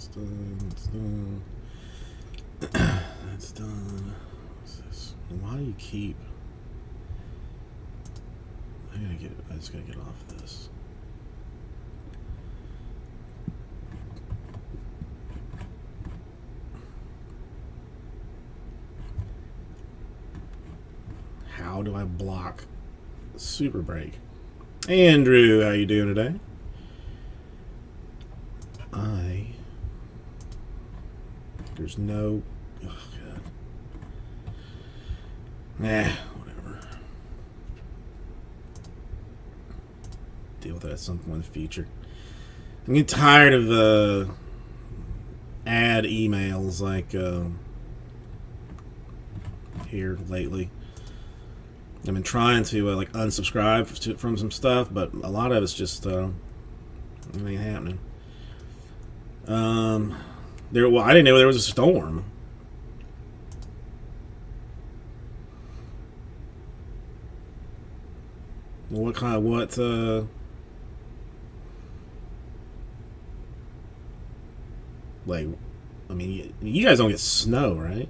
That's done. That's done. That's done. What's this? Why do you keep? I just gotta get off this. How do I block Super Break? Andrew, how you doing today? There's no. Oh god. Whatever. Deal with that at some point in the future. I'm getting tired of ad emails like here lately. I've been trying to like unsubscribe from some stuff, but a lot of it's just it ain't happening. Well, I didn't know there was a storm. What kind of what? Like, I mean, you guys don't get snow, right?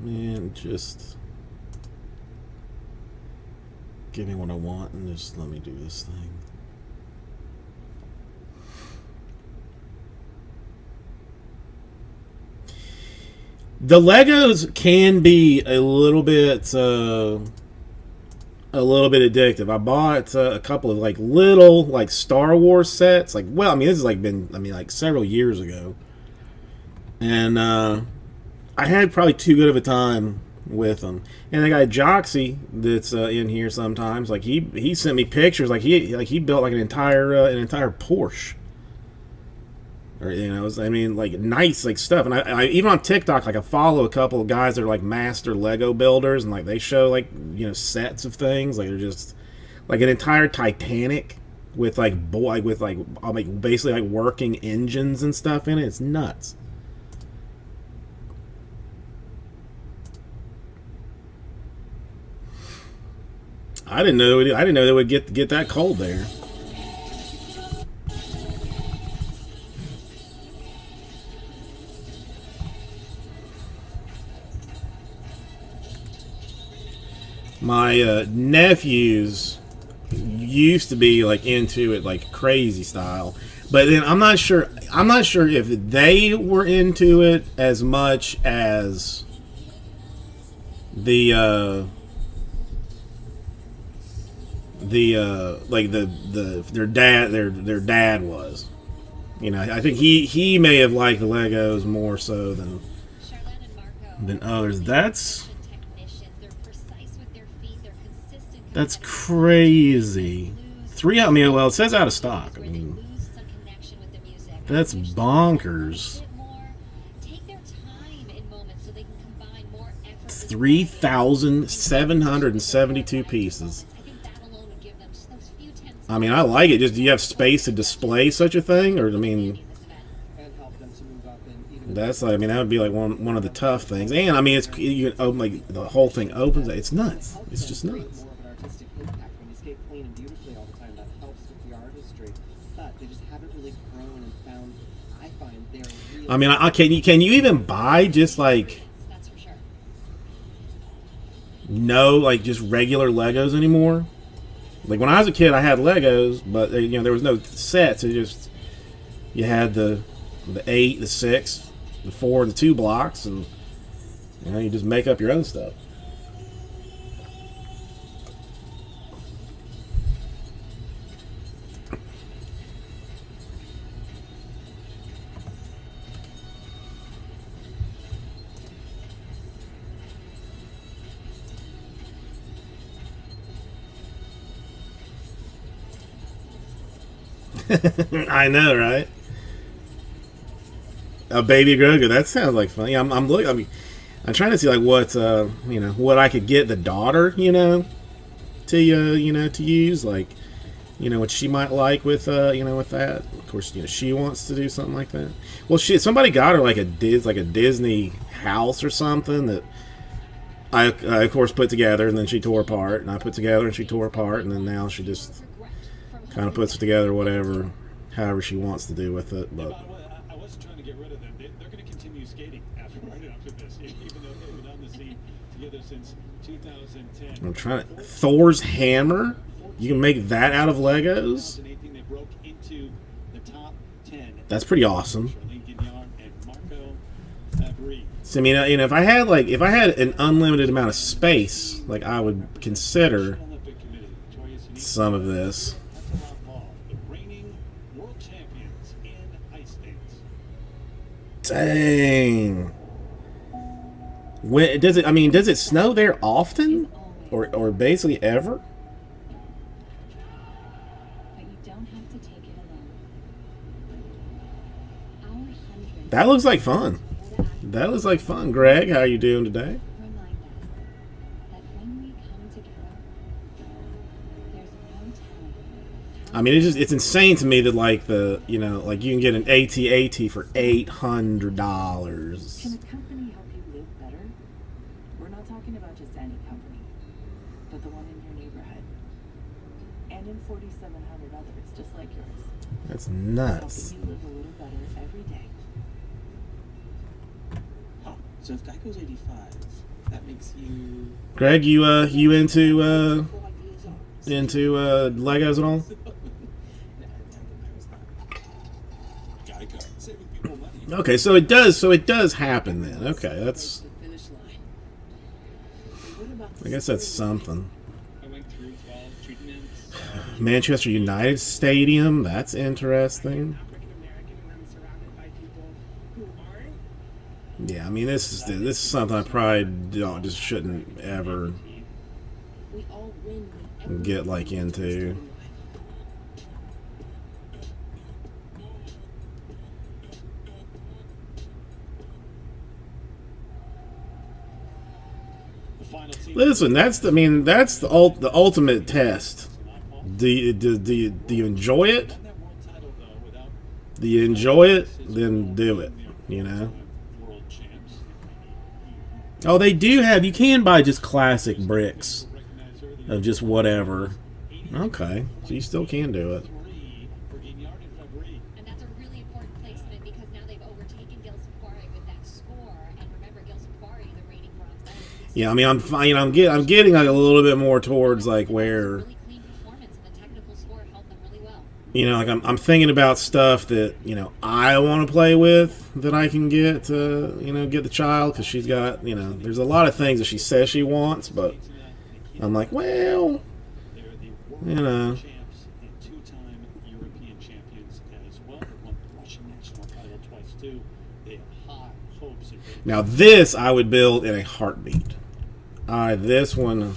Man, just give me what I want and just let me do this thing. The Legos can be a little bit addictive. I bought a couple of like little like Star Wars sets. Like, well, I mean, this has like been like several years ago, and I had probably too good of a time with them. And the guy Joxy that's in here sometimes, like he sent me pictures, like he built like an entire Porsche, or like nice like stuff. And I even on TikTok, like I follow a couple of guys that are like master Lego builders, and like they show like sets of things, like they're just like an entire Titanic with like basically like working engines and stuff in it. It's nuts. I didn't know they would get that cold there. My nephews used to be like into it like crazy style, but then I'm not sure if they were into it as much as the their dad was. I think he may have liked the Legos more so than others. That's crazy. I mean, well, it says out of stock. I mean, that's bonkers. 3,772 pieces. I mean, I like it. Just, do you have space to display such a thing? Or, I mean, that would be like one of the tough things. And, I mean, like, the whole thing opens. It's nuts. It's just nuts. I mean, can you even buy just like just regular Legos anymore? Like when I was a kid, I had Legos, but there was no sets. It just you had the 8, the 6, the 4, the 2 blocks, and you just make up your own stuff. I know, right? A baby Grogu. That sounds like fun. Yeah, I'm looking. I mean, I'm trying to see like what you know, what I could get the daughter, you know, to you know, to use, like, you know, what she might like with you know, with that. Of course, you know, she wants to do something like that. Well, somebody got her like a Disney house or something that I of course put together, and then she tore apart, and I put together and she tore apart, and then now she just kind of puts it together whatever, however she wants to do with it. But I wasn't trying to get rid of them. They're going to continue skating after this, even though they've been on the scene together since 2010. I'm trying to Thor's hammer. You can make that out of Legos. They broke into the top 10. That's pretty awesome. Charlene Guignard and Marco Fabry. So, I mean, you know, if I had an unlimited amount of space, like, I would consider some of this. The reigning world champions in ice skates. Dang. When does it? I mean, does it snow there often, or basically ever? But you don't have to take it alone. Our hundred That looks like fun. That looks like fun. Greg, how you doing today? remind us that when we come together, there's no telling. I mean, it's insane to me that, like, the, you know, like, you can get an AT-AT for Can $800. a company help you live better? We're not talking about just any company, but the one in your neighborhood. And in 4,700 others just like yours. That's nuts. Helping you live a little better every day. Oh, so if Geico's 85, that makes you... Greg, you into Legos at all? Geico. Saving people money. Okay, so it does happen then. Okay, that's, The finish line. What about I guess that's something. I went through 12 treatments. Manchester United Stadium, that's interesting. African American and I'm surrounded by people who aren't. Yeah, I mean, this is something I probably just shouldn't ever we all win when get like into. The final scene. Listen, that's the ultimate test. Do you enjoy it? Won that world title, though, without Do you enjoy it? Then do it. You know. world champs. Oh, they do have. You can buy just classic bricks Recognize her, the of just whatever. Okay, so you still can do it. 3 for Guignard and Fabry. And that's a really important placement because now they've overtaken Gil Sappari with that score. And remember, Gil Sappari, the reigning bronze medalist. Yeah, I mean, I'm getting like a little bit more towards like where, Really clean performance, and the technical score helped them really well. you know, like I'm thinking about stuff that, you know, I want to play with that I can get to, you know, get the child, because she's got, you know, there's a lot of things that she says she wants, but I'm like, well, They're the world you know, champs and 2-time European champions as well. They won the Russian national title twice, too. They have high hopes. now this I would build in a heartbeat. This one,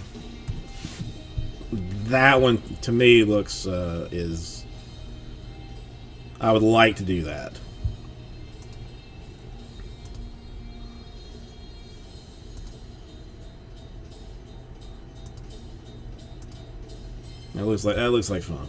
that one to me looks is, I would like to do that. That looks like fun.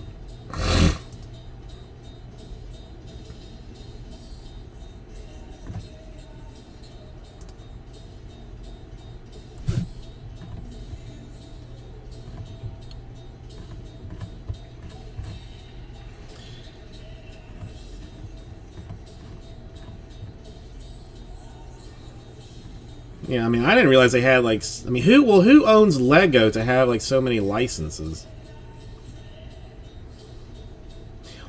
Yeah, I mean, I didn't realize they had like. I mean, who owns Lego to have like so many licenses?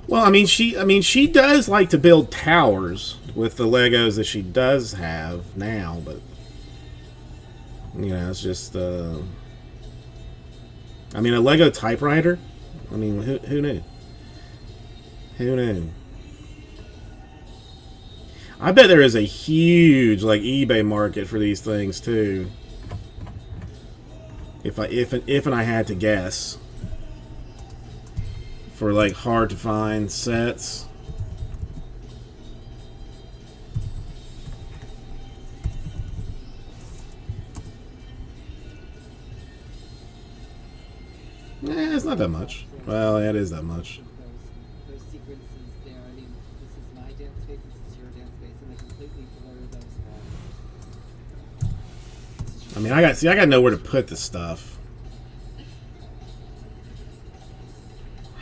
Well, I mean, she does like to build towers with the Legos that she does have now, but you know, it's just. I mean, a Lego typewriter. I mean, who knew? Who knew? I bet there is a huge like eBay market for these things too. If I had to guess, for like hard to find sets. That's not that much. Well, yeah, it is that much. Those sequences there. I mean, this is my dance space, this is your dance space, and they completely blur those lines. I mean, I got nowhere to put the stuff.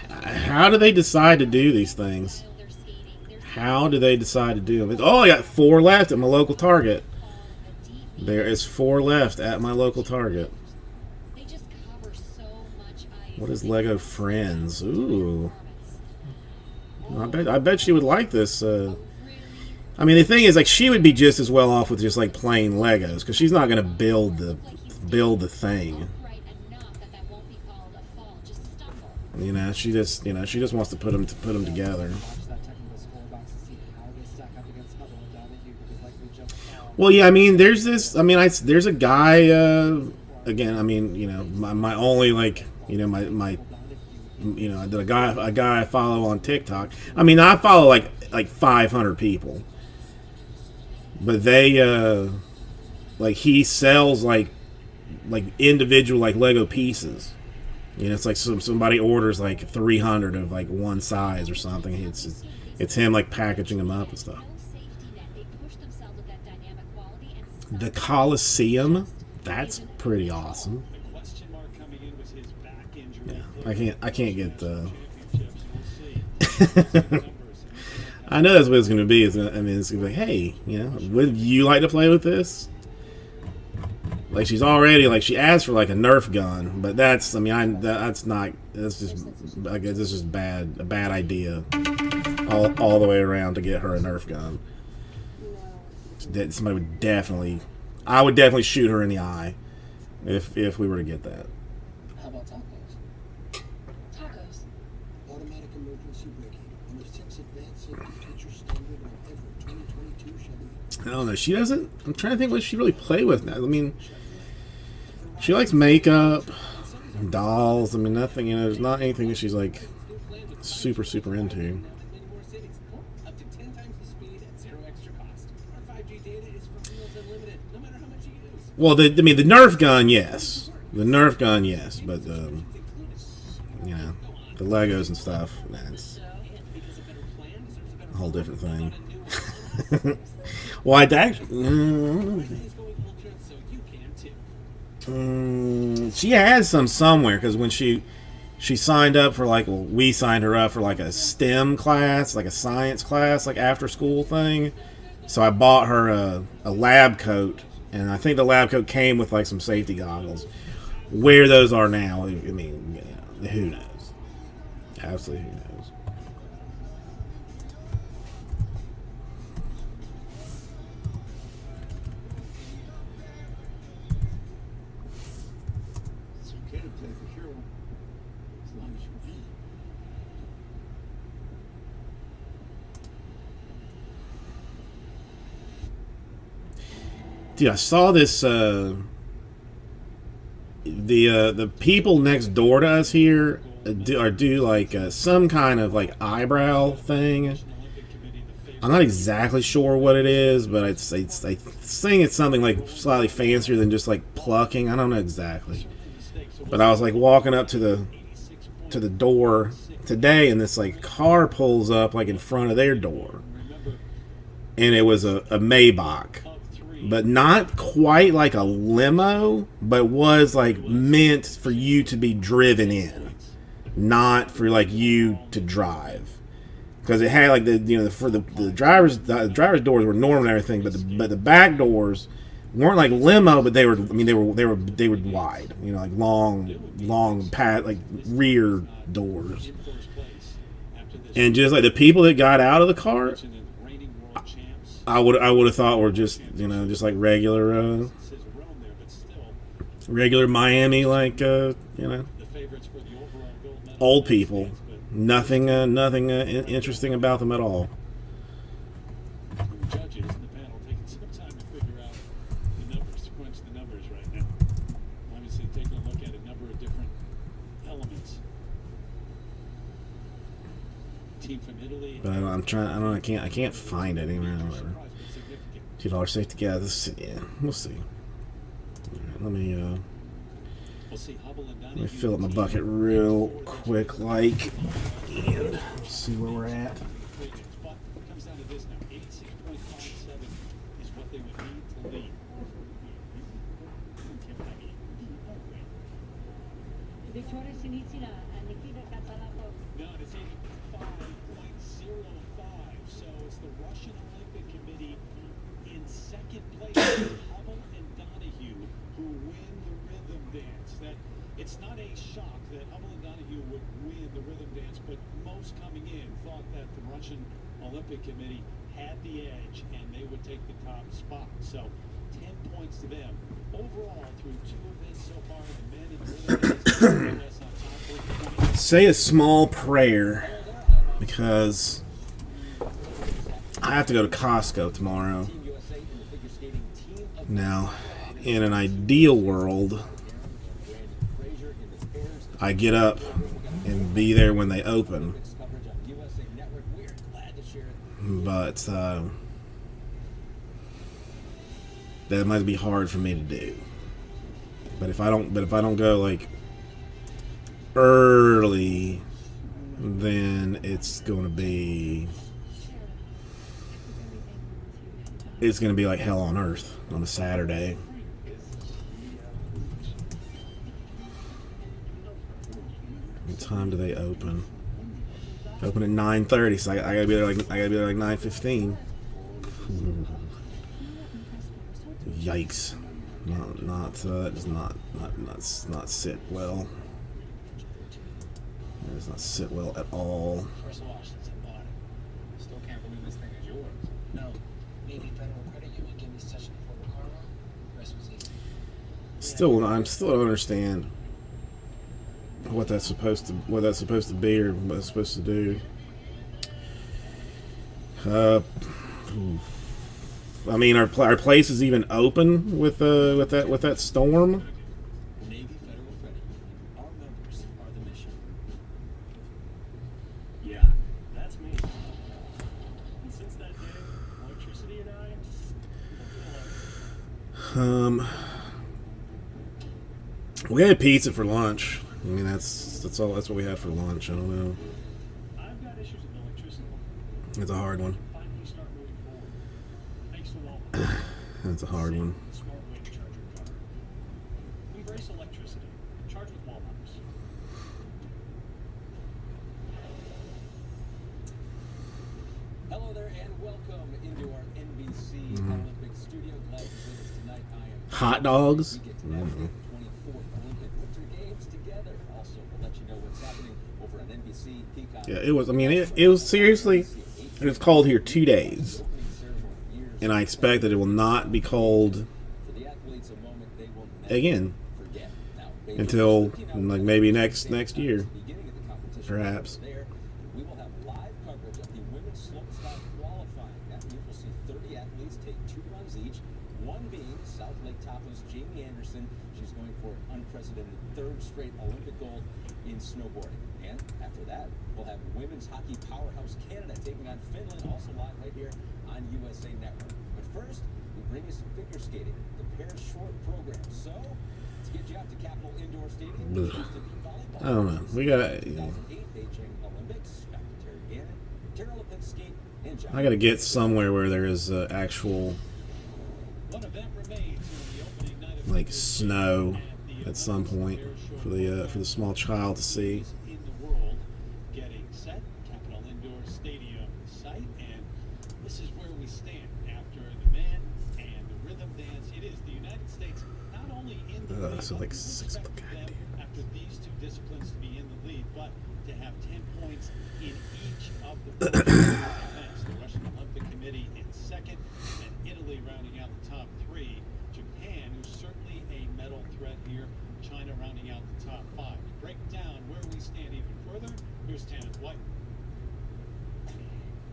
How do they decide to do these things? While they're skating, there's How do they decide to do them? Oh, I got 4 left at my local Target. the deep. There is 4 left at my local Target. They just cover so much ice. What is Lego Friends? Ooh. I bet she would like this. I mean, the thing is, like, she would be just as well off with just like plain Legos, because she's not going to build the thing. Upright enough that that won't be called a fall, just a stumble. She just wants to put them together. Watch that technical score box to see how they stack up against Hubble and Donahue, because like we just saw. Well, yeah, I mean, there's this. I mean, there's a guy. Again, I mean, my only like, my a guy I follow on TikTok. I mean, I follow like 500 people, but they like he sells like individual like Lego pieces. It's like somebody orders like 300 of like one size or something. It's him like packaging them up and stuff. No safety net. They push themselves with that dynamic quality and The Coliseum, that's pretty awesome. The question mark coming in was his back injury. Yeah, I can't get the. Championships. We'll see. I know that's what it's going to be. It's gonna be like, hey, would you like to play with this? Like, she's already like, she asked for like a Nerf gun, but that's, I mean, that's not, that's just, I guess it's just a bad idea all the way around to get her a Nerf gun. Somebody would definitely, I would definitely shoot her in the eye if we were to get that. How about tacos? tacos. Automatic emergency braking and the 6 advanced safety features standard on every 2022 Chevy. I don't know. She doesn't. I'm trying to think what she really play with now. I mean, she likes makeup, dolls. I mean, nothing. There's not anything that she's like super into. Many more cities, up to 10 times the speed at zero extra cost. Our 5G data is for reals unlimited, no matter how much you use. Well, the Nerf gun, yes. The Nerf gun, yes. But the Legos and stuff, that's Because a better plan deserves a better a whole different thing. new Well, I'd actually. Everything's going ultra, so you can too. She has some somewhere, because when she signed up for like, well, we signed her up for like a STEM class, like a science class, like after school thing. So I bought her a lab coat, and I think the lab coat came with like some safety goggles. Where those are now, I mean, who knows? Absolutely, who knows? It's okay to play the hero as long as you win. Dude, I saw this. The people next door to us here do like some kind of like eyebrow thing. I'm not exactly sure what it is, but I think it's something like slightly fancier than just like plucking. I don't know exactly. But I was like walking up to the door today, and this like car pulls up like in front of their door, and it was a Maybach. But not quite like a limo, but was like meant for you to be driven in, not for like you to drive, because it had like the driver's doors were normal and everything, but the back doors weren't like limo, but they were wide, like long pad like rear doors, and just like the people that got out of the car, I would have thought were just just like regular Miami, like old people. Nothing interesting about them at all. The judges and the panel taking some time to figure out the numbers, to crunch the numbers right now. Obviously taking a look at a number of different elements. Team from Italy. But I can't find it anywhere. Whatever. $2 safe together. Yeah, we'll see. All right, let me We'll see Hubble and Let me fill up my bucket real quick, like, and see where we're at. But it comes down to this now. 86.57 is what they would need to lead. Vittoria Sinitsina and Nikita Katsalapo. No, it's 85.05. So it's the Russian Olympic Committee in second place. Hubble and Donahue who win the rhythm dance. That it's not a shock that Hubble and Donahue would win the rhythm dance, but most coming in thought that the Russian Olympic Committee had the edge and they would take the top spot. So 10 points to them. Overall, through 2 events so far, the men and women US on top 40 points. Say a small prayer because I have to go to Costco tomorrow. Now, in an ideal world, I get up and be there when they open. But that might be hard for me to do. But if I don't go like early, then it's going to be like hell on earth on a Saturday. What time do they open? Open at 9:30, so I gotta be there like 9:15. Yikes! That does not sit well. That does not sit well at all. First of all, since I bought it, still can't believe this thing is yours. No, maybe Federal Credit Union gave me session before the car run. The rest was easy. I still don't understand what that's supposed to be or what it's supposed to do. I mean, are places even open with that storm? Navy Federal Credit Union. Our members are the mission. Yeah, that's me. And since that day, electricity and I We had pizza for lunch. I mean, that's what we had for lunch. I don't know. I've got issues with electricity. It's a hard one. Finally start moving forward. Thanks to Walmart. That's a hard one. Smart way to charge your car. We embrace electricity. Charge with Walmart. Hello there and welcome into our NBC Olympic studio. Glad you're with us tonight. I am Hot dogs. We get to navigate the 24th Olympic Winter Games together. Also, we'll let you know what's happening over on NBC, Peacock. Yeah, it was. I mean, it was seriously. It was cold here 2 days, and I expect that it will not be cold For the athletes, a moment they will never again forget. Now, until like maybe next year, beginning of the competition perhaps. there, we will have live coverage of the women's slopestyle qualifying. That means we'll see 30 athletes take 2 runs each, one being South Lake Tahoe's Jamie Anderson. She's going for an unprecedented 3rd straight Olympic gold in snowboarding. And after that, we'll have women's hockey powerhouse Canada taking on Finland, also live right here on USA Network. But first, we bring you some figure skating, the pairs short program. So, let's get you out to Capitol Indoor Stadium. Ugh. Used to be volleyball. I don't know. We gotta. 2008 Beijing Olympics. Back to Terry Gannon, Tara Lipinski, and John. I gotta get somewhere where there is actual One event remains in the opening night of like the snow and the at some point for the small child to see. in the world getting set. Capitol Indoor Stadium site, and this is where we stand after the men and the rhythm dance. It is the United States not only in the lead, So but like we 6 expect o'clock. them after these 2 disciplines to be in the lead, but to have 10 points in each of the 4 events. The Russian Olympic Committee in second, and Italy rounding out the top 3. Japan, who's certainly a medal threat here. China rounding out the top 5. To break down where we stand even further, here's Tanith White.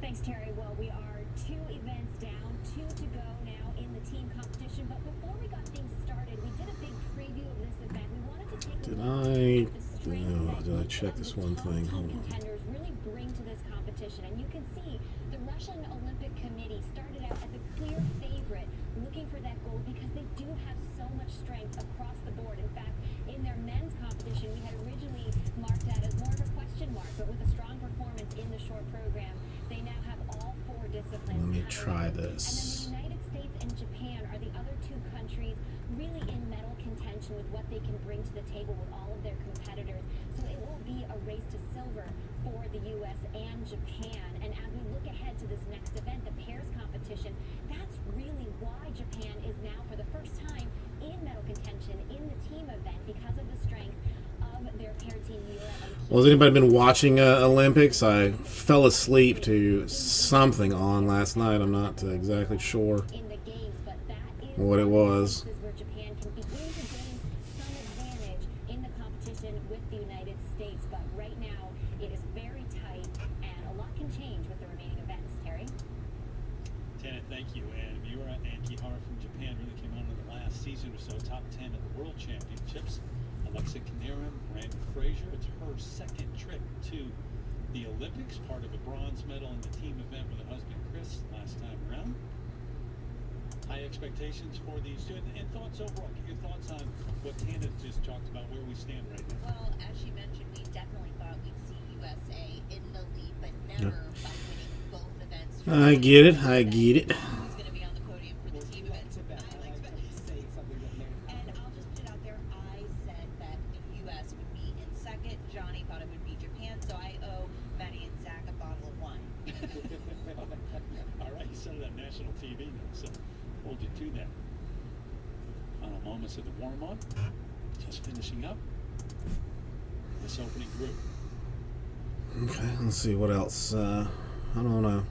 Thanks, Terry. Well, we are 2 events down, 2 to go now in the team competition. But before we got things started, we did a big preview of this event. We wanted to take a look at the strength that Did I each check of this the one top thing? team Hold on. contenders really bring to this competition. competition. And you can see the Russian Olympic Committee started out as a clear favorite, looking for that gold because they do have so much strength across the board. In fact, in their men's competition, we had originally marked that as more of a question mark, but with a strong performance in the short program, they now have all 4 disciplines. Let me covered. try And then this. the United States and Japan are the other 2 countries really in medal contention with what they can bring to the table with all of their competitors. So it will be a race to silver for the U.S. and Japan. And as we look ahead to this next event, the pairs competition, that's really why Japan is now for the first time in medal contention in the team event because of the strength of their pair team. Well, has anybody been watching Olympics? I fell asleep to something on last night. I'm not exactly sure In the games, but that is what it was. where Japan can begin to gain some advantage in the competition with the United States. But right now, it is very tight, and a lot can change with the remaining events. Terry? Tana, thank you. And Miura and Kihara from Japan really came on in the last season or so, top 10 at the World Championships. Alexa Kanarin, Brandon Frazier, it's her second trip to the Olympics, part of a bronze medal in the team event with her husband Chris last time around. High expectations for these two, and thoughts overall. Get your thoughts on what Tana just talked about, where we stand right now. Well, as she mentioned, we definitely thought we'd see USA in the lead, but never by winning both events. I get it. I get it. Who's going to be on the podium for the team event? I like to say something that may And I'll just put it out there, I said that the U.S. would be in second. Johnny thought it would be Japan, so I owe Maddie and Zach a bottle of wine. All right, you said it on national TV now, so hold you to that. Final moments of the warm-up, just finishing up this opening group. Okay, let's see what else. I don't know.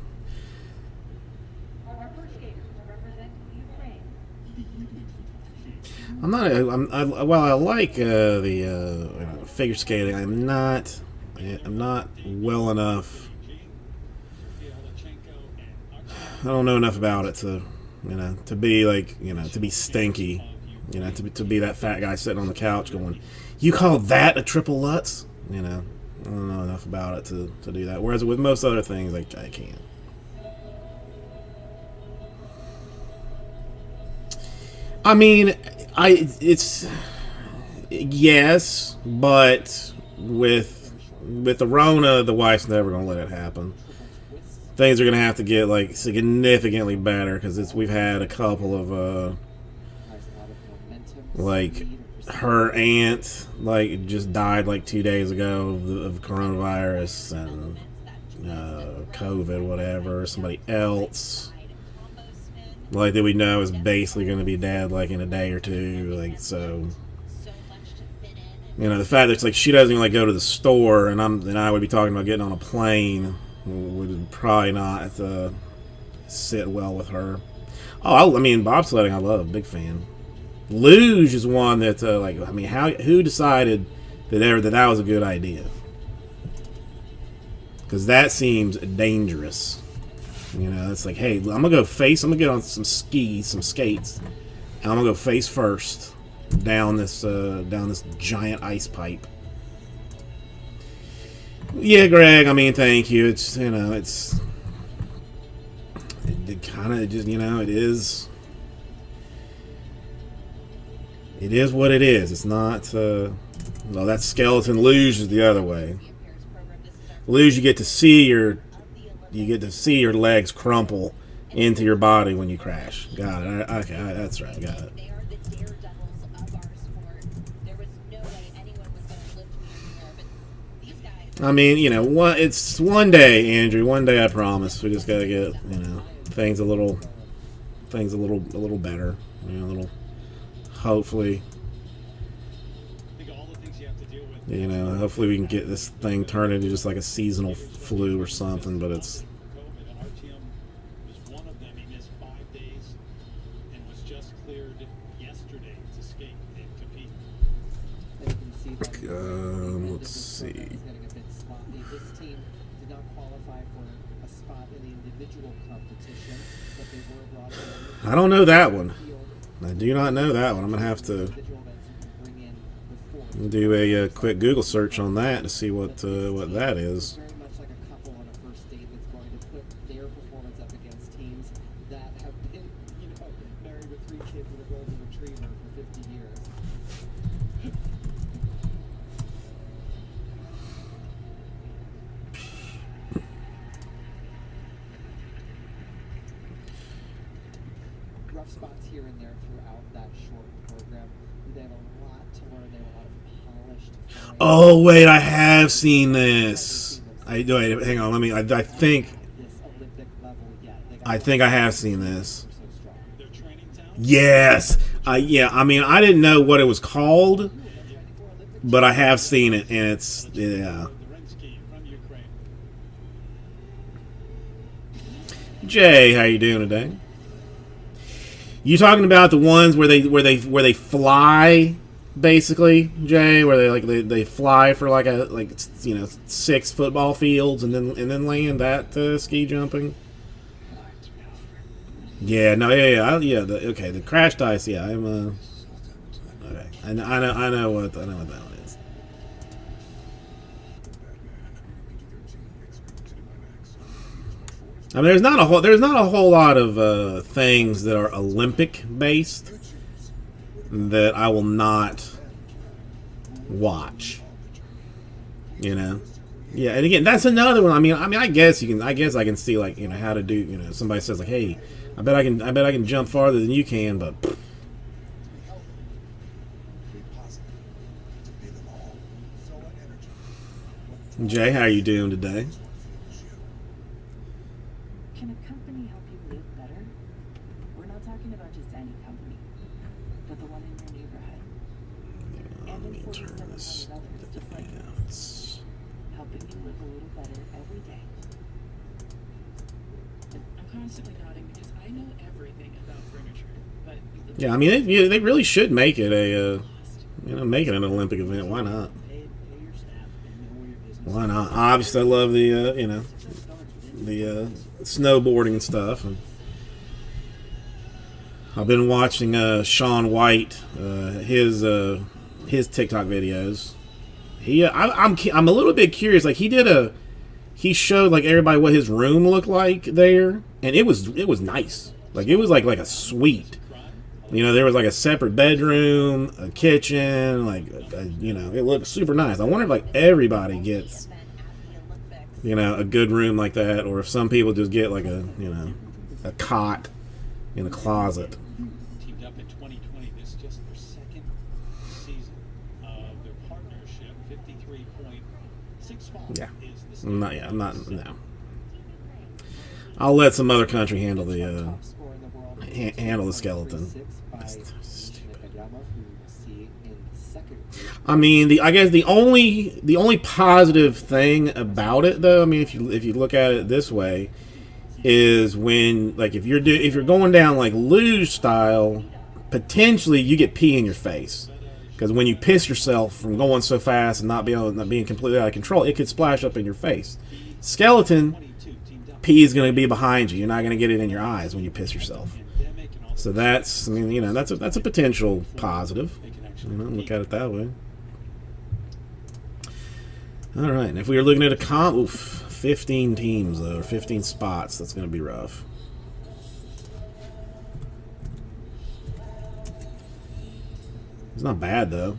Our first skater to represent Ukraine. I'm not. Well, I like the figure skating. I'm not well enough. I don't know enough about it to, to be like, to be stinky, to be that fat guy sitting on the couch going, "You call that a triple Lutz?" I don't know enough about it to do that. Whereas with most other things, I can't. I mean, it's yes, but with the Rona, the wife's never gonna let it happen. Things are gonna have to get like significantly better because we've had a couple of like her aunt like just died like 2 days ago of coronavirus and COVID, whatever. Somebody else like that we know is basically going to be dead like in a day or two. Like so, the fact that it's like she doesn't even like go to the store, and I would be talking about getting on a plane would probably not sit well with her. Oh, I mean bobsledding, I love, big fan. Luge is one that who decided that was a good idea? Because that seems dangerous. It's like, hey, I'm gonna get on some skates, and I'm gonna go face first down this giant ice pipe. Yeah, Greg. I mean, thank you. It's it kind of just it is. It is what it is. It's not. No, that's skeleton. Luge is the other way. Luge, you get to see your legs crumple into your body when you crash. Got it. Okay, that's right. Got it. They are the daredevils of our sport. There was no way anyone was going to live to be here, but these guys. I mean, it's one day, Andrew. One day, I promise. We just gotta get things a little better. A little. Hopefully, hopefully we can get this thing turned into just like a seasonal flu or something. But it's. COVID, and Artyom was one of them. He missed 5 days and was just cleared yesterday to skate and compete. Let's see. Getting a bit sloppy. This team did not qualify for a spot in the individual competition, but they were brought in. I don't know that one. I do not know that one. I'm going to have to do a quick Google search on that to see what that is. Very much like a couple on a first date here and there throughout that short program. They have a lot to learn. They have a lot of polished. fine Oh wait, I have seen this. Wait, hang on. Let me. I think. this Olympic level yet. They got I think I have seen this. so strong. Their training town. Yes. Yeah. I mean, I didn't know what it was called, but I have seen it, and it's yeah. Zelensky from Ukraine. Jay, how you doing today? You talking about the ones where they fly, basically, Jay, where they fly for like 6 football fields and then land that ski jumping? Yeah, no, yeah. The crash dice. Yeah, I'm okay. I know what that one is. I mean, there's not a whole lot of things that are Olympic based that I will not watch. You know, yeah. And again, that's another one. I mean, I guess I can see like how to do. Somebody says like, hey, I bet I can jump farther than you can, but. Jay, how are you doing today? Can a company help you live better? We're not talking about just any company, but the one in your neighborhood. Let And me in turn 4,700 this. others just like It's- helping you live a little better every day. I'm constantly nodding because I know everything about furniture, but Yeah, I mean they really should make it a make it an Olympic event. Why not? Pay your staff and know where your business Why not? Obviously, I love the snowboarding and stuff. And I've been watching Shaun White, his TikTok videos. I'm a little bit curious. Like he showed like everybody what his room looked like there, and it was nice. Like it was like a suite. There was like a separate bedroom, a kitchen, it looked super nice. I wonder if like everybody gets, Event at the Olympics. a good room like that, or if some people just get like a cot in a closet. Teamed up in 2020. This is just their second season of their partnership. 53.65 Yeah. is the I'm not. No. I'll let some other country handle the Top scorer in the world. handle the skeleton. 36 by That's stupid. Nakayama, who we'll see in second group. I mean, I guess the only positive thing about it, though, I mean, if you look at it this way, is when like if you're going down like luge style, potentially you get pee in your face, because when you piss yourself from going so fast and not being completely out of control, it could splash up in your face. Skeleton, 22 teamed up. pee is going to be behind you. You're not going to get it in your eyes when you piss yourself. Pandemic and all So that's that's a potential positive. they can actually Look at it that way. All right, and if we were looking at a 15 teams though, or 15 spots, that's going to be rough. It's not bad though.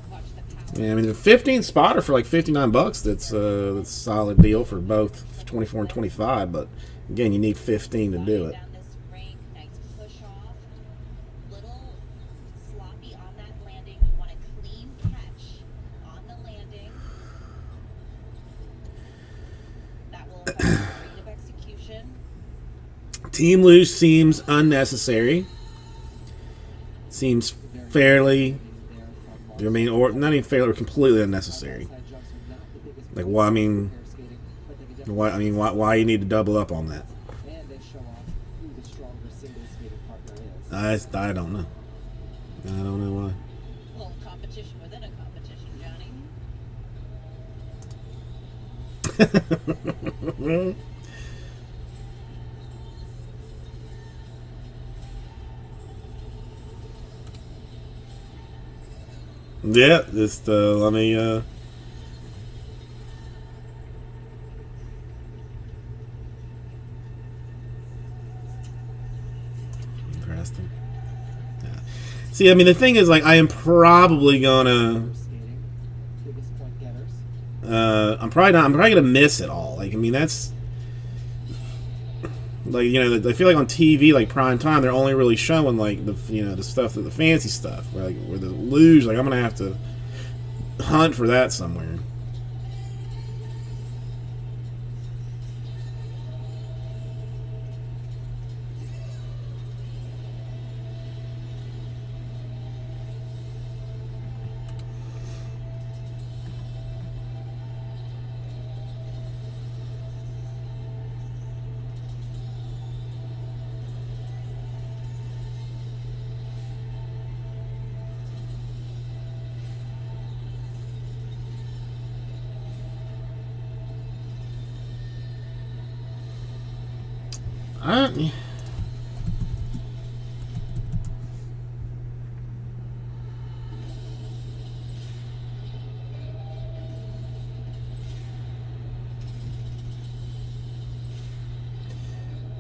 Watch the power. Yeah, I mean, the 15 spotter for like $59. That's a solid deal for both 24 and 25. But again, you need 15 to do it. Down this rink, nice push off. Little sloppy on that landing. You want a clean catch on the landing. That will affect the rate of execution. Team luge seems unnecessary. Seems fairly, I mean, or not even fairly, or completely unnecessary. Like, why? I mean, why you need to double up on that? And they show off who the stronger single skating partner is. I don't know. I don't know why. Little competition within a competition, Johnny. Yeah, just let me. Interesting. Yeah. See, I mean, the thing is, like, I am probably gonna. Skating. I'm probably not. I'm probably gonna miss it all. Like, I mean, that's like, you know, I feel like on TV, like prime time, they're only really showing like the, you know, the stuff, the fancy stuff, like where the luge. Like, I'm gonna have to hunt for that somewhere.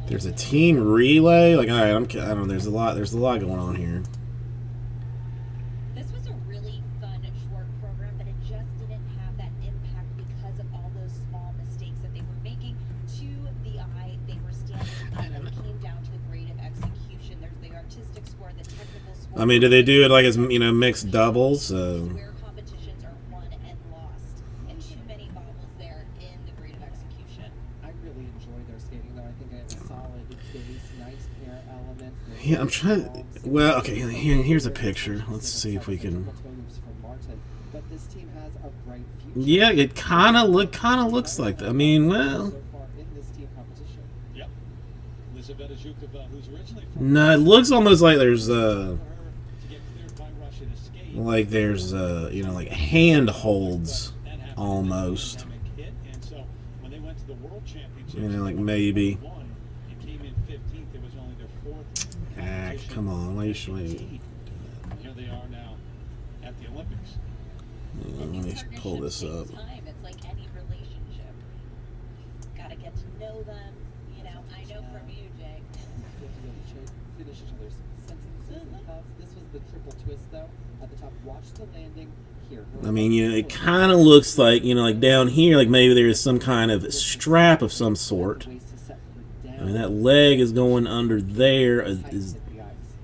There's a team relay. Like, all right, I don't know. There's a lot going on here. This was a really fun short program, but it just didn't have that impact because of all those small mistakes that they were making to the eye. They were standing up when it came down to the grade of execution. There's the artistic score, the technical score. I mean, do they do it like as, you know, mixed doubles? Where competitions are won and lost, and too many bobbles there in the grade of execution. I really enjoy their skating, though. I think it's a solid base, nice pair elements. Yeah, I'm trying. Well, okay. Here's a picture. Let's see if we can. But this team has a bright future. Yeah, it kind of looks like that. I mean, well. So far in this team competition. Yep. Elizaveta Zhukova, who's originally from No, it looks almost like there's for her to get cleared by Russia to skate. like there's you know, like hand holds almost. Hit, and so when they went to the World Championships, You know, like maybe. won and came in 15th. It was only their fourth. Ah, competition. come on. Why you should And here they are now at the Olympics. Let me pull this up. Time. It's like any relationship. Gotta get to know them. You know, I know from you, Jake. You have to be able to finish each other's sentences and thoughts. This was the triple twist, though. At the top, watch the landing. Here. I mean, you know, it kind of looks like, you know, like down here, like maybe there is some kind of strap of some sort. I mean, that leg is going under there. I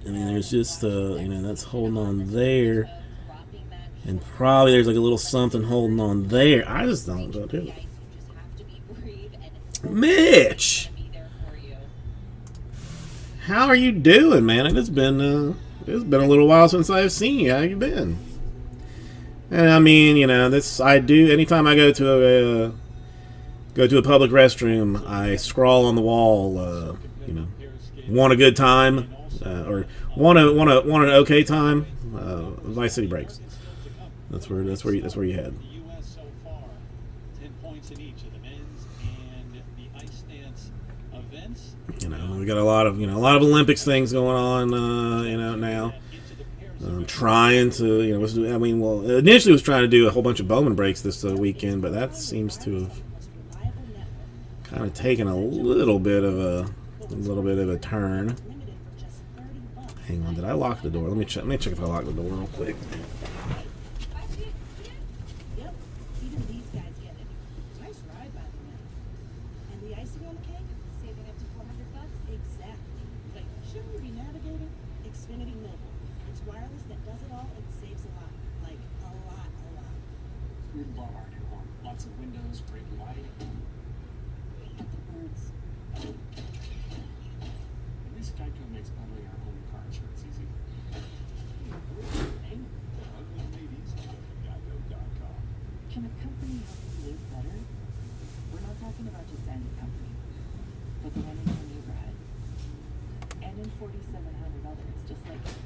mean, there's just, you know, that's holding on there. And probably there's like a little something holding on there. I just don't know. You just have to be brave and Mitch! be there for you. How are you doing, man? It's been a little while since I've seen you. How you been? And I mean, you know, this I do. Anytime I go to a public restroom, I scrawl on the wall. You know, want a good time, or want an okay time. Vice City Breaks. That's where you head. The U.S. so far, 10 points in each of the men's and the ice dance events. You know, we got a lot of Olympics things going on. You know, now. Trying to, you know, I mean, well, initially was trying to do a whole bunch of Bowman breaks this weekend, but that seems to have kind of taken a little bit of a turn. Hang on, did I lock the door? Let me check if I locked the door real quick. Yep, even these guys get it. Nice ride by the way. And the icing on the cake? Saving up to $400? Exactly. Like, shouldn't we be navigating? Xfinity Mobile. It's wireless that does it all and saves a lot. Like, a lot. Green bar, lots of windows, great light. But the birds. At least Geico makes bundling our home car insurance easy. Bundling made easy at Geico.com. Can a company help you live better? We're not talking about just any company, but the one in your neighborhood. And in 4,700 others just like this.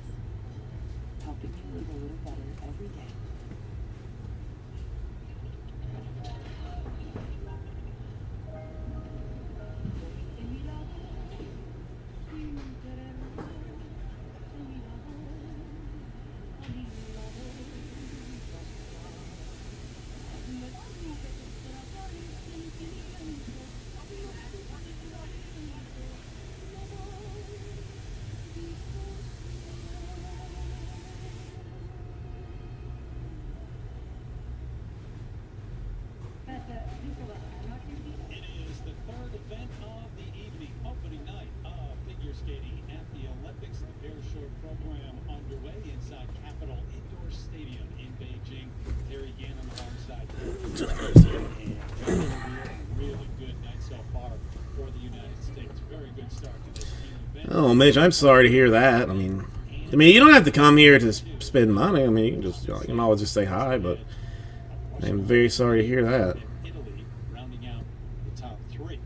Helping you live a little better every day. Capital Indoor Stadium in Beijing. Terry Gannon alongside and really good night so far for the United States. Very good start to this team event. Oh, Mitch, I'm sorry to hear that. I mean, you don't have to come here to spend money. I mean, you can just, you can always just say hi. But I'm very sorry to hear that. Italy rounding out the top three.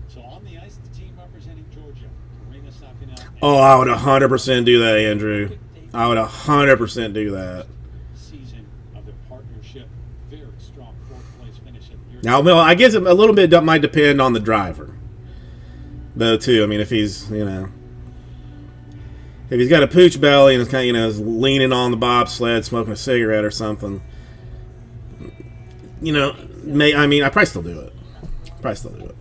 So on the ice, the team representing Georgia, Karina Safinov. Oh, I would 100% do that, Andrew. I would 100% do that. Season of their partnership, very strong fourth place finish at the year. Now, well, I guess a little bit might depend on the driver, though. Too. I mean, if he's, if he's got a pooch belly and is kind of, is leaning on the bobsled, smoking a cigarette or something, I probably still do it.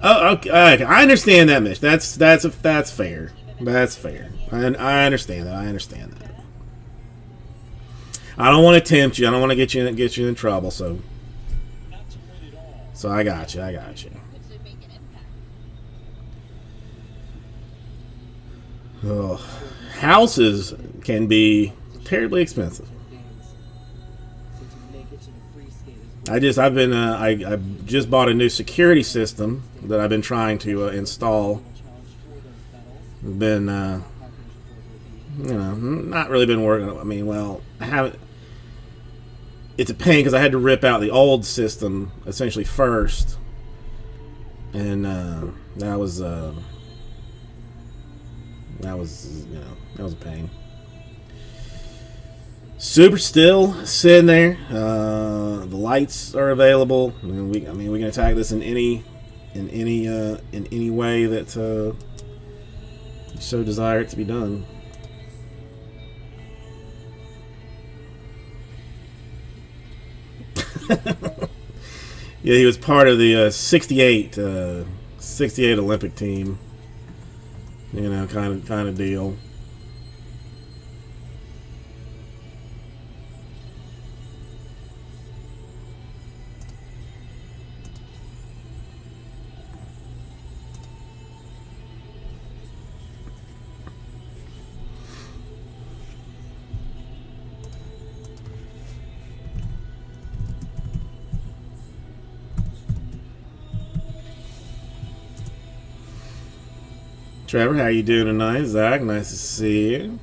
Oh, okay. I understand that, Mitch. That's fair. That's fair. I understand that. I don't want to tempt you. I don't want to get you in trouble. So I got you. Oh, houses can be terribly expensive. I just bought a new security system that I've been trying to install. Been not really been working. I mean, well, I haven't. It's a pain because I had to rip out the old system essentially first, and that was a pain. Super still sitting there. The lights are available. We can attack this in any way that you so desire it to be done. Yeah, he was part of the 68 Olympic team. Kind of deal. Trevor, how you doing tonight? Zach, nice to see you.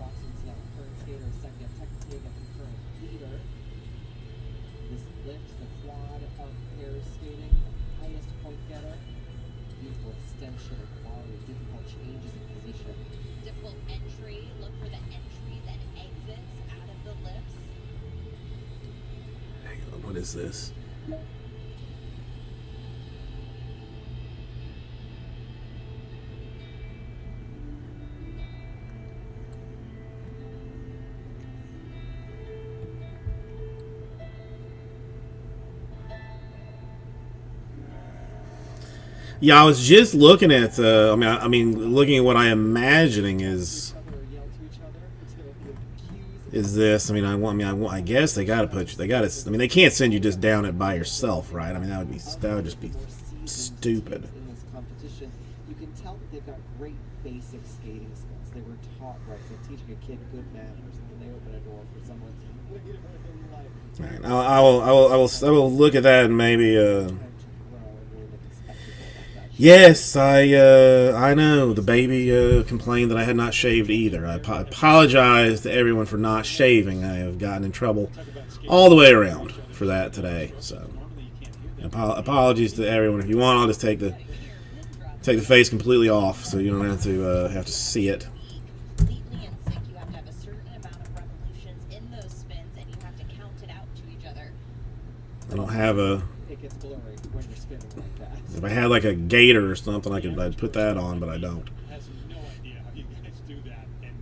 Difficult entry, look for the entries and exits out of the lifts. Hang on, what is this? Yeah, I was just looking at. Looking at what I'm imagining is this. I guess they gotta put. They gotta. I mean, they can't send you just down it by yourself, right? I mean, that would just be stupid. In this competition, you can tell that they've got great basic skating skills. They were taught right. So teaching a kid good manners, and they open a door for someone to live in life. All right, I will look at that and maybe. Yes, I know. The baby complained that I had not shaved either. I apologize to everyone for not shaving. I have gotten in trouble all the way around for that today. So, apologies to everyone. If you want, I'll just take the face completely off, so you don't have to see it. Completely in sync, you have to have a certain amount of revolutions in those spins, and you have to count it out to each other. I don't have a. It gets blurry when you're spinning like that. If I had like a gator or something, I'd put that on, but I don't. Has no idea how you guys do that and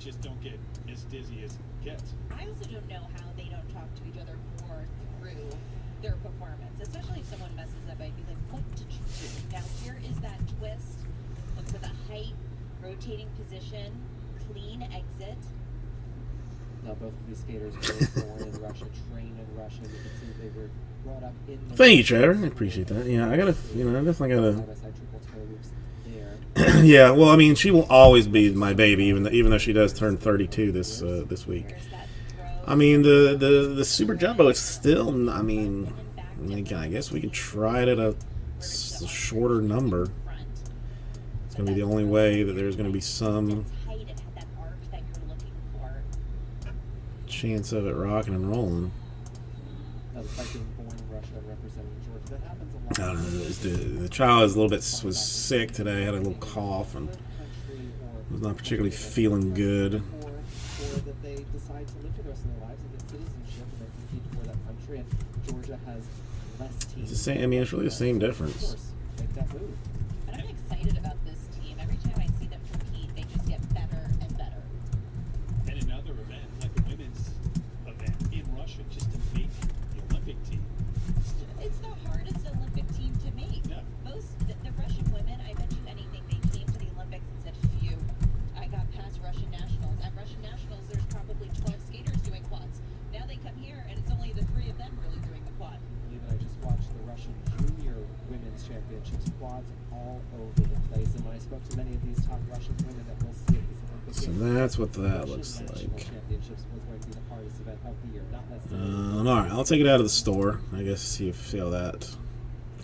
just don't get as dizzy as it gets. I also don't know how they don't talk to each other more through their performance, especially if someone messes up. I'd be like, what did you do? Now here is that twist. Look for the height, rotating position, clean exit. Now both of these skaters were born in Russia, trained in Russia. You can see they were brought up in the Thank you, Trevor. I appreciate that. Yeah, I definitely gotta. side-by-side triple toe loops there. Yeah, well, I mean, she will always be my baby, even though she does turn 32 this week. There's that throw. I mean, the Super Jumbo is still. I mean, I guess we could try it at a shorter number. It's going to be the only way that there's going to be some Tight, it had that arc that you're looking for. chance of it rocking and rolling. Despite being born in Russia and representing Georgia, that happens a lot. I don't know. The child was a little bit was sick today. Had a little cough and was not particularly feeling good. Or that they decide to live for the rest of their lives and get citizenship and they compete for that country. And Georgia has less teams. It's the same. I mean, it's really the same Of difference. course, make that move. But I'm excited about this team. Every time I see them compete, they just get better and better. And another event, like the women's event in Russia, just to make the Olympic team. It's the hardest Olympic team to make. Yeah. Most the Russian women, I bet you anything, they came to the Olympics and said, "Phew, I got past Russian nationals." At Russian nationals, there's probably 12 skaters doing quads. Now they come here, and it's only the 3 of them really doing the quad. Believe it, I just watched the Russian Junior Women's Championships, quads all over the place. And when I spoke to many of these top Russian women that we'll see at these Olympic So Games, that's what that Russian looks National like. Championships was going to be the hardest event of the year, not necessarily. All right, I'll take it out of the store. I guess see how that.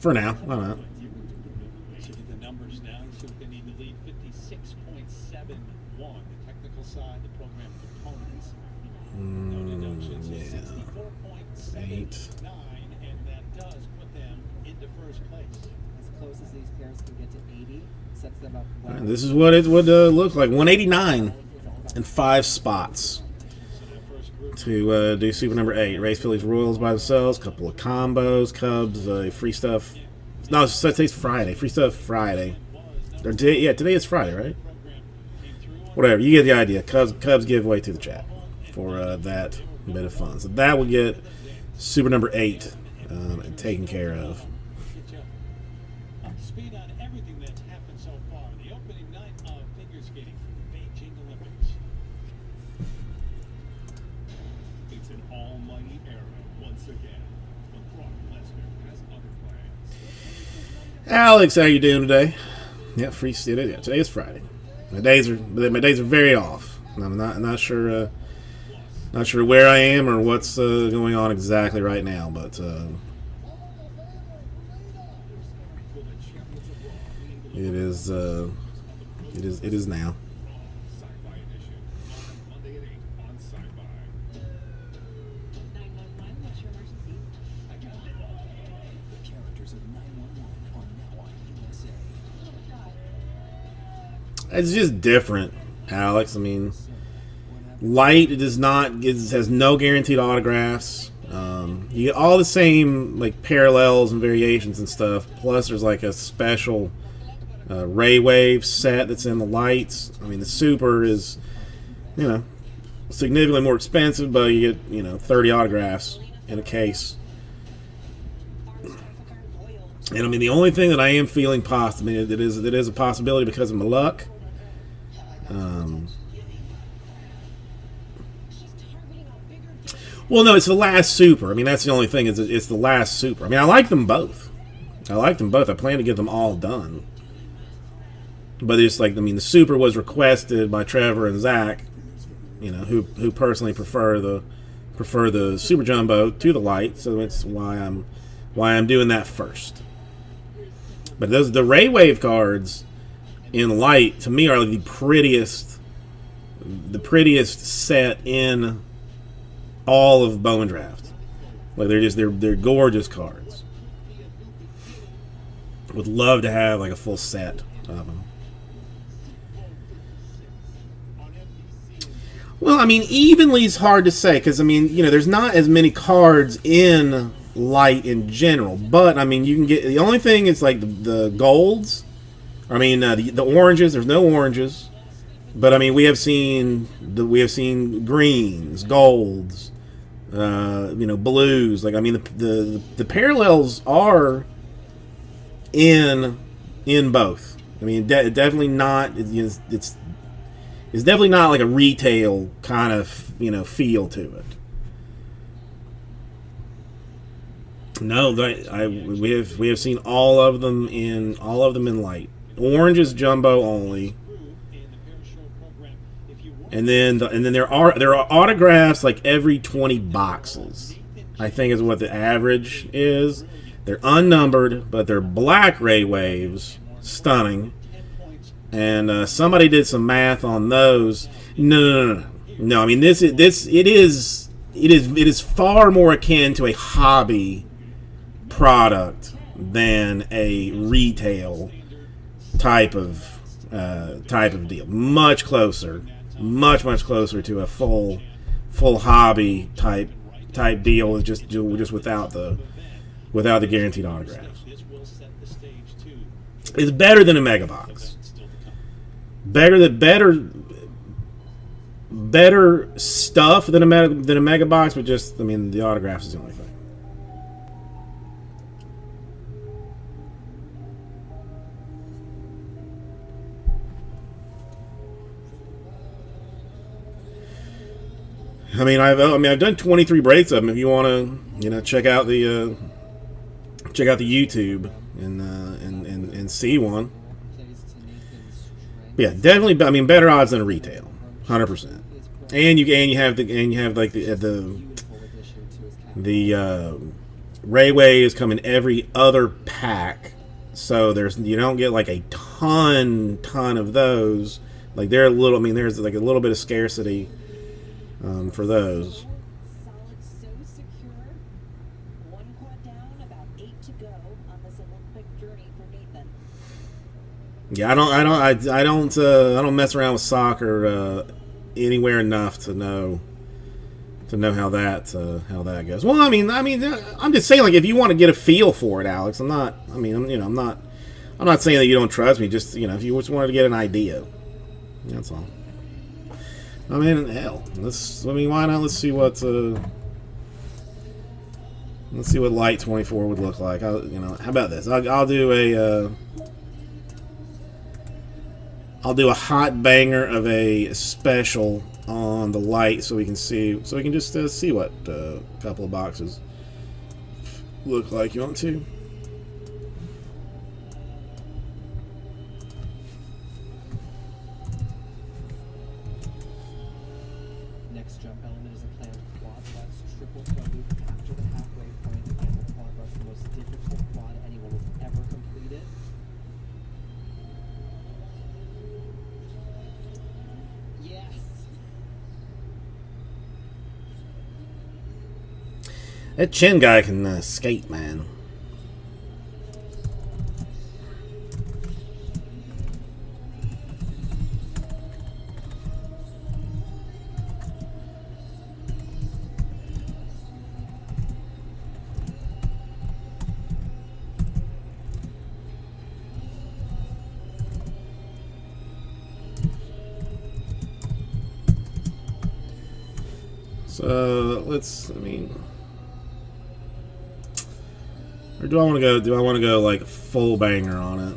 For now, why not? So get the numbers now. You see what they need to lead 56.71. The technical side, the program components. No deductions. Yeah. 64.79, and that does put them into first place. As close as these pairs can get to 80, sets them up well. And this is what it would look like. 189 in 5 spots to do Super number 8. Race Phillies Royals by themselves, couple of combos, Cubs, free stuff. No, today's Friday. Free stuff Friday. Or today is Friday, right? Whatever, you get the idea. Cubs giveaway to the chat for that bit of fun. So that will get Super number 8 taken care of. Get you up to speed on everything that's happened so far. The opening night of figure skating for the Beijing Olympics. It's an almighty era once again. But Brock Lesnar has other plans. Alex, how you doing today? Yeah, free studio. Yeah, today is Friday. My days are very off. I'm not sure where I am or what's going on exactly right now, but it is now. Sci-Fi edition. Monday at 8 on Sci-Fi. 911, what's your emergency? I got it. The characters of 911 are now on USA. It's just different, Alex. I mean, Light has no guaranteed autographs. You get all the same like parallels and variations and stuff. Plus, there's like a special Ray Wave set that's in the Lights. I mean, the Super is, significantly more expensive, but you get 30 autographs in a case. And I mean, the only thing that I am feeling possible, I mean, it is a possibility because of my luck. Well, no, it's the last Super. I mean, that's the only thing. It's the last Super. I mean, I like them both. I plan to get them all done. But it's like, I mean, the Super was requested by Trevor and Zach, who personally prefer the Super Jumbo to the Light. So that's why I'm doing that first. But the Ray Wave cards in Light to me are the prettiest set in all of Bowman Draft. Like they're gorgeous cards. Would love to have like a full set of them. Well, I mean, evenly is hard to say because I mean, there's not as many cards in Light in general. But I mean, you can get the only thing is like the golds. I mean, the oranges. There's no oranges. But I mean, we have seen greens, golds, blues. Like I mean, the parallels are in both. I mean, definitely not. It's definitely not like a retail kind of feel to it. No, we have seen all of them in Light. Orange is jumbo only. And then there are autographs like every 20 boxes, I think is what the average is. They're unnumbered, but they're black Ray Waves, stunning. And somebody did some math on those. No. I mean it is far more akin to a hobby product than a retail type of deal. Much closer to a full hobby type deal, with just without the guaranteed autographs. It's better than a mega box. Better stuff than a mega box, but just, I mean, the autographs is the only thing. I mean, I've done 23 breaks of them. If you want to, check out the YouTube and see one. But yeah, definitely. I mean, better odds than a retail, 100%. And you have like the Rayway is coming every other pack, so you don't get like a ton of those. Like they're a little. I mean, there's like a little bit of scarcity. For those. Solid, so secure. One quad down, about 8 to go on this Olympic journey for Nathan. Yeah, I don't mess around with soccer anywhere enough to know how that goes. Well, I mean, I'm just saying, like, if you want to get a feel for it, Alex. I'm not saying that you don't trust me. Just, if you just wanted to get an idea, that's all. I mean, hell, why not? Let's see what Light 24 would look like. How about this? I'll do a hot banger of a special on the Light, so we can just see what a couple of boxes look like. You want to? That Chin guy can skate, man. So or do I want to go like full banger on it?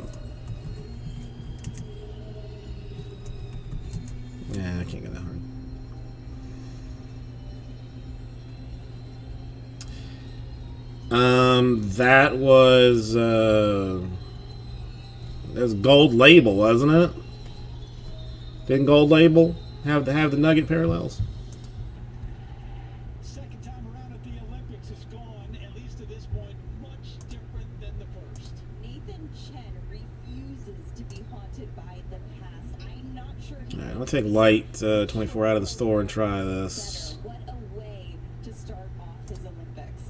Yeah, I can't go that hard. That was Gold Label, wasn't it? Didn't Gold Label have the Nugget parallels? Alright, I'll take Light 24 out of the store and try this. What a way to start off his Olympics.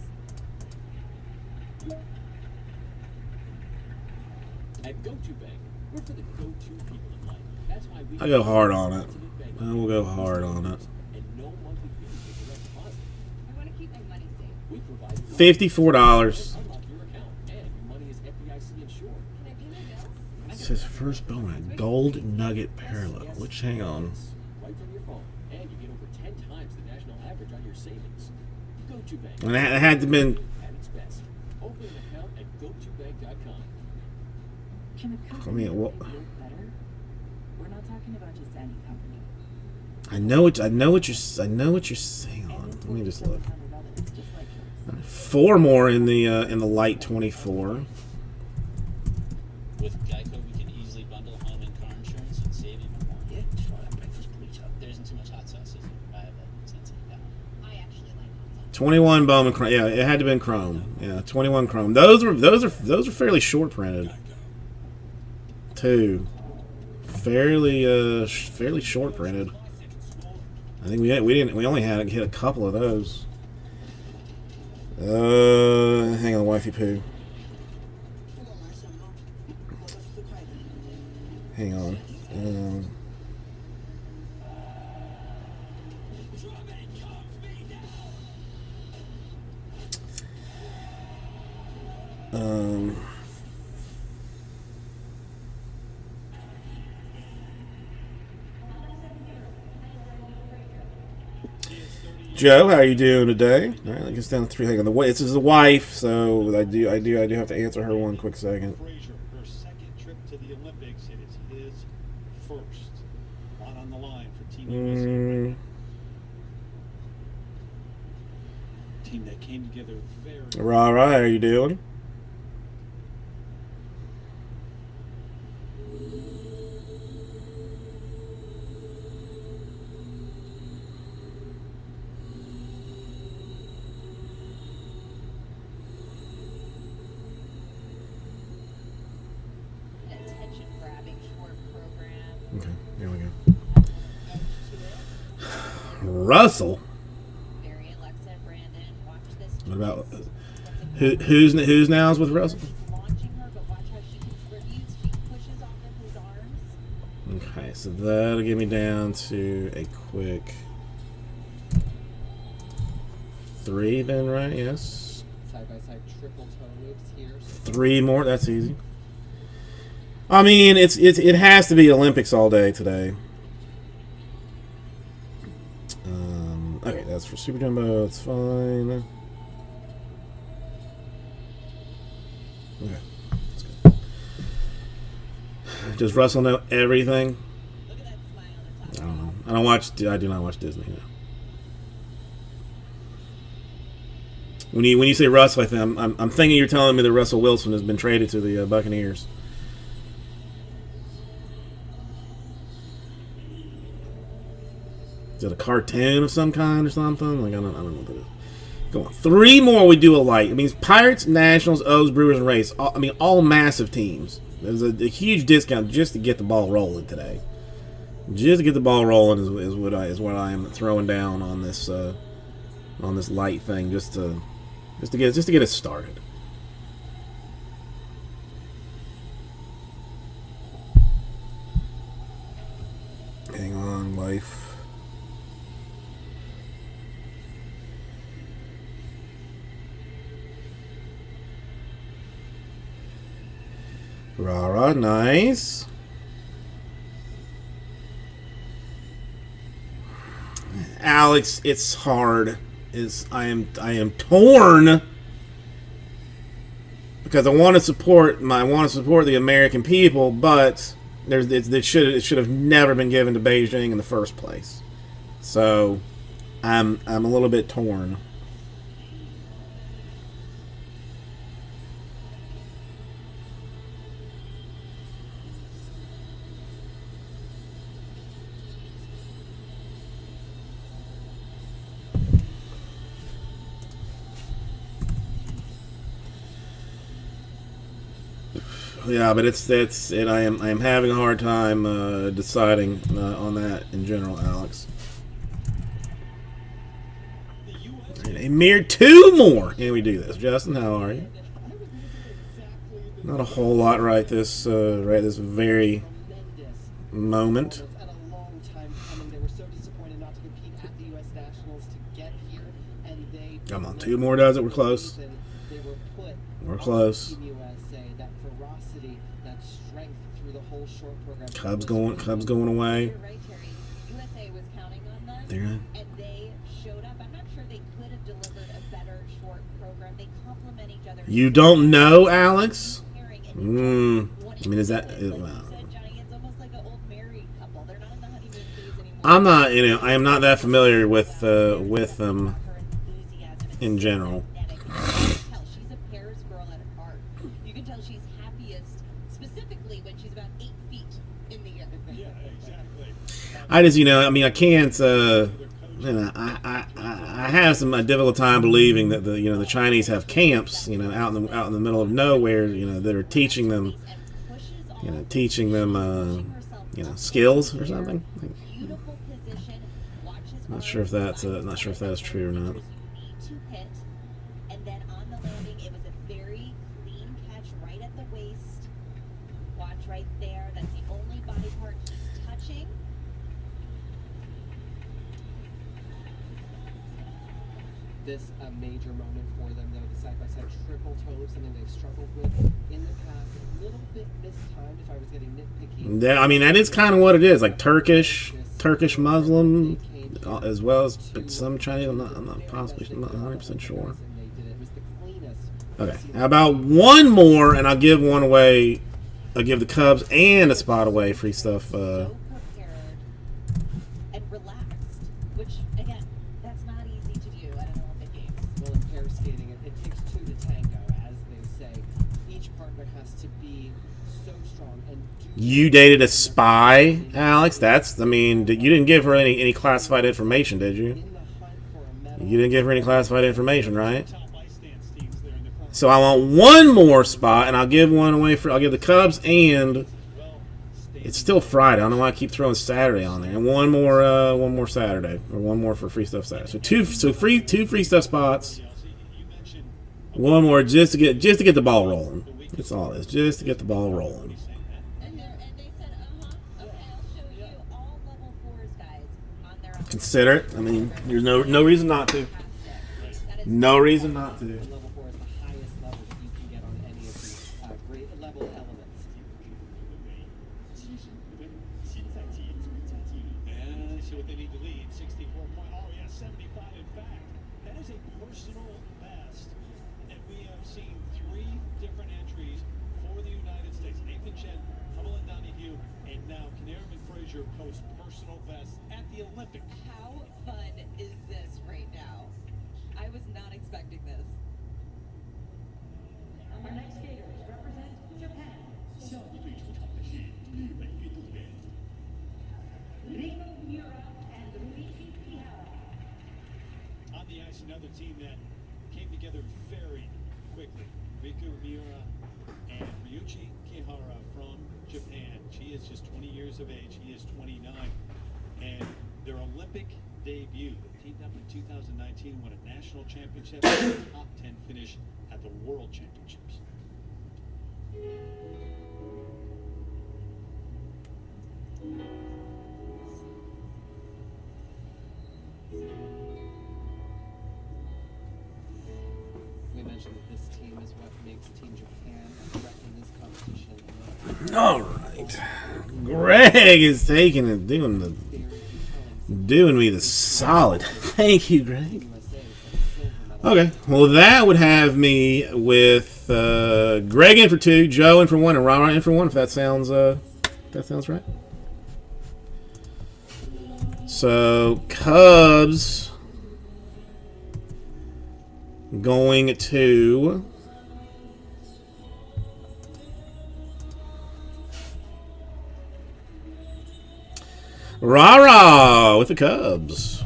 At GoToBank, we're for the go-to people in life. That's why we I'll go hard on it. I will go hard on it. And no monthly fees with direct deposit. I want to keep my money safe. We provide $54. unlock your account, and your money is FDIC insured. Can I pay my bills? It says first bonus, Gold Nugget parallel. Which, hang on. Right from your phone, and you get over 10 times the national average on your savings. GoToBank. And it had to been. At its best. Open an account at GoToBank.com. Can a company I mean, what? make it better? We're not talking about just any company. I know what you're saying. Hold on. Let me just look. 100 others just like yours. 4 more in the Light 24. With Geico, we can easily wisely bundle home and car insurance and save even more. Yeah, just want that breakfast burrito. There isn't too much hot sauce, is there? I have a sense of that. I actually like hot sauce. 21 Bowman Chrome. Yeah, it had to have been Chrome. Yeah, 21 Chrome. Those are fairly short printed. Too. Fairly short printed. I think we only had hit a couple of those. Hang on, wifey poo. Hang on. Joe, how are you doing today? All right, let's down to 3. Hang on, this is the wife, so I do have to answer her one quick second. Frazier, her second trip to the Olympics, and it's his first. One on the line for Team USA. Team that came together very. Right, how are you doing? Attention-grabbing short program. Okay, here we go. Russell. Barry, Alexa, and Brandon, watch this. What about who's now's with Russell? He's launching her, but watch how she contributes. She pushes off of his arms. Okay, so that'll get me down to a quick 3 then, right? Yes. Side by side triple toe moves here. 3 more, that's easy. I mean, it has to be Olympics all day today. Okay, that's for Super Jumbo, it's fine. Okay, that's good. Does Russell know everything? Look at that smile on the top. I don't know. I do not watch Disney. No. When you say Russell, I'm thinking you're telling me that Russell Wilson has been traded to the Buccaneers. Is it a cartoon of some kind or something? Like I don't know what it is. Go on. 3 more we do a light. It means Pirates, Nationals, O's, Brewers, and Rays. All massive teams. There's a huge discount just to get the ball rolling today. Just to get the ball rolling is what I am throwing down on this light thing just to get it started. Hang on, wife. Rah, nice. Alex, it's hard. I am torn because I want to support the American people, but it should have never been given to Beijing in the first place. So I'm a little bit torn. Yeah, but I am having a hard time deciding on that in general, Alex. A mere 2 more. Can we do this, Justin? How are you? Not a whole lot right this very moment. At a long time coming. They were so disappointed not to compete at the U.S. Nationals to get here, and they. Come on, 2 more does it. We're close. They were put. We're close. Team USA, that ferocity, that strength through the whole short program. Cubs going away. You're right, Terry. USA was counting on them. They're right. And they showed up. I'm not sure they could have delivered a better short program. They complement each other. You don't know, Alex? I mean, is that? Like you said, Johnny, it's almost like an old married couple. They're not in the honeymoon phase anymore. I'm not. I am not that familiar with them Her enthusiasm in general. magnetic. You can tell she's a Paris girl at heart. You can tell she's happiest, specifically when she's about 8 feet I just, I mean, I can't, I have some a difficult time believing that the Chinese have camps, out in the middle of nowhere, that are teaching them, skills or something. Beautiful position. Watches Not sure if that's true or not. to hit, and then on the landing, it was a very clean catch right at the waist. Watch right there. That's the only body part he's touching. This a major moment for them, though. The side-by-side triple toe, something they've struggled with in the past. A little bit mistimed, if I was getting nitpicky. Yeah, I mean, that is kind of what it is, like Turkish Muslim, as well as but some Chinese. I'm not 100% sure. Okay, how about one more, and I'll give one away. I'll give the Cubs and a spot away, free stuff. So prepared and relaxed, which again, that's not easy to do at an Olympic Games. Well, in pair skating, it takes two to tango, as they say. Each partner has to be so strong and do. You dated a spy, Alex? You didn't give her any classified information, did you? In the hunt for a medal. You didn't give her any classified information, right? So I want one more spot, and I'll give one away I'll give the Cubs, and it's still Friday. I don't know why I keep throwing Saturday on there. And one more Saturday, or one more for free stuff Saturday. So two free stuff spots. One more just to get the ball rolling. That's all it is, just to get the ball rolling. And they said, okay, I'll show you all level 4s, guys, on their own. Consider it. I mean, there's no reason not to. No reason not to. Level 4 is the highest level that you can get on any of these grade level elements. And see what they need to lead. 64 point. Oh, yeah, 75 in fact. That is a personal best. And we have seen 3 different entries for the United States. Nathan Chen, Hubble and Donahue, and now Kinnaird and Frazier post personal best at the Olympics. How fun is this right now? I was not expecting this. Our next skaters represent Japan. Rico Miura and Ryuichi Kihara. On the ice, another team that came together very quickly. Riku Miura and Ryuichi Kihara from Japan. She is just 20 years of age. He is 29. And their Olympic debut, they teamed up in 2019, won a national championship, and a top 10 finish at the World Championships. We mentioned that this team is what makes Team Japan a threat in this competition. All right, Greg is taking it, doing me the solid. Thank you, Greg. Okay, well that would have me with Greg in for 2, Joe in for 1, and Rara in for 1. If that sounds right. So Cubs going to Rara with the Cubs.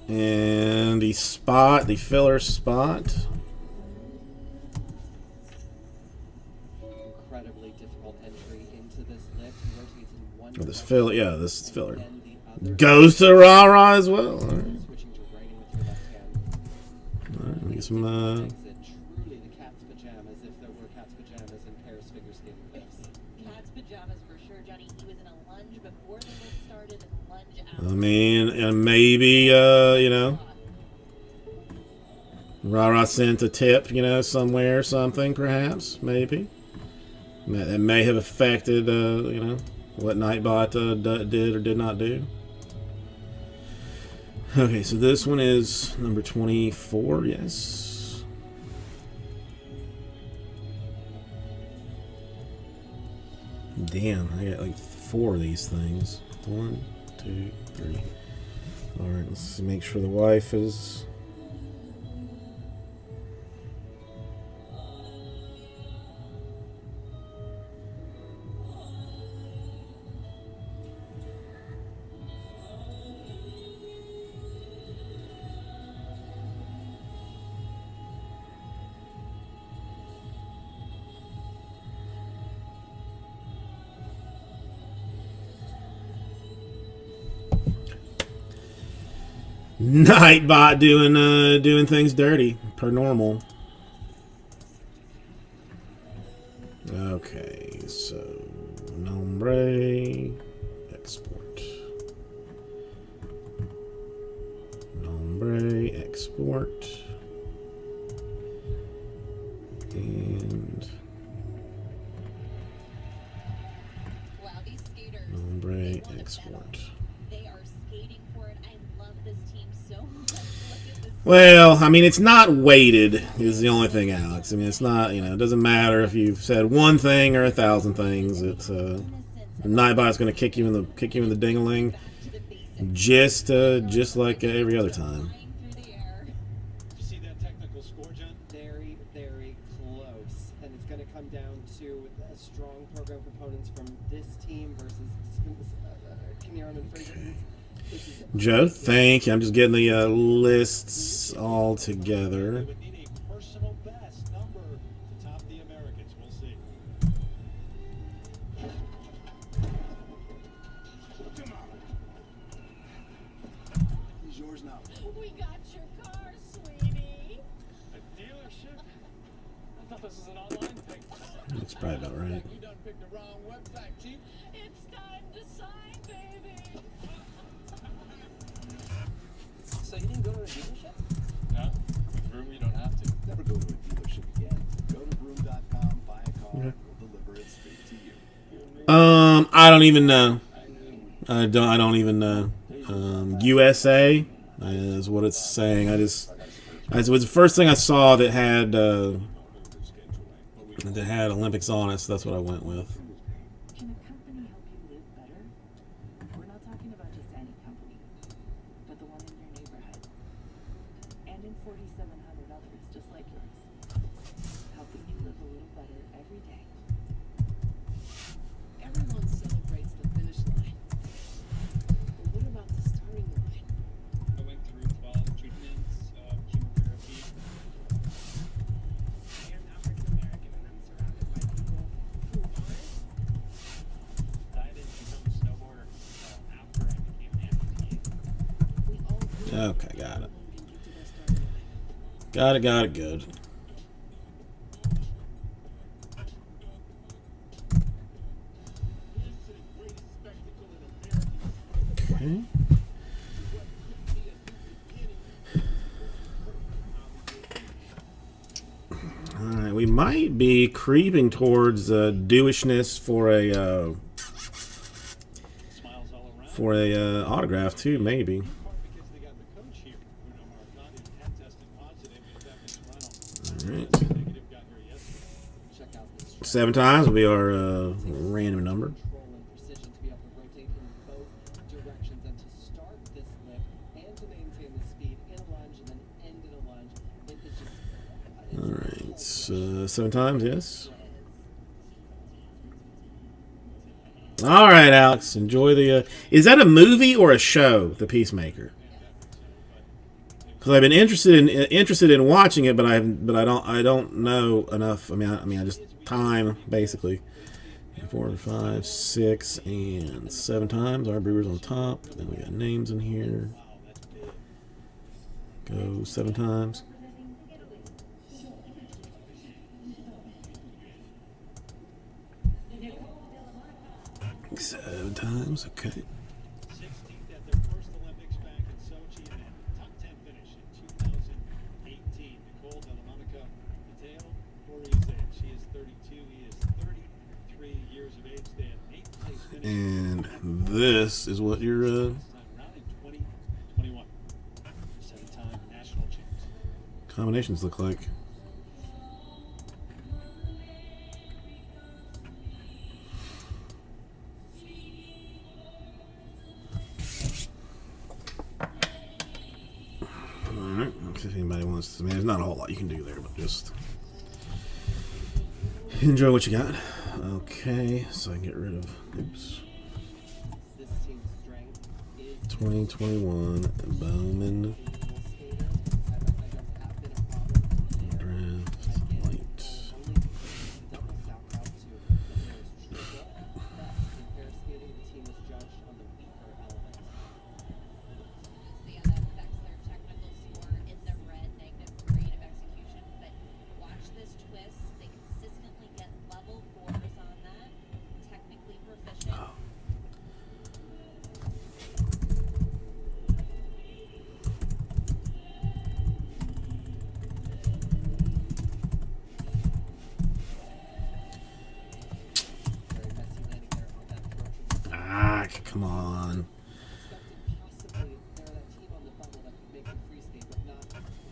And the filler spot. Incredibly difficult entry into this lift. He rotates in one This filler and the other. goes to Rara as well. All right. Switching to writing with your left hand. All right, let me get some. Makes it truly the cat's pajamas if there were cat's pajamas in Paris figure skating lifts. Cat's pajamas for sure, Johnny. He was in a lunge before the lift started and a lunge out. I mean, and maybe Rara sent a tip, somewhere, something, perhaps, maybe. That may have affected, what Nightbot did or did not do. Okay, so this one is number 24, yes. Damn, I got like 4 of these things. 1, 2, 3. Alright, let's make sure the wife is... Nightbot doing things dirty per normal. Okay, so Nombre export. Nombre export. And Wow, these skaters. Nombre they won a export. medal. They are skating for it. I love this team so much. Look at this. Well, I mean, it's not weighted is the only thing, Alex. I mean, it's not, it doesn't matter if you've said one thing or 1,000 things. It's Nightbot's going to kick you in the ding-a-ling, just like every other time. Did you see that technical score, John? Very, very close. And it's going to come down to strong program components from this team versus Kinnear and Fraser. This is Joe, thank you. I'm just getting the lists all together. They would need a personal best number to top the Americans. We'll see. Come on. He's yours now. We got your car, sweetie. A dealership? I thought this was an online thing. That's probably about right. You done picked the wrong website, Chief. It's time to sign, baby. So you didn't go to a dealership? No, with Vroom you don't have to. Never go to a dealership again. Go to vroom.com, buy a car, we'll deliver it straight to you. I don't even know. I don't even know. USA is what it's saying. It was the first thing I saw that had Olympics on it, so that's what I went with. Can a company help you live better? We're not talking about just any company, but the one in your neighborhood. And in 4,700 others just like yours. Helping you live a little better every day. Everyone celebrates the finish line. But what about the starting line? I went through 12 treatments of chemotherapy. I am African American and I'm surrounded by people who are. I didn't become a snowboarder after I became an amputee. We all really Okay, got it. can get to the starting line. Got it, good. Okay. Alright, we might be creeping towards dewishness for a Smiles all around. autograph too, maybe. In part because they got the coach here, Bruno Marcotti, had tested positive, but that Mitch Reynolds Alright. negative got here yesterday. check out this 7 times will be our random number. control and precision to be able to rotate in both directions and to start this lift and to maintain the speed in a lunge and then end in a lunge. It is just Alright, 7 times, yes. Alright, Alex, enjoy the... is that a movie or a show, The Peacemaker? Because I've been interested in watching it, but I don't know enough. I mean, I just time basically. 4, 5, 6, and 7 times. Our Brewers on top. Then we got names in here. Go 7 times. 7 times. Okay. 16th at their first Olympics back in Sochi and a top 10 finish in 2018. Nicole Delmonico Mateo, where is it? She is 32. He is 33 years of age. They had 8th place finish. And this is what your This time around in 2021. 7-time national champs. combinations look like. Alright, if anybody wants to, I mean, there's not a whole lot you can do there, but just enjoy what you got. Okay, so I can get rid of, oops, this team's strength is 2021 Bowman individual skaters. Side-by-side jumps have been a problem. Draft Again, Light. only double sauerkraut to the nearest triple. But in pair skating, the team is judged on the weaker element. So yeah, that affects their come on. Expected possibly they're that team on the bubble that could make the free skate, but not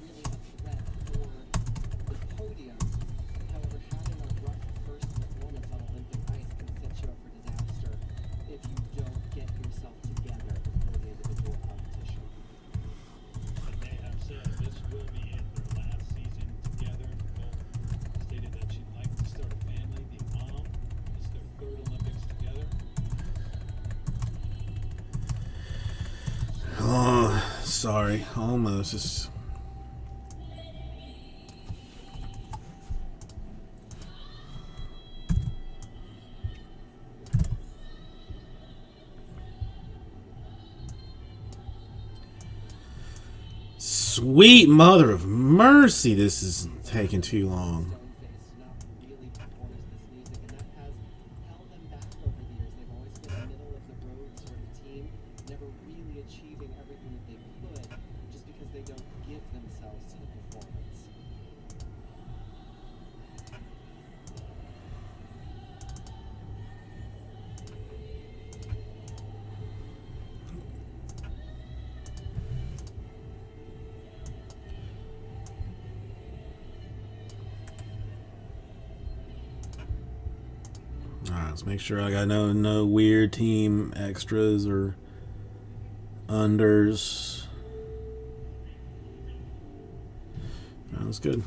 really a threat for the podium. However, having a rough first performance on Olympic ice can set you up for disaster if you don't get yourself together before the individual competition. But they have said this will be it, their last season together. Nicole stated that she'd like to start a family, be a mom. It's their third Olympics together. Oh, sorry. Almost. It's... Sweet mother of mercy, this is taking too long. Stone-faced, not really performing this music, and that has held them back over the years. They've always been a middle of the road sort of team, never really achieving everything that they could, just because they don't give themselves to the performance. Alright, let's make sure I got no weird team extras or unders. That was good.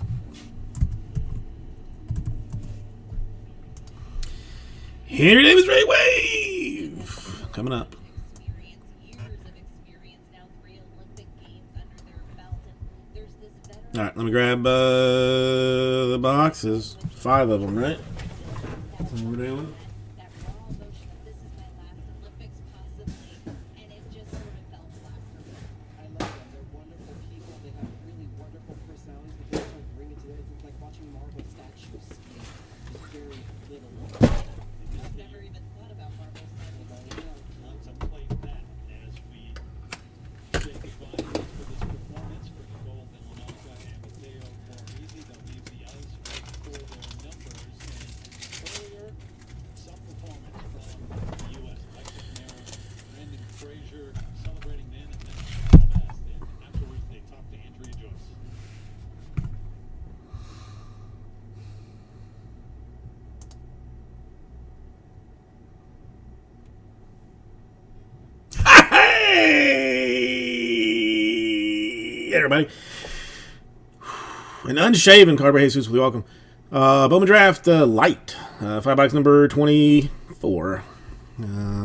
Here Davis Ray Wave coming up. Experience, years of experience now, 3 Olympic Games under their belt, and there's this veteran. All right, let me grab the boxes. 5 of them, right? That's what we're doing. That raw emotion of this is my last Olympics possibly, and it just sort of fell flat for me. I love them. They're wonderful people. They have really wonderful personalities, but they don't bring it together. It's like watching marble statues skate. Just very little. I've never even thought about marble statues. Contemplate that as we say goodbye for this performance for Nicole Delanocca and Matteo Borghese. They'll leave the ice right for their numbers. And earlier, some performance from the U.S. Alexis Nair, Brandon Frazier celebrating then and then all best. And afterwards, they talked to Andrea Joyce. Hey, everybody. An unshaven Carver Jesus, we welcome. Bowman Draft Light, 5 box number 24.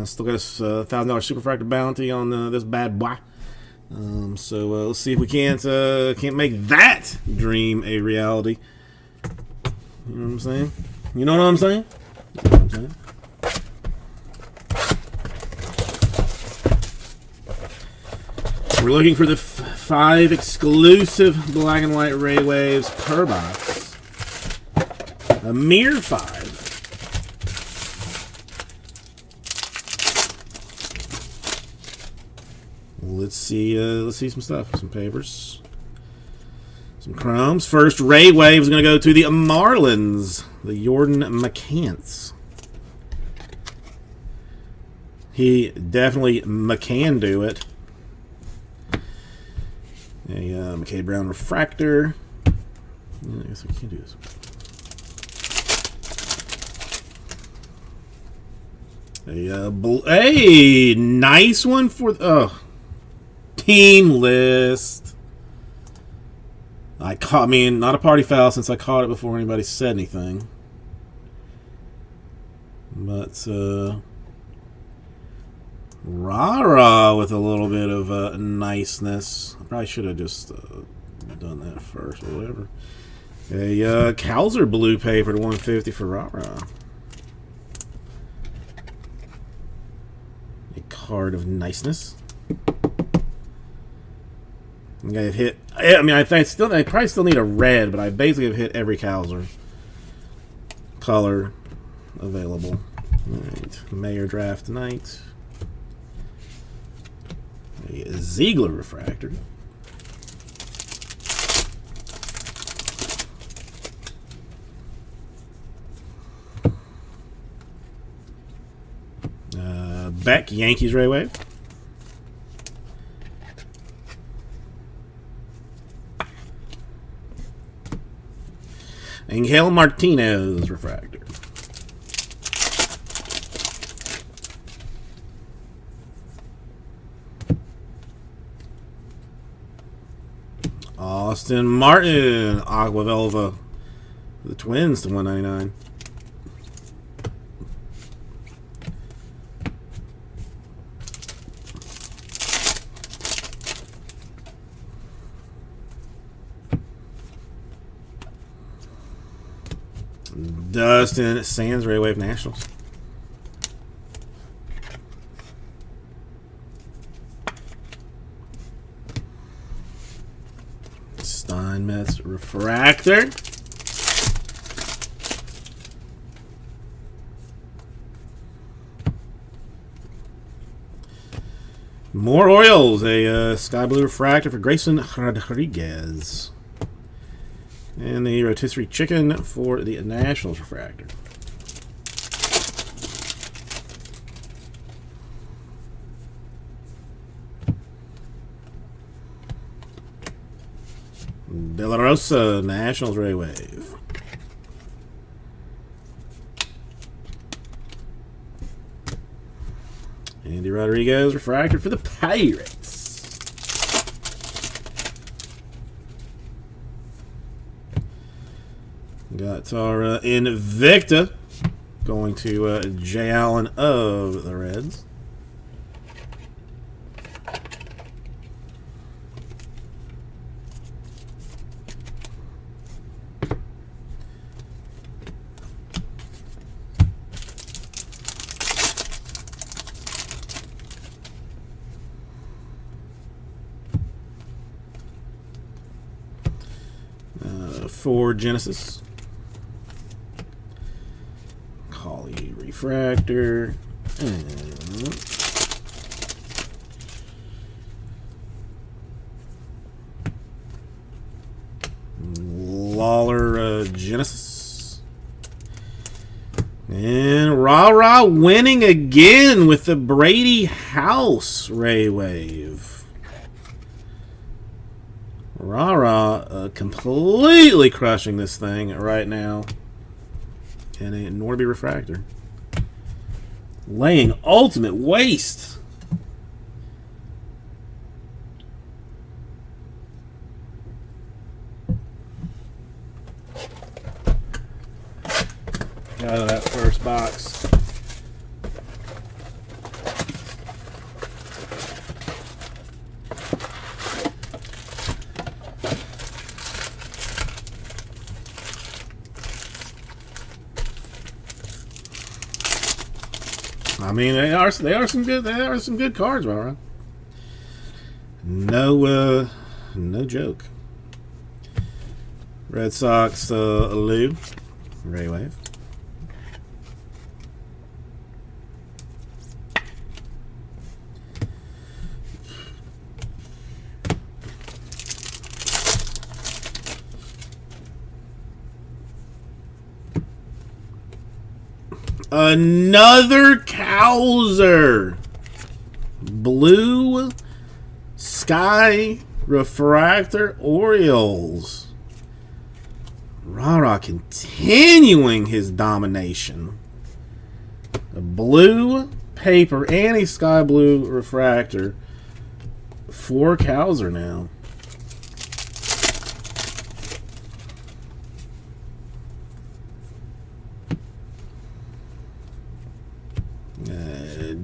Still got us $1,000 Superfractor bounty on this bad boy. So let's see if we can't make that dream a reality. You know what I'm saying? You know what I'm saying? You know what I'm saying? We're looking for the 5 exclusive black and white Ray Waves per box. A mere 5. Let's see some stuff. Some papers. Some chromes. First Ray Wave is going to go to the Marlins. The Jordan McCants. He definitely can do it. A McKay Brown refractor. Yeah, I guess we can do this. A nice one for team list. I mean, not a party foul since I caught it before anybody said anything. But Rara with a little bit of niceness. I probably should have just done that first or whatever. A Kowser blue paper to 150 for Rara. A card of niceness. I think I've hit. I mean, I probably still need a red, but I basically have hit every Kowser color available. All right, Mayor draft tonight. A Ziegler refractor. Beck, Yankees Ray Wave. Angel Martinez refractor. Austin Martin, Aqua Velva. The Twins to 199. Dustin Sands, Ray Wave Nationals. Steinmetz refractor. More Orioles, a sky blue refractor for Grayson Rodriguez. And the rotisserie chicken for the Nationals refractor. De La Rosa, Nationals Ray Wave. Andy Rodriguez refractor for the Pirates. Got our Invicta going to Jay Allen of the Reds. For Genesis. Collie refractor. And Lawler Genesis. And Rah-Rah winning again with the Brady House Ray Wave. Rah-Rah completely crushing this thing right now. And a Norby refractor. Laying ultimate waste. Out of that first box. I mean, they are some good cards, Rah-Rah. No joke. Red Sox Lou Ray Wave. Another Cowser. Blue Sky refractor Orioles. Rah-Rah continuing his domination. A blue paper and a sky blue refractor for Cowser now.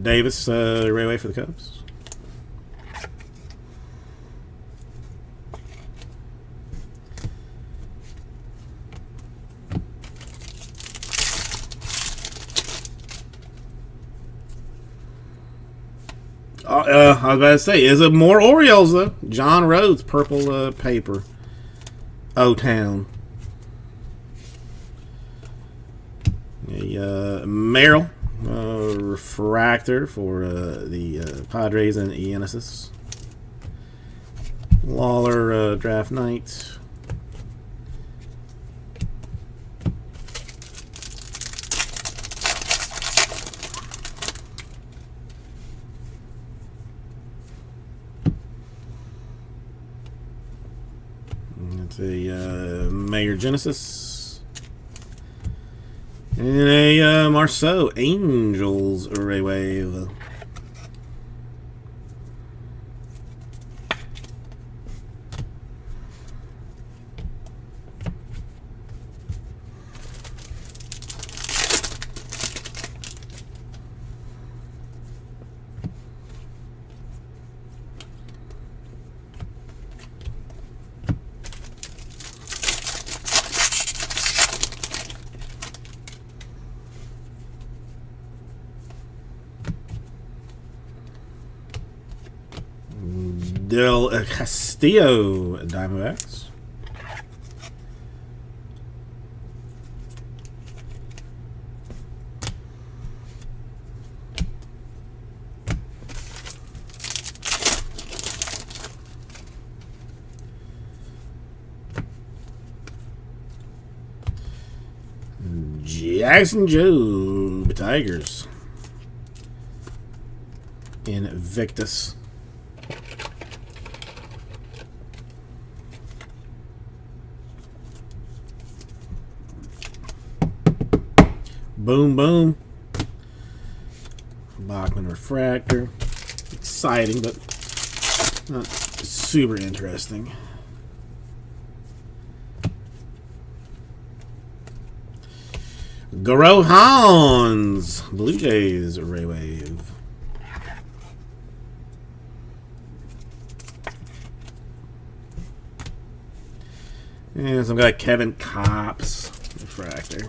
Davis Ray Wave for the Cubs. I was about to say, is it more Orioles though? John Rhodes, purple paper. O-Town. Merrill. Refractor for the Padres and Genesis. Lawler draft night. The Mayor Genesis. And a Marceau Angels Array Wave. Del Castillo Diamondbacks. Jackson Jobe Tigers. Invictus. Boom, boom. Bachman Refractor. Exciting, but not super interesting. Garrohans. Blue Jays Array Wave. And some guy Kevin Kopps Refractor.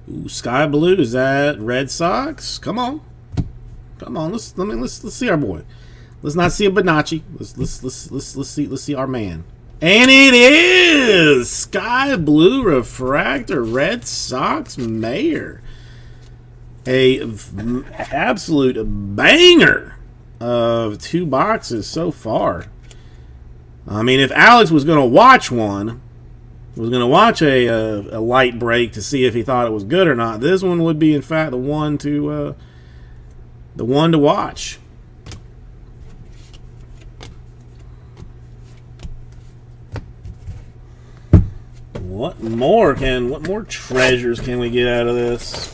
Ooh, Sky Blue, is that Red Sox? Come on. Come on, let's see our boy. Let's not see a Bonacci. Let's see our man. And it is Sky Blue Refractor Red Sox Mayor. A absolute banger of 2 boxes so far. I mean, if Alex was going to watch one, was going to watch a light break to see if he thought it was good or not, this one would be, in fact, the one to watch. What more treasures can we get out of this?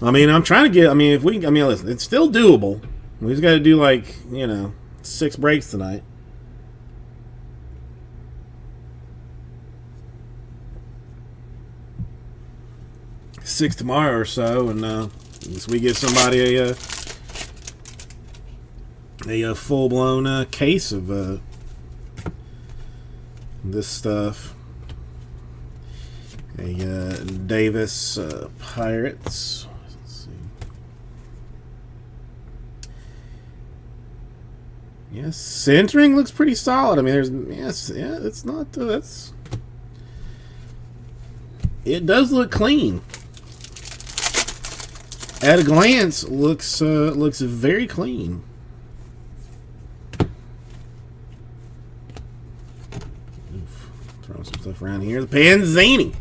I mean, I'm trying to get, listen, it's still doable. We just got to do 6 breaks tonight. Six tomorrow or so, and unless we give somebody a full-blown case of this stuff. A Davis Pirates. Let's see. Yes, centering looks pretty solid. I mean, it's not. It does look clean. At a glance, looks very clean. Throwing some stuff around here. The Panzini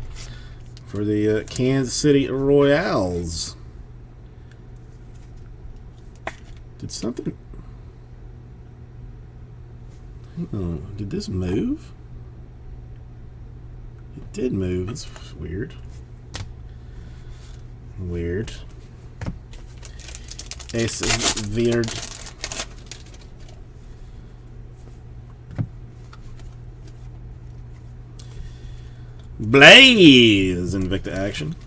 for the Kansas City Royals. Did something? Oh, did this move? It did move. It's weird. Weird. Es weird. Blaze Invicta action.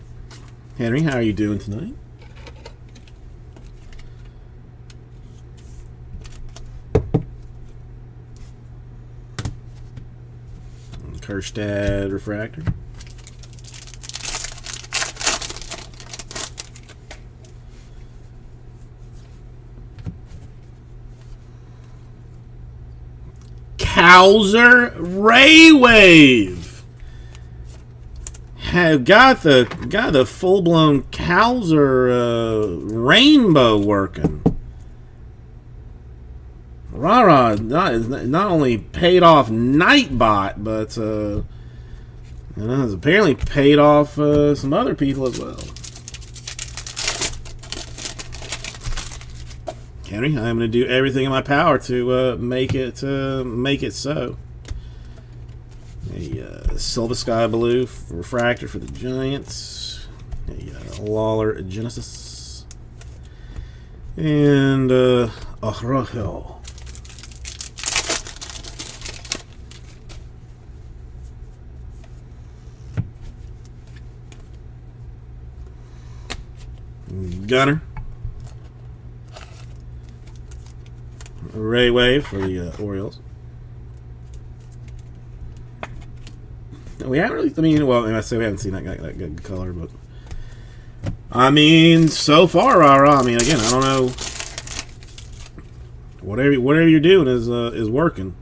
Henry, how are you doing tonight? Kerstad Refractor. Cowser Ray Wave. Have got the full blown Cowser rainbow working. Rara not only paid off Nightbot, but has apparently paid off some other people as well. Henry, I'm going to do everything in my power to make it so. A Silver Sky Blue Refractor for the Giants. A Lawler Genesis. And Arroyo. Gunner. Ray Wave for the Orioles. We haven't really, I mean, well, I say we haven't seen that good color, but I mean, so far, I mean, again, I don't know. Whatever you're doing is working.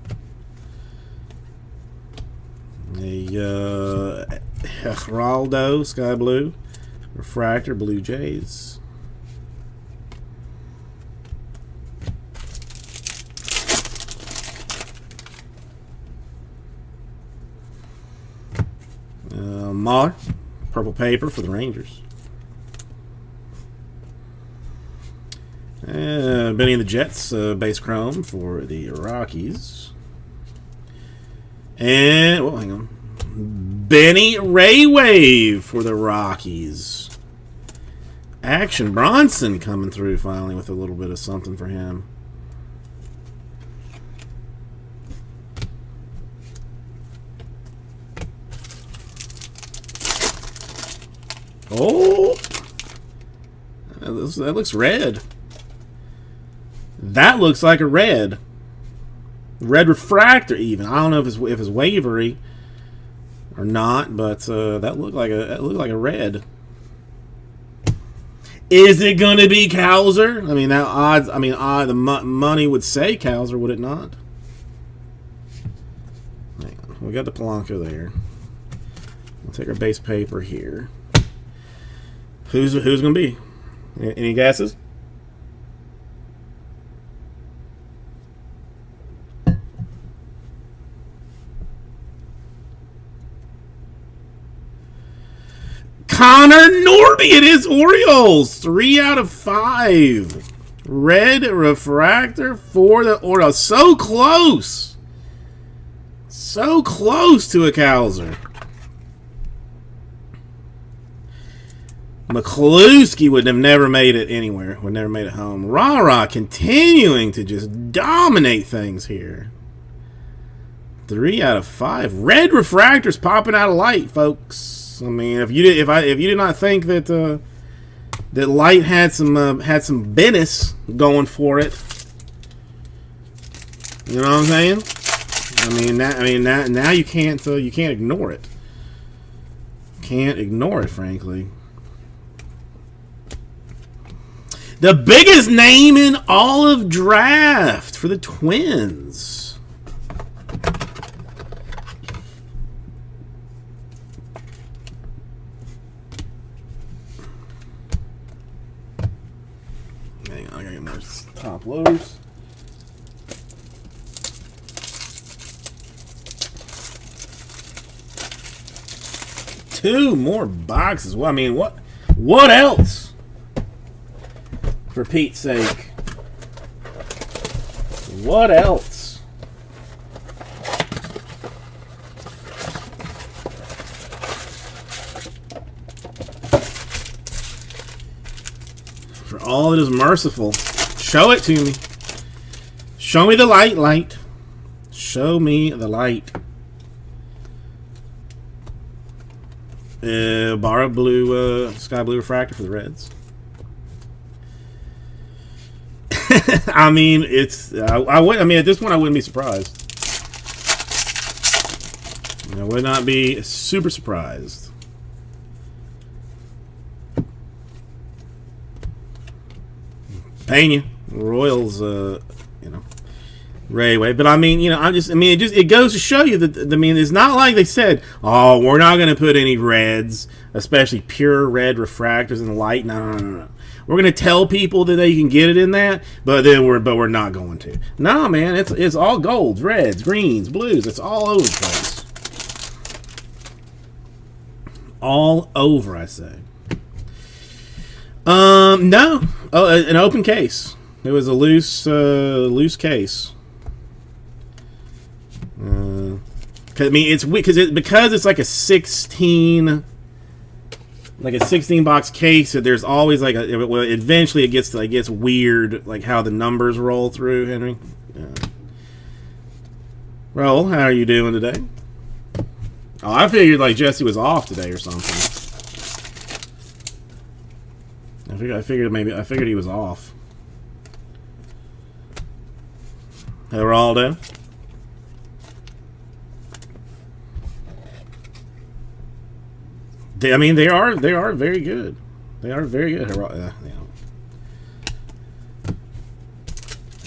A Geraldo Sky Blue Refractor Blue Jays. Mahler, purple paper for the Rangers. Benny and the Jets, base chrome for the Rockies. And, well, hang on. Benny Ray Wave for the Rockies. Action Bronson coming through finally with a little bit of something for him. Oh, that looks red. That looks like a red refractor. Even I don't know if it's wavery or not, but that looked like a red. Is it going to be Cowser? I mean, that odds. I mean, the money would say Cowser, would it not? Hang on. We got the Polanco there. We'll take our base paper here. Who's going to be? Any guesses? Connor Norby. It is Orioles. 3 out of 5. Red refractor for the Orioles. So close. So close to a Cowser. McCluskey would have never made it anywhere. Would never made it home. Rara continuing to just dominate things here. 3 out of 5. Red refractors popping out of light, folks. I mean, if you did not think that that light had some business going for it, you know what I'm saying? Now you can't ignore it. Can't ignore it, frankly. The biggest name in all of draft for the Twins. Hang on, I gotta get more top loaders. Two more boxes. Well, I mean, what else? For Pete's sake. What else? For all that is merciful. Show it to me. Show me the light. Show me the light. Barra blue, sky blue refractor for the Reds. I mean, it's. I mean, at this point, I wouldn't be surprised. I would not be super surprised. Pena, Royals, Ray Way, but I mean, it goes to show you that. I mean, it's not like they said, "Oh, we're not going to put any reds, especially pure red refractors in the light." No. we're gonna tell people that they can get it in that, but we're not going to. Nah, man, it's all golds, reds, greens, blues. It's all over the place. All over, I say. No. Oh, an open case. It was a loose case. I mean, it's because it's like a 16 box case. There's always like well, eventually it gets weird, like how the numbers roll through. Henry, Raul, how are you doing today? Oh, I figured like Jesse was off today or something. I figured he was off. Hey, Raldo. I mean, they are very good. They are very good.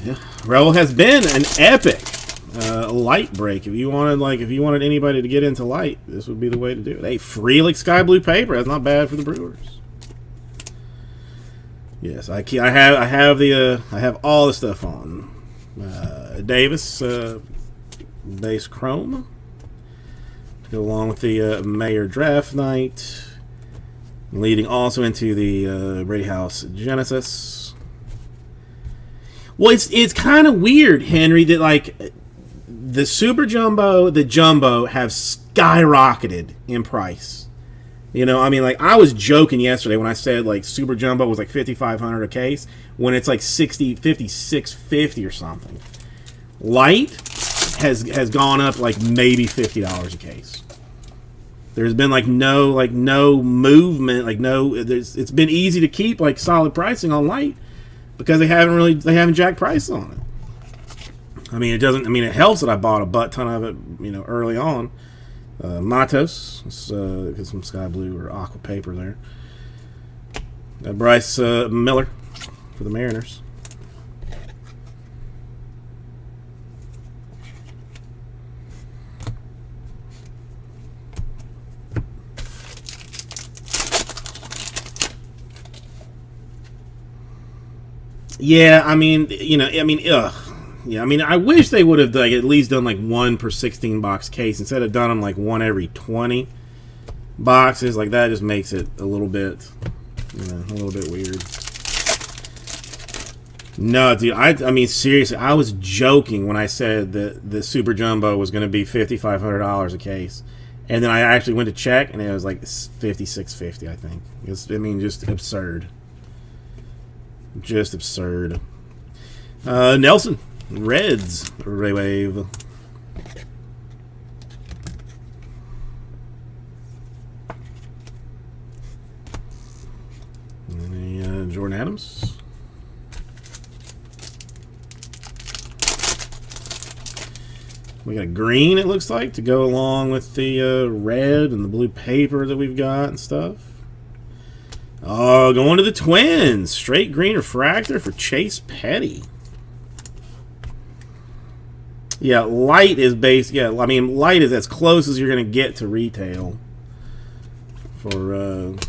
Yeah, Raul has been an epic light break. If you wanted anybody to get into light, this would be the way to do it. Hey, free like sky blue paper. That's not bad for the Brewers. Yes, I have all the stuff on. Davis base chrome to go along with the Mayor draft night, leading also into the Brady House Genesis. Well, it's kind of weird, Henry, that like the Super Jumbo, the Jumbo have skyrocketed in price. You know, I mean, like I was joking yesterday when I said like Super Jumbo was like $5,500 a case when it's like $56.50 or something. Light has gone up like maybe $50 a case. There's been like no movement, it's been easy to keep like solid pricing on light because they haven't jacked price on it. I mean, it helps that I bought a butt ton of it, you know, early on. Matos, get some sky blue or aqua paper there. Bryce Miller for the Mariners. Yeah, I mean, ugh. Yeah, I mean, I wish they would have like at least done like one per 16 box case instead of done them like one every 20 boxes. Like that just makes it a little bit, a little bit weird. No, dude, I mean seriously, I was joking when I said that the Super Jumbo was going to be $5,500 a case, and then I actually went to check and it was like $56.50. I think just absurd, just absurd. Nelson. Reds, Ray Wave. And Jordan Adams. We got a green, it looks like, to go along with the red and the blue paper that we've got and stuff. Oh, going to the Twins. Straight green refractor for Chase Petty. Yeah, light is base. Yeah, I mean, light is as close as you're going to get to retail for the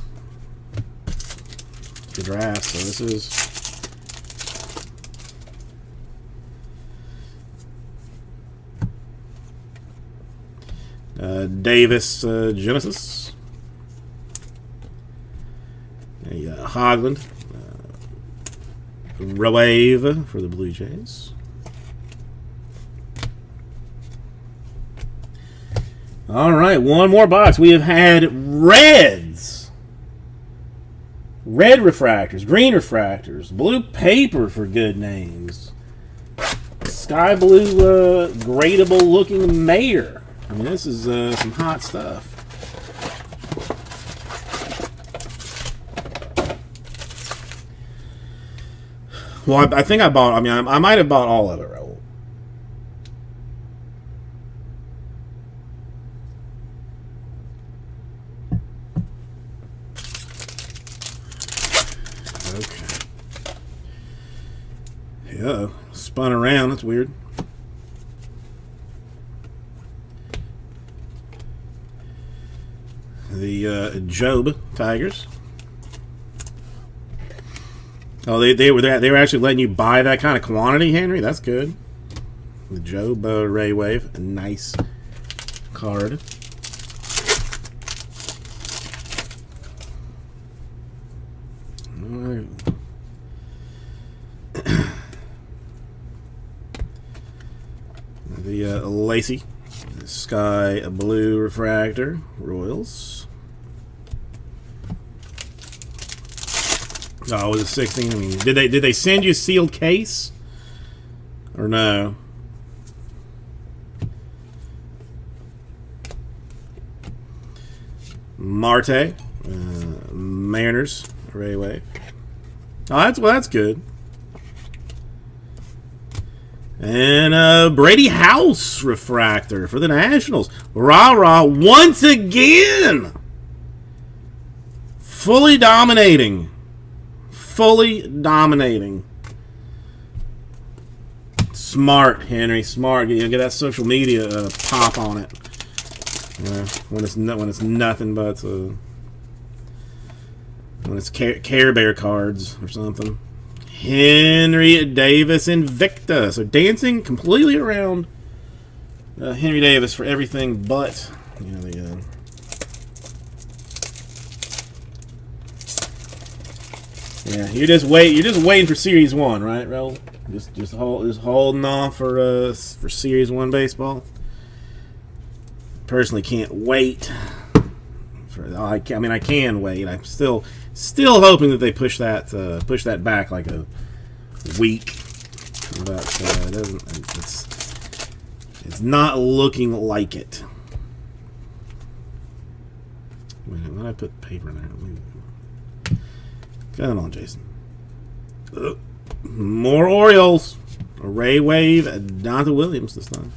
draft. So this is Davis Genesis. Hoglund. Wave for the Blue Jays. All right, one more box. We have had reds, red refractors, green refractors, blue paper for good names, sky blue gradable looking Mayor. I mean, this is some hot stuff. Well, I think I bought. I mean, I might have bought all of it, Raul. Uh-oh. Spun around. That's weird. The Job Tigers. Oh, they were actually letting you buy that kind of quantity, Henry. That's good. The Jobo Ray Wave, a nice card. The Lacey Sky Blue Refractor Royals. Oh, was it 16? I mean, did they send you a sealed case or no? Marte, Mariners Ray Wave. Oh, that's good. And Brady House Refractor for the Nationals. Rah-rah once again. Fully dominating. Fully dominating. Smart, Henry. Smart. You get that social media pop on it. When it's nothing but when it's Care Bear cards or something. Henry Davis Invicta. So dancing completely around Henry Davis for everything but the yeah. You're just waiting for Series 1, right, Raul? Just holding off for Series 1 baseball. Personally, can't wait. I can wait. I'm still hoping that they push that back like a week, but it's not looking like it. Wait, why did I put paper in there? Come on, Jason. More Orioles. Ray Wave. Dante Williams this time.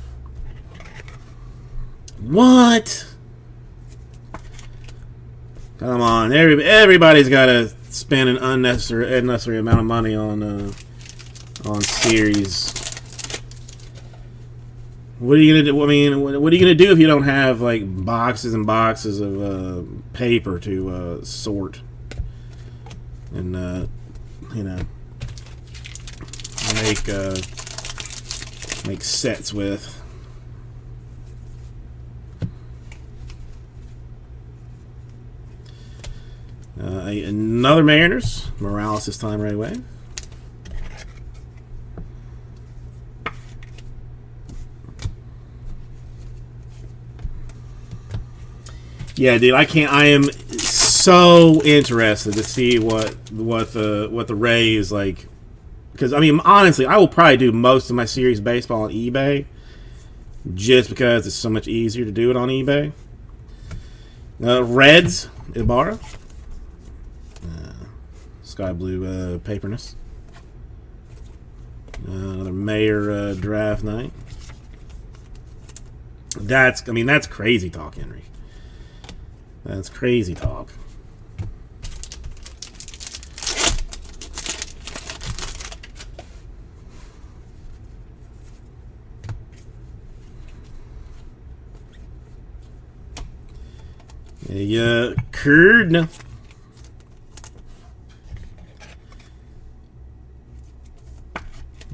What? Come on, everybody's got to spend an unnecessary amount of money on series. What are you gonna do? I mean, what are you gonna do if you don't have like boxes and boxes of paper to sort and make sets with? Another Mariners. Morales this time right away. Yeah, dude, I am so interested to see what the Ray is like. Because I mean, honestly, I will probably do most of my series baseball on eBay, just because it's so much easier to do it on eBay. Reds Ibarra. Sky blue paperness. Another Mayor draft night. That's crazy talk, Henry. That's crazy talk. Curd.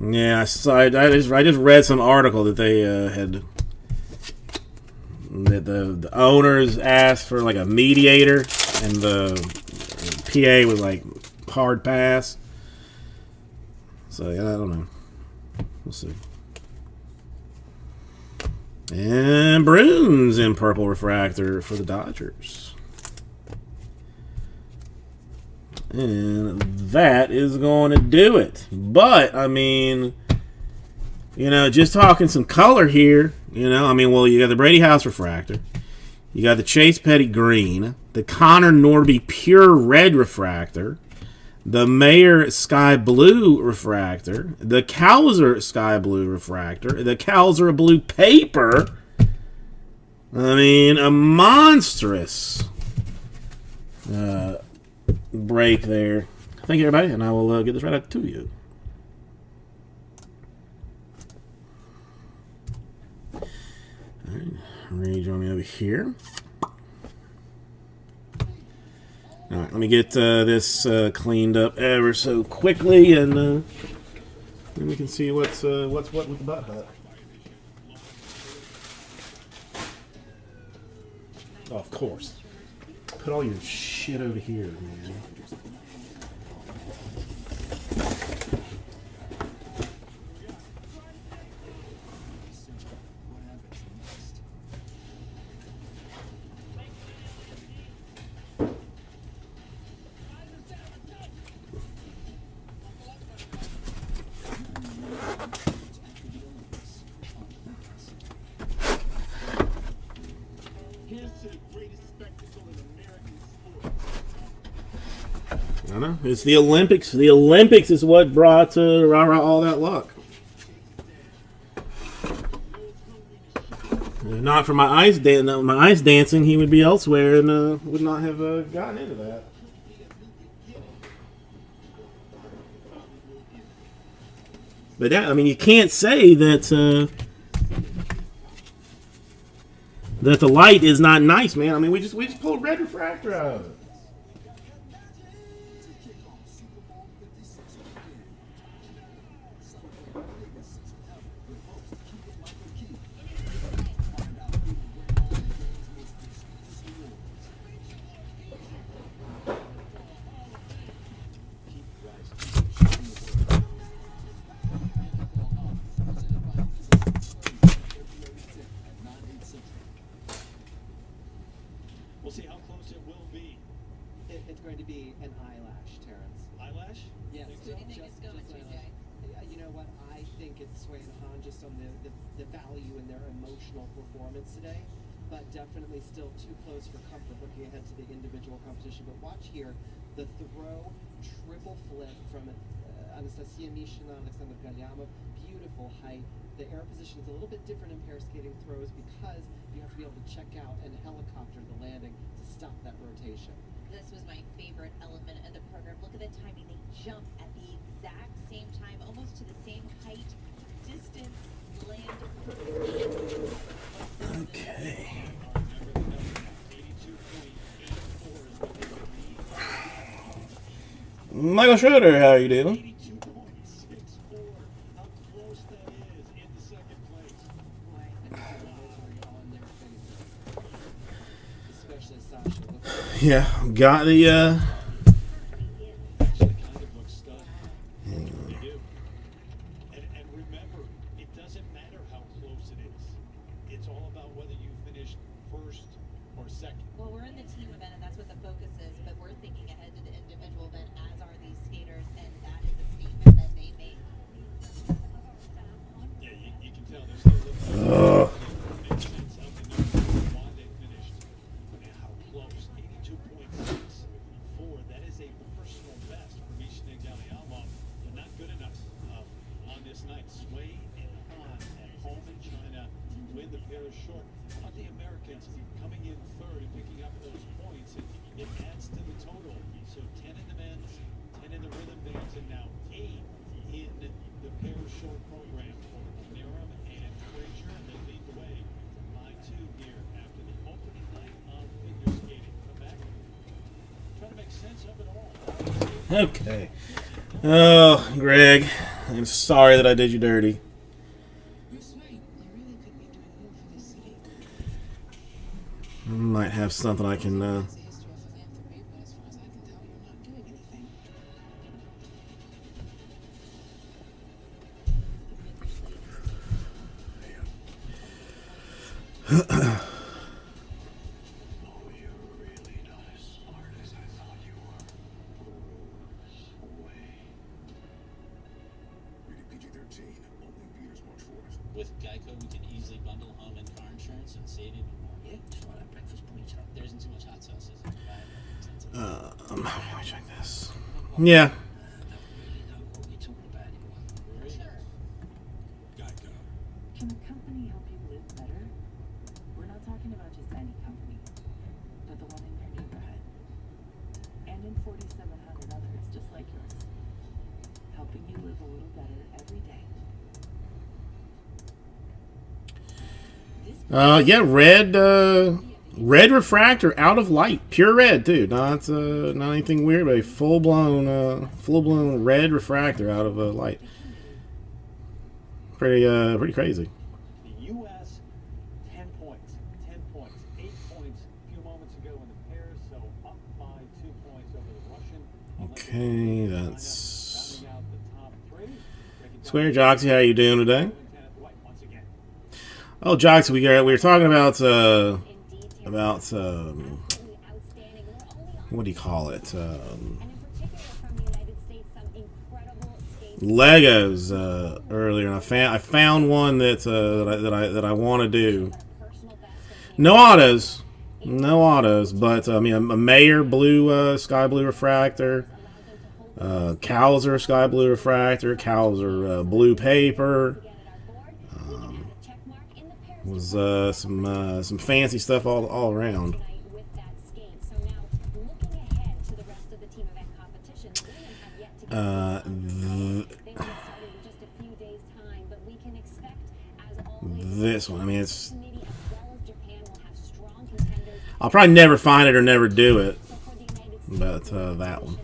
Yeah, I just read some article that they had that the owners asked for like a mediator, and the PA was like hard pass. So yeah, I don't know. We'll see. And Bruins in purple refractor for the Dodgers. And that is going to do it. But, I mean, just talking some color here, well, you got the Brady House refractor. You got the Chase Petty green. The Connor Norby pure red refractor. The Mayer Sky Blue refractor. The Kowser Sky Blue refractor. The Kowser blue paper. I mean, a monstrous break there. Thank you, everybody, and I will get this right out to you. All right, rejoin me over here. All right, let me get this cleaned up ever so quickly, and then we can see what's what with the butt hut. Oh, of course. Put all your shit over here, man. I know. It's the Olympics. The Olympics is what brought Rara all that luck. If not for my ice dancing, he would be elsewhere and would not have gotten into that. But that, I mean, you can't say that that the light is not nice, man. I mean, we just pulled Red Refractor out of it. We'll see how close it will be. It's going to be an eyelash, Terrence. Eyelash? Yes. Who do you think it's going to, Jay? You know what? I think it's Sway and Han just on the value in their emotional performance today, but definitely still too close for comfort looking ahead to the individual competition. But watch here, the throw triple flip from Anastasia Mishina, Alexander Galyamov. Beautiful height. The air position is a little bit different in pair skating throws because you have to be able to check out and helicopter the landing to stop that rotation. This was my favorite element of the program. Look at the timing. They jump at the exact same time, almost to the same height, distance, land. Okay. Michael Schroeder, how are you doing? 82.64. How close that is in the second place. On their faces. Especially Sasha. Look Yeah, got the Actually, kind of looks stunned. They do. And remember, it doesn't matter how close it is. It's all about whether you finished first or second. Well, we're in the team event, and that's what the focus is, but we're thinking ahead to the individual event, as are these skaters, and that is a statement that they make. Yeah, you can tell they're still looking. Makes sense how they know why they finished and how close. 82.64. That is a personal best for Mishina Galyamov, but not good enough on this night. Sway and Han at home in China win the pair short. On the Americans coming in third and picking up those points, it adds to the total. So 10 in the men's, 10 in the rhythm dance, and now 8 in the pair short program for Narum and Frazier, and they lead the way by 2 here after the opening night of figure skating. Come back, try to make sense of it all. okay. Oh, Greg, I'm sorry that I did you dirty. You're right. You really could be doing more for this city. Might have something I can. It's a history of philanthropy, but as far as I can tell, you're not doing anything. Oh, you're really not as smart as I thought you were. Sway. Rated PG-13. Only Peters March 4th. With Geico, we can easily bundle home and car insurance and save even more. Yeah, just want that breakfast pizza. There isn't too much hot sauce, is there? Let me check this. Yeah. I don't really know what you're talking about anymore. Sure. Geico. Can a company help you live better? We're not talking about just any company, but the one in your neighborhood. And in 4,700 others just like yours. Helping you live a little better every day. Yeah, Red Red refractor out of light, pure red too. Not anything weird, but a full blown red refractor out of light. Pretty crazy. The U.S. 10 points. 10 points. 8 points a few moments ago in the pairs, so up by 2 points over the Russian. Okay, that's Square Joxy. How you doing today? Oh, Joxy, we were talking about what do you call it? Legos earlier, and I found one that I want to do. No autos, but I mean a Mayer blue sky blue refractor, Cowser sky blue refractor, Cowser blue paper. Was some fancy stuff all around. This one, I mean, it's. I'll probably never find it or never do it, but that one.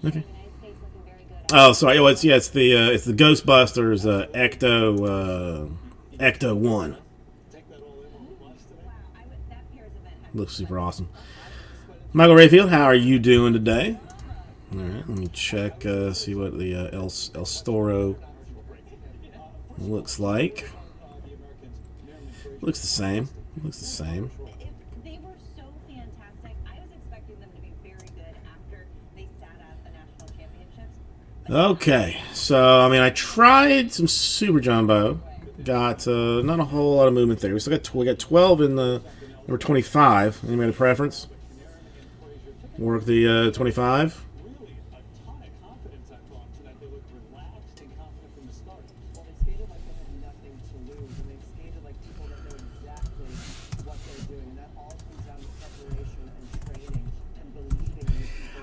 Okay. Oh, sorry. Oh, it's the Ghostbusters Ecto 1. Looks super awesome. Michael Rayfield, how are you doing today? All right, let me check, see what the El Storo looks like. Looks the same. Looks the same. They were so fantastic. I was expecting them to be very good after they sat at the national championships. Okay, so I mean, I tried some Super Jumbo. Got not a whole lot of movement there. We got 12 in the number 25. Anybody have a preference? Work the 25.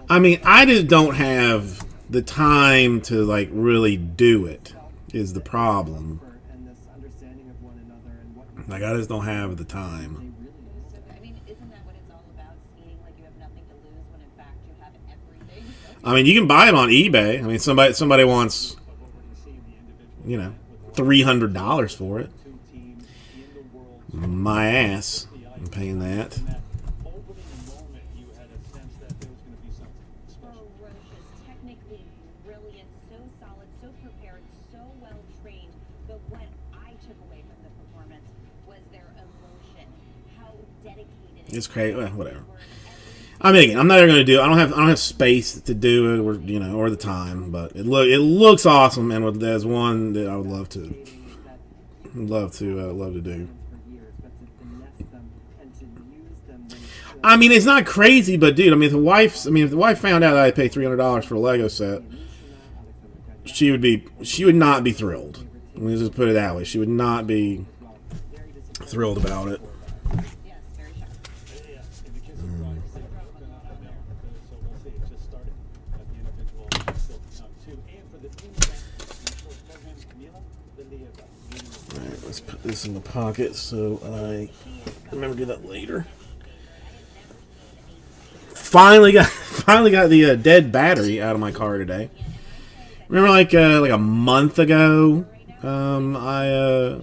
I mean, I just don't have the time to like really do it. Is the problem? Like, I just don't have the time. I mean, isn't that what it's all about? Skating like you have nothing to lose when in fact you have everything. I mean, you can buy them on eBay. I mean, somebody wants, you know, $300 for it. My ass, I'm paying that. Technically brilliant, so solid, so prepared, so well trained. But what I took away from the performance was their emotion, how dedicated. It's crazy. Well, whatever. I mean, again, I'm not even going to do it. I don't have space to do it, or or the time. But it looks awesome, and there's one that I would love to do. I mean, it's not crazy, but dude, I mean, if the wife found out that I paid $300 for a Lego set, she would not be thrilled. Let me just put it that way. She would not be thrilled about it. Alright, let's put this in the pocket so I remember to do that later. Finally got the dead battery out of my car today. Remember, like a month ago, I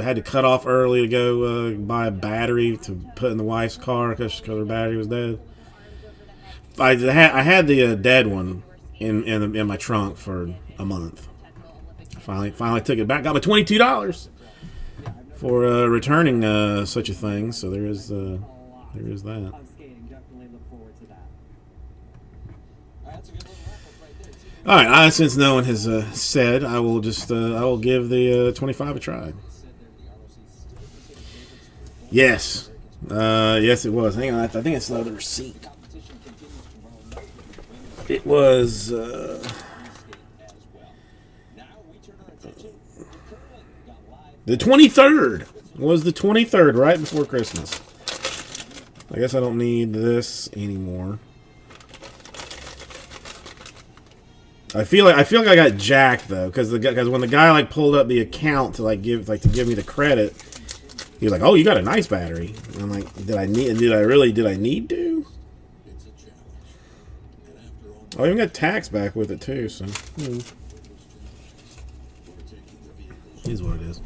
had to cut off early to go buy a battery to put in the wife's car because her battery was dead. I had the dead one in my trunk for a month. Finally took it back. Got my $22 for returning such a thing. So there is that. All right, since no one has said, I will just I will give the 25 a try. Yes, yes, it was. Hang on, I think I still have the receipt. It was the 23rd. Was the 23rd, right before Christmas. I guess I don't need this anymore. I feel like I got jacked though, because when the guy like pulled up the account to give me the credit, he was like, "Oh, you got a nice battery." And I'm like, "Did I need to?" Oh, I even got tax back with it too, so Here's what it is.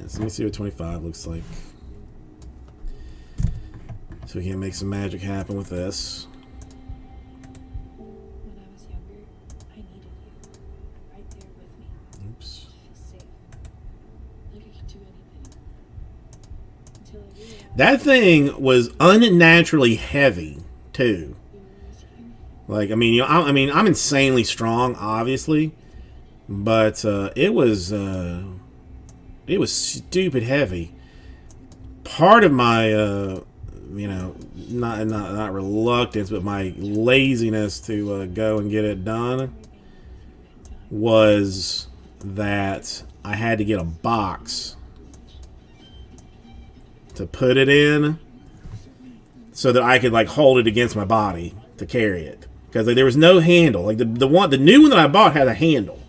So let me see what 25 looks like. So we can make some magic happen with this. When I was younger, I needed you. Right there with me. Oops. I feel safe. Like I could do anything. Until I realized That thing was unnaturally heavy too. Like, I mean, I'm insanely strong, obviously, but it was stupid heavy. Part of my, not reluctance, but my laziness to go and get it done was that I had to get a box to put it in so that I could hold it against my body to carry it, because there was no handle. Like the new one that I bought had a handle,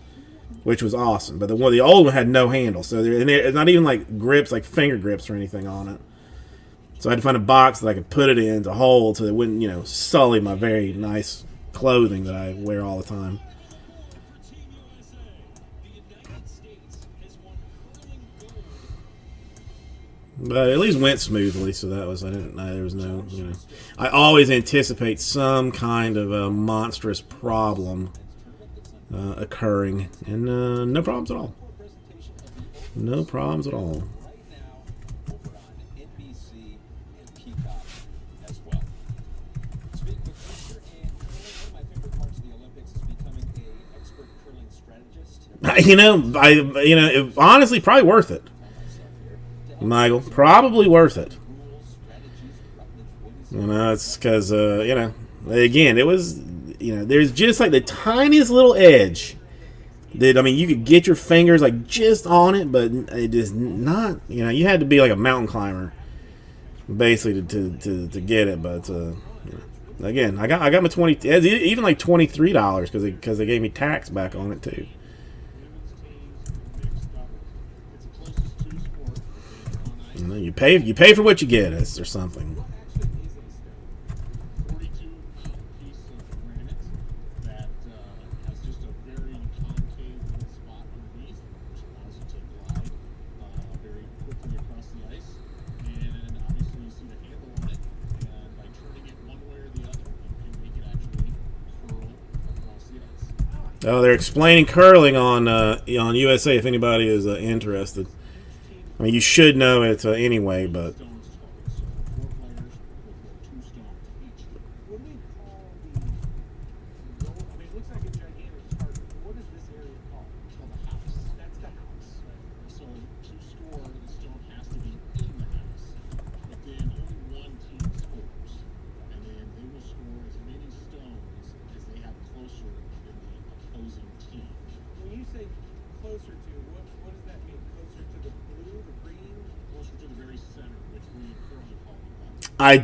which was awesome, but the old one had no handle. So there's not even grips, finger grips or anything on it. So I had to find a box that I could put it in to hold so it wouldn't, sully my very nice clothing that I wear all the time. But it at least went smoothly, so that was, there was no, I always anticipate some kind of a monstrous problem occurring, and no problems at all. No problems at all. Honestly, probably worth it, Michael. Probably worth it. It's because, again, it was, there's just the tiniest little edge that, you could get your fingers just on it, but it is not, you had to be like a mountain climber basically to get it. But again, I got my even $23 because they gave me tax back on it too. You pay for what you get, or something. Oh, they're explaining curling on USA if anybody is interested. You should know it anyway, but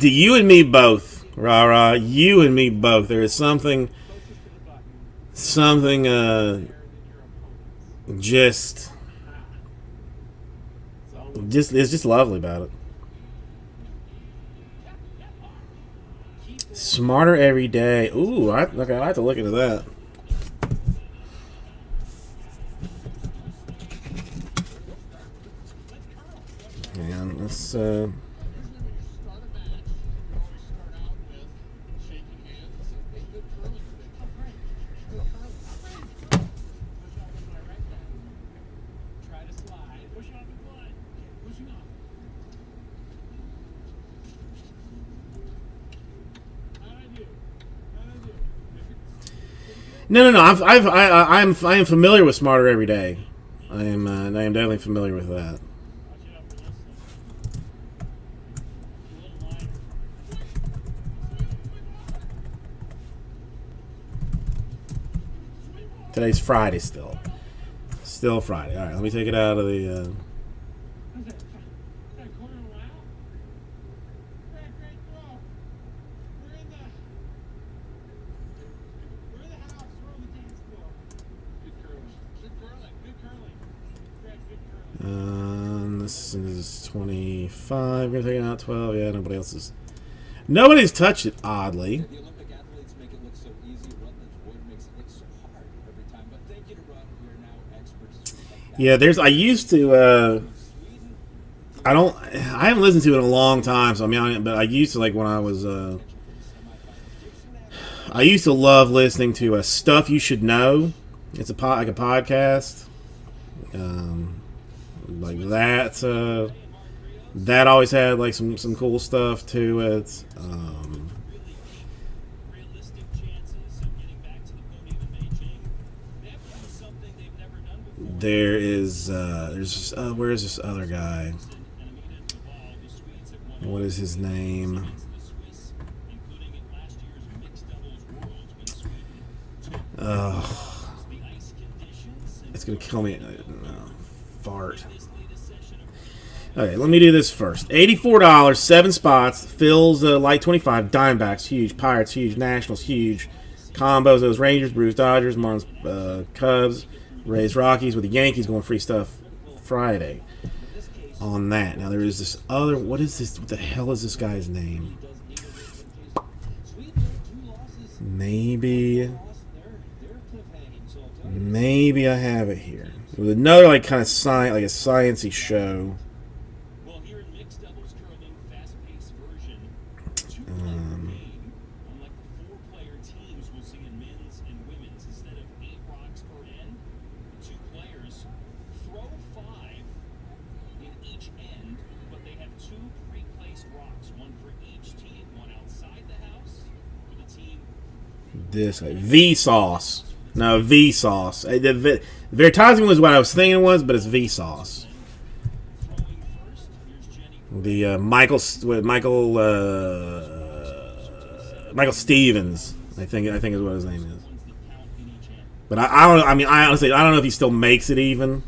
you and me both, rah-rah, you and me both. There is something just it's just lovely about it. Smarter every day. Ooh, I have to look into that. And let's No. I am familiar with Smarter Every Day. I am definitely familiar with that. Today's Friday still. Still Friday. All right, let me take it out of the. This is 25. We're taking out 12. Yeah, nobody else is. Nobody's touched it, oddly. The Olympic athletes make it look so easy. Rutledge Wood makes it look so hard every time. But thank you to Rod. We are now experts. Yeah, I used to. I haven't listened to it in a long time, so but I used to, like, when I was. I used to love listening to Stuff You Should Know. It's like a podcast. Like that. That always had like some cool stuff to it. There's where is this other guy? What is his name? It's gonna kill me. Fart. Okay, let me do this first. $84, 7 spots. Phil's light 25. Diamondbacks huge. Pirates huge. Nationals huge. Combos those Rangers, Brewers, Dodgers, Marlins, Cubs, Rays, Rockies with the Yankees going free stuff Friday. On that, now there is this other. What is this? What the hell is this guy's name? Maybe I have it here. It was another like kind of like a sciencey show. Well, here in mixed doubles curling, fast-paced version, 2 player game. Unlike the 4-player teams we'll see in men's and women's, instead of 8 rocks per end, 2 players throw 5 in each end, but they have 2 pre-placed rocks, one for each team, one outside the house for the team. This guy, Vsauce. No, Vsauce. Veritasium was what I was thinking it was, but it's Vsauce. The Michael Stevens, I think is what his name is. But I don't. I mean, I honestly don't know if he still makes it. Even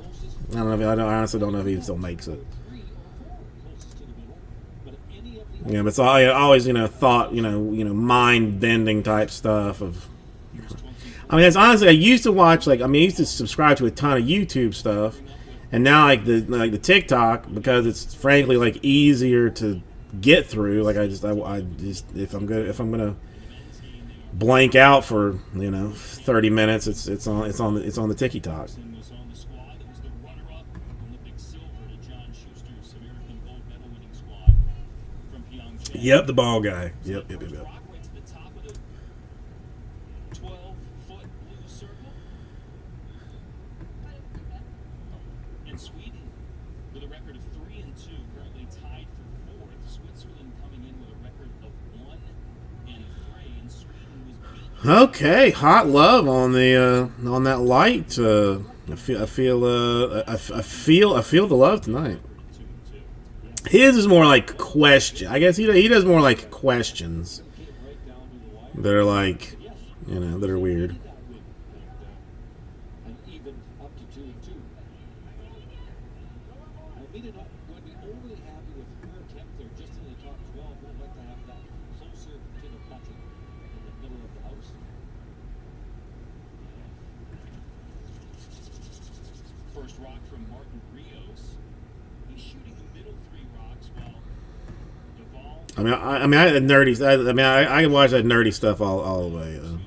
I don't know. I honestly don't know if he still makes it. Yeah, but it's always thought mind bending type stuff of. I mean, it's honestly, I used to watch I used to subscribe to a ton of YouTube stuff, and now like the TikTok, because it's frankly like easier to get through. Like I just if I'm gonna blank out for 30 minutes, it's on the TikTok. Yep, the ball guy. Yep. In Sweden, with a record of 3-2, currently tied for 4th. Switzerland coming in with a record of 1-3, and Sweden was beaten. Okay, hot love on that light. I feel the love tonight. His is more like question. I guess he does more like questions that are like that are weird. First rock from Martin Rios. He's shooting the middle 3 rocks while Duvall. I had nerdy. I can watch that nerdy stuff all the way. The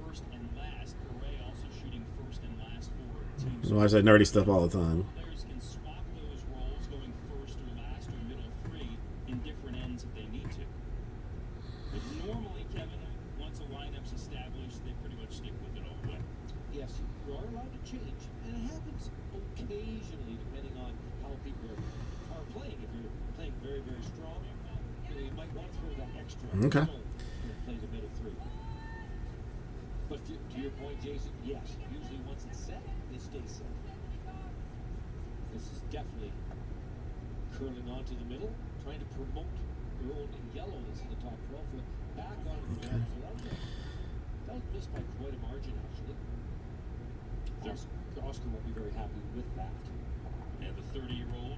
first and last. Correa also shooting first and last for teams. I watch that nerdy stuff all the time. Players can swap those roles, going first or last or middle 3 in different ends if they need to. But normally, Kevin, once a lineup's established, they pretty much stick with it all the way. Yes, you are allowed to change, and it happens occasionally, depending on how people are playing. If you're playing very, very strong, you might want to throw that extra. Okay. Play the middle 3. But to your point, Jason, yes, usually once it's set, it stays set. This is definitely curling onto the middle, trying to promote their own yellowness in the top 12 for back on the ground. So that was missed by quite a margin, actually. Oscar won't be very happy with that. And the 30-year-old.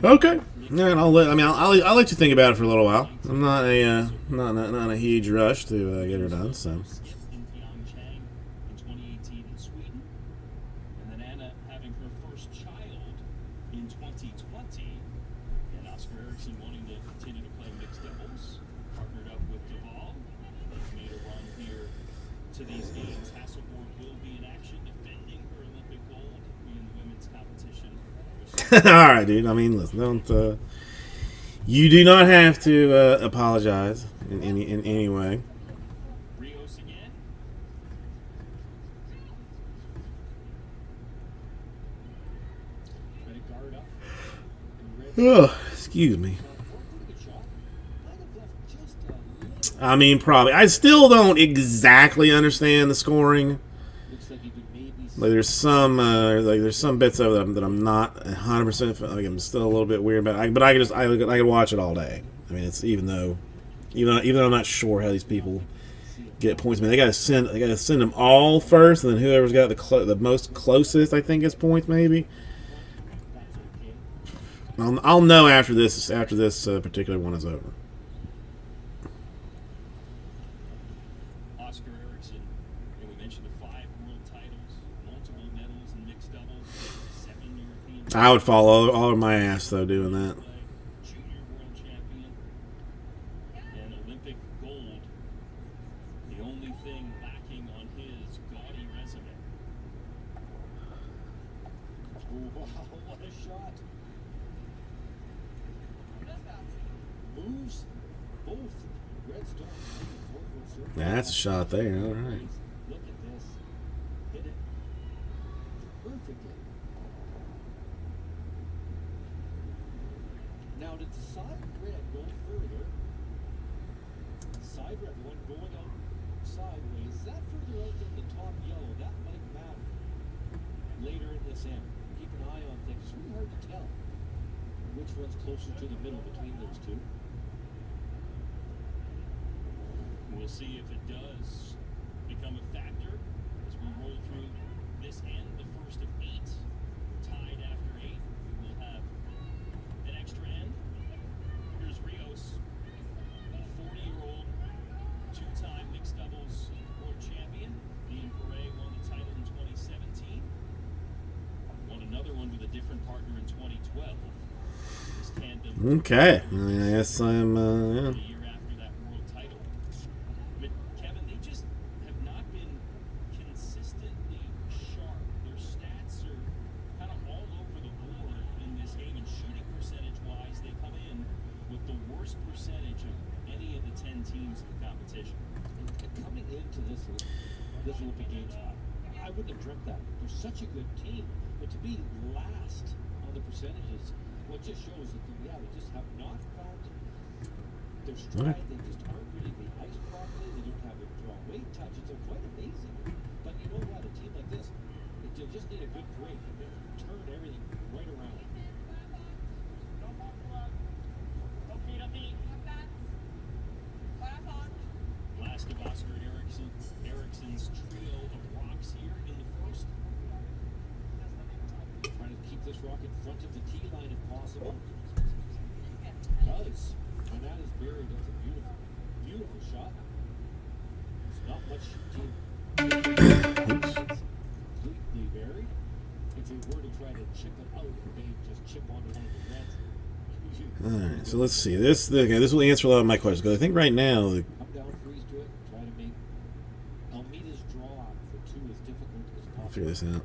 Okay. Yeah, and I'll let you think about it for a little while. I'm not a huge rush to get her done. So. In Pyeongchang in 2018 in Sweden. And then Anna having her first child in 2020. And Oscar Eriksson wanting to continue to play mixed doubles. Partnered up with Duvall. They've made a run here to these games. Hasselborg will be in action defending her Olympic gold in the women's competition. All right, dude. I mean, listen, don't. You do not have to apologize in any way. Rios again. Try to guard up. And Red Oh, excuse me. pretty good shot. Might have left just a little. I mean, probably. I still don't exactly understand the scoring. Looks like you could maybe Like there's some bits of them that I'm not 100%. Like I'm still a little bit weird about. But I could watch it all day. I mean, it's even though I'm not sure how these people get points. I mean, they gotta send them all first, and then whoever's got the most closest, I think, is points. Maybe. I'll know after this particular one is over. Oscar Eriksson, and we mentioned the 5 world titles, multiple medals in mixed doubles, 7 European. I would fall all over my ass though doing that. Junior world champion, and Olympic gold. The only thing lacking on his gaudy resume. Oh, wow, what a shot. Moves both Red Storm and the 4-foot circle. That's a shot there. All right. Look at this. Hit it perfectly. Now, did the side red go further? Side red one going out sideways. Is that further out than the top yellow? That might matter later in this end. Keep an eye on things. It's really hard to tell which one's closer to the middle between those two. We'll see if it does become a factor as we roll through this end, the first of 8. Tied after 8. We'll have an extra end. Here's Rios, a 40-year-old, 2-time mixed doubles world champion. Dean Perret won the title in 2017. Won another one with a different partner in 2012. This tandem. Okay. I mean, I guess I'm. Yeah. The year after that world title. But Kevin, they just have not been consistently sharp. Their stats are kind of all over the board in this game, and shooting percentage-wise, they come in with the worst percentage of any of the 10 teams in the competition. And coming into this Olympic Games, I wouldn't have dreamt that. They're such a good team, but to be last on the percentages, well, it just shows that they just have not found their stride. They just aren't reading the ice properly. They don't have a draw weight touch. It's quite amazing. But you know what? A team like this, they just need a good break and then turn everything right around. Last of Oscar Eriksson's trio of rocks here in the first. Trying to keep this rock in front of the tee line if possible. Does. And that is buried. That's a beautiful, beautiful shot. It's not much completely buried. If they were to try to chip it out, they just chip onto one of the reds. All right. So let's see. This will answer a lot of my questions because I think right now. Come down, freeze to it, try to make Almeida's draw for 2 as difficult as I'll possible. figure this out.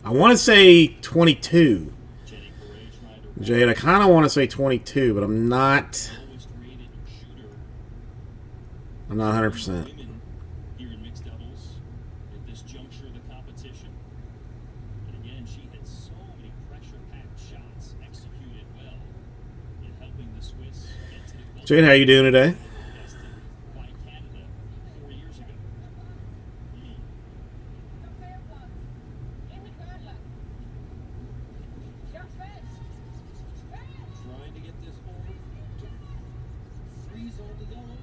I want to say 22. Jenny Perret trying to Jade, I kind of want to say 22, but I'm not. lowest rated shooter. I'm not 100%. Women here in mixed doubles at this juncture of the competition. And again, she had so many pressure-packed shots executed well in helping the Swiss get to the goal. Jade, how you doing today? Bested by Canada 4 years ago. Trying to get this over to freeze on the yellow.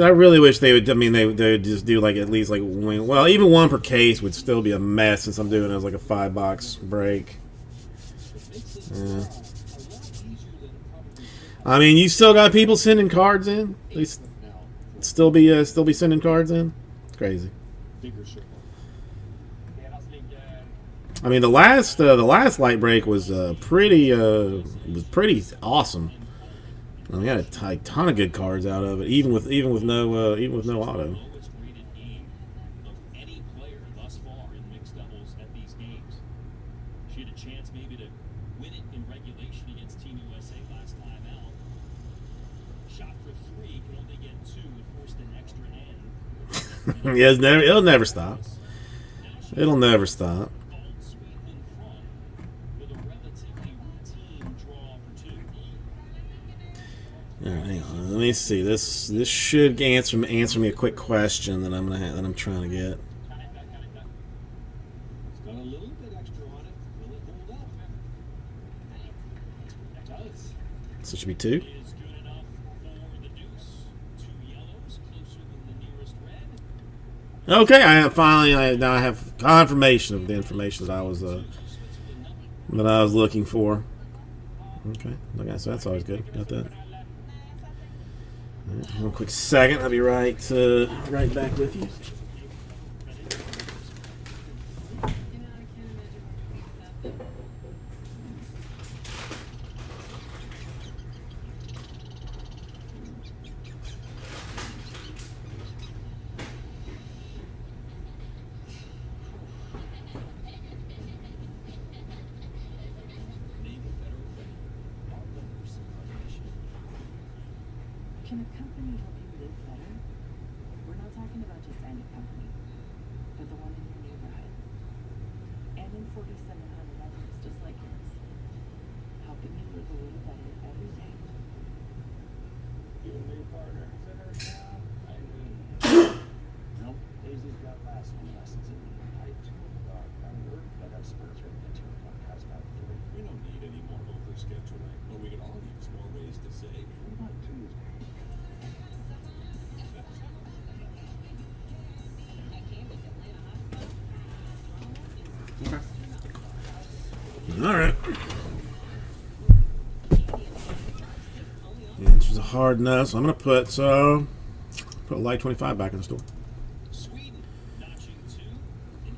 I really wish they would. I mean, they would just do like at least like one. Well, even one per case would still be a mess since I'm doing it as like a 5-box break. Yeah. I mean, you still got people sending cards in. They still be sending cards in. It's crazy. I mean, the last light break was pretty awesome. I mean, we got a ton of good cards out of it, even with no auto. Any player thus far in mixed doubles at these games. She had a chance maybe to win it in regulation against Team USA last time out. Shot for 3, could only get 2 and forced an extra end. Yeah, it'll never stop. It'll never stop. All right, hang on. Let me see. This should answer me a quick question that I'm trying to get. It's got a little bit extra on it. Will it hold up? It does. So it should be 2. Is good enough for the deuce. 2 yellows, closer than the nearest red. Okay, I have confirmation of the information that I was looking for. Okay, okay, so that's always good. Got that. All right, one quick second. I'll be right back with you. Can a company help you live better? We're not talking about just any company, but the one in your neighborhood. And in 4,700 others just like yours. Helping you live a little better every day. You and your partner. Nope. Daisy's got last one lessons in height. Remember, but experts are going to podcast out 3. We don't need any more overscheduling, but we could all use more ways to save. What about Tuesday? All right. The answer's a hard no, so I'm gonna put light 25 back in the store. Sweden notching 2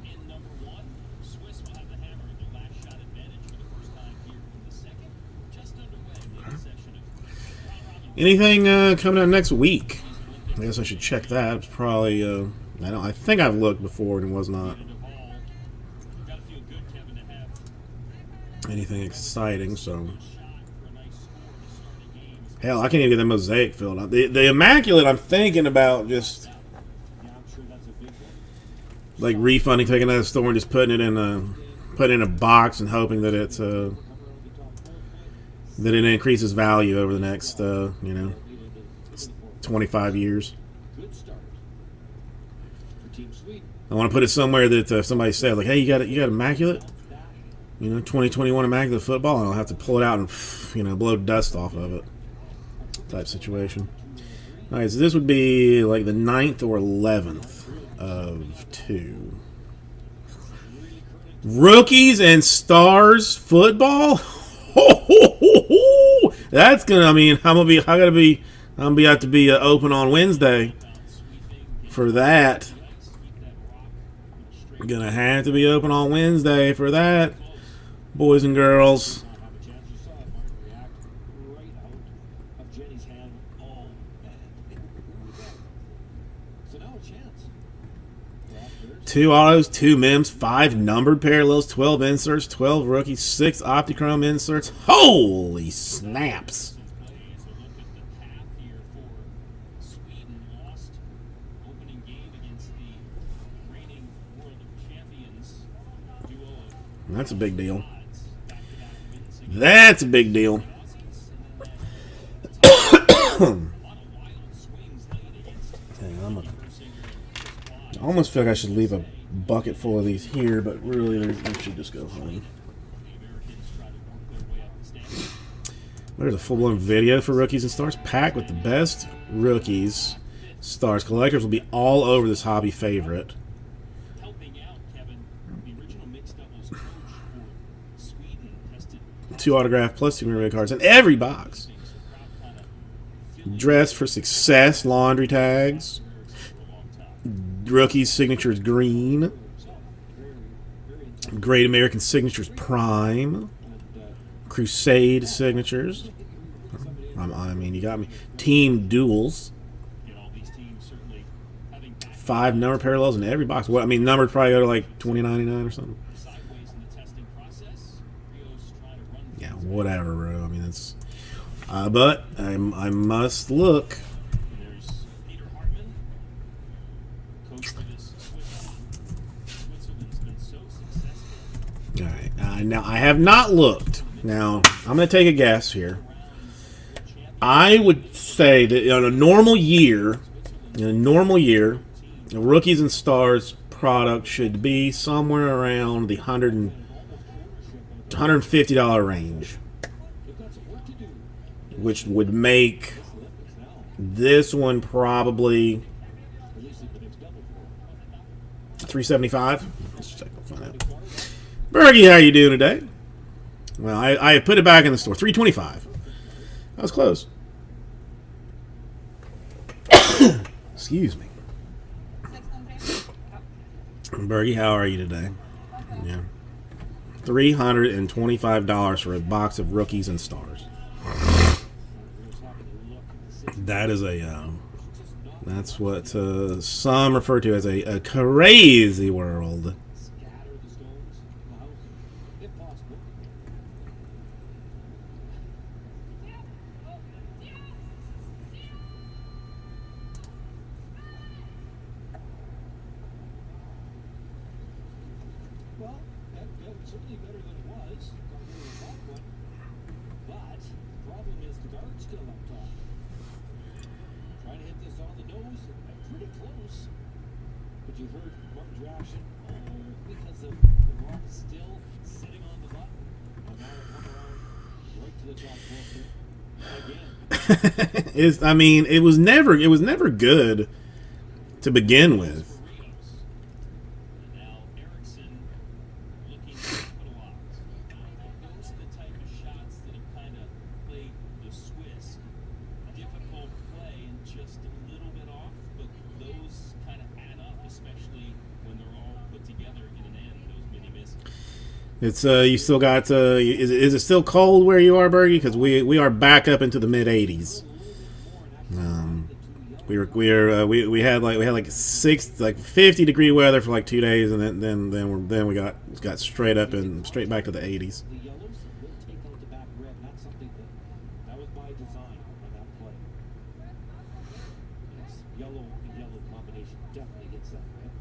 in number 1. Swiss will have the hammer in their last shot advantage for the first time here in the second. Just underway in the session of Anything coming out next week? I guess I should check that. It's probably I think I've looked before and it was not anything exciting. So hell, I can't even get that mosaic filled out. The Immaculate, I'm thinking about just like refunding, taking it out of the store and just putting it in a box and hoping that it increases value over the next 25 years. I want to put it somewhere that if somebody said like, "Hey, you got Immaculate, 2021 Immaculate football," and I'll have to pull it out and blow dust off of it, type situation. All right, so this would be like the 9th or 11th of 2. Rookies and Stars football. That's gonna. I mean, I'm gonna have to be open on Wednesday for that. Gonna have to be open on Wednesday for that, boys and girls. Two autos, 2 mims, 5 numbered parallels, 12 inserts, 12 rookies, 6 Optichrome inserts. Holy snaps! That's a big deal. That's a big deal. I almost feel like I should leave a bucket full of these here, but really they should just go home. There's a full-blown video for rookies and stars, packed with the best rookies, stars. Collectors will be all over this hobby favorite. Helping out, Kevin, the original mixed doubles coach for Sweden tested 2 autograph plus 2 memory cards in every box. Dress for success, laundry tags. Rookies signatures green. Great American signatures prime. Crusade signatures. I mean, you got me. Team duels. 5 number parallels in every box. What I mean, numbers probably go to like $20.99 or something. Yeah, whatever, bro. I mean, it's. But I must look. There's Peter Hartman, coach for this Switzerland's been so successful. All right. Now I have not looked. Now I'm going to take a guess here. I would say that in a normal year, the rookies and stars product should be somewhere around the $150 range, which would make this one probably $375. Let's check. We'll find out. Bergie, how you doing today? Well, I put it back in the store. $325. That was close. Excuse me. Bergie, how are you today? Yeah. $325 for a box of rookies and stars. That is that's what some refer to as a crazy world. Well, that's certainly better than it was. But the problem is the guard's still up top. Trying to hit this on the nose, pretty close. But you heard Martin Draction, because the rock is still sitting on the button. And now it come around right to the top again. I mean, it was never good to begin with. Now Erickson looking to put a lot. Those are the type of shots that have kind of played the Swiss. Difficult play and just a little bit off, but those kind of add up, especially when they're all put together in an end, those mini misses. It's you still got is it still cold where you are, Bergie? Because we are back up into the mid 80s. We had like 50 degree weather for like 2 days, and then we got straight up and straight back to the 80s. The yellows will take out the back red. That's something that was by design on that play. Yes, yellow and yellow combination definitely gets that red.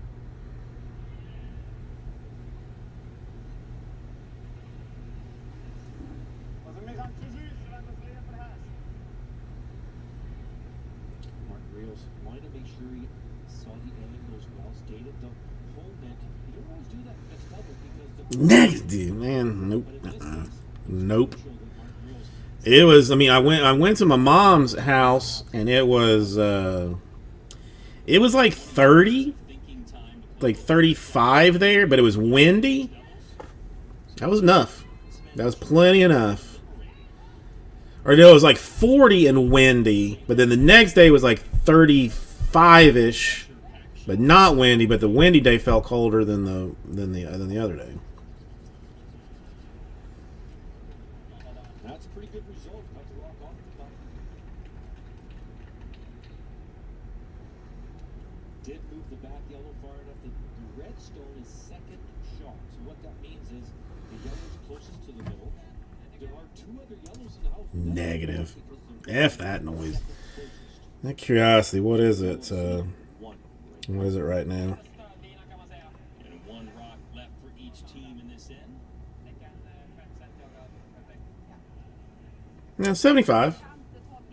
Martin Rios wanted to make sure he saw the angles well, stated the whole net. You don't always do that mixed double because the Next, dude, man, nope, nope. It was. I mean, I went to my mom's house, and it was like 30, like 35 there, but it was windy. That was enough. That was plenty enough. Or no, it was like 40 and windy, but then the next day was like 35-ish, but not windy. But the windy day felt colder than the other day. That's a pretty good result. Got the rock off the button. Did move the back yellow far enough that the redstone is second shot. So what that means is the yellow's closest to the middle. There are 2 other yellows in the house. Negative. F that noise. That curiosity, what is it? What is it right now? And 1 rock left for each team in this end. Yeah, 75.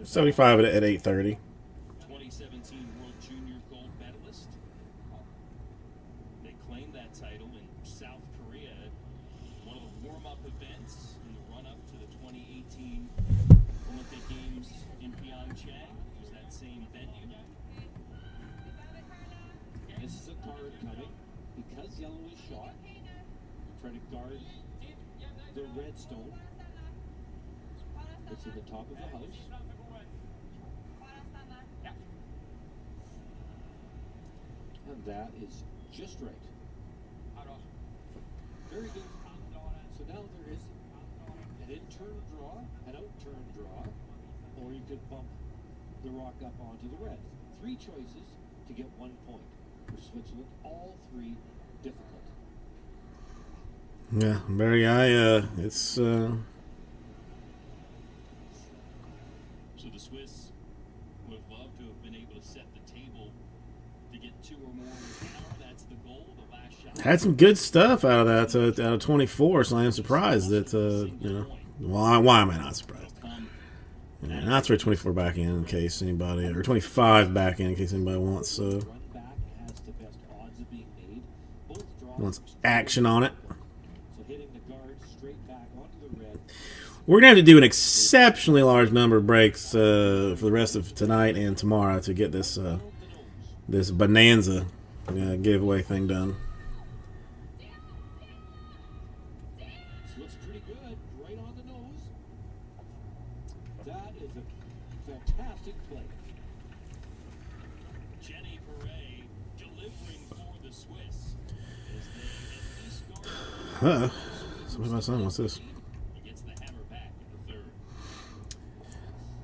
75 at 8:30. 2017 World Junior Gold Medalist. They claimed that title in South Korea, one of the warm-up events in the run-up to the 2018 Olympic Games in Pyeongchang. Use that same venue. This is a card coming because yellow is shot. Try to guard the red stone. It's in the top of the house. And that is just right. Very good. So now there is an in-turn draw, an out-turn draw, or you could bump the rock up onto the red. 3 choices to get 1 point. For Switzerland, all 3 difficult. Yeah, Barry, it's So the Swiss would have loved to have been able to set the table to get 2 or more with power. That's the goal. The last shot. had some good stuff out of that, out of 24. So I am surprised that you know, why am I not surprised? Yeah, and I'll throw 24 back in case anybody, or 25 back in case anybody wants Run back has the best odds of being made. Both draws wants action on it. so hitting the guard straight back onto the red. We're gonna have to do an exceptionally large number of breaks for the rest of tonight and tomorrow to get this this bonanza giveaway thing done. This looks pretty good, right on the nose. That is a fantastic play. Jenny Perret delivering for the Swiss as they at least score. Somebody my son wants this. He gets the hammer back in the 3rd.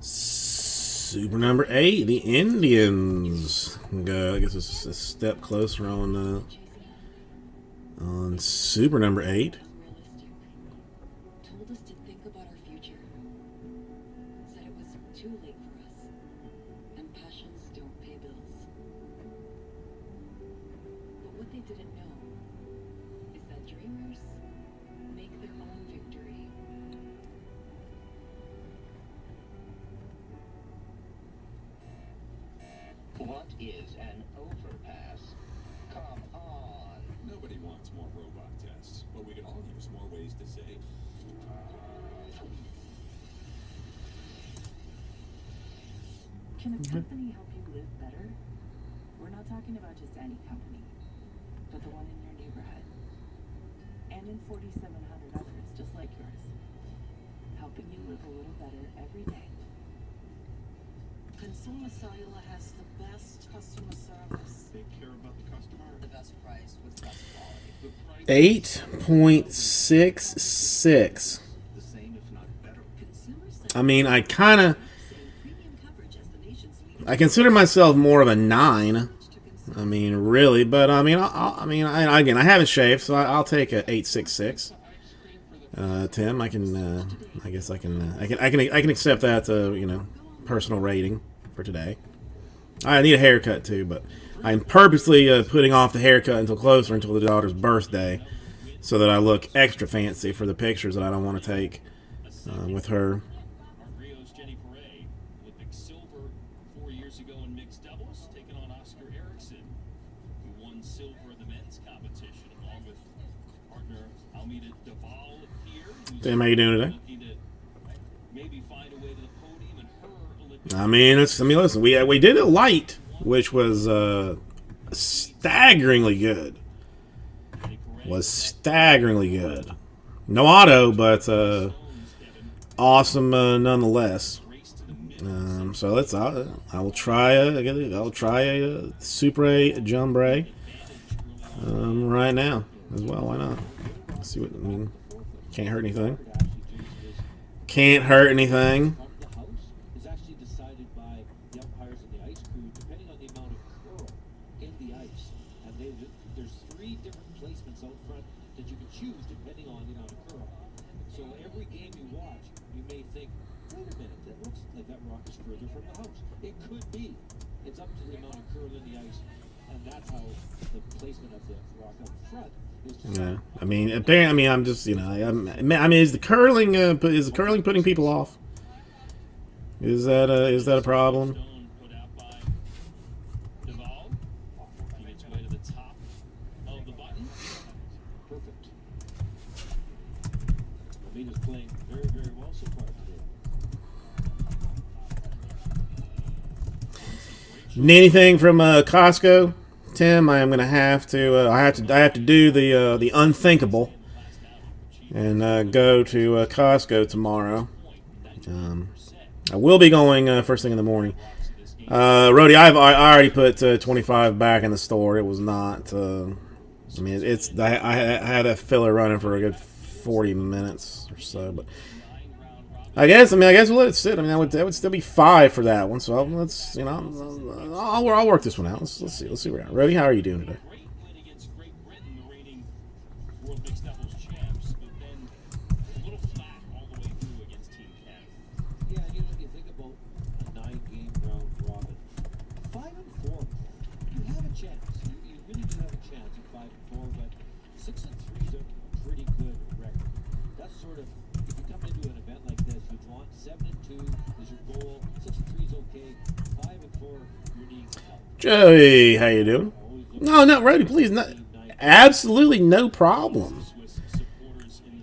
Super number 8, the Indians. I guess it's a step closer on super number 8. Unrealistic. Told us to think about our future. Said it was too late for us. And passions don't pay bills. But what they didn't know is that dreamers make their own victory. What is an overpass? Come on. Nobody wants more robot tests, but we could all use more ways to say. Can a company help you live better? We're not talking about just any company, but the one in your neighborhood. And in 4,700 others just like yours. Helping you live a little better every day. Consumer Cellular has the best customer service. They care about the customer. The best price with best quality. 8.66. The same, if not better. I mean, I consider myself more of a 9. I mean, really, but I mean, again, I haven't shaved, so I'll take a 8.66. Tim, I guess I can accept that, you know, personal rating for today. I need a haircut too, but I'm purposely putting off the haircut until the daughter's birthday, so that I look extra fancy for the pictures that I don't want to take with her. Rio's Jenny Perret, Olympic silver 4 years ago in mixed doubles, taking on Oscar Eriksson, who won silver in the men's competition, along with partner Almeida Duval here. Tim, how you doing today? Looking to maybe find a way to the podium in her Olympic. I mean, listen, we did it light, which was staggeringly good. No auto, but awesome nonetheless. So I will try a Super Jumbre right now as well. Why not? Let's see what I mean. Can't hurt anything. The house is actually decided by the umpires and the ice crew, depending on the amount of curl in the ice. And there's 3 different placements out front that you can choose depending on the amount of curl. So every game you watch, you may think, wait a minute, that looks like that rock is further from the house. It could be. It's up to the amount of curl in the ice, and that's how the placement of the rock up front is decided. Yeah, I mean, apparently, I'm just, you know, I mean, is the curling putting people off? Is that a problem? Stone put out by Duval, working its way to the top of the button. Perfect. Almeida's playing very, very well so far today. Need anything from Costco, Tim? I am gonna have to. I have to do the unthinkable and go to Costco tomorrow. I will be going first thing in the morning. Rody, I already put 25 back in the store. It was not. I mean, I had that filler running for a good 40 minutes or so, but I guess we'll let it sit. I mean, that would still be 5 for that one. So let's, I'll work this one out. Let's see where we're at. Rody, how are you doing today? Great win against Great Britain, the reigning World Mixed Doubles champs, but then a little flat all the way through against Team Kev. Yeah, you think about a 9-game round robin. 5-4. You have a chance. You really do have a chance at 5-4, but 6-3 is a pretty good record. That's sort of, if you come into an event like this, you want 7-2 is your goal. 6-3 is okay. 5-4, you need help. Joey, how you doing? No, Rody, please, absolutely no problem.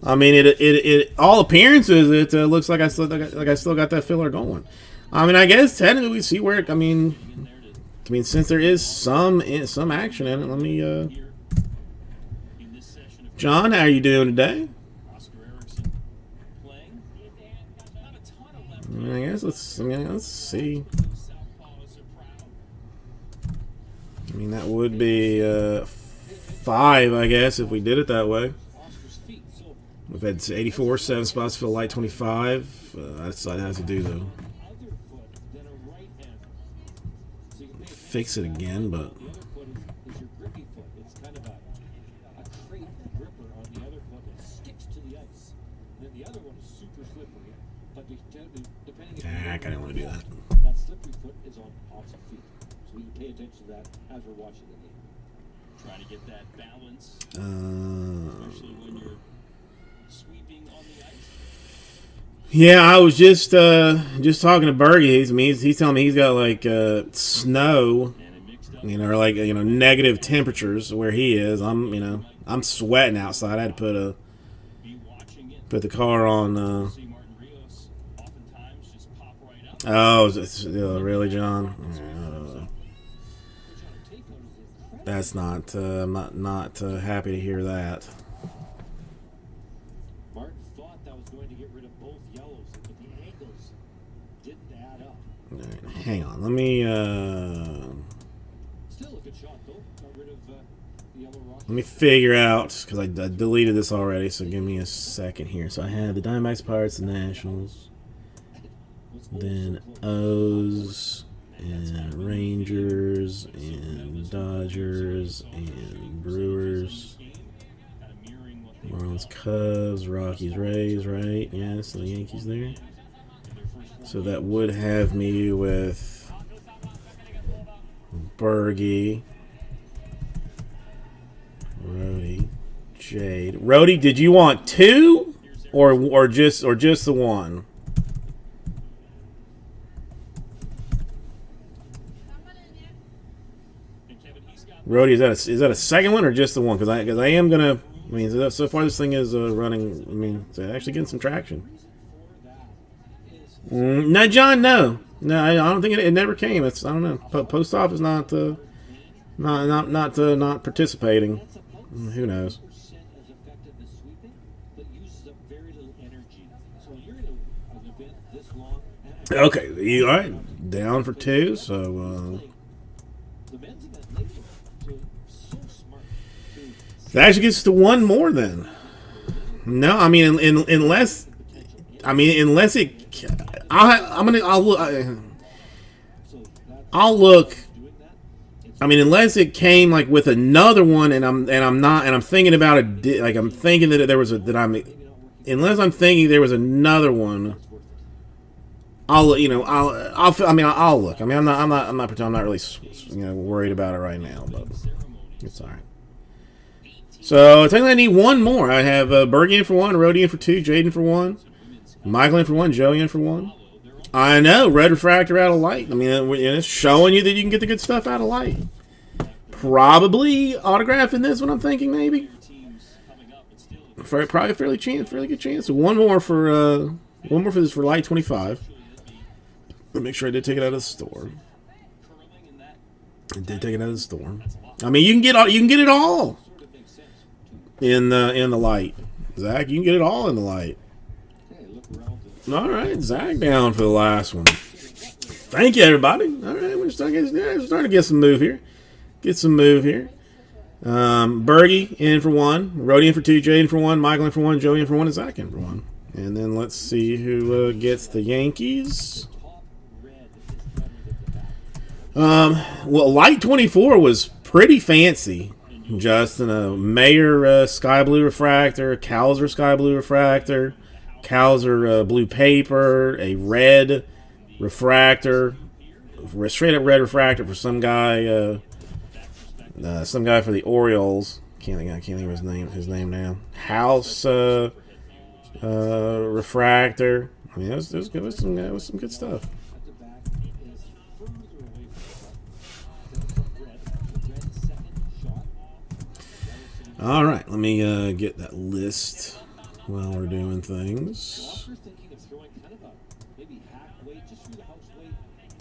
I mean, it all appearances, it looks like I still got that filler going. I mean, I guess technically we see where I mean, since there is some action in it, let me. John, how are you doing today? I guess let's see. I mean, that would be 5, I guess, if we did it that way. We've had 84, 7 spots for the light 25. That's what I have to do, though. Fix it again, but... I kind of want to do that. That slippery foot is on opposite feet. So we can pay attention to that as we're watching the game. Try to get that balance, especially when you're sweeping on the ice. Yeah, I was just talking to Bergie. I mean, he's telling me he's got like snow, or like negative temperatures where he is. I'm sweating outside. I had to put the car on. Oh, really, John? That's not. I'm not happy to hear that. Martin thought that was going to get rid of both yellows, but the angles didn't add up. All right, hang on. Let me. Still a good shot though. Got rid of the yellow rock. Let me figure out because I deleted this already. So give me a second here. So I had the Diamondbacks, Pirates, the Nationals, then O's and Rangers and Dodgers and Brewers, Marlins, Cubs, Rockies, Rays, right? Yeah, so the Yankees there. So that would have me with Bergie, Rody, Jade. Rody, did you want 2 or just the 1? Rody, is that a second one or just the one? Because I am gonna. I mean, so far this thing is running. I mean, it's actually getting some traction. No, John, no. I don't think it never came. It's, I don't know. Post office not participating. Who knows? Okay, you all right? Down for 2. So that actually gets to 1 more then. No, I mean unless it. I'll look. I mean, unless it came like with another one, and I'm thinking about it. Like I'm thinking that there was unless I'm thinking there was another one. I'll look. I mean, I'm not really worried about it right now, but it's all right. So technically, I need 1 more. I have Bergie in for 1, Rody in for 2, Jaden for 1, Michael in for 1, Joey in for 1. I know, red refractor out of light. I mean, it's showing you that you can get the good stuff out of light. Probably autograph in this one. I'm thinking maybe. Probably a fairly good chance. So 1 more for this for light 25. Let me make sure I did take it out of the store. It did take another storm. I mean, you can get it all in the light. Zach, you can get it all in the light. All right, Zach down for the last one. Thank you, everybody. All right, we're starting to get some move here. Bergie in for 1, Rody in for 2, Jay in for 1, Michael in for 1, Joey in for 1, and Zach in for 1. And then let's see who gets the Yankees. Well, Light 24 was pretty fancy. Justin, a Mayer Sky Blue Refractor, Kowser Sky Blue Refractor, Kowser Blue Paper, a red refractor, straight up red refractor for some guy for the Orioles. I can't think of his name now. House refractor. I mean, it was good. It was some good stuff. All right, let me get that list while we're doing things. Thinking of throwing kind of a maybe half weight, just through the house weight, and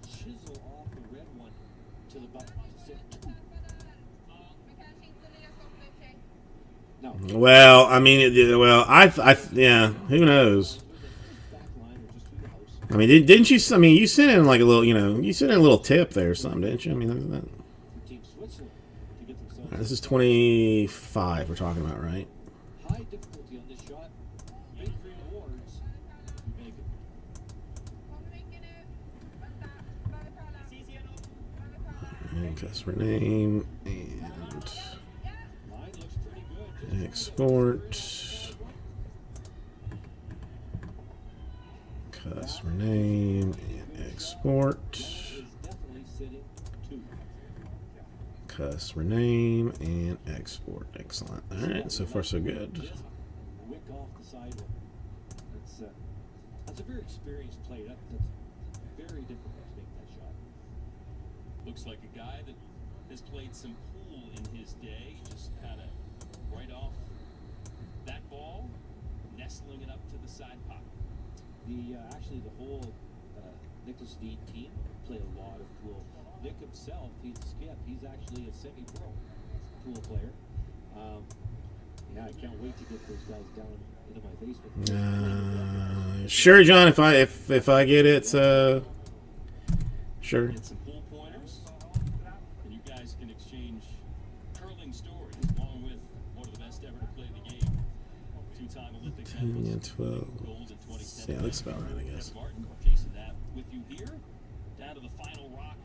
chisel off the red one to the button. No. Well, I mean, yeah, who knows? I mean, didn't you? I mean, you sent in like a little, you sent in a little tip there or something, didn't you? I mean, that. All right, this is 25 we're talking about, right? High difficulty on this shot. Big rewards. And customer name and export. Customer name and export. Customer name and export. Excellent. All right, so far so good. Wick off the sidewalk. That's a very experienced play. That's very difficult to make that shot. Looks like a guy that has played some pool in his day. Just kind of right off that ball, nestling it up to the side pocket. Actually the whole Nicholas Deed team played a lot of pool. Nick himself, he's a skip. He's actually a semi-pro pool player. Yeah, I can't wait to get those guys down into my basement. Sure, John. If I get it, sure. Get some pool pointers, and you guys can exchange curling stories along with one of the best ever to play the game. Two-time Olympic 10 and 12. gold in 2010. Yeah, looks about right, I guess. Martin, Jason, that with you here. Down to the final rock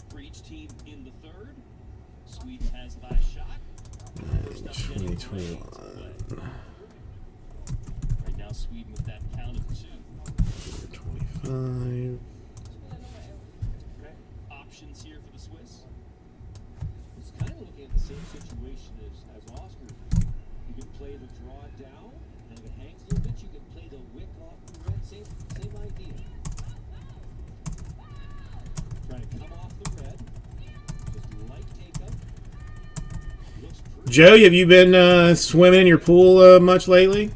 for each team in the third. Sweden has last shot. 2021. Right now, Sweden with that count of 2. 25. Okay. Options here for the Swiss. It's kind of looking at the same situation as Oscar. You can play the draw down, and if it hangs a little bit, you can play the wick off the red. Same idea. Trying to come off the red. Just light take-up. Joe, have you been swimming in your pool much lately?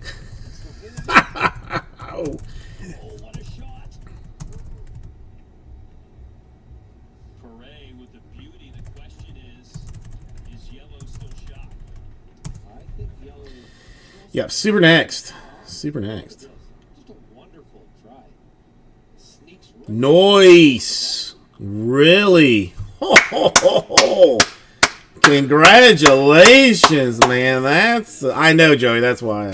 Oh, what a shot. Perret with the beauty. The question is Yellow still shot? I think Yellow is... Yep, super next. Super next. Just a wonderful try. Sneaks right. Nice. Really? Ho, ho, ho, ho. Congratulations, man. I know, Joey. That's why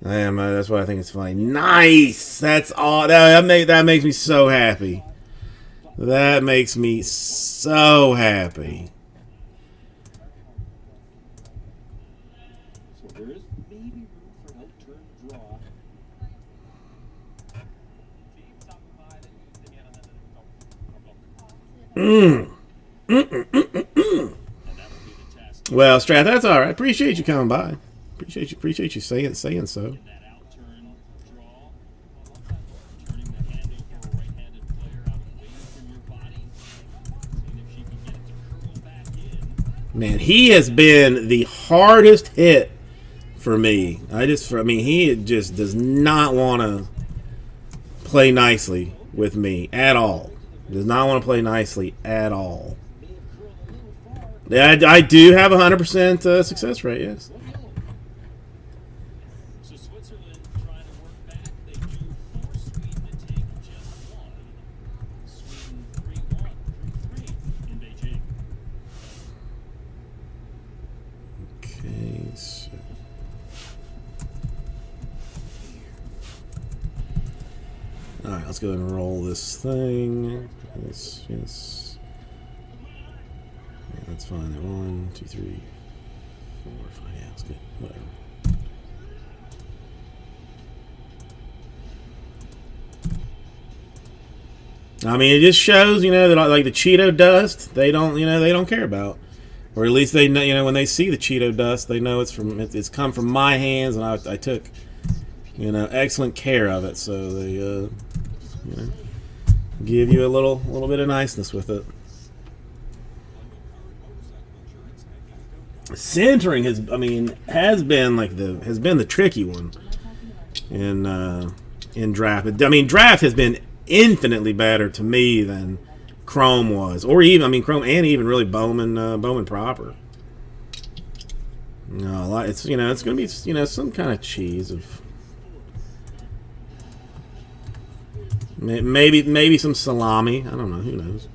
that's why I think it's funny. Nice. That's all. That makes me so happy. That makes me so happy. So there is maybe room for an out-turn draw. Well, Strat, that's all right. Appreciate you coming by. Appreciate you saying so. Man, he has been the hardest hit for me. He just does not want to play nicely with me at all. Does not want to play nicely at all. Yeah, I do have a 100% success rate, yes. So Switzerland trying to work back. They do force Sweden to take just one. Sweden 3-1 through 3 in Beijing. Okay, so all right, let's go ahead and roll this thing. Yes, yes. Yeah, that's fine. 1, 2, 3, 4, 5. Yeah, that's good. Whatever. I mean, it just shows, you know, that like the Cheeto dust, they don't, you know, they don't care about, or at least they know, you know, when they see the Cheeto dust, they know it's come from my hands, and I took, you know, excellent care of it. So they, you know, give you a little bit of niceness with it. Centering has been the tricky one in draft. I mean, draft has been infinitely better to me than Chrome was, or even, I mean, Chrome and even really Bowman proper. No, it's, you know, it's going to be, you know, some kind of cheese of maybe some salami. I don't know. Who knows?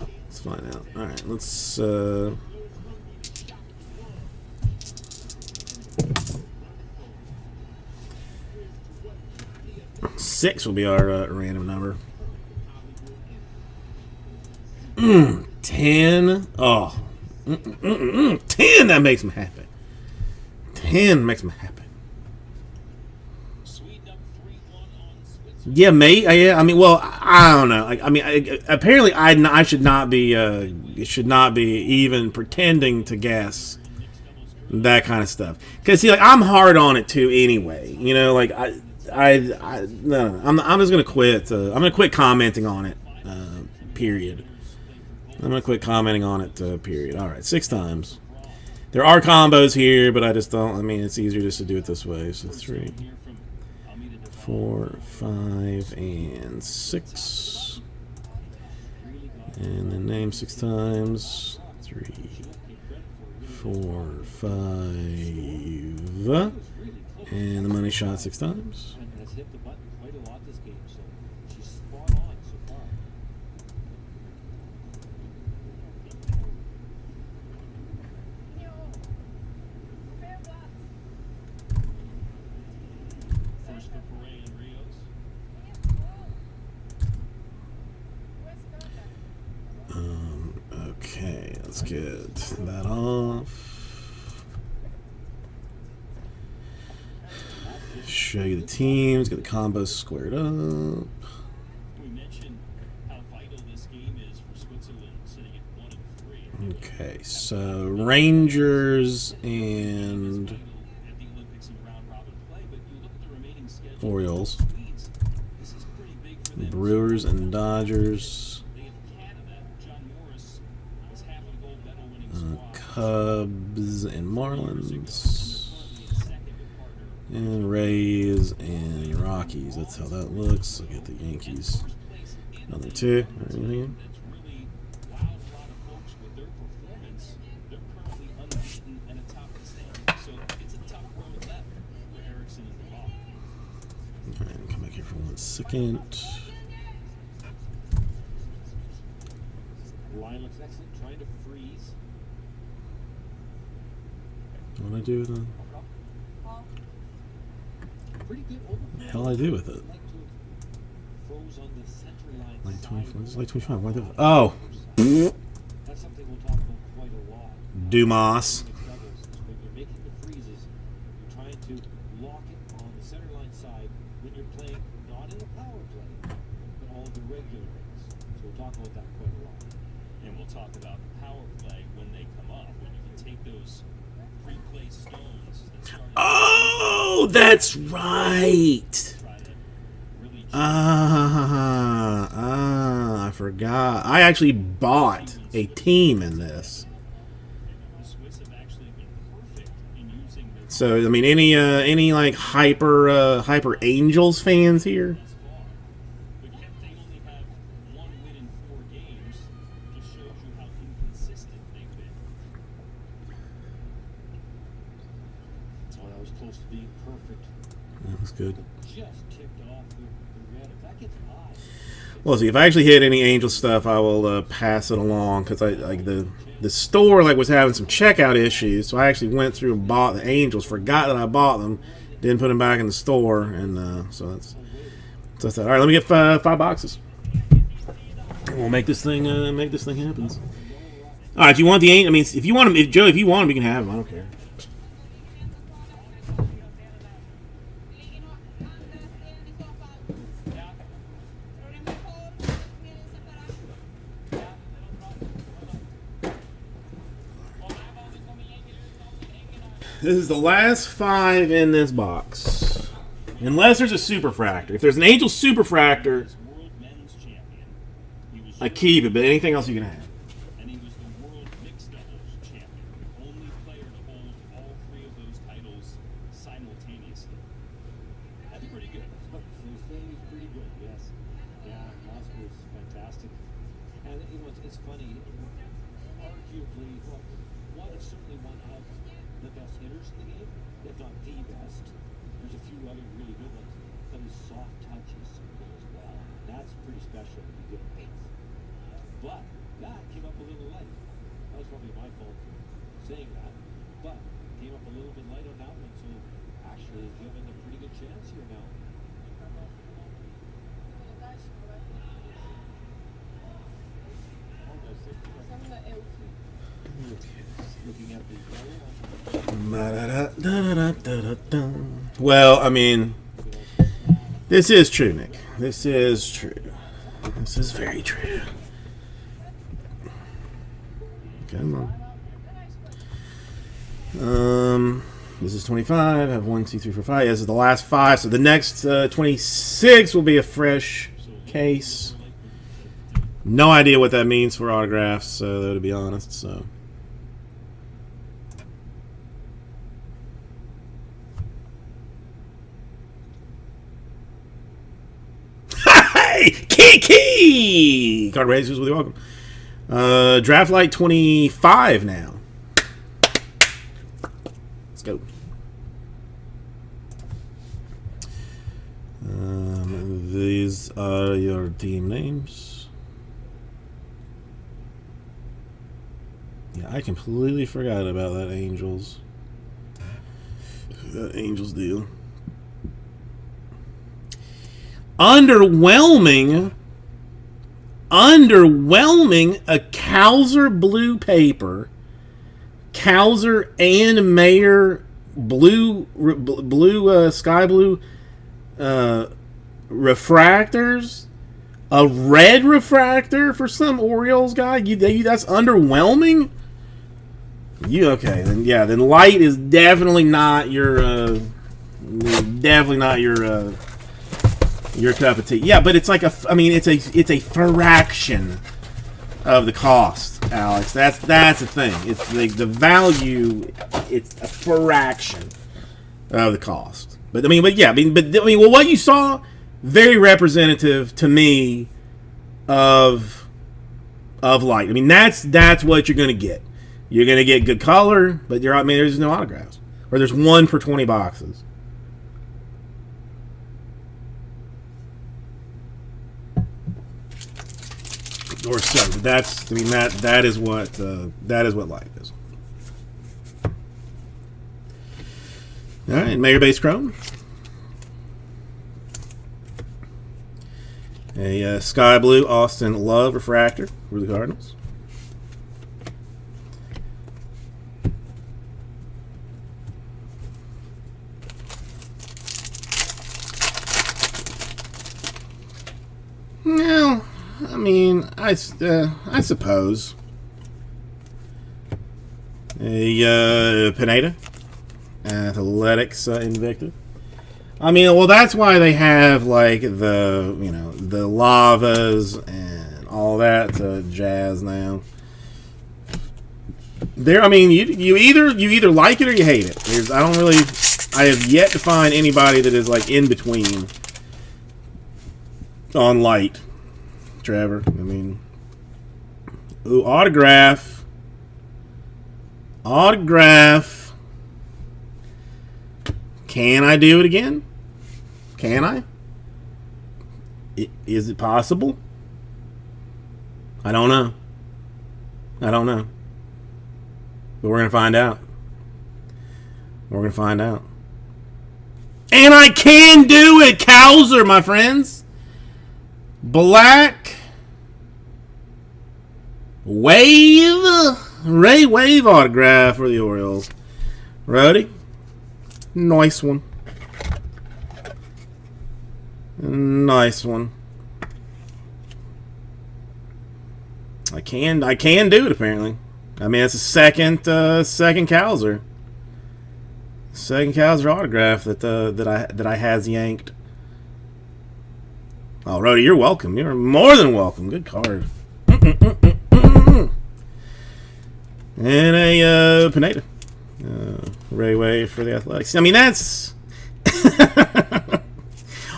Let's find out. All right, let's. 6 will be our random number. 10. Oh. 10, that makes me happy. 10 makes me happy. Yeah, mate. Yeah, I mean, well, I don't know. I mean, apparently, I should not be even pretending to guess that kind of stuff. Because, see, like, I'm hard on it too anyway. You know, like, no, I'm just gonna quit. I'm gonna quit commenting on it. Period. I'm gonna quit commenting on it. Period. All right, 6 times. There are combos here, but I just don't. I mean, it's easier just to do it this way. So 3, 4, 5, and 6, and then name 6 times. 3, 4, 5, and the money shot 6 times. Has hit the button quite a lot this game, so she's spot on so far. First for Paray and Rios. Okay, let's get that off. Show you the teams, get the combos squared up. We mentioned how vital this game is for Switzerland, sitting at 1 and 3. Okay, so Rangers and At the Olympics in round robin play, but you look at the remaining schedule. Orioles, This is pretty big for them. Brewers and Dodgers, They have Canada. John Morris was half a gold medal winning squad. Cubs and Marlins, and Rays and Rockies. That's how that looks. Look at the Yankees. Another 2. That's really wowed a lot of folks with their performance. They're currently unbeaten and atop the standings. So it's a tough road left for Erickson and Duvall. Alright, come back here for 1 second. Line looks excellent, trying to freeze. What do I do with it? Pretty good over. What the hell I do with it? Froze on the center line. Like side. 24. This is like 25. Why the? Oh, That's something we'll talk about quite a lot. Dumas. When you're making the freezes, you're trying to lock it on the center line side when you're playing not in a power play, but all of the regular innings. So we'll talk about that quite a lot. And we'll talk about power play when they come up. When you can take those free play stones that start. Oh, that's right. I forgot. I actually bought a team in this. So I mean, any like hyper Angels fans here? close to being perfect. That's good. Just ticked off the red. If that gets high, Well, see, if I actually hit any Angel stuff, I will pass it along because I like the store like was having some checkout issues, so I actually went through and bought the Angels, forgot that I bought them, didn't put them back in the store, and so that's that. All right, let me get 5 boxes. We'll make this thing happen. All right, do you want the Angel? I mean, if you want them, Joe, if you want them, you can have them. I don't care. This is the last 5 in this box. Unless there's a Superfractor. If there's an Angel Superfractor, World men's champion. He was I keep it, but anything else you can have. and he was the world mixed doubles champion, the only player to hold all 3 of those titles simultaneously. That's pretty good. so saying he's pretty good. Yes. Yeah, Oscar's fantastic. And you know, it's funny. Arguably, well, certainly one of the best hitters in the game, if not the best. There's a few other really good ones, but his soft touch is so good as well. That's pretty special to be good at both. But that came up a little light. That was probably my fault for saying that, but came up a little bit light on that one. So actually, given a pretty good chance here now. Looking at the yellow. Well, I mean, this is true, Nick. This is true. This is very true. Come on. This is 25. I have 1, 2, 3, 4, 5. This is the last 5. So the next 26 will be a fresh case. No idea what that means for autographs, though, to be honest. So. Hey, Kiki! Card Raisers, with you, welcome. Draft Light 25 now. Let's go. These are your team names. Yeah, I completely forgot about that Angels deal. Underwhelming, a Cowser blue paper, Cowser and Mayer blue, sky blue refractors, a red refractor for some Orioles guy. That's underwhelming. Okay? Then light is definitely not your your cup of tea. Yeah, but it's like it's a fraction of the cost, Alex. That's the thing. It's like the value. It's a fraction of the cost. But what you saw, very representative to me of light. I mean, that's what you're gonna get. You're gonna get good color, but there's no autographs, or there's 1 per 20 boxes. Or so, but that is what light is. All right, Mayor Base Chrome, a sky blue Austin Love refractor for the Cardinals. No. I mean, I suppose. A Pineda, Athletics Invicta. I mean, well, that's why they have like the lavas and all that jazz now. I mean, you either like it or you hate it. I have yet to find anybody that is like in between on light. Trevor, I mean, ooh, autograph, Can I do it again? Can I? Is it possible? I don't know. I don't know. But we're going to find out. We're going to find out. And I can do it, Cowser, my friends. Black Wave. Ray Wave autograph for the Orioles. Rody. Nice one. Nice one. I can do it apparently. I mean, it's a second Cowser. Second Cowser autograph that I has yanked. Oh, Rody, you're welcome. You're more than welcome. Good card. And a Pineda. Ray Wave for the Athletics. I mean, that's...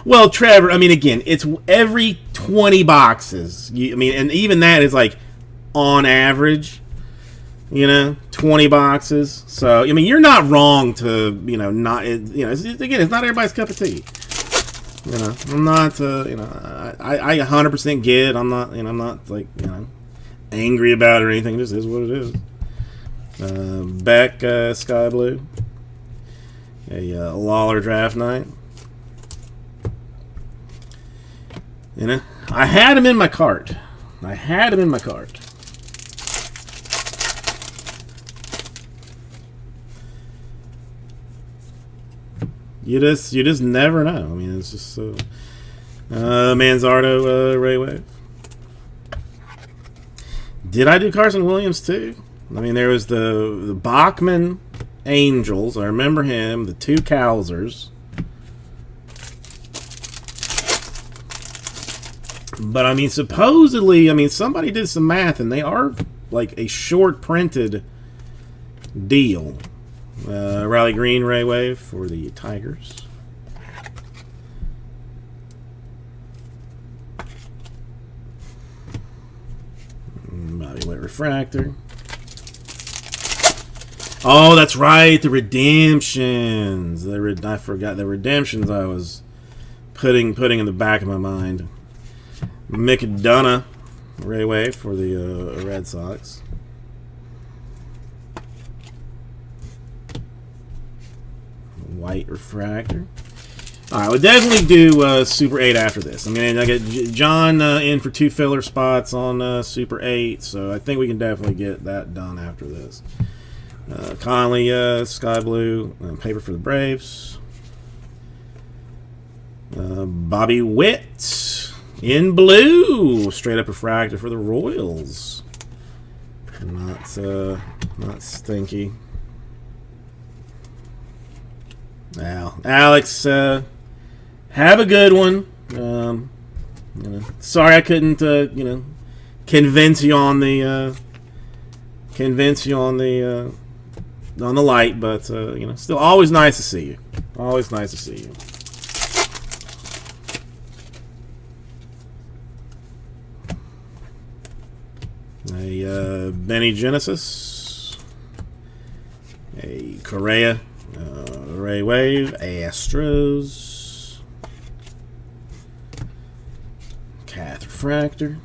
Well, Trevor, I mean, again, it's every 20 boxes. I mean, and even that is like on average, 20 boxes. So, I mean, you're not wrong to, not, again, it's not everybody's cup of tea. I'm not, I 100% get it. I'm not like, angry about it or anything. It just is what it is. Beck, Sky Blue. A Lawler draft night. I had him in my cart. You just never know. I mean, it's just Manzardo, Ray Wave. Did I do Carson Williams too? I mean, there was the Bachman Angels. I remember him. The two Cowsers. But, I mean, supposedly, somebody did some math, and they are, like, a short-printed deal. Riley Green, Ray Wave for the Tigers. Bobby Witt Refractor. Oh, that's right, the Redemptions. I forgot the Redemptions I was putting in the back of my mind. McDonough, Ray Wave for the Red Sox. White Refractor. All right, we'll definitely do Super 8 after this. I mean, I get John in for 2 filler spots on Super 8, so I think we can definitely get that done after this. Conley, Sky Blue, paper for the Braves. Bobby Witt in blue, straight up refractor for the Royals. Not stinky. Now, Alex, have a good one. Sorry I couldn't, convince you on the light, but still always nice to see you. Always nice to see you. A Benny Genesis, a Correa, Ray Wave, Astros, Cath Refractor,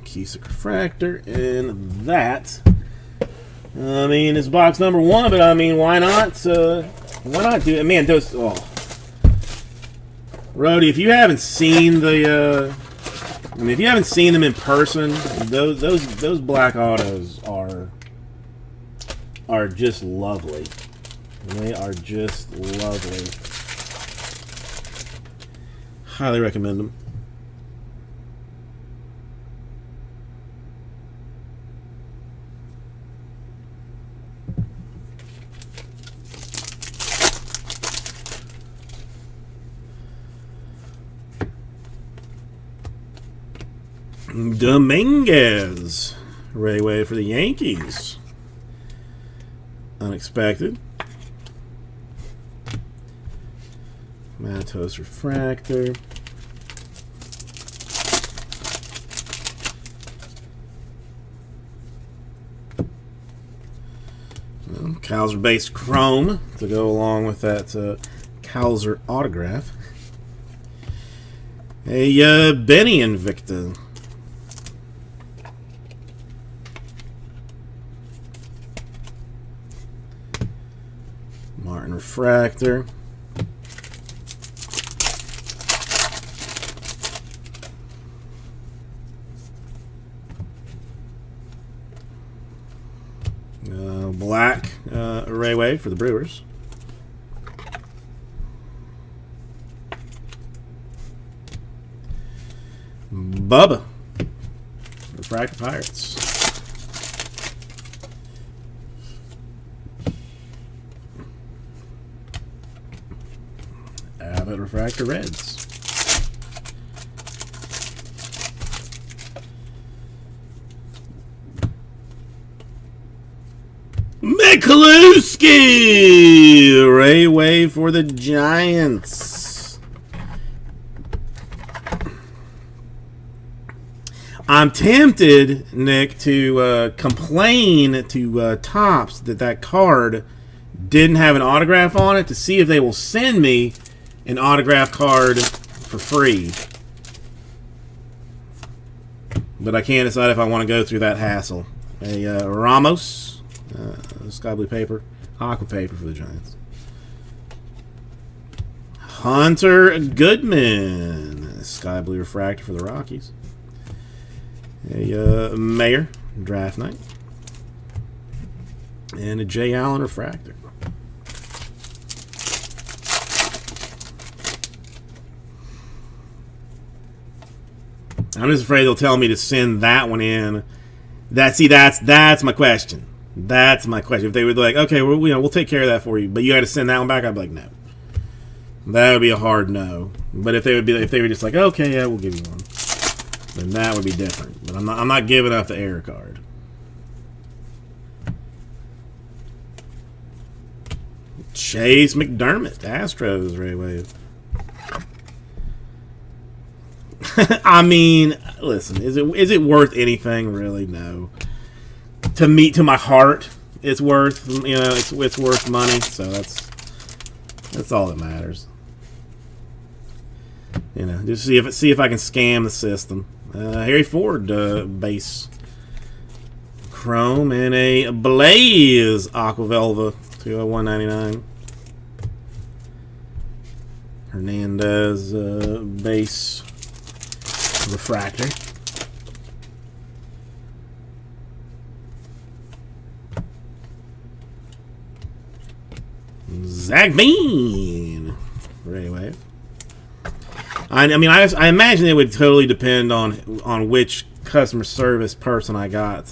Cusick Refractor, and that, I mean, it's box number 1, but I mean, why not? Why not do it? Man, those. Oh, Rody, if you haven't seen the, if you haven't seen them in person, those black autos are just lovely. They are just lovely. Highly recommend them. Dominguez, Ray Wave for the Yankees. Unexpected. Matos Refractor. Kaiser base chrome to go along with that Kaiser autograph. A Benny Invicta. Martin refractor. Black Ray Wave for the Brewers. Bubba refractor Pirates. Abbott refractor Reds. Mikulicki! Ray Wave for the Giants. I'm tempted, Nick, to complain to Topps that card didn't have an autograph on it to see if they will send me an autograph card for free. But I can't decide if I want to go through that hassle. A Ramos. Sky blue paper, aqua paper for the Giants. Hunter Goodman, sky blue refractor for the Rockies. A Mayer draft night, and a Jay Allen refractor. I'm just afraid they'll tell me to send that one in. That's my question. That's my question. If they would like, okay, we'll take care of that for you, but you got to send that one back, I'd be like, no. That would be a hard no. But if they were just like, okay, yeah, we'll give you one, then that would be different. But I'm not giving up the error card. Chase McDermott, Astros Ray Wave. I mean, listen, is it worth anything really? No. To my heart, it's worth, it's worth money. So that's all that matters. Just see if I can scam the system. Harry Ford base chrome and a Blaze Aquavelva to 199. Hernandez base refractor. Zach Bean. Anyway, I imagine it would totally depend on which customer service person I got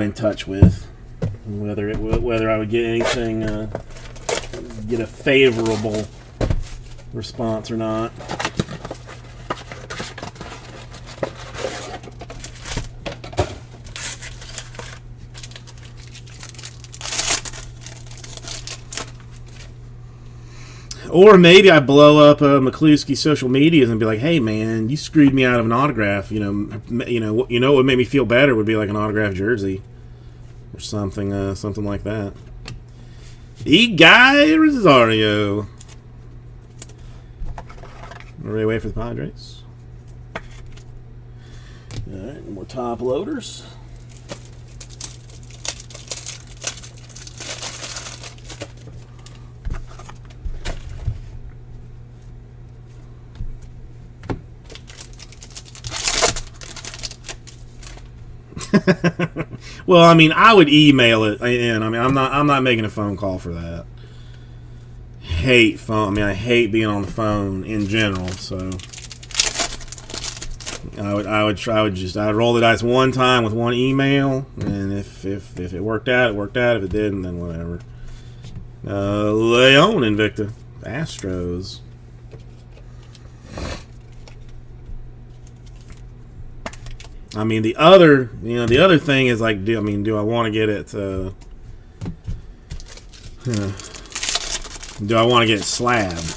in touch with, whether I would get anything, get a favorable response or not. Or maybe I blow up Mikulicki's social medias and be like, "Hey, man, you screwed me out of an autograph. What would make me feel better would be like an autographed jersey or something, something like that." Guy Rosario, ready away for the Padres. All right, more top loaders. Well, I mean, I would email it in. I mean, I'm not making a phone call for that. Hate phone. I mean, I hate being on the phone in general. So I would roll the dice one time with one email, and if it worked out, it worked out. If it didn't, then whatever. Leon Invicta, Astros. I mean, the other thing is like, do I want to get it? Do I want to get it slabbed?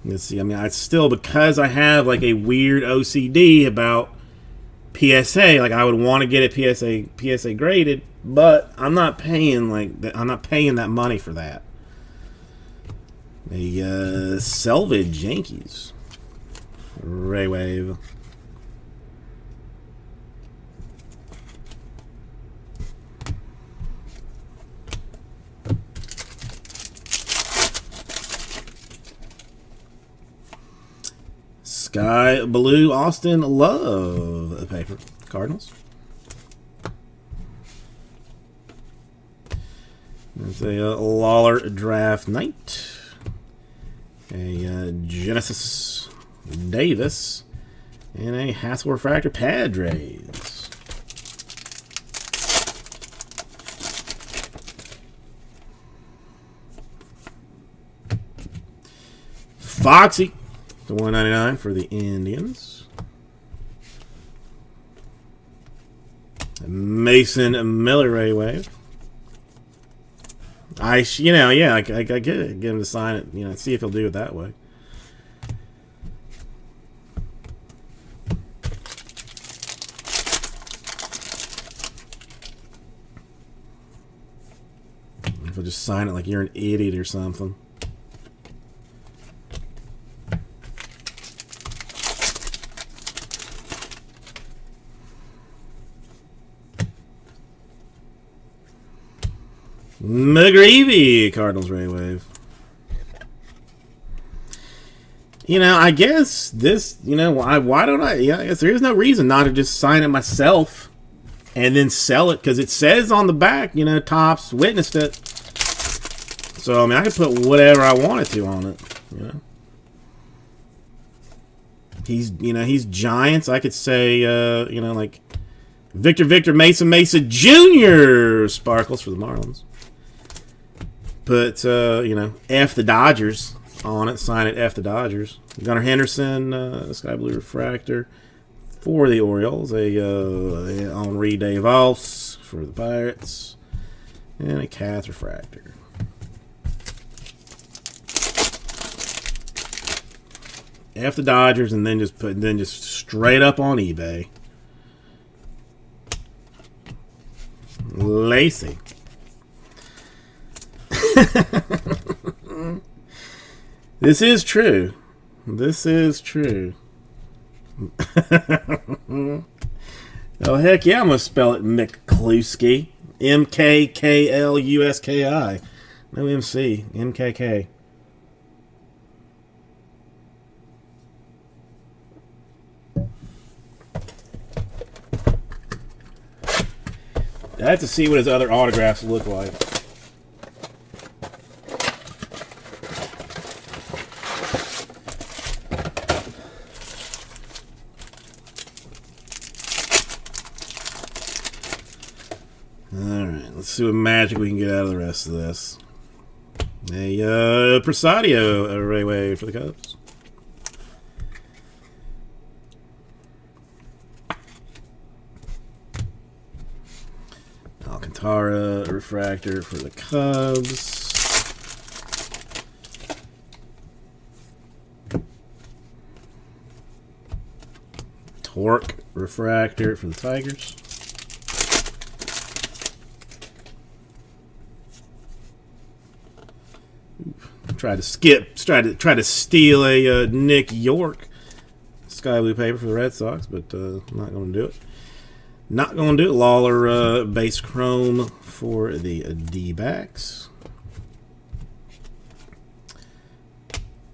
Let's see. I mean, I still, because I have like a weird OCD about PSA, like I would want to get it PSA graded, but I'm not paying like that. I'm not paying that money for that. A Salvage Yankees Ray Wave. Sky Blue Austin Love paper. Cardinals. There's a Lawler Draft Night. A Genesis Davis. And a Hassel Refractor Padres. Foxy. The 199 for the Indians. Mason Miller Ray Wave. I get it. Get him to sign it. See if he'll do it that way. If he'll just sign it like you're an idiot or something. McGreevy, Cardinals Ray Wave. I guess this, why don't I? Yeah, I guess there is no reason not to just sign it myself and then sell it, because it says on the back, Topps witnessed it. So, I mean, I could put whatever I wanted to on it, He's Giants. I could say, like Victor Mesa Jr. Sparkles for the Marlins. Put, F the Dodgers on it. Sign it, F the Dodgers. Gunnar Henderson, Sky Blue Refractor for the Orioles. A Henri DeVos for the Pirates. And a Cath Refractor. F the Dodgers, and then just straight up on eBay. Lacey. This is true. This is true. Oh, heck yeah, I'm going to spell it McCluskey. MKKLUSKI. No MC. MKK. I have to see what his other autographs look like. Alright, let's see what magic we can get out of the rest of this. A Presadio Ray Wave for the Cubs. Alcantara Refractor for the Cubs. Torque Refractor for the Tigers. Tried to steal a Nick York Sky Blue paper for the Red Sox, but not going to do it. Not going to do it. Lawler base chrome for the D-backs.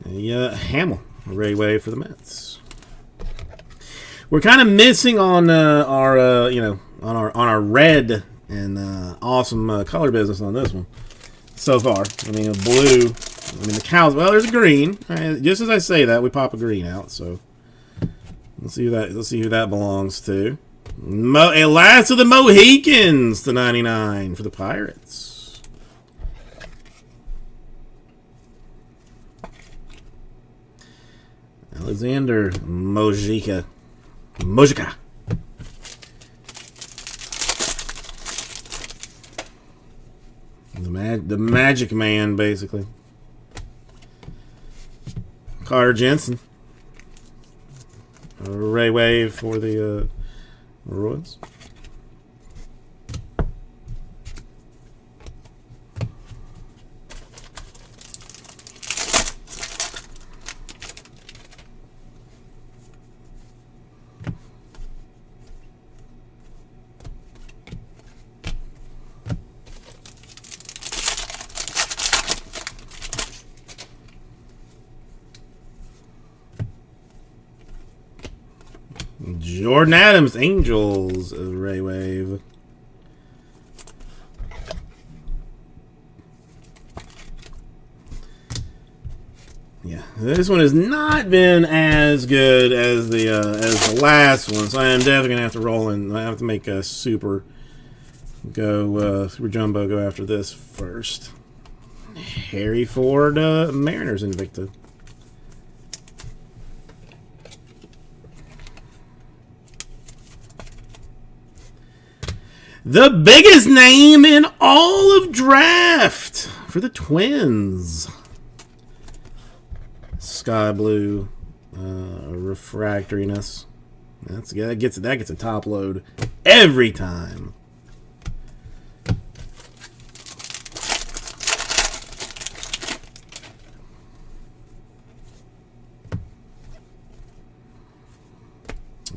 A Hamill Ray Wave for the Mets. We're kind of missing on our red and awesome color business on this one so far. I mean, blue. I mean, the cows. Well, there's a green. Just as I say that, we pop a green out. So let's see who that belongs to. Last of the Mohicans to 99 for the Pirates. Alexander Mojica. The Magic Man, basically. Carter Jensen. Ray Wave for the Royals. Jordan Adams, Angels, Ray Wave. Yeah, this one has not been as good as the last one, so I am definitely gonna have to roll in. I have to make a super jumbo go after this first. Harry Ford, Mariners Invicta. The biggest name in all of draft for the Twins. Sky blue refractoriness. That gets a top load every time.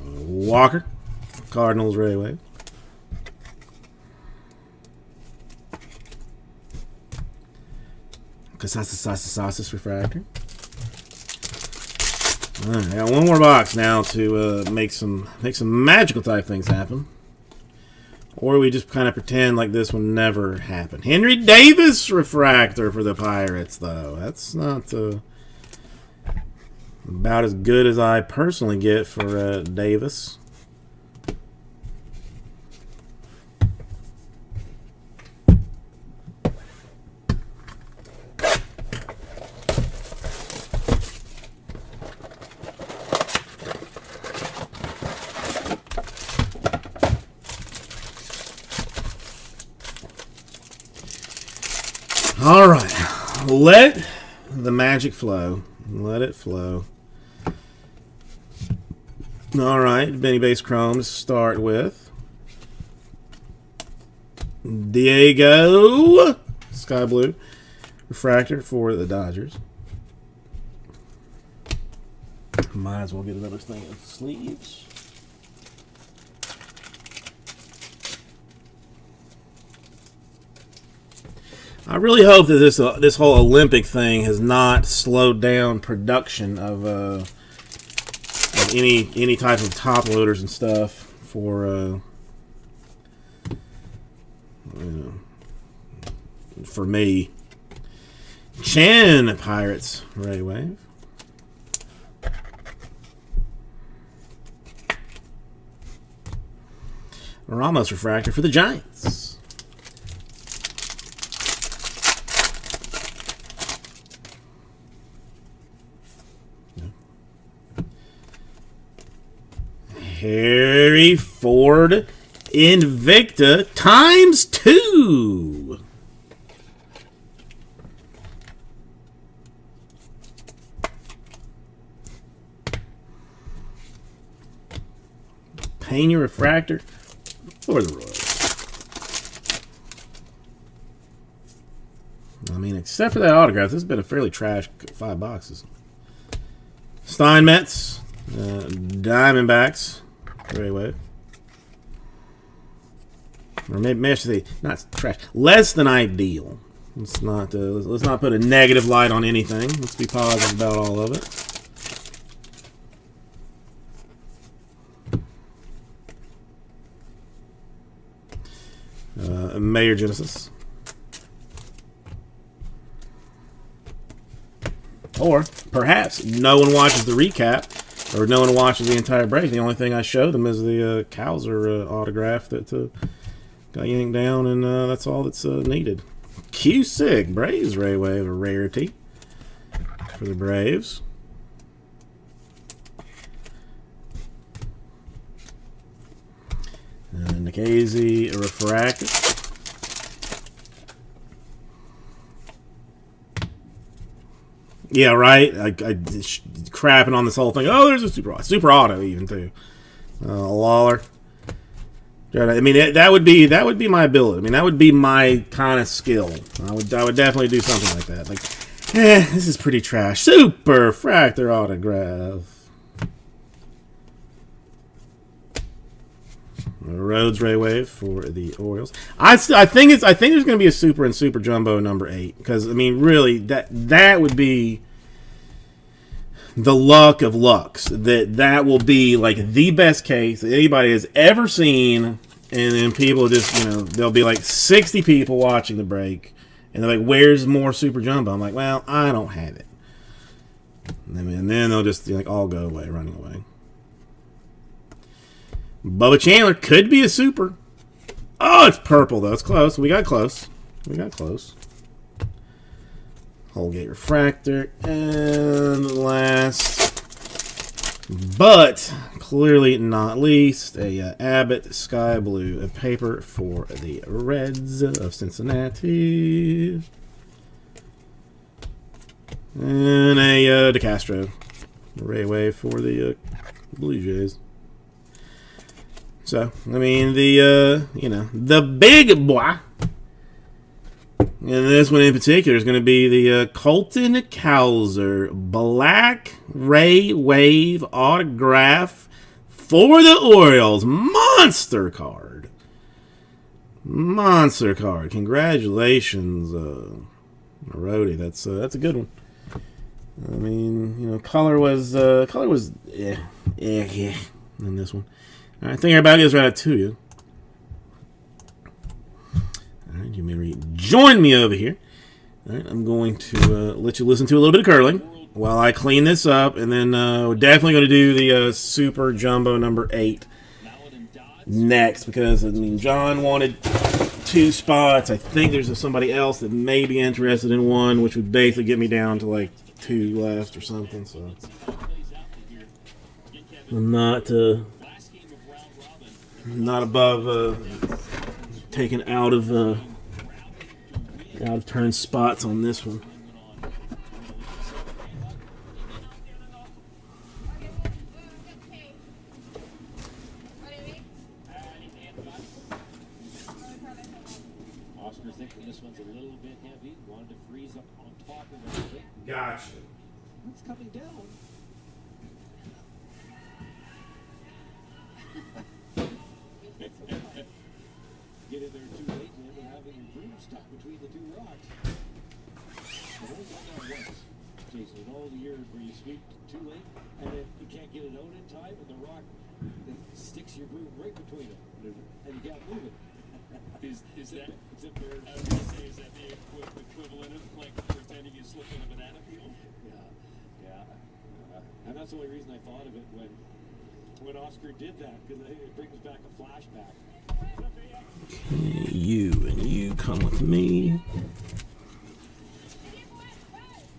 Walker, Cardinals Ray Wave. Casas refractor. Alright, I got one more box now to make some magical type things happen. Or we just kind of pretend like this one never happened. Henry Davis refractor for the Pirates, though. That's not about as good as I personally get for Davis. All right, let the magic flow. Let it flow. All right, Benny Base Chrome to start with. Diego, Sky Blue, refractor for the Dodgers. Might as well get another thing of sleeves. I really hope that this whole Olympic thing has not slowed down production of any type of top loaders and stuff for me. Chen Pirates Ray Wave. Ramos refractor for the Giants. Harry Ford Invicta ×2. Pena refractor for the Royals. I mean, except for that autograph, this has been a fairly trash 5 boxes. Steinmetz, Diamondbacks. Ray Wave. Or maybe I should say not trash, less than ideal. Let's not put a negative light on anything. Let's be positive about all of it. Mayor Genesis. Or perhaps no one watches the recap. Or no one watches the entire break. The only thing I show them is the Cowser autograph that got yanked down, and that's all that's needed. Cusick, Braves Ray Wave, a rarity for the Braves. Nikhazy, a refractor. Yeah, right. I crapping on this whole thing. Oh, there's a super auto even too. Lawler, I mean, that would be my ability. I mean, that would be my kind of skill. I would definitely do something like that. Like, this is pretty trash. Super Fractor autograph. Rhodes Ray Wave for the Orioles. I think there's going to be a super and super jumbo number 8 because I mean, really, that would be the luck of lucks. That will be like the best case that anybody has ever seen, and then people just there'll be like 60 people watching the break, and they're like, "Where's more super jumbo?" I'm like, "Well, I don't have it," and then they'll just like all go away, running away. Bubba Chandler could be a super. Oh, it's purple, though. It's close. We got close. Holgate Refractor. And last, but clearly not least, a Abbott Sky Blue, a paper for the Reds of Cincinnati. And a DeCastro. Ray Wave for the Blue Jays. So, I mean, the big boy, and this one in particular is going to be the Colton Cowser Black Ray Wave autograph for the Orioles. Monster card. Congratulations, Rhodey. That's a good one. I mean, color was in this one. I think everybody is right to you. All right, you may join me over here. All right, I'm going to let you listen to a little bit of curling while I clean this up, and then we're definitely going to do the Super Jumbo number 8 next because I mean John wanted 2 spots. I think there's somebody else that may be interested in one, which would basically get me down to like 2 left or something. So I'm not above taking out of turn spots on this one. Oscar thinking this one's a little bit heavy. Wanted to freeze up on top of everything. Gotcha. It's coming down. Get in there too late and end up having your broom stuck between the 2 rocks. I've only done that once, Jason, in all the years where you sweep too late and then you can't get it out in time and the rock sticks your broom right between them and you can't move it. Is that fair? I was going to say, is that the equivalent of like pretending you slipped in a banana peel? Yeah. And that's the only reason I thought of it when Oscar did that, because it brings back a flashback. You come with me.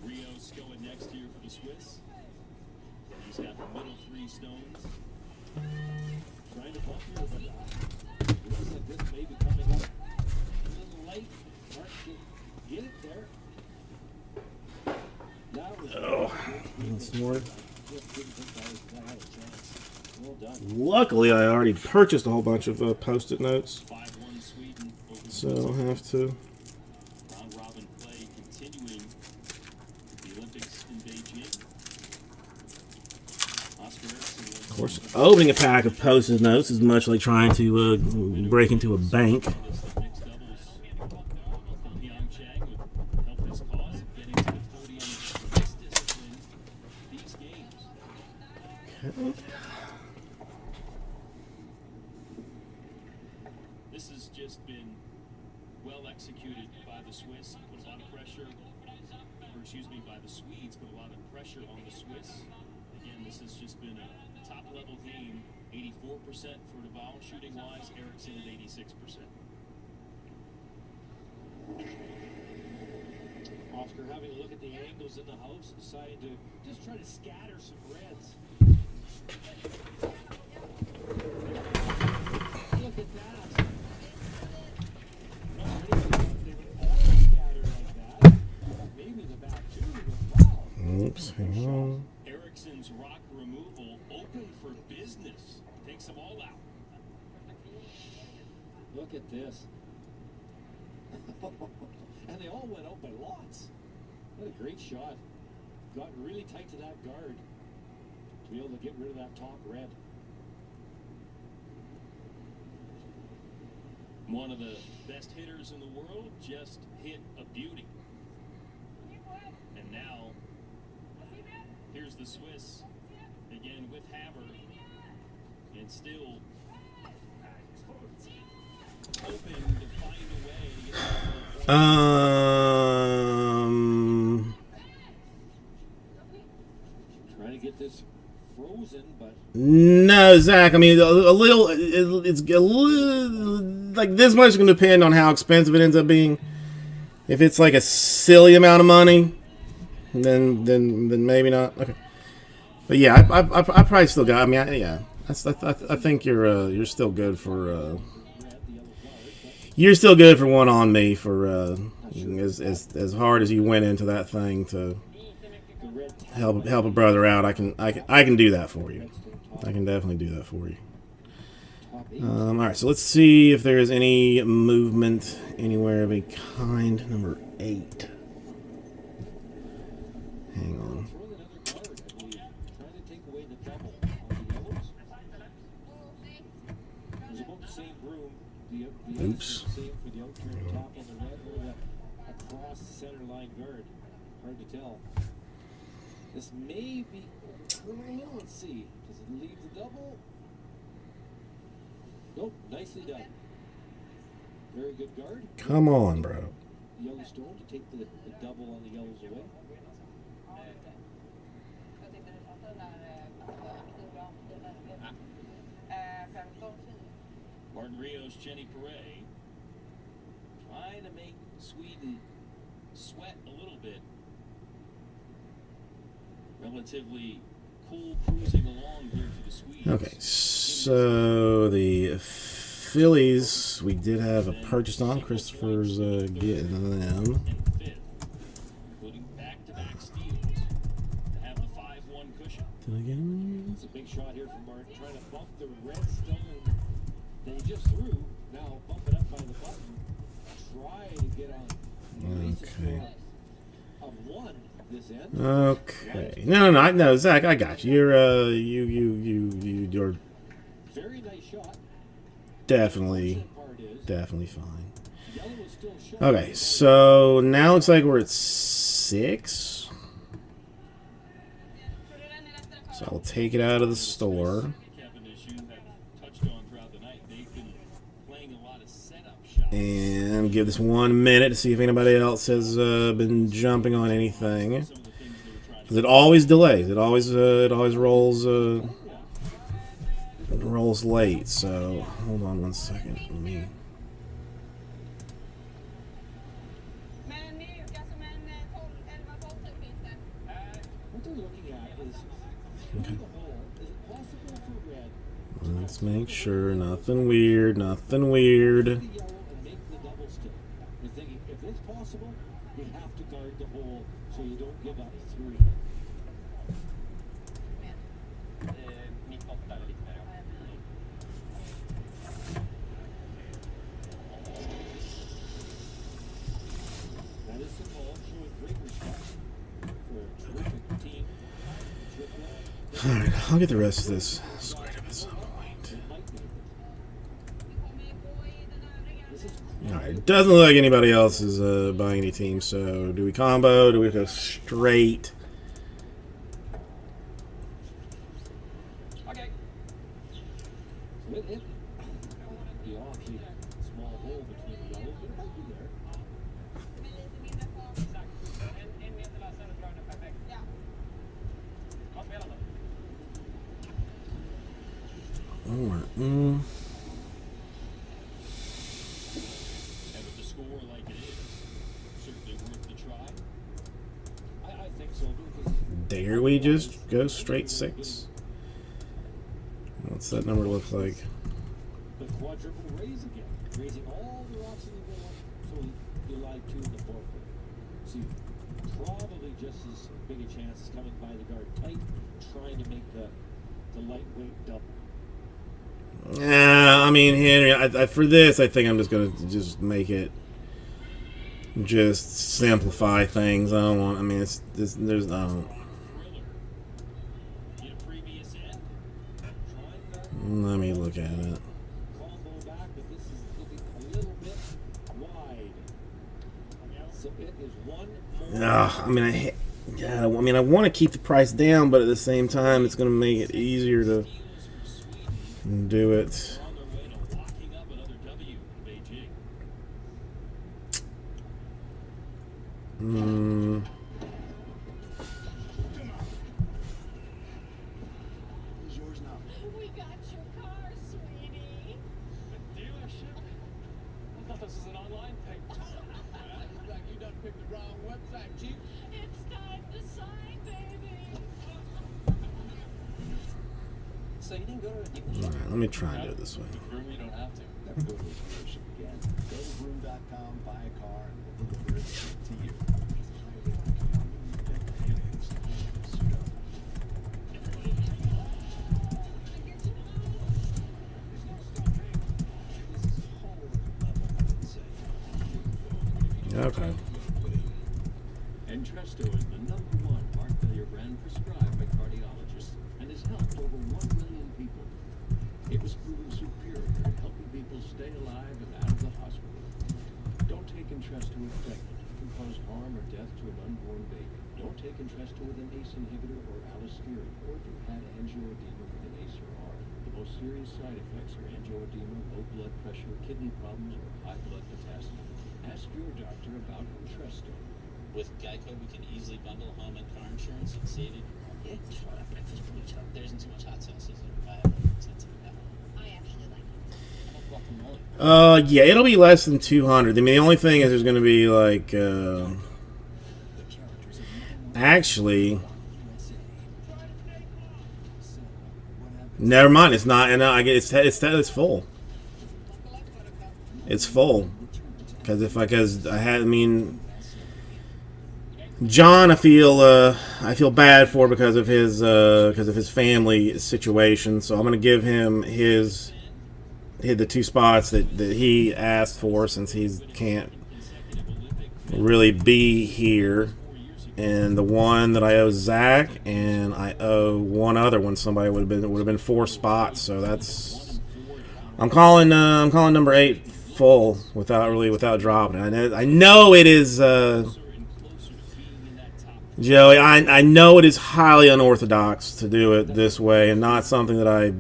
Rios going next here for the Swiss. He's got the middle 3 stones. Trying to bump here, but it looks like this may be coming up a little late. Mark can get it there. Now Once more. just didn't think I had a chance. Well done. Luckily, I already purchased a whole bunch of Post-it notes, so I'll have to. Round robin play continuing the Olympics in Beijing. Oscar Erickson. Of course, opening a pack of Post-it notes is much like trying to break into a bank. This has just been well executed by the Swiss. Put a lot of pressure, by the Swedes. Put a lot of pressure on the Swiss. Again, this has just been a top-level game. 84% for Duval shooting-wise. Erickson at 86%. Oscar having a look at the angles in the house, decided to just try to scatter some reds. Look at that. Oops, hang on. Erickson's rock removal open for business. Takes them all out. Look at this. And they all went out by lots. What a great shot. Got really tight to that guard to be able to get rid of that top red. One of the best hitters in the world just hit a beauty. And now, here's the Swiss again with Haber, and still hoping to find a way to get to the Trying to get this frozen, but No, Zach. I mean, a little. It's a little like this much is going to depend on how expensive it ends up being. If it's like a silly amount of money, then maybe not. Okay, but yeah, I probably still got. I mean, yeah, I think you're still good for. You're still good for one on me for as hard as you went into that thing to help a brother out. I can do that for you. I can definitely do that for you. All right, so let's see if there is any movement anywhere of any kind. Number 8. Hang on. Oops. Across the center line guard. Hard to tell. This may be. Let's see. Does it leave the double? Nope. Nicely done. Very good guard. Come on, bro. Yellowstone to take the double on the yellows away. Martin Rios, Jenny Perret, trying to make Sweden sweat a little bit. Relatively cool cruising along here for the Swedes. Okay, so the Phillies, we did have a purchase on. Christopher's getting them. Including back-to-back steals to have the 5-1 cushion. Did I get him? It's a big shot here from Martin, trying to bump the red stone that he just threw. Now bump it up by the button. Try to get on. Okay. Of one this end. Okay. No, Zach, I got you. You're Very nice shot. definitely fine. Okay, so now looks like we're at 6. So I'll take it out of the store. And give this 1 minute to see if anybody else has been jumping on anything. Because it always delays. It always rolls late. So hold on 1 second. Let me. What they're looking at is Okay. the hole. Is it possible for red Let's make sure nothing weird. Nothing weird. to the yellow and make the double stick? You're thinking, if it's possible, you have to guard the hole so you don't give up 3. That is the ball, showing great respect for a terrific team. Alright, I'll get the rest of this squared up at some point. Alright, it doesn't look like anybody else is buying any teams, so do we combo? Do we go straight? Okay. So it hit the off here. Small hole between the yellows, but it might be there. Alright, And with the score like it is, certainly worth the try. I think so, because dare we just go straight 6? What's that number look like? the quadruple raise again, raising all the rocks in the middle, so you lie 2 in the forefoot. So probably just as big a chance as coming by the guard tight, trying to make the lightweight double. I mean, Henry, for this, I think I'm just gonna just make it, just simplify things. I don't want. I mean, there's Let me look at it. I mean, I want to keep the price down, but at the same time, it's going to make it easier to do it. We got your car, sweetie. The dealership? I thought this was an online thing. Looks like you done picked the wrong website, Chief. It's time to sign, baby. So you didn't go to a dealership? All right, let me try and do it this way. Groom, you don't have to. Never go to a dealership again. Go to groom.com, buy a car, and we'll deliver it to you. Okay. Entresto is the #1 heart failure brand prescribed by cardiologists and has helped over 1 million people. It was proven superior at helping people stay alive and out of the hospital. Don't take Entresto if pregnant. It can cause harm or death to an unborn baby. Don't take Entresto with an ACE inhibitor or allosterone, or if you've had angioedema with an ACE or ARB. The most serious side effects are angioedema, low blood pressure, kidney problems, or high blood potassium. Ask your doctor about Entresto. With Geico, we can easily bundle home and car insurance and save you. Yeah, just want a breakfast burrito. There isn't too much hot sauce, is there? I have a sense of that. I actually like it. Guacamole. Yeah, it'll be less than 200. I mean, the only thing is there's going to be like, actually, never mind. It's not, and I get it's full. It's full because I had. I mean, John, I feel bad for because of his family situation. So I'm going to give him the 2 spots that he asked for, since he can't really be here, and the one that I owe Zach, and I owe one other one. Somebody would have been 4 spots. So that's I'm calling number 8 full without dropping it. I know it is Joey. I know it is highly unorthodox to do it this way, and not something that I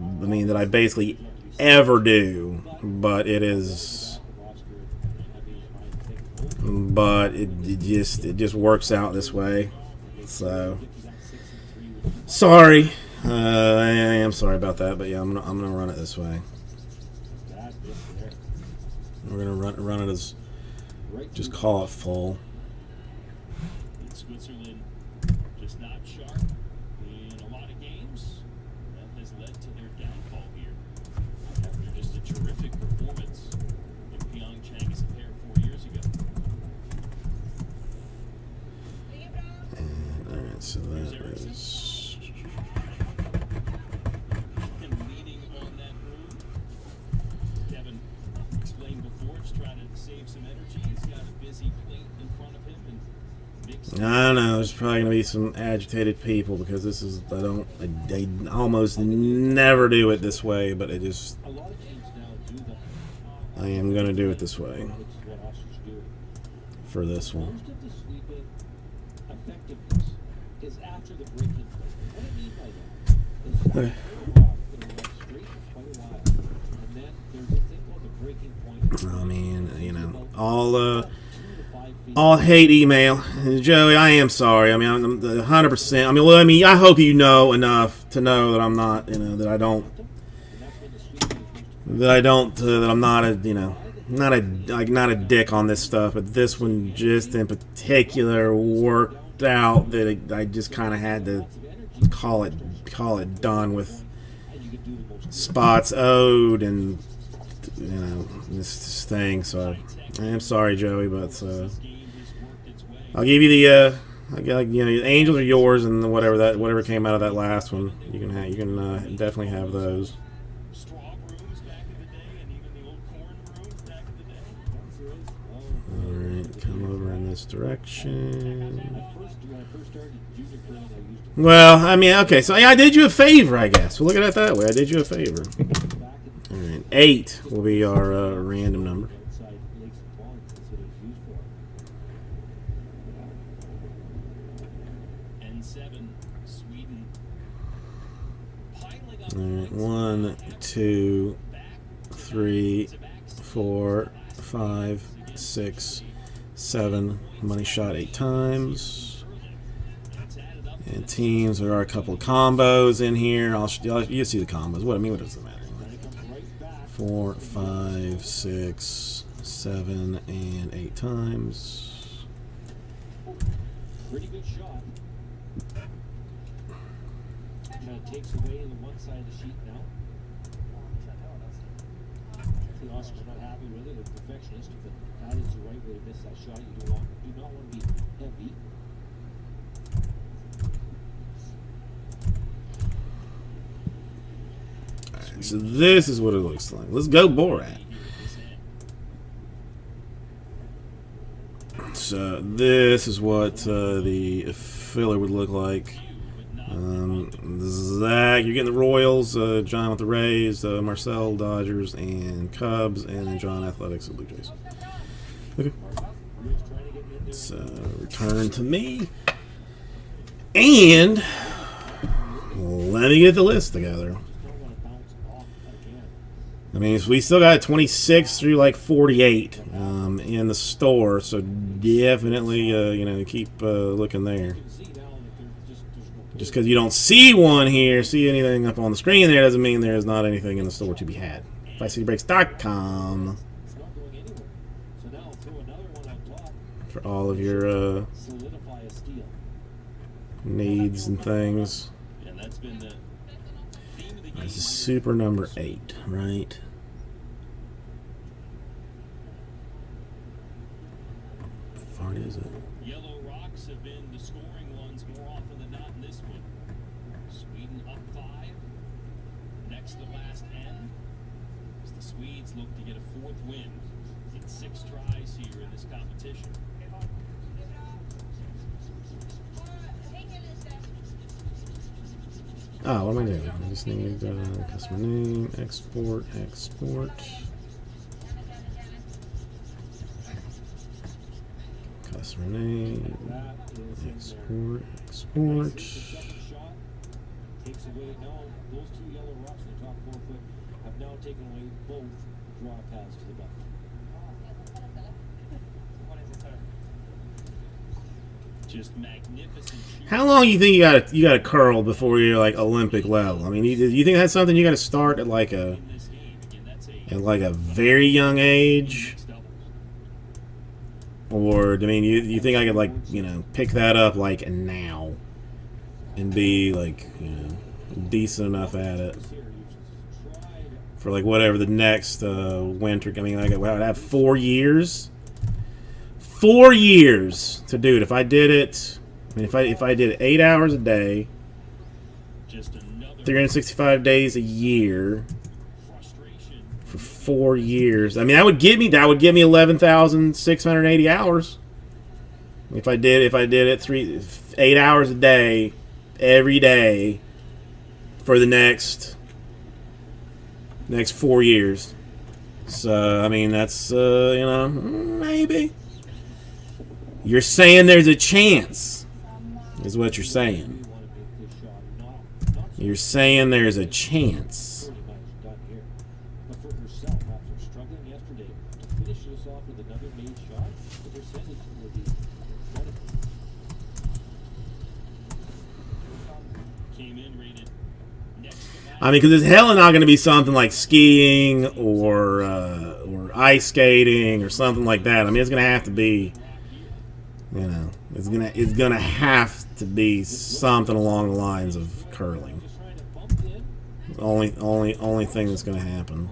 basically ever do, but it is. But it just works out this way. So sorry, I am sorry about that, but yeah, I'm gonna run it this way. We're gonna run it as, just call it full. In Switzerland, just not sharp in a lot of games. That has led to their downfall here. After just a terrific performance in Pyeongchang as a pair 4 years ago. And, all right, so that is. And leaning on that room. Kevin explained before, just trying to save some energy. He's got a busy plate in front of him and mixing. I don't know. There's probably gonna be some agitated people because this is I almost never do it this way, but it just A lot of teams now do that. I am gonna do it this way It's what Oscars do. for this one. Most of the sweep-in effectiveness is after the breaking point. What I mean by that is that Okay. they're off in the right straight for quite a while, and then there's a thing called the breaking point. I mean, all hate email, Joey. I am sorry. I mean, I'm 100%. I mean, I hope you know enough to know that I'm not, that I'm not a dick on this stuff. But this one, just in particular, worked out that I just kind of had to call it done with spots owed and this thing. So I am sorry, Joey, but I'll give you the the Angels are yours, and whatever came out of that last one, you can definitely have those. Straw rooms this direction. When I first started junior curling, I used to Well, I mean, okay, so yeah, I did you a favor, I guess. We'll look at it that way. I did you a favor. All right, 8 will be our random number. outside lakes and ponds. That's what it was used for. N7, Sweden. Piling up All right, 1, 2, 3, 4, 5, 6, 7. Money shot 8 times. And teams, there are a couple of combos in here. You'll see the combos. What does it matter? 4, 5, 6, 7, and 8 times. Pretty good shot. Kind of takes away the one side of the sheet now. The Oscar's not happy with it. It's perfectionist, but that is the right way to miss that shot. You do not want to be heavy. Alright, so this is what it looks like. Let's go Borat. So this is what the filler would look like. Zach, you're getting the Royals, John with the Rays, Marcel, Dodgers, and Cubs, and then John, Athletics and Blue Jays. Okay. Let's return to me. And let me get the list together. I mean, we still got 26 through like 48 in the store, so definitely, you know, keep looking there. Just because you don't see one here, see anything up on the screen there, doesn't mean there is not anything in the store to be had. VicecityBreaks.com for all of your needs and things. And that's been the theme of the game. This is super number 8, right? How far is it? Yellow rocks have been the scoring ones more often than not in this one. Sweden up 5. Next to last end, as the Swedes look to get a 4th win in 6 tries here in this competition. Oh, what am I doing? I just need customer name, export. Customer name, export. Takes away now those 2 yellow rocks in the top 4 foot have now taken away both draw paths to the button. Just magnificent shooting. How long do you think you got to curl before you're like Olympic level? I mean, you think that's something you got to start at like a very young age, or I mean, you think I could like pick that up like now and be like decent enough at it for like whatever the next winter? I mean, like I would have 4 years. 4 years to do it. If I did it, I mean, if I did it 8 hours a day, 365 days a year for 4 years. I mean, that would give me 11,680 hours. If I did it 8 hours a day, every day for the next 4 years. So I mean, that's maybe. You're saying there's a chance, is what you're saying. You're saying there's a chance. But for herself, after struggling yesterday, to finish this off with another made shot, the percentage will be incredible. Came in rated next to last. I mean, because it's hella not going to be something like skiing or ice skating or something like that. I mean, it's going to have to be. It's gonna have to be something along the lines of curling. Only thing that's gonna happen.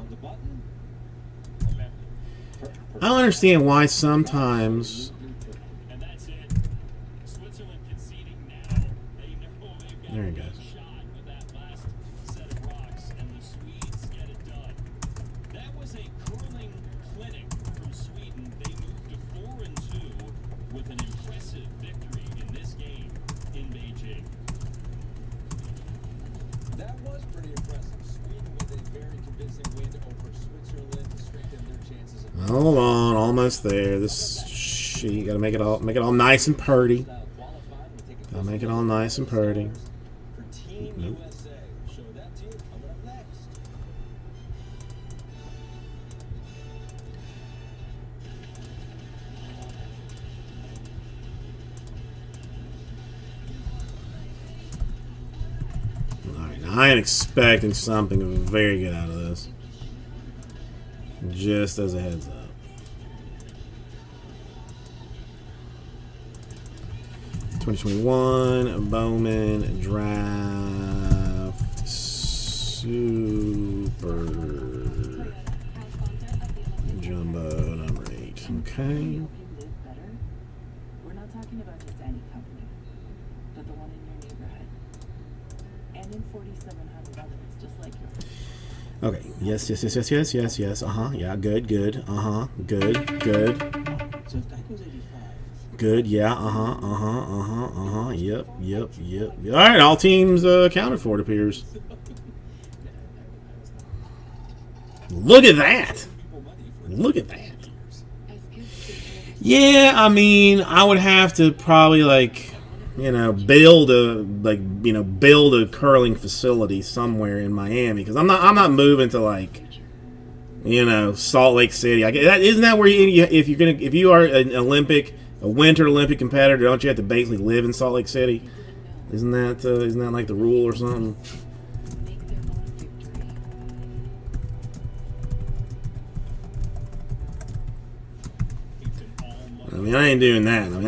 I don't understand why sometimes. And that's it. Switzerland conceding now. They know they've got There he a goes. shot with that last set of rocks, and the Swedes get it done. That was a curling clinic from Sweden. They moved to 4-2 with an Hold on, almost there. This sheet gotta make it all nice and purty. Gotta make it all nice and purty. For Team Nope. USA. Show that to you coming up next. Alright, now I am expecting something very good out of this. Just as a heads up. '21 Bowman Draft Super Jumbo number 8. Okay. Help you live better? We're not talking about just any company, but the one in your neighborhood. And in 4,700 others, just like yours. Okay. Yes. Yeah. Good. Good. Good. So if Geico's 85, Good. Yeah. Yep. All right. All teams accounted for, it appears. Look at that. Look at that. Yeah, I mean, I would have to probably build a curling facility somewhere in Miami, because I'm not moving to Salt Lake City. Isn't that where if you are a Winter Olympic competitor, don't you have to basically live in Salt Lake City? Isn't that like the rule or something? Make their own victory. I mean, I ain't doing that. I mean,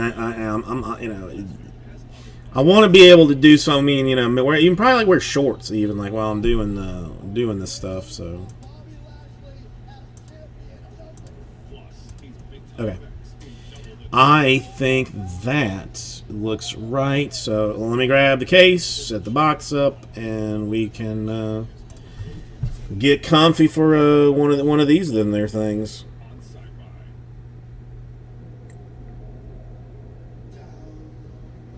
I want to be able to do something. Where you can probably wear shorts even while I'm doing this stuff. So okay, I think that looks right. So let me grab the case, set the box up, and we can get comfy for one of these then there things.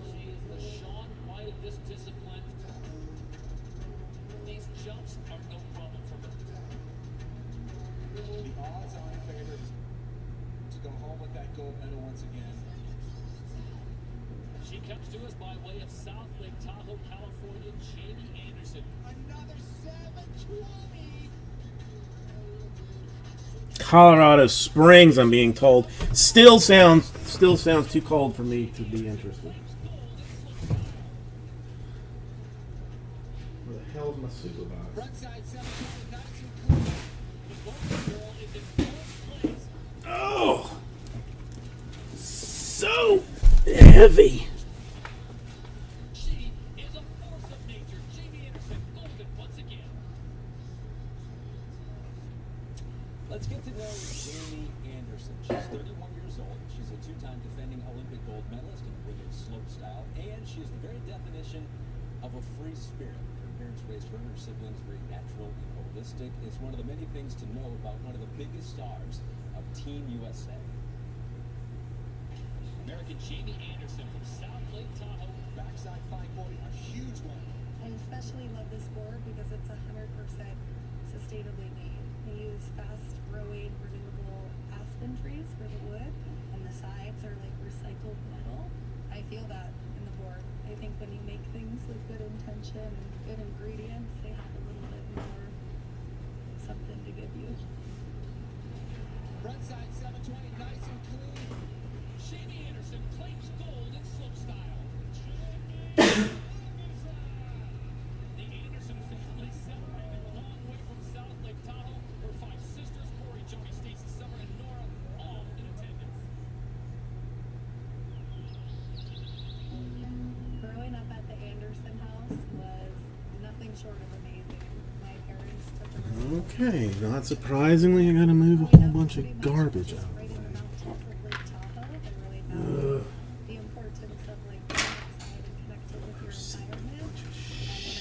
she is the Shaun White of this discipline. These jumps are no problem for her. The odds are in favor to go home with that gold medal once again. She comes to us by way of South Lake Tahoe, California, Jamie Anderson. Another 720. Colorado Springs, I'm being told, still sounds too cold for me to be interested. Where the hell's my supervisor? Frontside 720, nice and clean. The Golden Girl is in fourth place. Oh, so heavy. She is a force of nature. Jamie Anderson, golden once again. Let's get to know Jamie Anderson. She's 31 years old. She's a two-time defending Olympic gold medalist in women's slopestyle, and she is the very definition of a free spirit. Her parents raised her and her siblings very natural and holistic. It's one of the many things to know about one of the biggest stars of Team USA. American Jamie Anderson from South Lake Tahoe. Backside 540, a huge one. I especially love this board because it's 100% sustainably made. They use fast growing renewable aspen trees for the wood, and the sides are like recycled metal. I feel that in the board. I think when you make things with good intention and good ingredients, they have a little bit more something to give you. Frontside 720, nice and clean. Jamie Anderson claims gold in slopestyle. The Anderson family celebrated a long way from South Lake Tahoe. Her 5 sisters, Corey, Joey, Stacy, Summer, and Nora, all in attendance. Growing up at the Anderson house was nothing short of amazing. My parents took a really Okay, not surprisingly, I gotta move a whole bunch of garbage out. right in the mountains of Lake Tahoe and really know the importance of being outside and connected with your environment.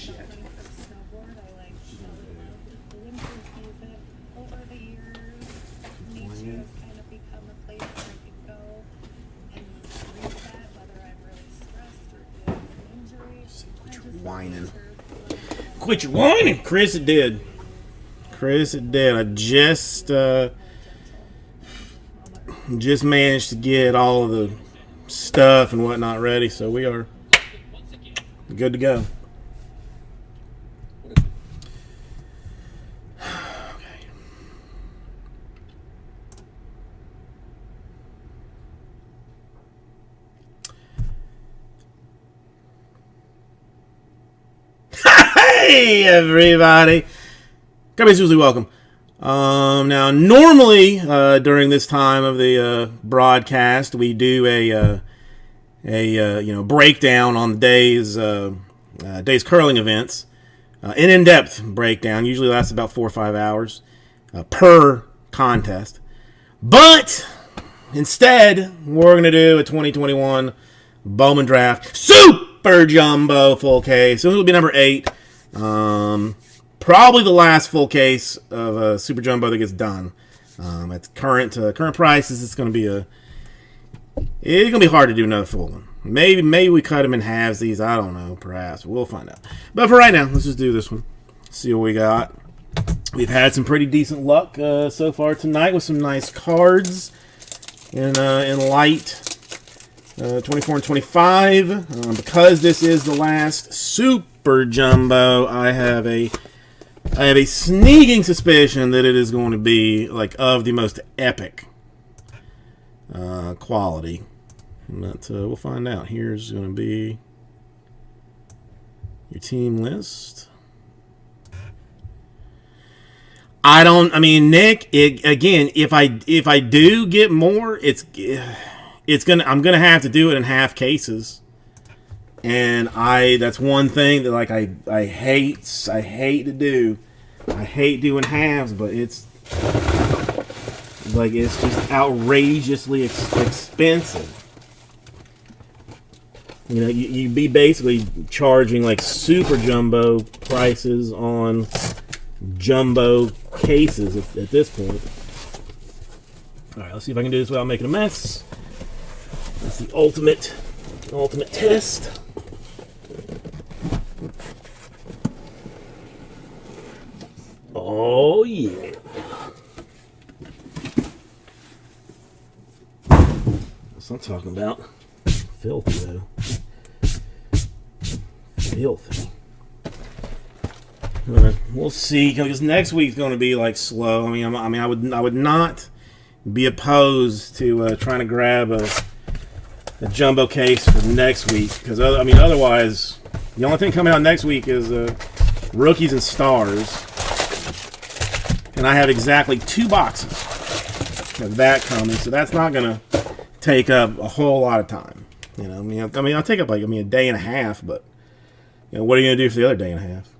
When I got my first snowboard, I fell in love with the winter season. Over the years, nature has kind of become a place where I can go and reset, whether I'm really stressed or dealing with an injury. Quit your I just whining. nature love. Quit your whining, Chris. It did. I just Just managed to get all of the stuff and whatnot ready, so we are good to go. Hey everybody, everybody's usually welcome. Now normally during this time of the broadcast, we do a breakdown on the day's curling events, an in-depth breakdown. Usually lasts about 4 or 5 hours per contest. But instead, we're gonna do a 2021 Bowman Draft Super Jumbo full case. So it'll be number 8. Probably the last full case of a Super Jumbo that gets done. At current prices, it's gonna be hard to do another full one. Maybe we cut them in halves. These, I don't know. Perhaps we'll find out. But for right now, let's just do this one. See what we got. We've had some pretty decent luck so far tonight with some nice cards in light 24 and 25. Because this is the last Super Jumbo, I have a sneaking suspicion that it is going to be like of the most epic quality. But we'll find out. Here's going to be your team list. I mean, Nick, again, if I do get more, I'm gonna have to do it in half cases. And that's one thing that like I hate to do. I hate doing halves, but it's just outrageously expensive. You know, you'd be basically charging like Super Jumbo prices on jumbo cases at this point. All right, let's see if I can do this without making a mess. That's the ultimate test. Oh yeah. That's what I'm talking about. Filthy though. Filthy. We'll see, because next week's going to be like slow. I would not be opposed to trying to grab a jumbo case for next week, because otherwise, the only thing coming out next week is rookies and stars, and I have exactly 2 boxes of that coming, so that's not going to take up a whole lot of time. You know, I'll take up a day and a half, but what are you going to do for the other day and a half?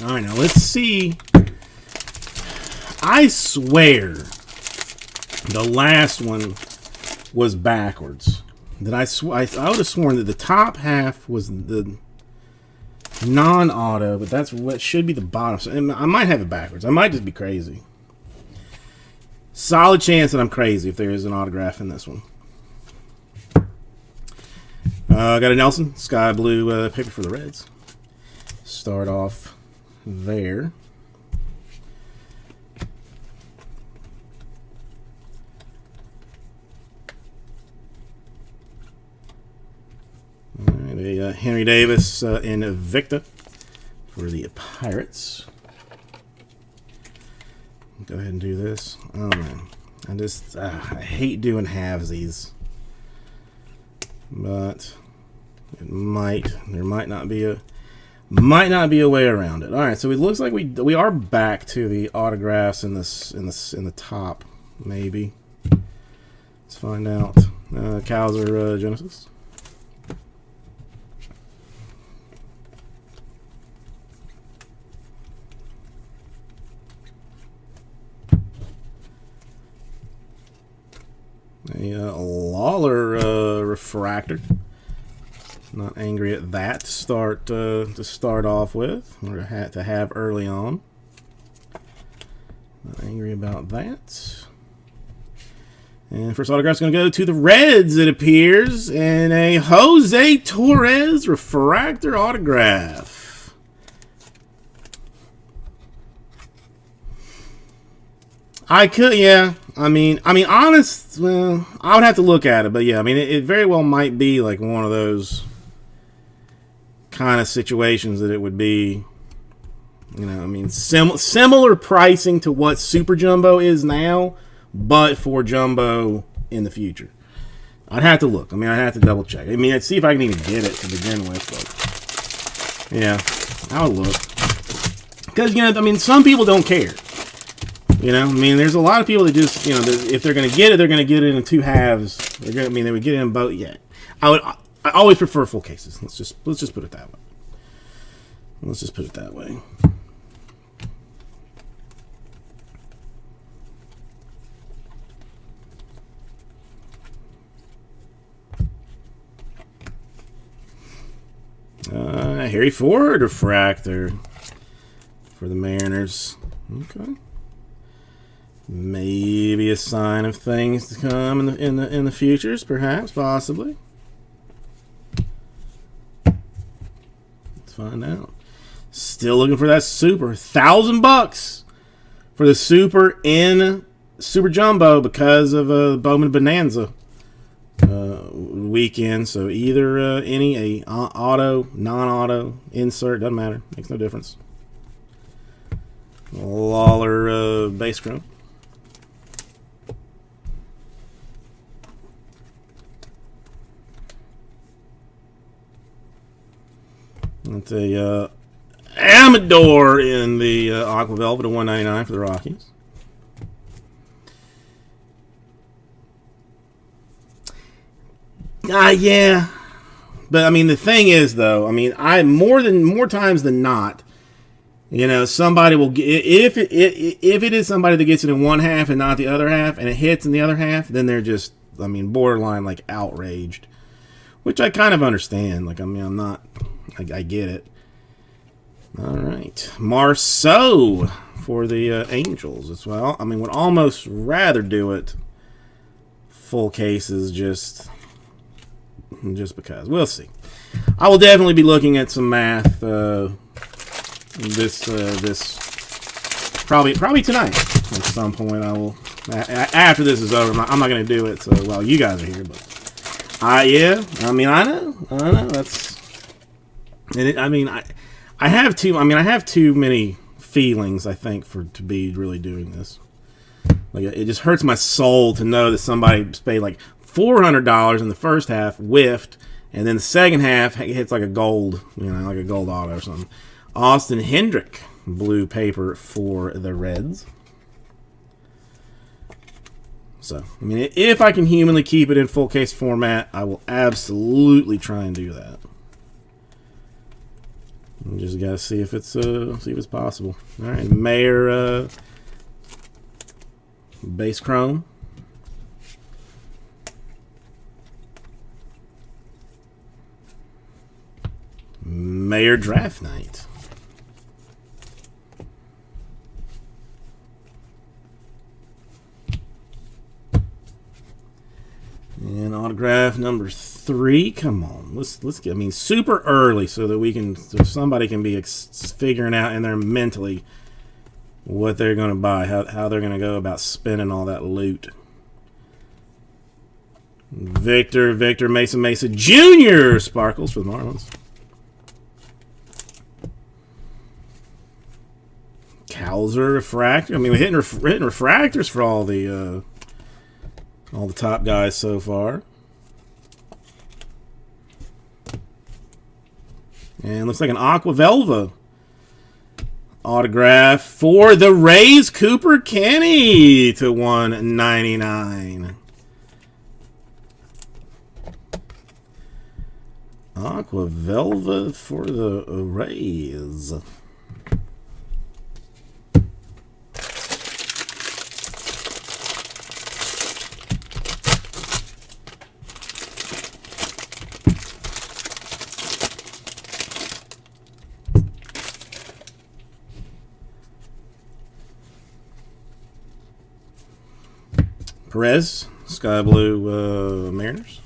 All right, now let's see. I swear the last one was backwards. I would have sworn that the top half was the non-auto, but that's what should be the bottom. So I might have it backwards. I might just be crazy. Solid chance that I'm crazy if there is an autograph in this one. Got a Nelson Sky Blue paper for the Reds. Start off there. All right, a Henry Davis in Victa for the Pirates. Go ahead and do this. Oh man, I hate doing halvesies, but there might not be a way around it. All right, so it looks like we are back to the autographs in the top. Maybe let's find out. Kaiser Genesis. A Lawler refractor. Not angry at that to start off with, or to have early on. Not angry about that. And first autograph's going to go to the Reds, it appears, and a Jose Torres refractor autograph. I could, yeah. I mean, honest. Well, I would have to look at it, but yeah, I mean, it very well might be like one of those kind of situations that it would be. You know, I mean, similar pricing to what Super Jumbo is now, but for Jumbo in the future. I'd have to look. I mean, I'd have to double check. I mean, I'd see if I can even get it to begin with. But yeah, I would look. Because, you know, I mean, some people don't care. You know, I mean, there's a lot of people that just, you know, if they're going to get it, they're going to get it in two halves. They're going to, I mean, they would get it in both. Yeah, I always prefer full cases. Let's just put it that way. Let's just put it that way. Harry Ford refractor for the Mariners. Okay, maybe a sign of things to come in the futures, perhaps, possibly. Let's find out. Still looking for that super. $1,000 for the super in Super Jumbo because of Bowman Bonanza weekend. So either a auto, non-auto, insert, doesn't matter, makes no difference. Lawler base chrome. That's a Amador in the Aqua Velvet at $199 for the Rockies. Yeah, but I mean the thing is though, I mean more times than not, you know, somebody will get, if it is somebody that gets it in one half and not the other half, and it hits in the other half, then they're just, I mean, borderline like outraged, which I kind of understand. Like, I mean, I'm not, I get it. All right, Marceau for the Angels as well. I mean, would almost rather do it full cases just because. We'll see. I will definitely be looking at some math this probably tonight at some point. I will, after this is over. I'm not going to do it so while you guys are here, but yeah, I mean, I know that's, and I have too many feelings, I think, to be really doing this. Like, it just hurts my soul to know that somebody paid like $400 in the first half, whiffed, and then the second half hits like a gold, you know, like a gold auto or something. Austin Hendrick, blue paper for the Reds. So, I mean, if I can humanly keep it in full case format, I will absolutely try and do that. You just gotta see if it's possible. All right, Mayer base chrome. Mayer draft night. And autograph number 3. Come on, let's get. I mean, super early so that so somebody can be figuring out in there mentally what they're going to buy, how they're going to go about spending all that loot. Victor Mesa Jr. sparkles for the Marlins. Cowser refractor. I mean, we're hitting refractors for all the top guys so far. And looks like an Aqua Velva autograph for the Rays, Cooper Kenny to $199. Aqua Velva for the Rays. Perez Sky Blue Mariners.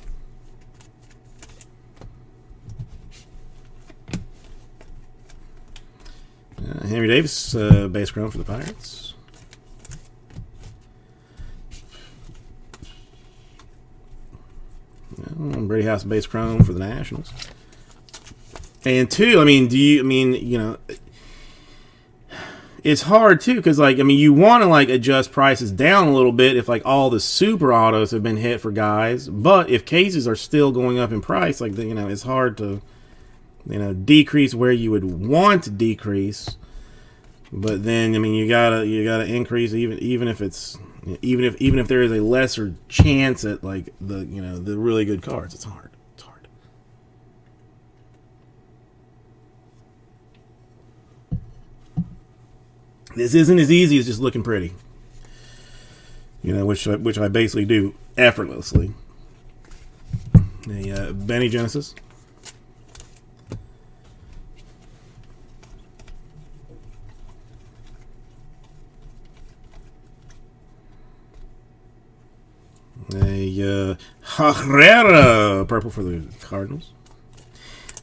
Henry Davis base chrome for the Pirates. Brady House base chrome for the Nationals. And two, I mean, you know, it's hard too, because like, I mean, you want to like adjust prices down a little bit if like all the super autos have been hit for guys, but if cases are still going up in price, like you know, it's hard to, you know, decrease where you would want to decrease. But then, I mean, you gotta increase even if it's even if there is a lesser chance at like the, you know, the really good cards. It's hard. This isn't as easy as just looking pretty, you know, which I basically do effortlessly. The Benny Genesis. A Herrera purple for the Cardinals.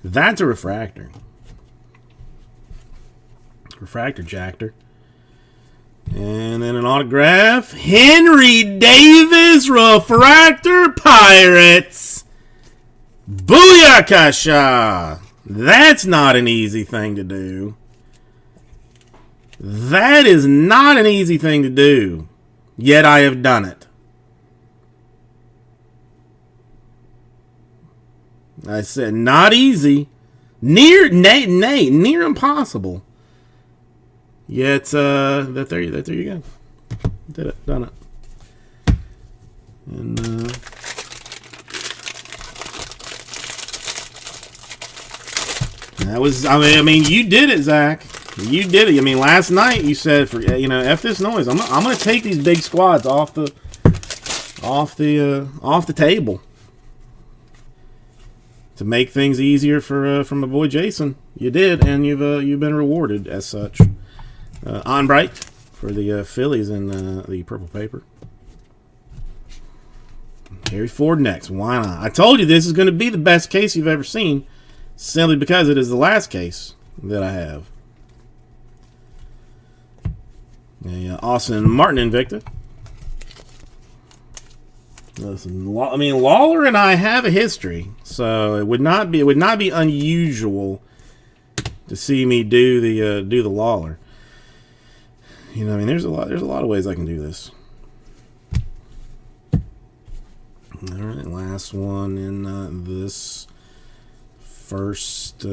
That's a refractor. Refractor Jactor. And then an autograph. Henry Davis refractor Pirates. Booyakasha. That's not an easy thing to do. That is not an easy thing to do. Yet I have done it. I said not easy. Near impossible. Yet there you go. Did it, done it. And that was, I mean, you did it, Zach. You did it. I mean, last night you said, for, you know, F this noise. I'm gonna take these big squads off the table to make things easier for my boy Jason. You did, and you've been rewarded as such. Onbright for the Phillies in the purple paper. Harry Ford next. Why not? I told you this is going to be the best case you've ever seen, simply because it is the last case that I have. Austin Martin Invicta. Listen, I mean, Lawler and I have a history, so it would not be unusual to see me do the Lawler. You know, I mean, there's a lot of ways I can do this. All right, last one in this first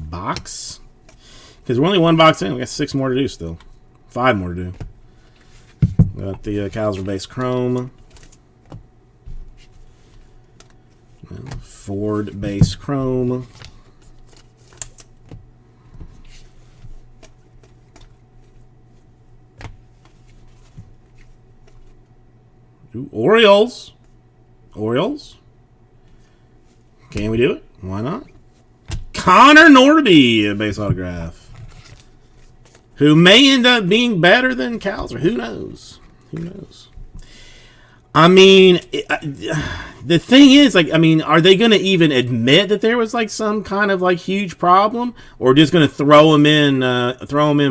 box, because we're only one box in. We got 6 more to do still, 5 more to do. Got the Kaiser base chrome, Ford base chrome. Orioles. Can we do it? Why not? Connor Norby, base autograph. Who may end up being better than Kaiser. Who knows? Who knows? I mean, the thing is, like, I mean, are they going to even admit that there was like some kind of like huge problem, or just going to throw him in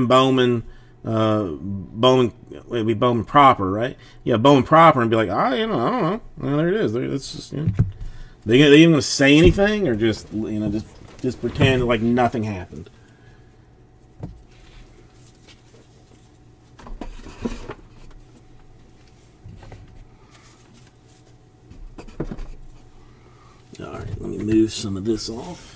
Bowman? Bowman, it'd be Bowman proper, right? Yeah, Bowman proper, and be like, I don't know. Well, there it is. It's just, you know, they even going to say anything, or just, you know, just pretend like nothing happened. All right, let me move some of this off.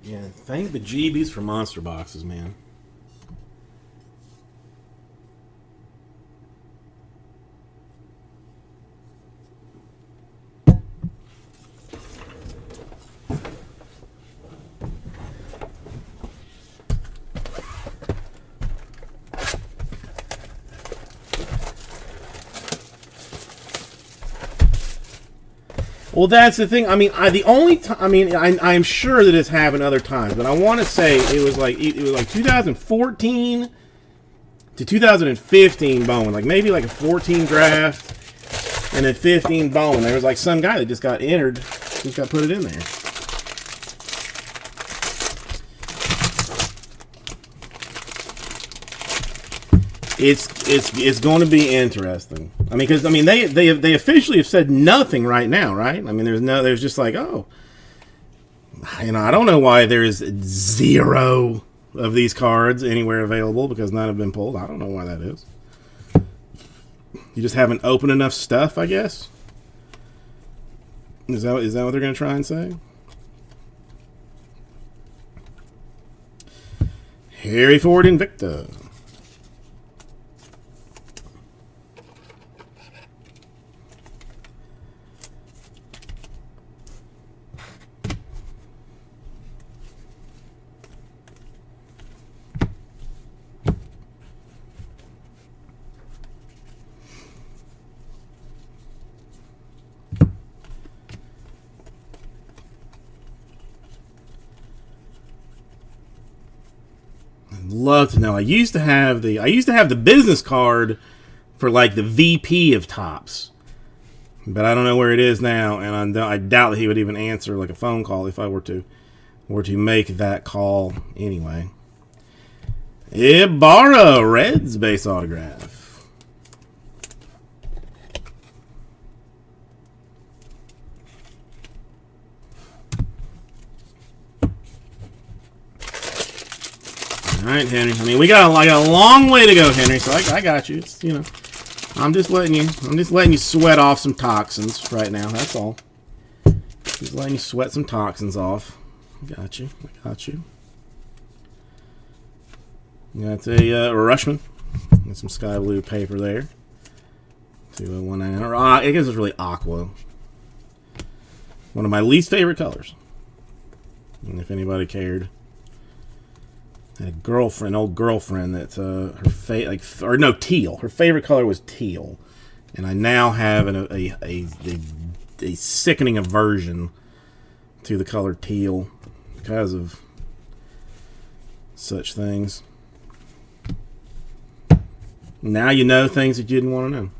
Yeah, thank the GBs for monster boxes, man. Well, that's the thing. I mean, the only time. I mean, I'm sure that it's happened other times, but I want to say it was like 2014 to 2015 Bowman, like maybe like a 14 draft and then 15 Bowman. There was like some guy that just got entered, just got put it in there. It's going to be interesting. I mean, because they officially have said nothing right now, right? I mean, there's just like, oh, you know, I don't know why there's 0 of these cards anywhere available, because none have been pulled. I don't know why that is. You just haven't opened enough stuff, I guess. Is that what they're going to try and say? Harry Ford Invicta. Love to know. I used to have the business card for like the VP of Topps, but I don't know where it is now, and I doubt that he would even answer like a phone call if I were to make that call anyway. Ibarra, Reds base autograph. All right, Henry. I mean, we got a long way to go, Henry. So I got you. It's, you know, I'm just letting you sweat off some toxins right now. That's all. Just letting you sweat some toxins off. Got you. I got you. Got a Rushman. Got some sky blue paper there. 20199. I guess it's really aqua. One of my least favorite colors. And if anybody cared. A girlfriend, old girlfriend, that's teal. Her favorite color was teal, and I now have a sickening aversion to the color teal because of such things. Now you know things that you didn't want to know.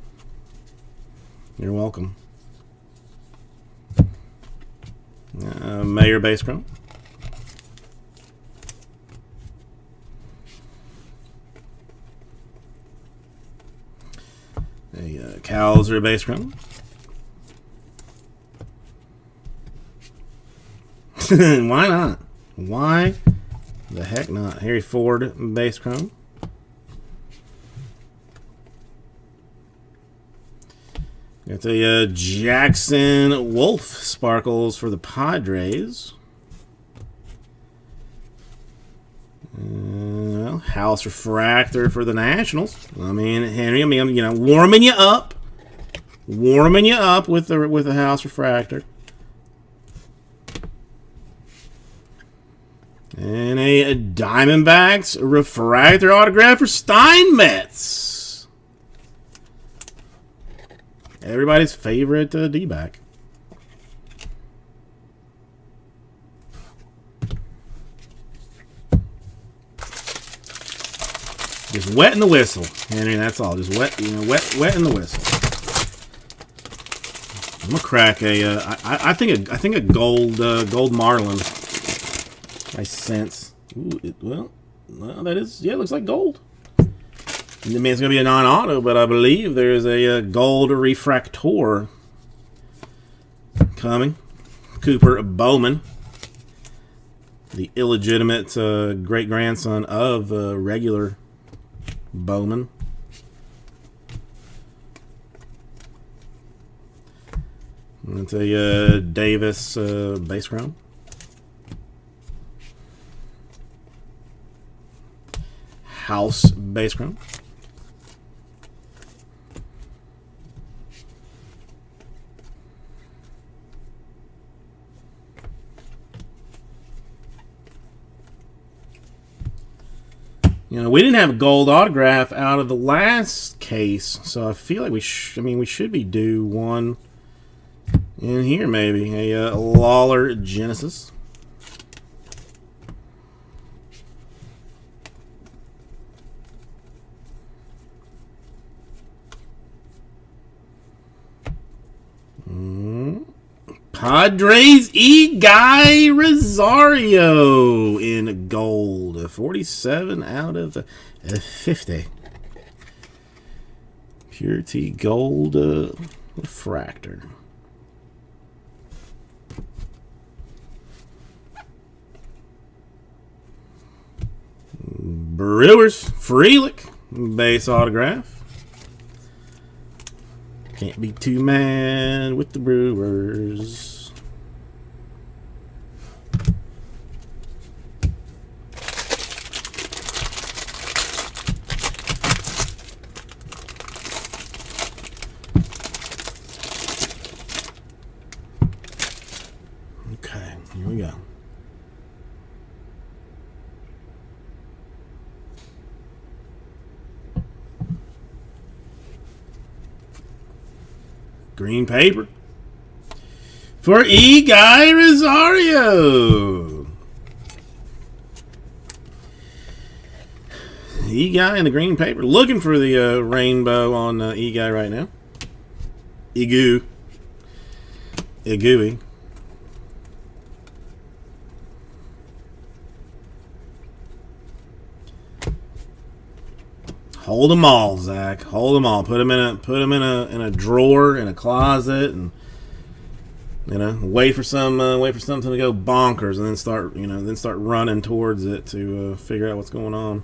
You're welcome. Mayor base chrome. A Cowser base chrome. Why not? Why the heck not? Harry Ford base chrome. Got a Jackson Wolf sparkles for the Padres. House refractor for the Nationals. I mean, Henry. I mean, you know, warming you up with the house refractor. And a Diamondbacks refractor autograph for Steinmetz. Everybody's favorite D-back. Just wetting the whistle, Henry. That's all. Just wetting the whistle. I'm gonna crack I think a gold Marlin. I sense. Ooh, well, that is, yeah, it looks like gold. I mean, it's gonna be a non-auto, but I believe there is a gold refractor coming. Cooper Bowman, the illegitimate great grandson of regular Bowman. It's a Davis base chrome. House base chrome. You know, we didn't have a gold autograph out of the last case, so I feel like we should be due one In here, maybe a Lawler Genesis. Padres Guy Rosario in gold. 47 out of 50. Purity Gold Refractor. Brewers Frelick base autograph. Can't be too mad with the Brewers. Okay, here we go. Green paper for Guy Rosario. Guy in the green paper. Looking for the rainbow on Guy right now. Igooey. Hold them all, Zach. Hold them all. Put them in a drawer in a closet, and wait for something to go bonkers, and then start running towards it to figure out what's going on.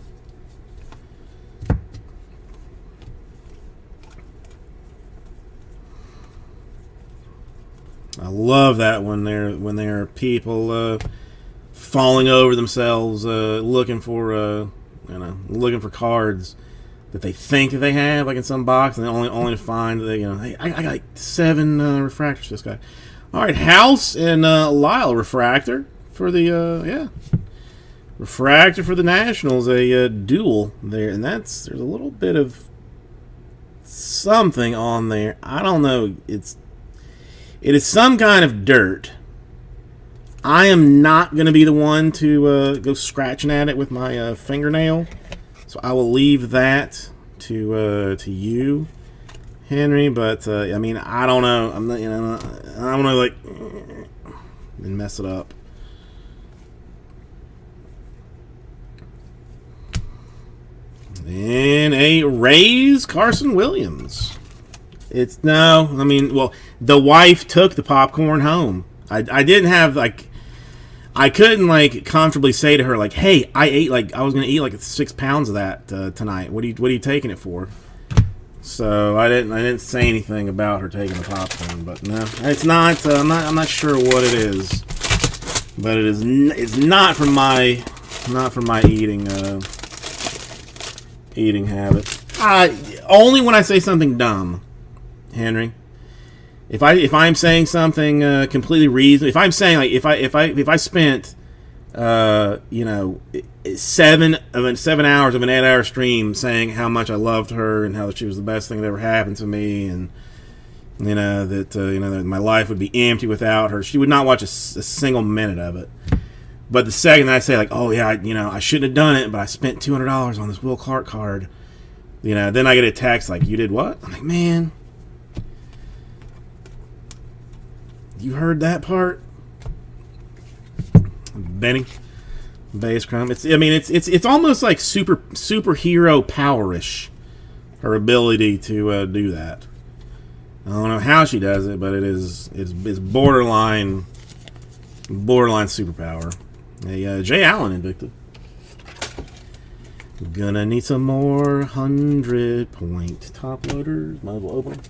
I love that when there are people falling over themselves looking for cards that they think that they have, like in some box, and only to find that hey, I got like 7 refractors for this guy. All right, House and Lyle refractor for the refractor for the Nationals, a duel there, and there's a little bit of something on there. I don't know. It is some kind of dirt. I am not going to be the one to go scratching at it with my fingernail. So I will leave that to you, Henry. But I mean, I don't know. I'm not, I don't want to like and mess it up. Then a Rays Carson Williams. Well, the wife took the popcorn home. I didn't have I couldn't comfortably say to her hey, I was gonna eat 6 pounds of that tonight. What are you taking it for? So I didn't say anything about her taking the popcorn. But no, it's not. I'm not sure what it is, but it's not from my eating habit. Only when I say something dumb, Henry. If I'm saying something completely reasonable, if I'm saying if I spent 7 hours of an 8-hour stream saying how much I loved her and how she was the best thing that ever happened to me, and that my life would be empty without her, she would not watch a single minute of it. But the second that I say oh yeah, I shouldn't have done it, but I spent $200 on this Will Clark card, then I get a text you did what? I'm like, man. You heard that part, Benny? Base crumb. It's almost like superhero powerish. Her ability to do that. I don't know how she does it, but it's borderline superpower. Jay Allen Invicta. Gonna need some more 100-point top loaders. Might as well open them.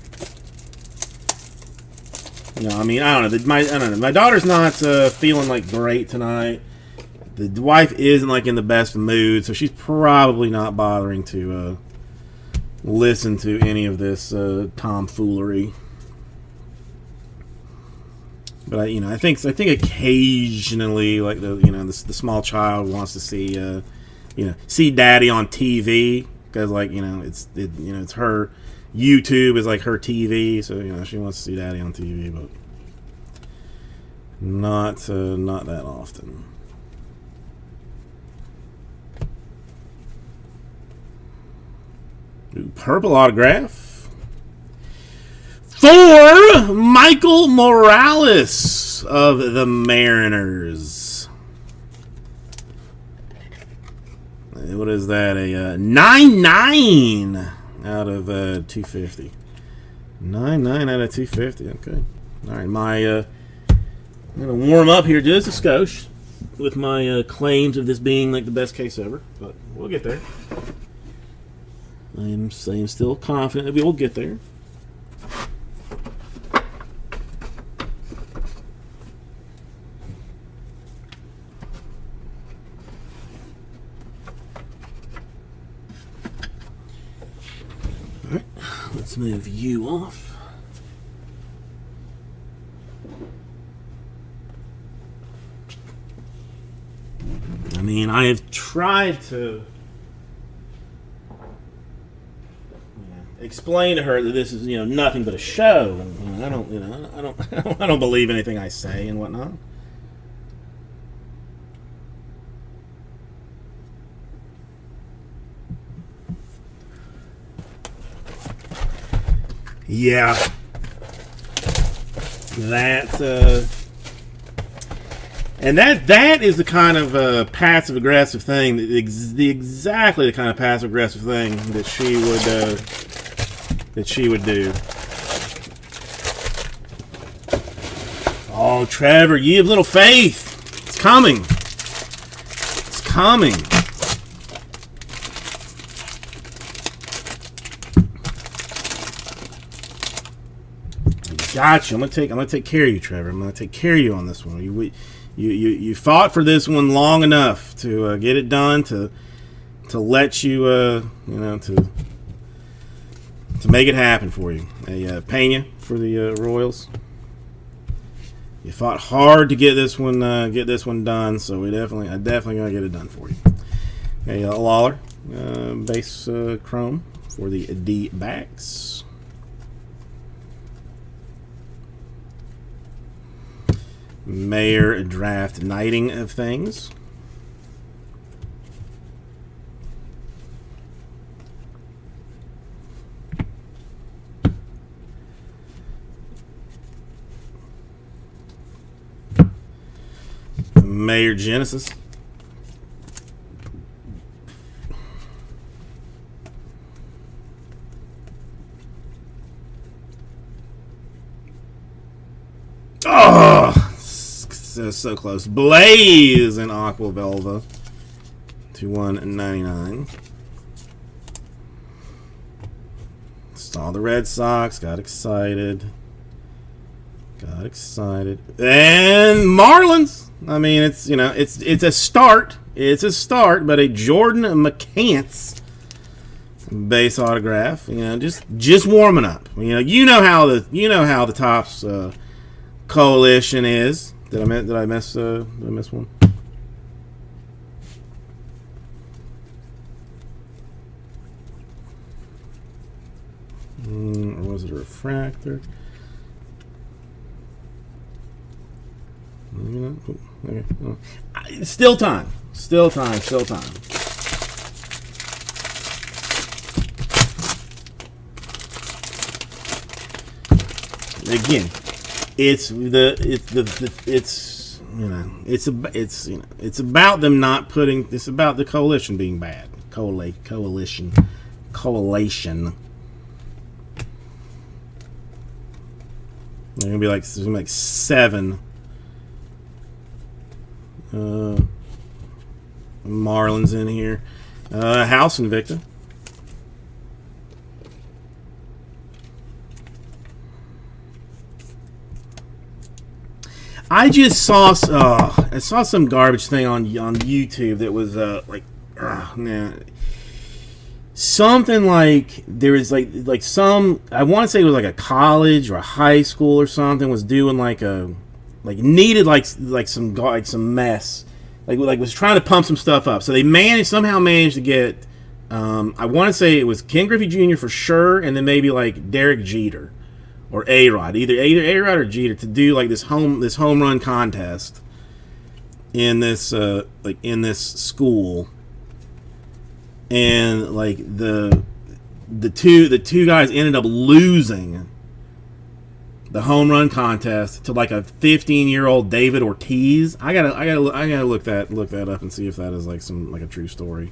I don't know. My daughter's not feeling great tonight. The wife isn't in the best mood, so she's probably not bothering to listen to any of this tomfoolery. But I think occasionally, the small child wants to see see daddy on TV, because it's her. YouTube is her TV, so she wants to see daddy on TV. But Not that often. Ooh, purple autograph for Michael Morales of the Mariners. What is that? A 9-9 out of 250. 9-9 out of 250. Okay. All right. I'm going to warm up here just a skosh with my claims of this being like the best case ever, but we'll get there. I am still confident that we will get there. All right, let's move you off. I mean, I have tried to explain to her that this is, nothing but a show. And, I don't believe anything I say and whatnot. Yeah, and that is the kind of passive aggressive thing, exactly the kind of passive aggressive thing that she would do. Oh, Trevor, you have little faith. It's coming. It's coming. Gotcha. I'm gonna take care of you, Trevor. I'm gonna take care of you on this one. You fought for this one long enough to get it done, to let you to make it happen for you. Pena for the Royals. You fought hard to get this one done, so I definitely gonna get it done for you. Lawler, base chrome for the D-backs. Mayor draft knighting of things. Mayor Genesis. Oh! So close. Blaze in Aqua Velva to 199. Saw the Red Sox, got excited. And Marlins. I mean, it's a start. It's a start, but a Jordan McCants base autograph. Just warming up. You know how the Topps coalition is. Did I miss one? Or was it a refractor? Maybe not. Okay. Oh. Still time. Again, it's about them not putting. It's about the coalition being bad. Coalition. They're gonna be like 7 Marlins in here. House Invicta. I just saw some garbage thing on YouTube that was something like there was like some, I want to say it was like a college or a high school or something, was doing needed some mess, like was trying to pump some stuff up. So they somehow managed to get I want to say it was Ken Griffey Jr. for sure, and then maybe like Derek Jeter or A-Rod, either A-Rod or Jeter, to do like this home run contest in this in this school, and like the two guys ended up losing the home run contest to like a 15-year-old David Ortiz. I gotta look that up and see if that is like a true story.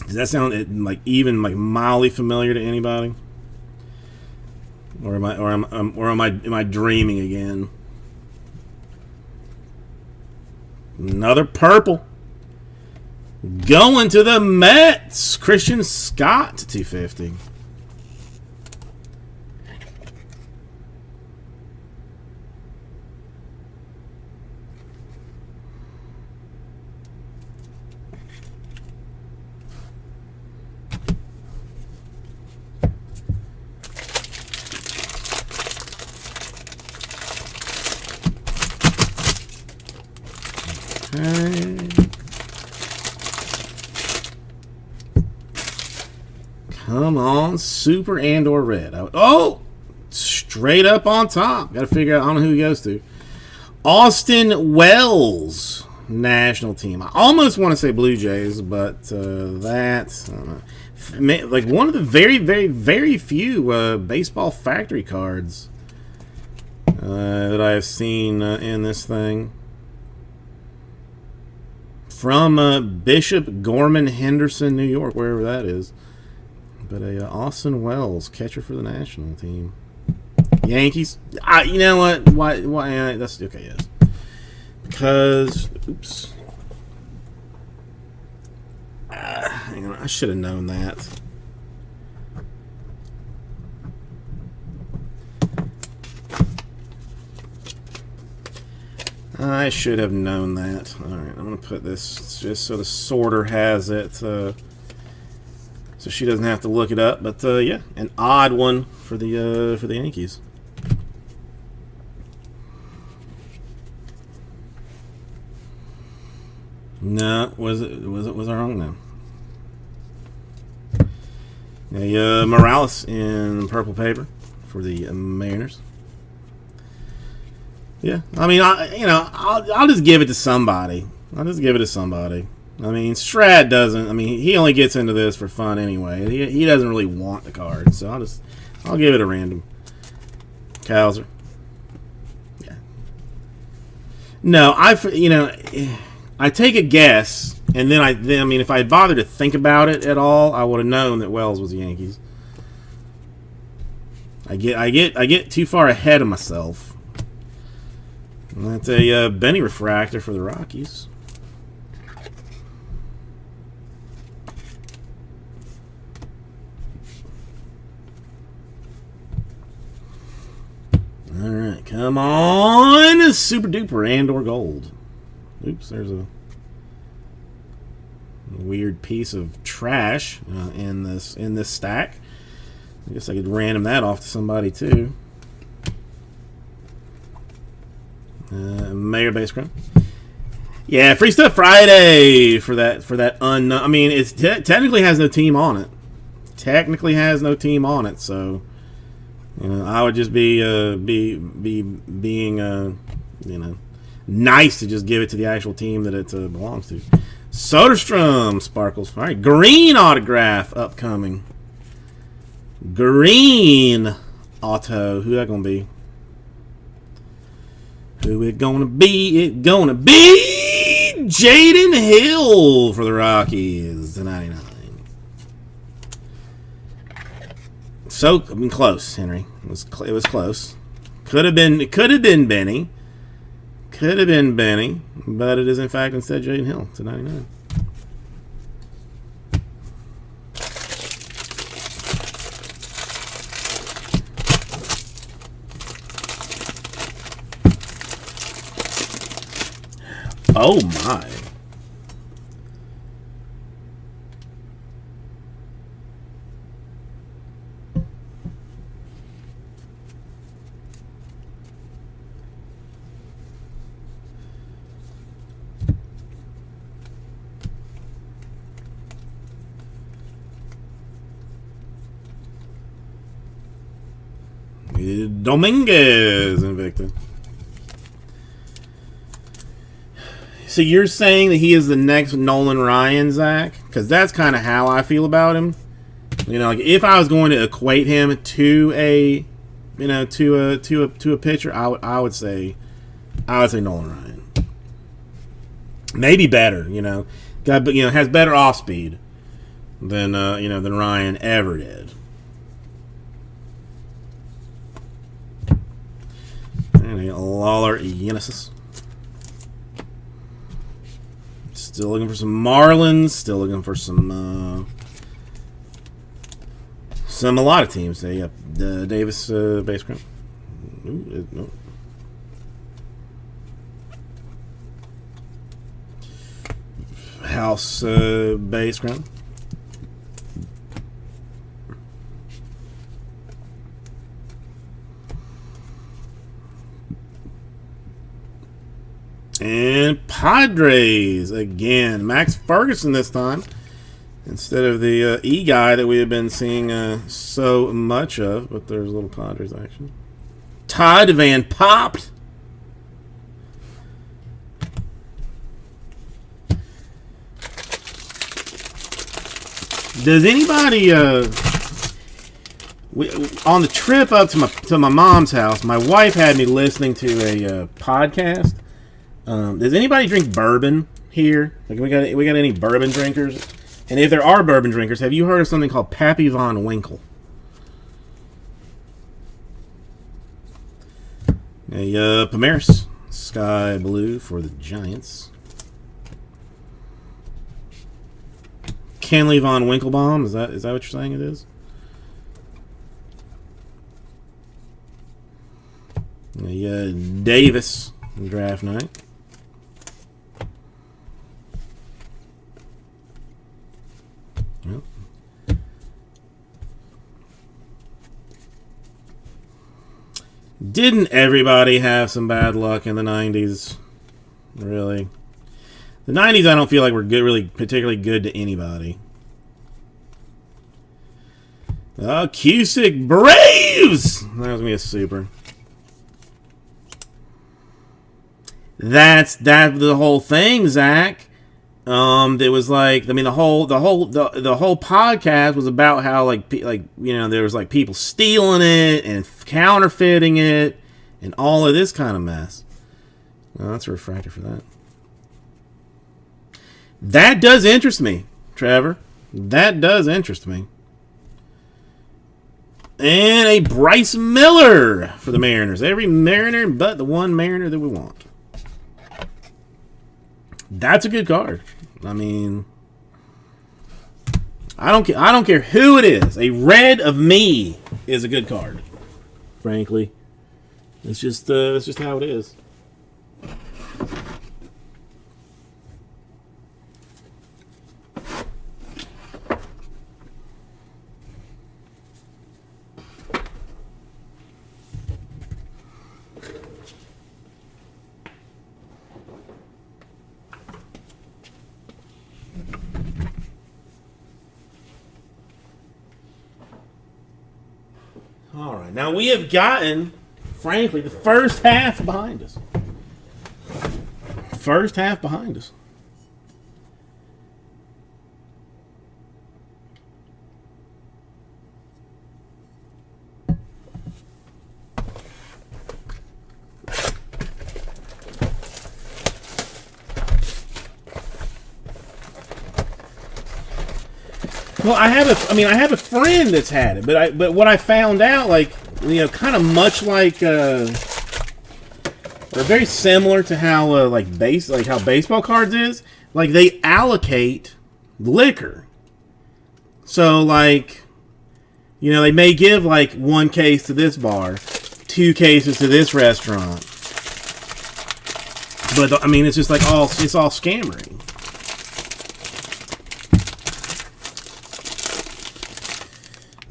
Does that sound like even like mildly familiar to anybody? Or am I dreaming again? Another purple. Going to the Mets. Christian Scott to 250. Come on, super and/or red. Oh, straight up on top. Got to figure out. I don't know who he goes to. Austin Wells, national team. I almost want to say Blue Jays, but that I don't know. Like one of the very, very, very few baseball factory cards that I have seen in this thing. From Bishop Gorman Henderson, New York, wherever that is. But Austin Wells, catcher for the national team. Yankees. You know what? Why? That's okay. Yes. Because, oops. Hang on. I should have known that. I should have known that. All right, I'm gonna put this just so the sorter has it, so she doesn't have to look it up. But yeah, an odd one for the Yankees. No, was I wrong now? Morales in purple paper for the Mariners. Yeah, I mean, I'll just give it to somebody. I mean, Strad doesn't. I mean, he only gets into this for fun anyway. He doesn't really want the card, so I'll give it a random. Kowser. Yeah. No, I take a guess, and then I mean, if I had bothered to think about it at all, I would have known that Wells was the Yankees. I get too far ahead of myself. That's a Benny refractor for the Rockies. All right, come on, super duper and/or gold. Oops, there's a weird piece of trash in this stack. I guess I could random that off to somebody too. Mayor Base Chrome. Yeah, Free Stuff Friday for that unknown. I mean, it technically has no team on it. So I would just be being nice to just give it to the actual team that it belongs to. Soderstrom Sparkles. All right, green autograph upcoming. Green auto. Who that gonna be? Who it gonna be? It gonna be Jaden Hill for the Rockies to 99. So I mean, close, Henry. It was close. Could have been Benny. Could have been Benny, but it is in fact instead Jaden Hill to 99. Oh my. Dominguez Invicta. So you're saying that he is the next Nolan Ryan, Zach? Because that's kind of how I feel about him. You know, like if I was going to equate him to a, you know, to a pitcher, I would say Nolan Ryan. Maybe better, you know, has better off speed than than Ryan ever did. And Lawler Genesis. Still looking for some Marlins. Still looking for a lot of teams. Yep, Davis base crown. No. House base crown. And Padres again. Max Ferguson this time. Instead of the E guy that we have been seeing so much of. But there's a little Padres action. Todd Van Popped. Does anybody on the trip up to my mom's house, my wife had me listening to a podcast. Does anybody drink bourbon here? Like we got any bourbon drinkers? And if there are bourbon drinkers, have you heard of something called Pappy Von Winkle? A Pomeris Sky Blue for the Giants. Kenley Von Winklebaum, is that what you're saying it is? Davis draft night. Well. Didn't everybody have some bad luck in the 90s? Really? The 90s, I don't feel like we're really particularly good to anybody. Cusick Braves! That was going to be a super. That's the whole thing, Zach. It was like, I mean, the whole podcast was about how there was like people stealing it and counterfeiting it and all of this kind of mess. Well, that's a refractor for that. That does interest me, Trevor. That does interest me. And a Bryce Miller for the Mariners. Every Mariner but the one Mariner that we want. That's a good card. I mean, I don't care who it is. A red of me is a good card. Frankly, it's just how it is. All right, now we have gotten, frankly, the first half behind us. First half behind us. Well, I have a friend that's had it, but what I found out, kind of much like, or very similar to how how baseball cards is, like they allocate liquor. So they may give one case to this bar, 2 cases to this restaurant, but it's just it's all scammering.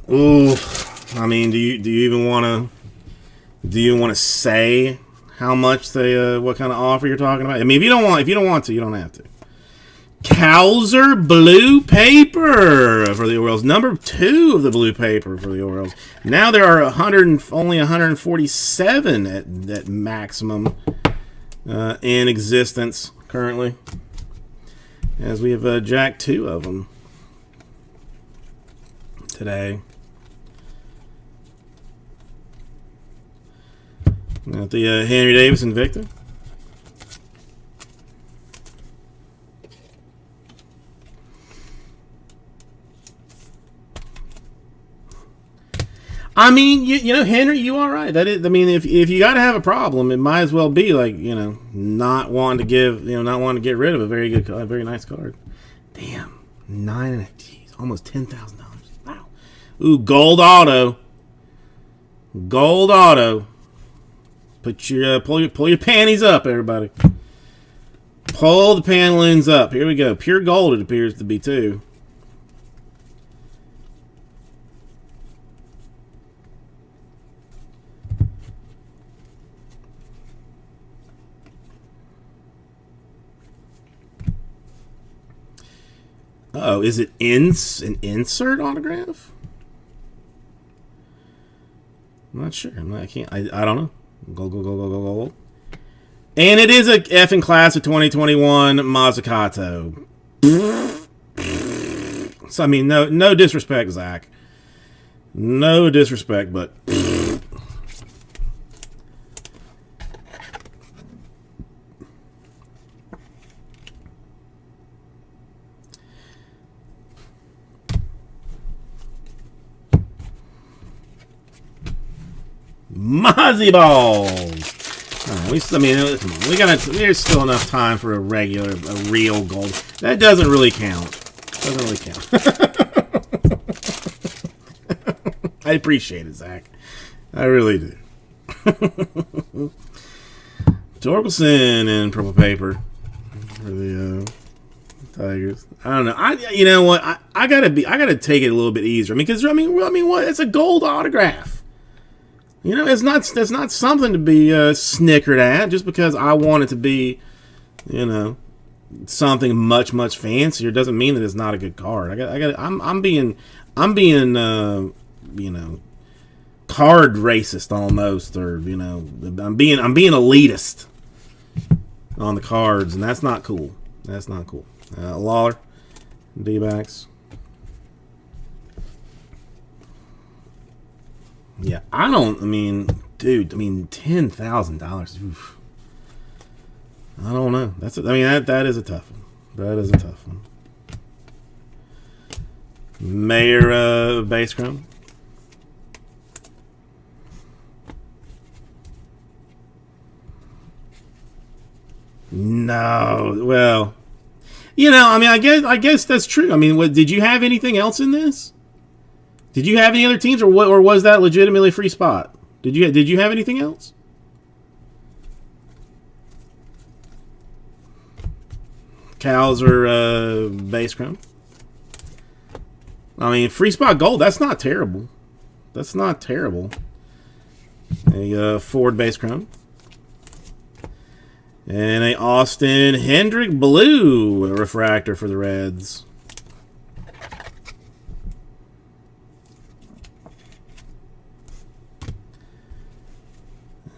Ooh, do you even want to say how much they what kind of offer you're talking about? If you don't want to, you don't have to. Cowser blue paper for the Orioles. Number 2 of the blue paper for the Orioles. Now there are only 147 at maximum in existence currently, as we have jacked 2 of them today. Got the Henry Davis Invicta. I mean, you know, Henry, you all right. That is, I mean, if you got to have a problem, it might as well be like, you know, not wanting to get rid of a very good, very nice card. Damn, almost $10,000. Wow. Ooh, gold auto. Gold auto. Put your pull your panties up, everybody. Pull the pantaloons up. Here we go. Pure gold, it appears to be too. Oh, is it an insert autograph? I'm not sure. I don't know. Go. And it is a effing class of 2021 Mazzucato. So, I mean, no disrespect, Zach. No disrespect, but... Mozzie balls. There's still enough time for a real gold. That doesn't really count. I appreciate it, Zach. I really do. Torkelson in purple paper for the Tigers. I don't know. You know what? I gotta take it a little bit easier. I mean, what? It's a gold autograph. You know, it's not something to be snickered at just because I want it to be, you know, something much fancier doesn't mean that it's not a good card. I'm being you know, card racist almost, or you know, I'm being elitist on the cards, and that's not cool. That's not cool. Lawler, D-backs. Yeah, dude, $10,000. I don't know. That is a tough one. That is a tough one. Mayor base chrome. No, well, you know, I guess that's true. I mean, did you have anything else in this? Did you have any other teams, or was that legitimately a free spot? Did you have anything else? Cowser base chrome. I mean, free spot gold. That's not terrible. That's not terrible. A Ford base chrome. And a Austin Hendrick blue refractor for the Reds.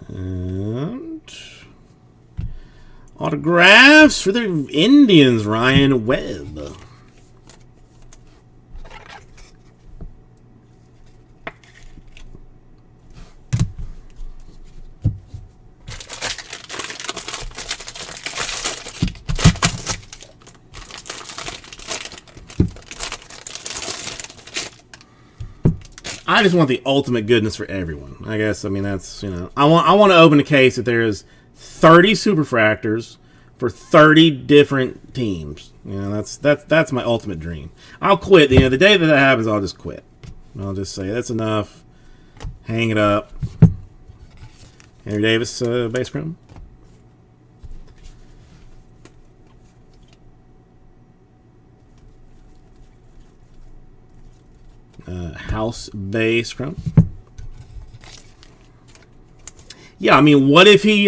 And autographs for the Indians, Ryan Webb. I just want the ultimate goodness for everyone. I guess, I mean, that's, you know, I want to open a case that there is 30 superfractors for 30 different teams. You know, that's my ultimate dream. I'll quit. You know, the day that happens, I'll just quit. I'll just say that's enough. Hang it up. Henry Davis base chrome. House base chrome. Yeah, I mean, what if he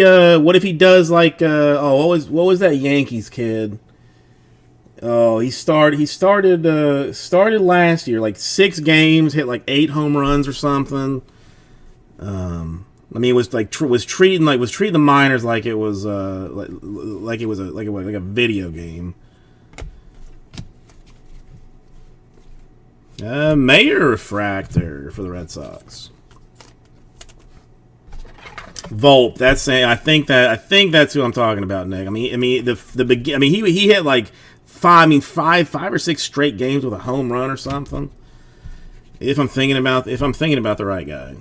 does like what was that Yankees kid? Oh, he started last year, like 6 games, hit like 8 home runs or something. I mean, it was like was treating the minors like it was like it was a video game. Mayor Refractor for the Red Sox. Volpe. That's saying. I think that's who I'm talking about, Nick. I mean, he hit like five or 6 straight games with a home run or something. If I'm thinking about the right guy.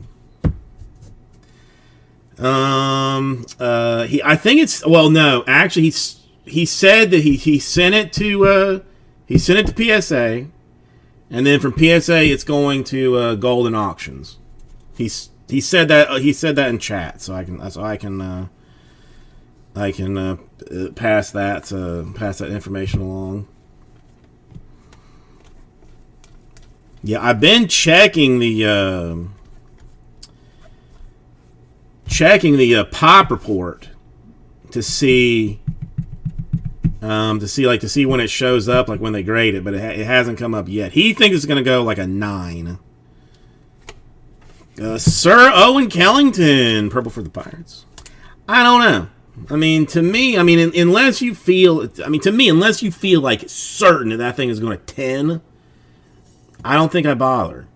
I think it's, well, no, actually he said that he sent it to PSA, and then from PSA it's going to Golden Auctions. He said that in chat, so I can pass that information along. Yeah, I've been checking the pop report to see when it shows up, like when they grade it, but it hasn't come up yet. He thinks it's going to go like a 9. Sir Owen Kellington, purple for the Pirates. I don't know. I mean, to me, unless you feel like certain that thing is going to 10, I don't think I bother.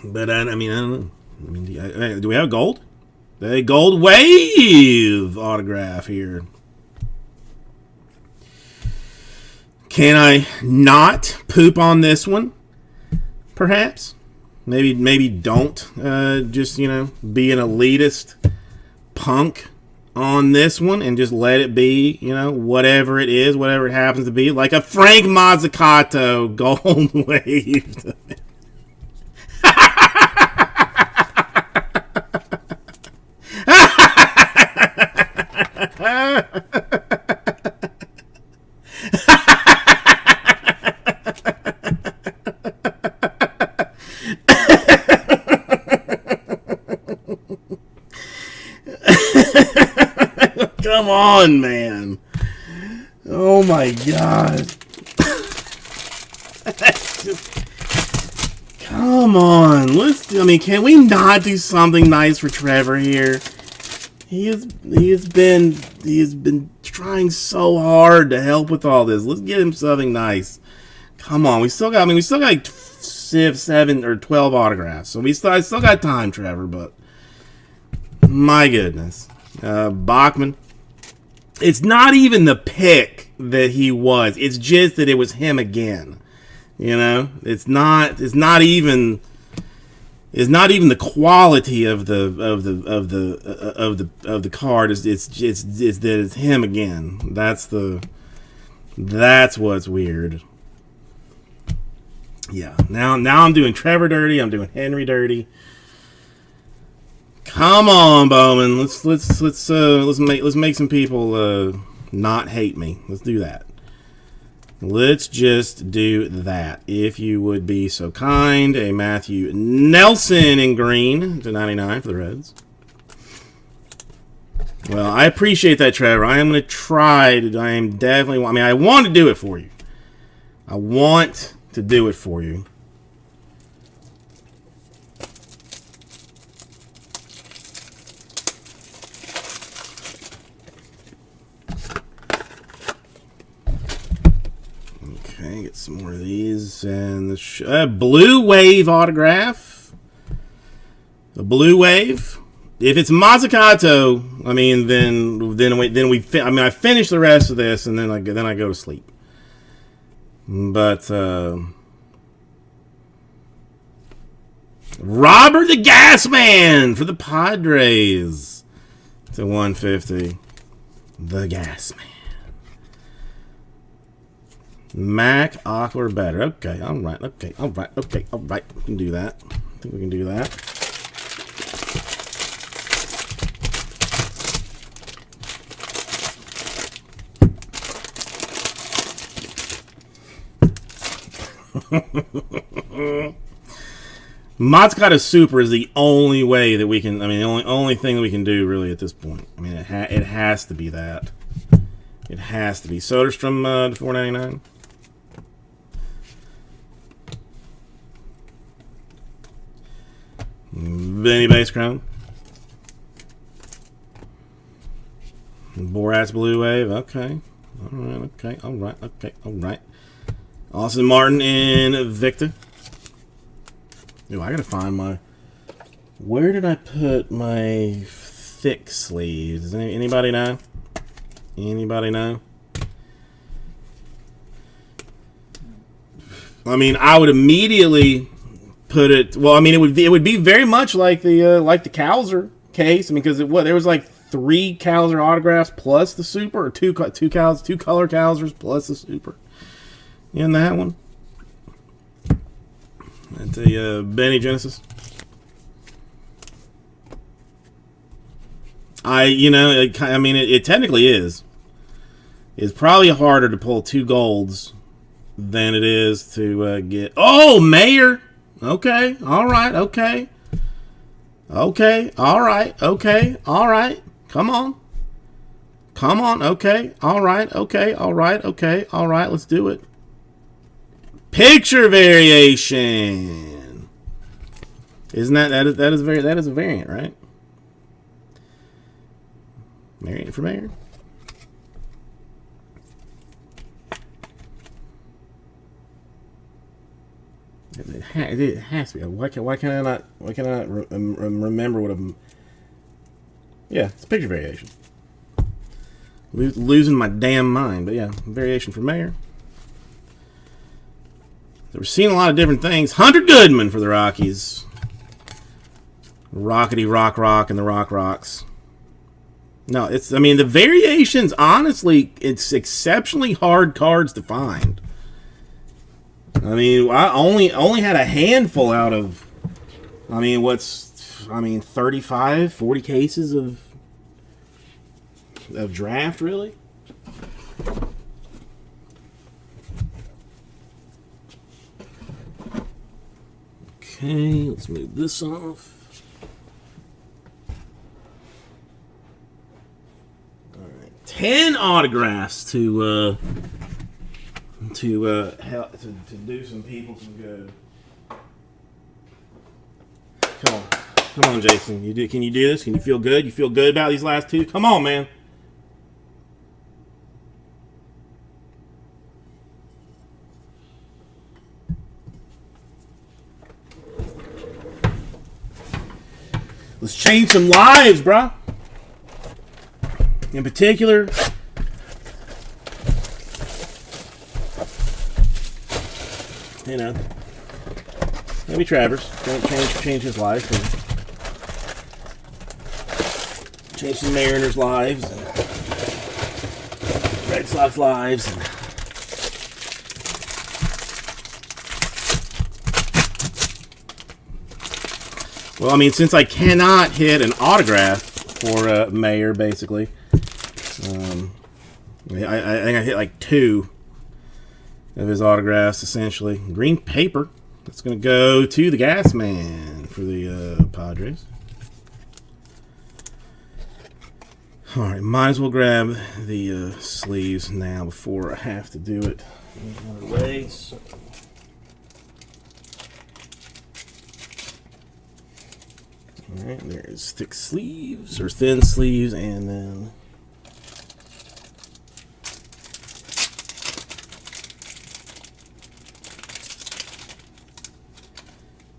But I don't know. I mean, do we have gold? A gold wave autograph here. Can I not poop on this one? Perhaps. Maybe don't just, be an elitist punk on this one and just let it be, whatever it is, whatever it happens to be, like a Frank Mazzucato gold wave. Come on, man. Oh my god. Come on. Can we not do something nice for Trevor here? He has been trying so hard to help with all this. Let's get him something nice. Come on. We still got like 7 or 12 autographs. So I still got time, Trevor, but my goodness. Bachman. It's not even the pick that he was. It's just that it was him again. It's not even the quality of the card. It's that it's him again. That's what's weird. Yeah. Now I'm doing Trevor dirty. I'm doing Henry dirty. Come on, Bowman. Let's make some people not hate me. Let's do that. Let's just do that. If you would be so kind, a Matthew Nelson in green to 99 for the Reds. Well, I appreciate that, Trevor. I am going to try to. I want to do it for you. I want to do it for you. Okay, get some more of these. And the Blue Wave autograph. The Blue Wave. If it's Mazzucato, I finish the rest of this, and then I go to sleep. But Robert the Gas Man for the Padres to 150. The Gas Man. Mac, Aqua, better. Okay, all right. We can do that. I think we can do that. Matsukato Super is the only way that we can. I mean, the only thing that we can do really at this point. I mean, it has to be that. It has to be Soderstrom to $4.99. Benny Base Crown. Borat's Blue Wave. Okay. All right. Okay. All right. Okay. All right. Austin Martin and Victor. Ooh, I gotta find my. Where did I put my thick sleeves? Does anybody know? Anybody know? I mean, I would immediately put it. Well, I mean, it would be very much like the Cowser case. I mean, because there was like 3 Cowser autographs plus the Super, or two color Cowsers plus the Super in that one. That's the Benny Genesis. It technically is. It's probably harder to pull 2 golds than it is to get. Oh, Mayer. Okay. All right. Okay. Okay. All right. Okay. All right. Come on. Come on. Okay. All right. Okay. All right. Okay. All right. Let's do it. Picture variation. Isn't that is a variant, right? Variant for Mayer. It has to be. Why can I not remember what a? Yeah, it's a picture variation. Losing my damn mind, but yeah, variation for Mayer. So we're seeing a lot of different things. Hunter Goodman for the Rockies. Rockety Rock and the Rocks. No, the variations, honestly, it's exceptionally hard cards to find. I mean, I only had a handful out of, 35, 40 cases of draft, really? Okay, let's move this off. All right, 10 autographs to help to do some people some good. Come on, Jason. Can you do this? Can you feel good? You feel good about these last 2? Come on, man. Let's change some lives, bro. In particular, maybe Travers. Change his life. And change some Mariners' lives. And Red Sox lives. And well, since I cannot hit an autograph for Mayer, basically, I think I hit like 2 of his autographs, essentially. Green paper. That's going to go to the Gas Man for the Padres. All right, might as well grab the sleeves now before I have to do it another way. So. All right, there's thick sleeves or thin sleeves, and then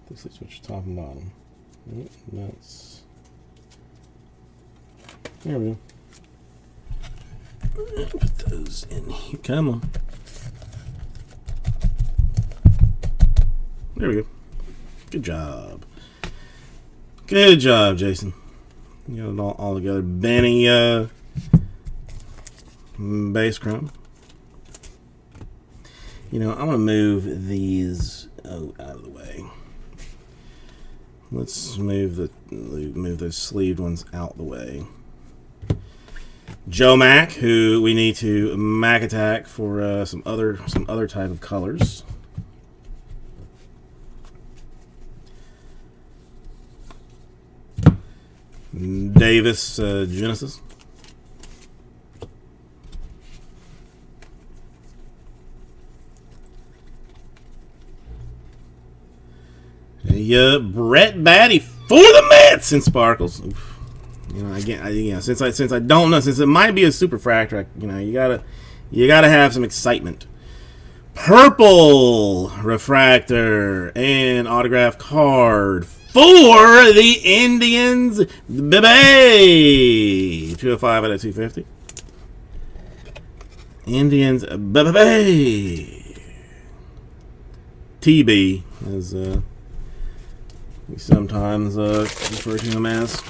this is what you're talking about. That's there we go. Put those in here. Come on. There we go. Good job. Good job, Jason. You got it all together. Benny Base Chrome. I'm going to move these out of the way. Let's move those sleeved ones out the way. Joe Mack, who we need to Mac attack for some other type of colors. Davis Genesis. Brett Batty for the Mets in sparkles. Oof. You know, again, since I don't know, since it might be a superfractor, you know, you gotta have some excitement. Purple refractor and autograph card for the Indians, baby. 205 out of 250. Indians, baby. TB, as we sometimes refer to him as.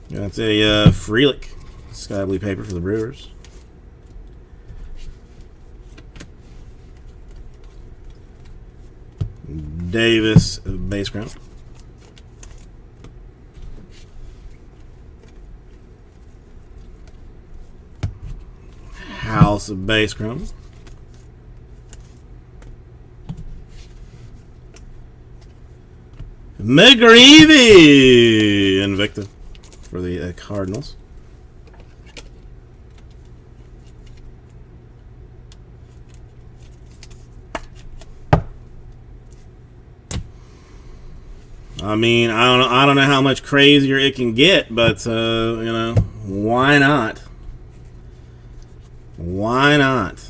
That's a Frelick sky blue paper for the Brewers. Davis base crown. House of base crown. McGreevy Invicta for the Cardinals. I mean, I don't know how much crazier it can get, but you know, why not? Why not?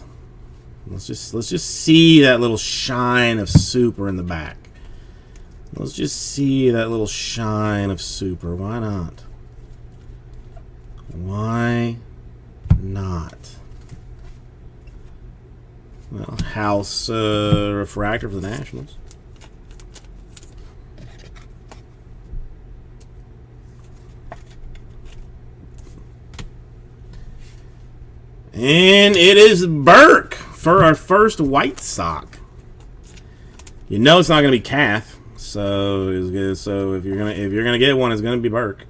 Let's just see that little shine of super in the back. Let's just see that little shine of super. Why not? Why not? Well, house refractor for the Nationals. And it is Burke for our first White Sox. You know it's not going to be Kath, so if you're gonna get one, it's going to be Burke.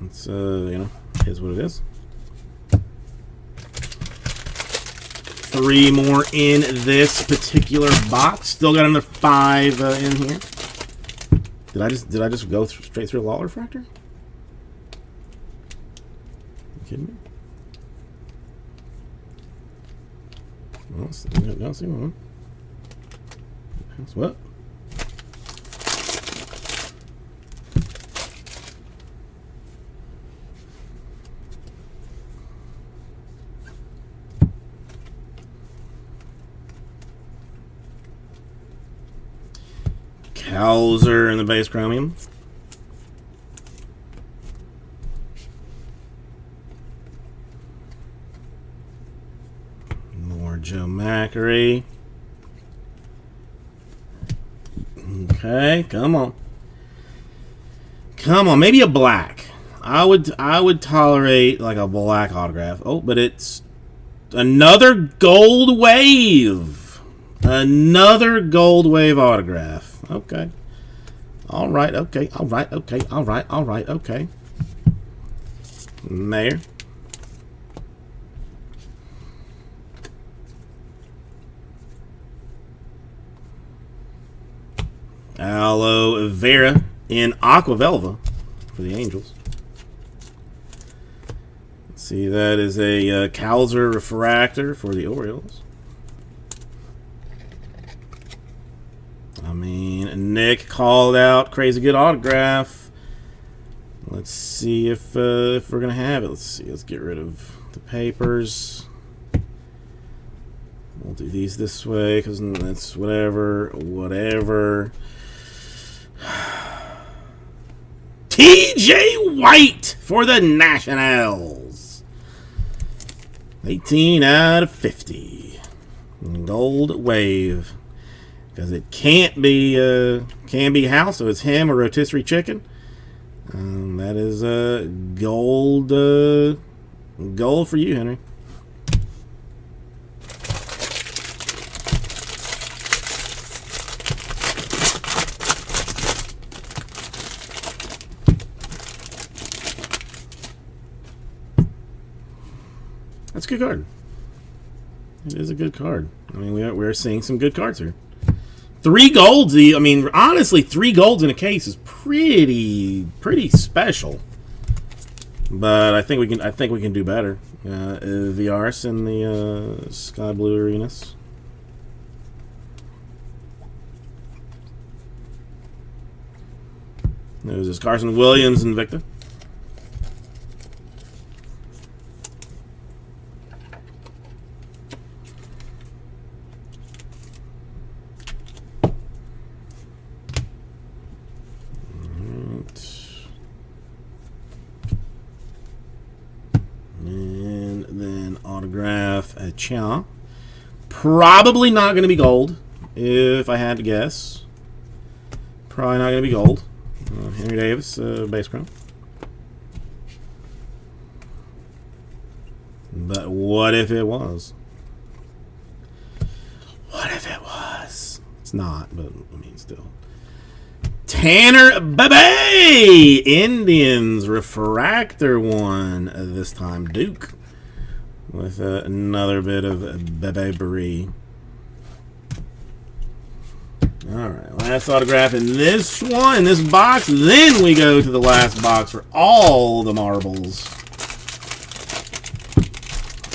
It's you know, is what it is. 3 more in this particular box. Still got another 5 in here. Did I just go straight through a Law refractor? You kidding me? Don't see one. That's what? Cowser in the base chromium. Joe Macri. Okay, come on. Come on, maybe a black. I would tolerate like a black autograph. Oh, but it's another gold wave. Another gold wave autograph. Okay. All right, okay. All right, okay. All right, all right, okay. Mayor. Aloe Vera in Aqua Velva for the Angels. Let's see, that is a Cowser refractor for the Orioles. I mean, Nick called out crazy good autograph. Let's see if we're gonna have it. Let's see. Let's get rid of the papers. We'll do these this way because that's whatever. TJ White for the Nationals. 18 out of 50. Gold wave. Because it can't be house, so it's him or rotisserie chicken. That is gold for you, Henry. That's a good card. It is a good card. I mean, we're seeing some good cards here. 3 golds. I mean, honestly, 3 golds in a case is pretty special. But I think we can do better. Viaris in the Sky Blue Arenas. There's this Carson Williams Invicta. And then autograph a Chia. Probably not going to be gold, if I had to guess. Probably not going to be gold. Henry Davis, base chrome. But what if it was? What if it was? It's not, but I mean, still. Tanner Bebe! Indians refractor one this time. Duke with another bit of Bebe Brie. Alright, last autograph in this one, in this box. Then we go to the last box for all the marbles.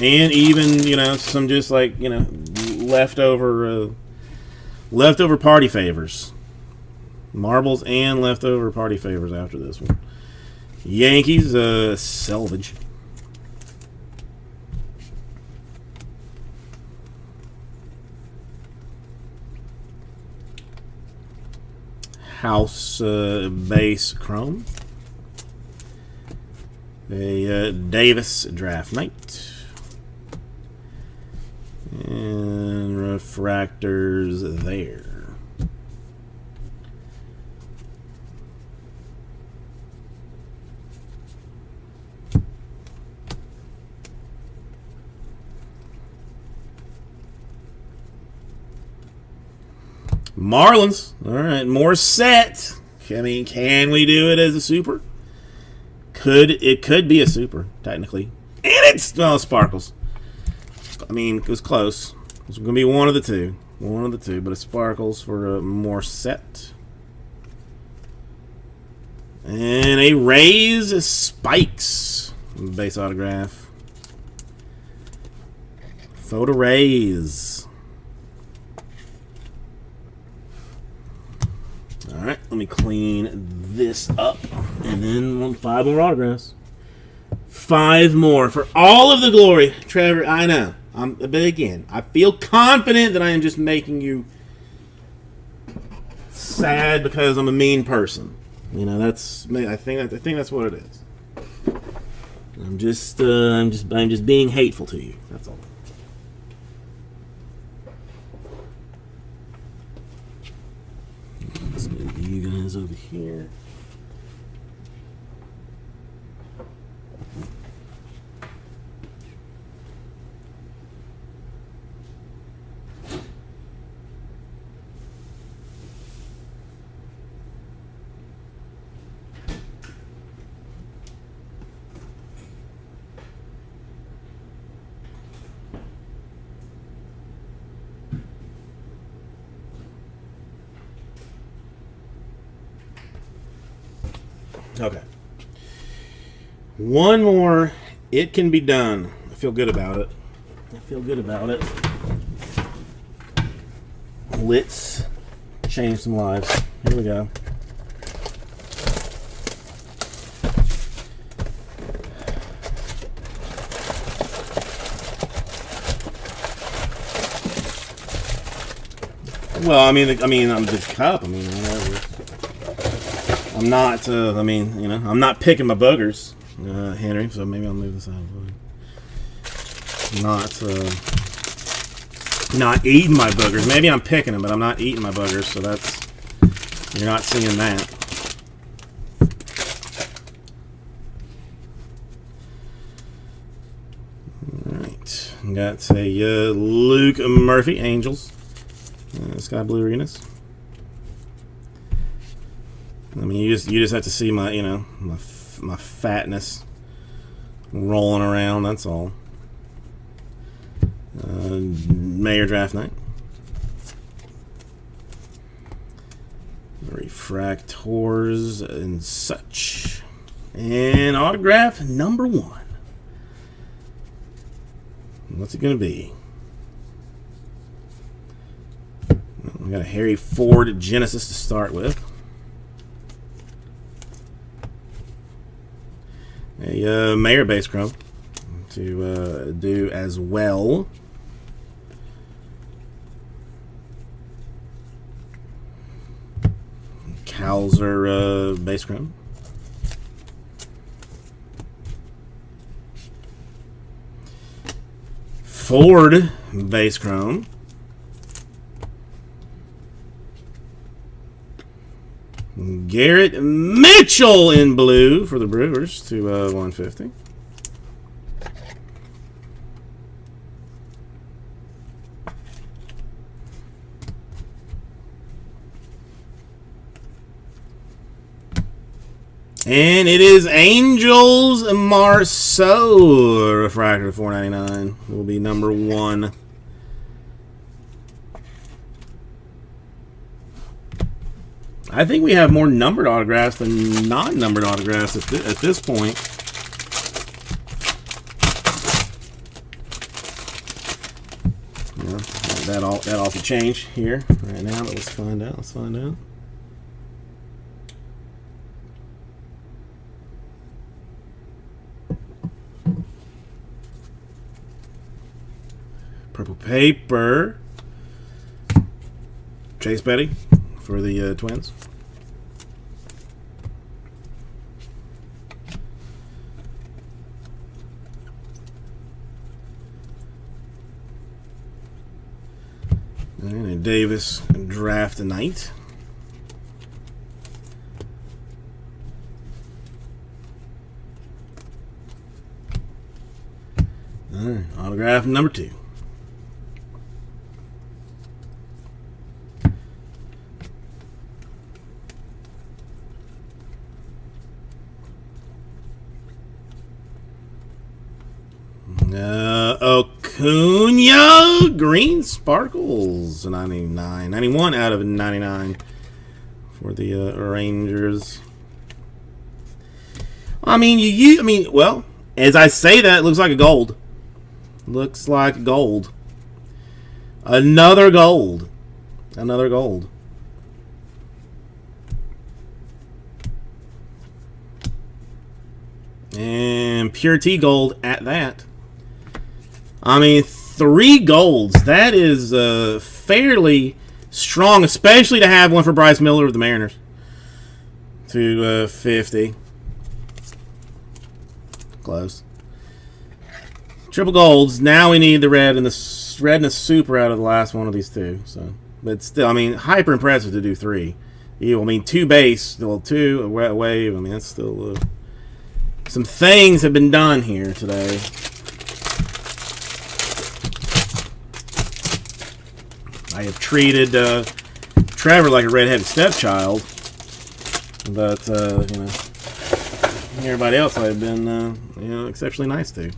And even, you know, some just like, you know, leftover party favors. Marbles and leftover party favors after this one. Yankees, Selvage. House base chrome. A Davis draft night. And refractors there. Marlins. All right, more set. I mean, can we do it as a super? It could be a super, technically. And it's, well, Sparkles. I mean, it was close. It's going to be one of the two. One of the two, but it's Sparkles for a more set. And a Rays Spikes base autograph. Photo Rays. Alright, let me clean this up. And then 5 more autographs. 5 more for all of the glory. Trevor, I know. But again, I feel confident that I am just making you sad because I'm a mean person. You know, that's, I think that's what it is. I'm just being hateful to you. That's all. Let's move you guys over here. Okay. One more. It can be done. I feel good about it. I feel good about it. Let's change some lives. Here we go. Well, I mean, I'm the cup. I mean, whatever. I'm not, I mean, you know, I'm not picking my boogers, Henry, so maybe I'll move this out of the way. Not eating my boogers. Maybe I'm picking them, but I'm not eating my boogers, so that's, you're not seeing that. Alright, got a Luke Murphy, Angels, Sky Blue Arenas. I mean, you just have to see my, you know, my fatness rolling around. That's all. Mayor draft night. Refractors and such. And autograph number 1. What's it going to be? We got a Harry Ford Genesis to start with. A Mayor base chrome to do as well. Hauser base chrome. Ford base chrome. Garrett Mitchell in blue for the Brewers to 150. And it is Angels Marceau refractor $4.99. Will be number 1. I think we have more numbered autographs than non-numbered autographs at this point. Yeah, that all could change here right now, but let's find out. Let's find out. Purple paper. Chase Petty for the Twins. And a Davis draft night. All right, autograph number 2. Acuna Green Sparkles 91 out of 99 for the Rangers. I mean, well, as I say that, it looks like a gold. Looks like gold. Another gold. Another gold. And Pure T gold at that. I mean, 3 golds. That is fairly strong, especially to have one for Bryce Miller of the Mariners. To 50. Close. Triple golds. Now we need the red and the super out of the last one of these 2. So, but still, I mean, hyper impressive to do 3. I mean, 2 base, well, 2 a wave. I mean, that's still some things have been done here today. I have treated Trevor like a redheaded stepchild, but you know, everybody else I've been exceptionally nice to.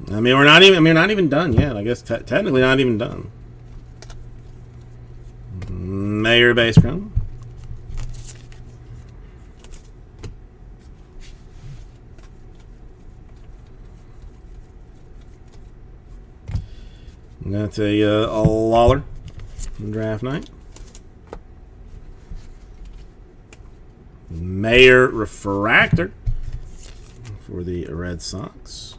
I mean, we're not even done yet. I guess technically not even done. Mayor base chrome. Got a Lawler draft night. Mayor refractor for the Red Sox.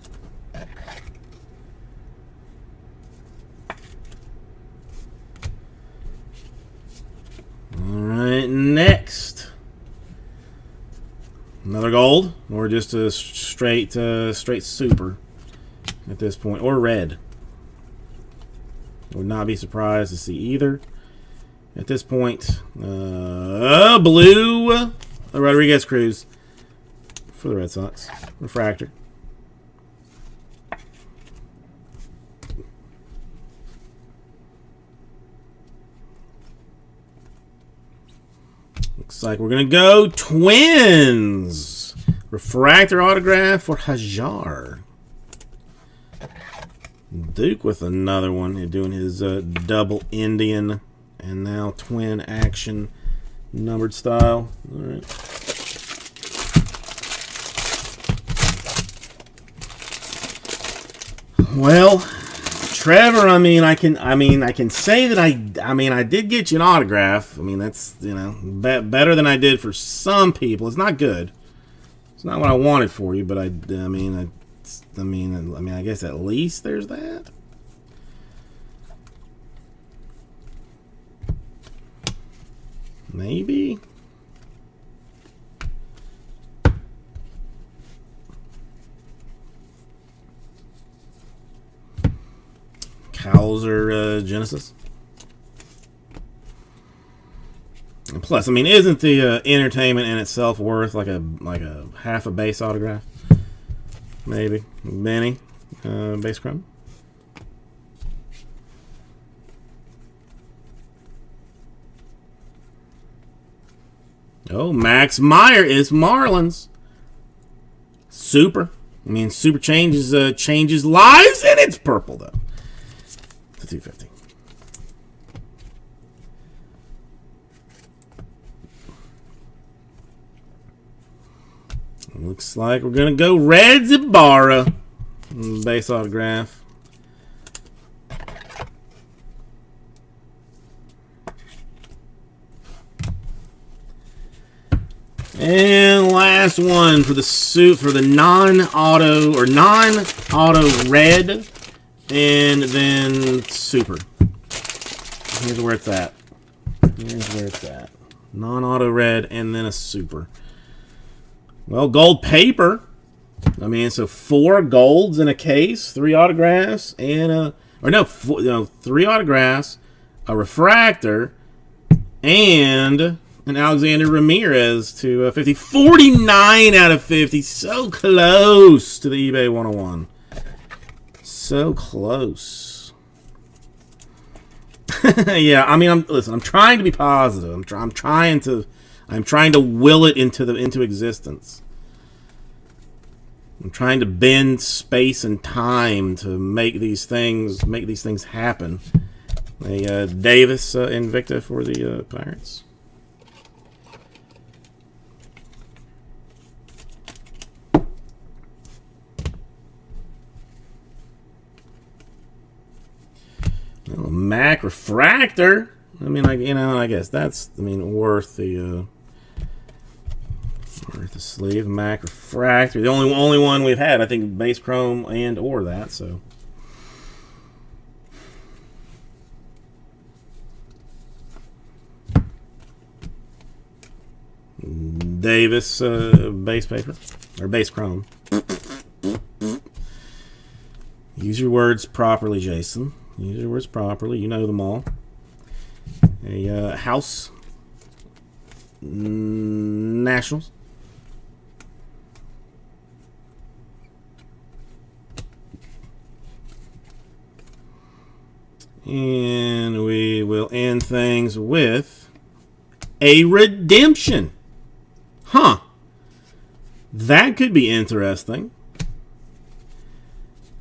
All right, next. Another gold, or just a straight super at this point, or red. Would not be surprised to see either at this point. Blue Rodriguez Cruz for the Red Sox. Refractor. Looks like we're going to go Twins. Refractor autograph for Hajar. Duke with another one. He's doing his double Indian and now twin action numbered style. All right. Well, Trevor, I can say that I did get you an autograph. I mean, that's, you know, better than I did for some people. It's not good. It's not what I wanted for you, but I guess at least there's that. Maybe. Cowser Genesis. And plus, I mean, isn't the entertainment in itself worth like a half a base autograph? Maybe. Benny, base chrome. Oh, Max Meyer is Marlins. Super. I mean, super changes lives, and it's purple though. To 250. Looks like we're gonna go Reds Ibarra. Base autograph. And last one for the non-auto red, and then super. Here's where it's at. Non-auto red and then a super. Well, gold paper. I mean, so 4 golds in a case, 3 autographs, and 3 autographs, a refractor, and an Alexander Ramirez to 50. 49 out of 50. So close to the eBay 101. So close. Yeah, I mean, I'm trying to be positive. I'm trying to will it into existence. I'm trying to bend space and time to make these things happen. A Davis Invicta for the Pirates. Oh, Mac refractor. I mean, I guess that's worth the sleeve. Mac refractor. The only one we've had, I think, base chrome and or that. So. Davis base paper or base chrome. Use your words properly, Jason. Use your words properly. You know them all. A House Nationals. And we will end things with a redemption. Huh. That could be interesting.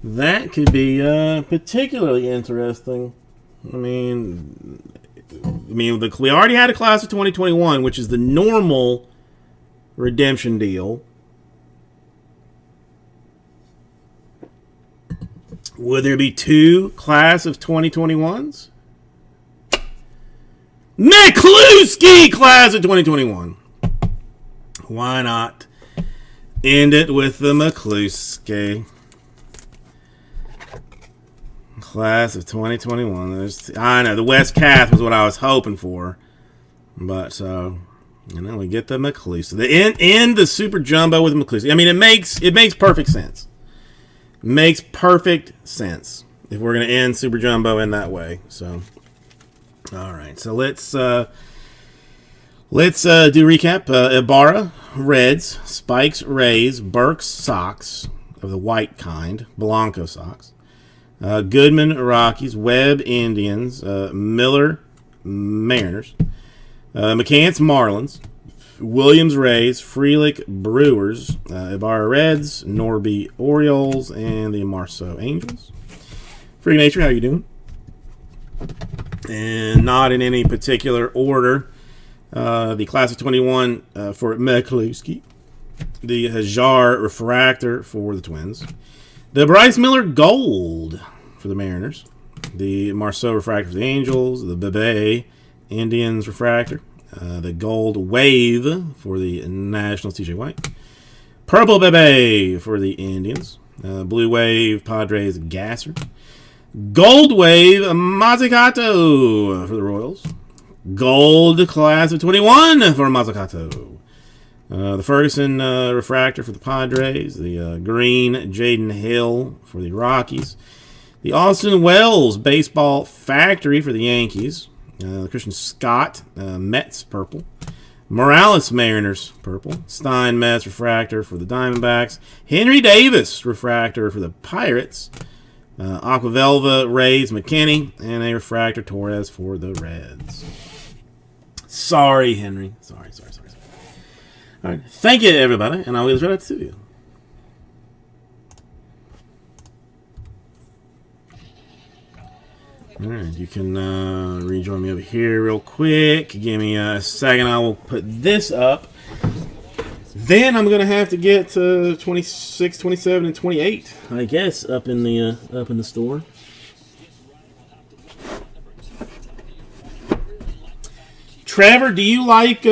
That could be particularly interesting. I mean, we already had a class of 2021, which is the normal redemption deal. Would there be 2 class of 2021s? McCluskey class of 2021. Why not end it with the McCluskey class of 2021? I know the West Cath was what I was hoping for, but we get the McCluskey. End the Super Jumbo with McCluskey. I mean, it makes perfect sense. Makes perfect sense if we're going to end Super Jumbo in that way. So, all right. So let's do recap. Ibarra, Reds, Spikes, Rays, Burks, Sox of the white kind, Blanco Sox, Goodman, Rockies, Webb, Indians, Miller, Mariners, McCants, Marlins, Williams Rays, Freelick Brewers, Ibarra Reds, Norby Orioles, and the Marceau Angels. Free Nature, how you doing? And not in any particular order. The Class of 21 for McCluskey. The Hajar Refractor for the Twins. The Bryce Miller Gold for the Mariners. The Marceau Refractor for the Angels. The Bebe Indians Refractor. The Gold Wave for the Nationals, TJ White. Purple Bebe for the Indians. Blue Wave, Padres, Gasser. Gold Wave, Mazzucato for the Royals. Gold Class of 21 for Mazzucato. The Ferguson Refractor for the Padres. The Green Jaden Hill for the Rockies. The Austin Wells Baseball Factory for the Yankees. The Christian Scott Mets Purple. Morales Mariners Purple. Steinmetz Refractor for the Diamondbacks. Henry Davis Refractor for the Pirates. Aquavelva Rays McKinney. And a Refractor Torres for the Reds. Sorry, Henry. Sorry. All right. Thank you, everybody. And I'll leave this right up to you. All right. You can rejoin me over here real quick. Give me a second. I will put this up. Then I'm going to have to get to 26, 27, and 28, I guess, up in the store. Trevor, do you like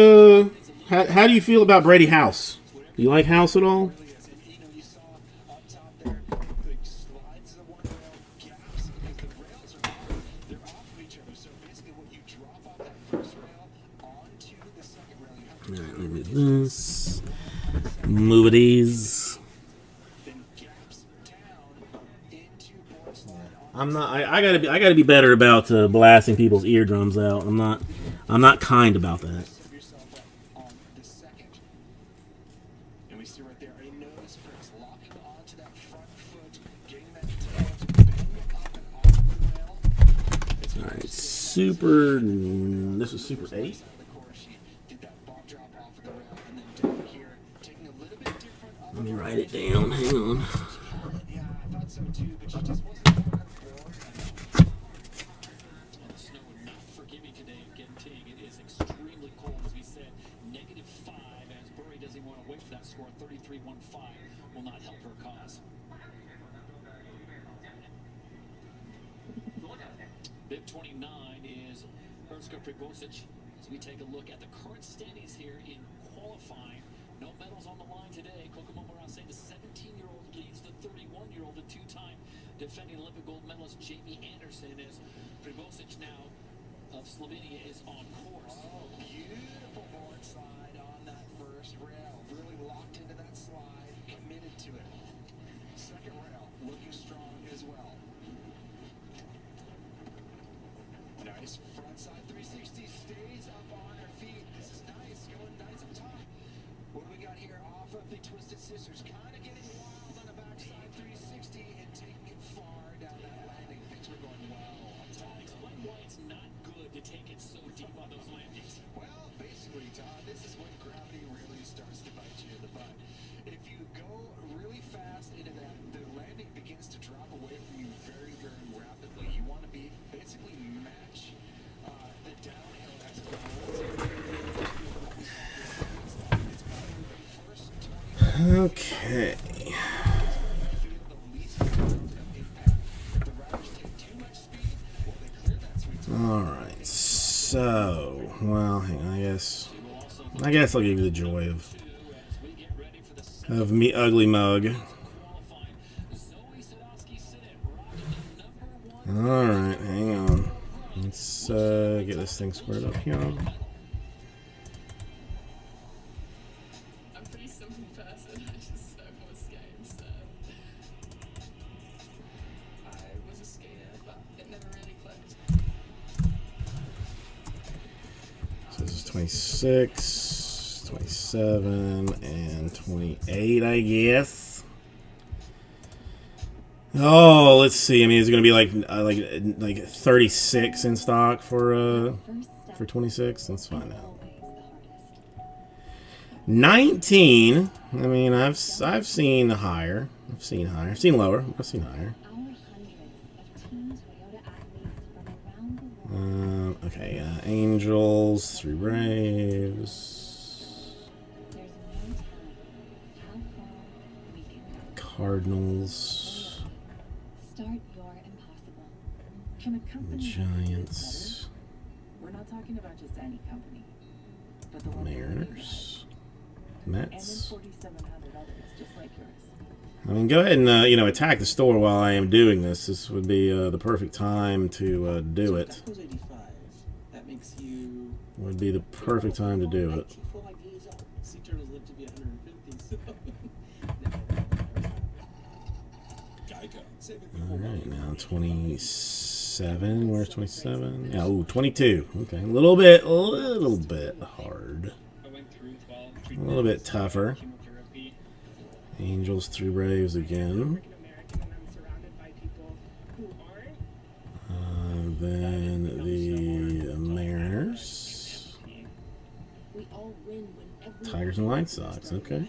how do you feel about Brady House? Do you like House at all? Alright, look at this. Movies. I'm not. I gotta be better about blasting people's eardrums out. I'm not kind about that. All right, Super. This was Super 8. Let me write it down. Hang on. Bib 29 is Hrnska Pribosic. As we take a look at the current standings here in qualifying, no medals on the line today. Kokomo Morase, the 17-year-old, leads the 31-year-old, the two-time defending Olympic gold medalist Jamie Anderson, as Pribosic now of Slovenia is on course. Oh, beautiful board slide on that first rail. Really locked into that slide, committed to it. Second rail, looking strong as well. Nice frontside 360, stays up on her feet. This is nice, going nice up top. What do we got here off of the Twisted Scissors? Kind of getting wild on the backside 360 and taking it far down that landing. Things were going well up top. Explain why it's not good to take it so deep on those landings. Well, basically, Todd, this is when gravity really starts to bite you in the butt. If you go really fast into that, the landing begins to drop away from you very, very rapidly. You want to be basically match the downhill as it rolls. Okay. Alright, so, well, hang on, I guess I'll give you the joy of me ugly mug. Alright, hang on. Let's get this thing squared up here. I'm a pretty simple person. I just snowboard skate instead. I was a skater, but it never really clicked. So this is 26, 27, and 28, I guess. Oh, let's see. I mean, is it going to be like 36 in stock for 26? Let's find out. 19. I mean, I've seen higher. I've seen higher. I've seen lower. I've seen higher. Our hundreds of Team Toyota athletes from around the world. Okay. Angels, 3 Braves. There's no telling how far we can go. Cardinals. Start your impossible. Can a company Giants. We're not talking about just any company, but the one in your neighborhood. Mariners. And then Mets. 4,700 others, just like yours. I mean, go ahead and attack the store while I am doing this. This would be the perfect time to do it. That was 85. That makes you. Would be the perfect time to do it. 84 years old. Sea turtles live to be 150. So. Geico. Save it for All right, now 27. Where's 27? Yeah, ooh, 22. Okay, a little bit hard. I went through 12 A little bit tougher. chemotherapy. Angels, 3 Braves again. African American and I'm surrounded by people who aren't. Then the Mariners. We all win when everyone Tigers and White Sox. Okay.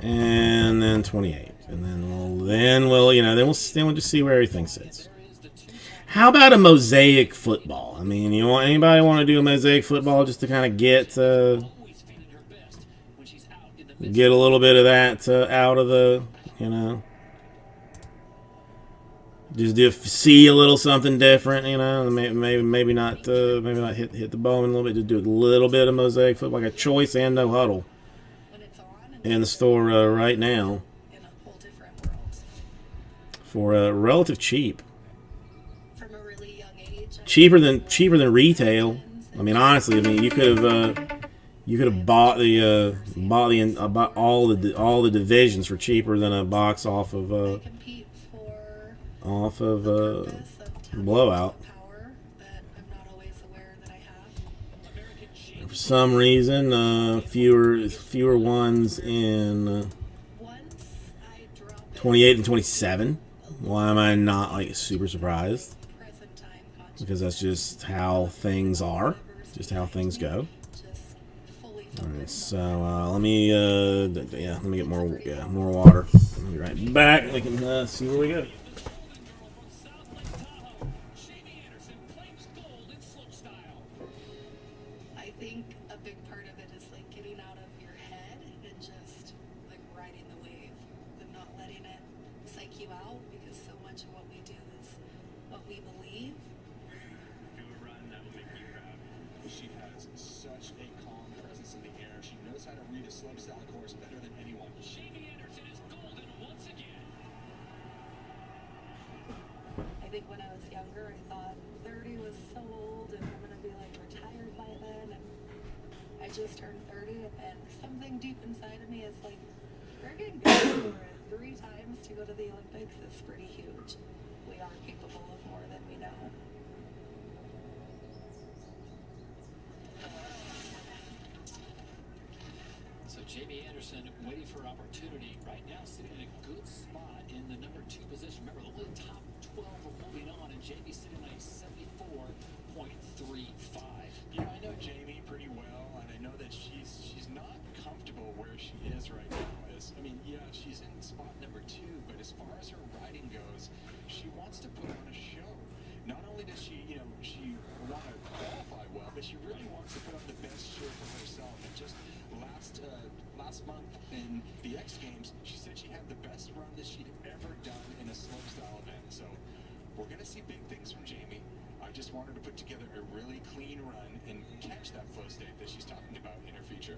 And then 28. And then we'll just see where everything sits. How about a mosaic football? I mean, anybody want to do a mosaic football just to kind of get a little bit of that out of the, just see a little something different, maybe not hit the ball in a little bit, just do a little bit of mosaic football, like a choice and no huddle in the store right now In a whole different world. for relative cheap. From a really young age. Cheaper than retail. I mean, honestly, you could have bought all the divisions for cheaper than a box off of Compete for Blowout. power that I'm not always aware that I have. For some reason, fewer ones in 28 and 27. Why am I not super surprised? Because that's just how things are, just how things go. All right, so let me get more water. I'll be right back. We can see where we go. I think a big part of it is like getting out of your head and just like riding the wave and not letting it psych you out, because so much of what we do is what we believe. Do a run that will make me proud. She has such a calm presence in the air. She knows how to read a slopestyle course better than anyone. Jamie Anderson is golden once again. I think when I was younger, I thought 30 was so old and I'm gonna be like retired by then. And I just turned 30, and something deep inside of me is like, friggin' go for it. 3 times to go to the Olympics is pretty huge. We are capable of more than we know. So Jamie Anderson waiting for opportunity. Right now sitting in a good spot in the number 2 position. Remember, only the top 12 are moving on, and Jamie's sitting at 74.35. Yeah, I know Jamie pretty well, and I know that she's not comfortable where she is right now. She's in spot number 2, but as far as her riding goes, she wants to put on a show. Not only does she want to qualify well, but she really wants to put on the best show for herself. And just last month in the X Games, she said she had the best run that she'd ever done in a slopestyle event. So we're gonna see big things from Jamie. I just want her to put together a really clean run and catch that flow state that she's talking about in her future.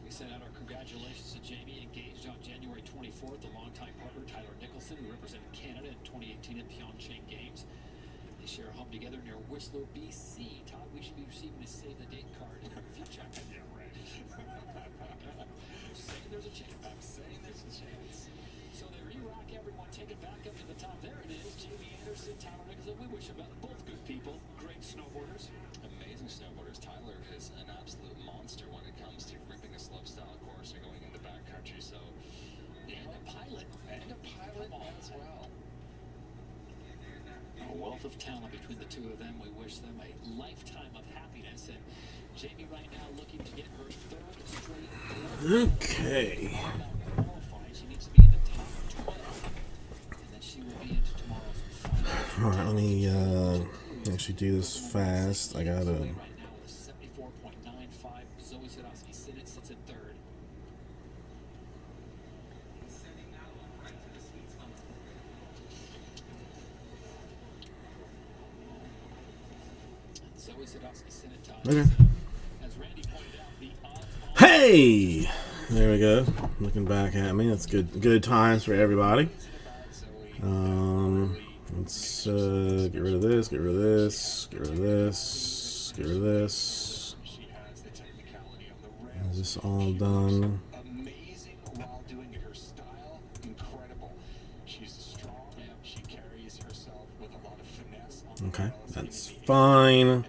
We send out our congratulations to Jamie, engaged on January 24th, the longtime partner Tyler Nicholson, who represented Canada in 2018 at Pyeongchang Games. They share a home together near Whistler, BC. Todd, we should be receiving a save-the-date card in the future. Yeah, right. Saying there's a chance. I'm saying there's a chance. So they re-rock everyone, take it back up to the top. There it is, Jamie Anderson, Tyler Nicholson. We wish them both good people, great snowboarders. Amazing snowboarders. Tyler is an absolute monster when it comes to ripping a slopestyle course or going into backcountry. So, And a pilot. and a pilot as well. wealth of talent between the two of them. We wish them a lifetime of happiness. And Jamie right now looking to get her third straight. Okay. She needs to be in the top 12, and then she will be into tomorrow's final. All right, let me actually do this fast. I gotta. Right now with a 74.95. Zoe Sadowski sits in third. Zoe Sadowski sitting top. Okay. As Randy pointed out, the odds on Hey, there we go. Looking back at me, that's good times for everybody. Let's get rid of this. Get rid of this. Get rid of this. Get rid of this. Is this all done? Amazing while doing it. Her style, incredible. She's strong. She carries herself with a lot of finesse. Okay, that's fine.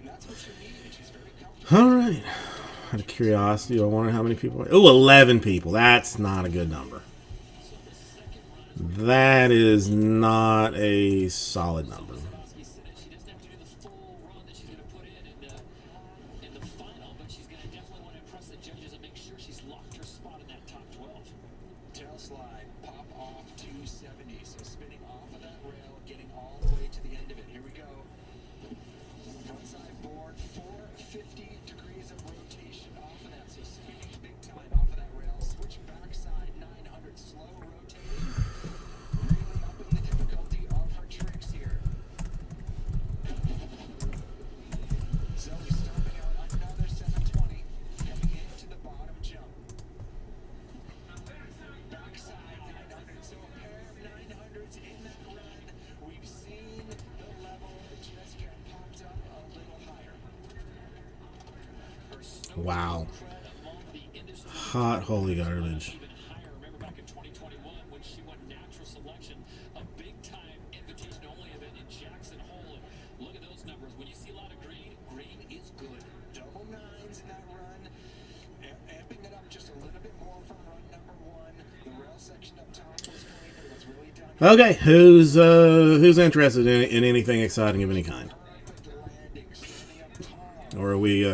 All right. Out of curiosity, I wonder how many people. Oh, 11 people. That's not a good number. That is not a solid number. she doesn't have to do the full run that she's going to put in the final, but she's going to definitely want to impress the judges and make sure she's locked her spot in that top 12. Tail slide, pop off 270. So spinning off of that rail, getting all the way to the end of it. Here we go. Front side board, 450 degrees of rotation off of that. So spinning big time off of that rail. Switch backside 900, slow rotation. Really upping the difficulty of her tricks here. Zoe stomping out another 720, coming into the bottom jump. Backside 900, so a pair of 900s in that run. We've seen the level just get popped up a little higher. Wow. Hot holy garbage. Even higher. Remember back in 2021 when she won natural selection, a big time invitation only event in Jackson Hole. And look at those numbers. When you see a lot of green, green is good. Double nines in that run, amping it up just a little bit more from run number one. The rail section up top was clean, but it was really down. Okay, who's interested in anything exciting of any kind? Or are we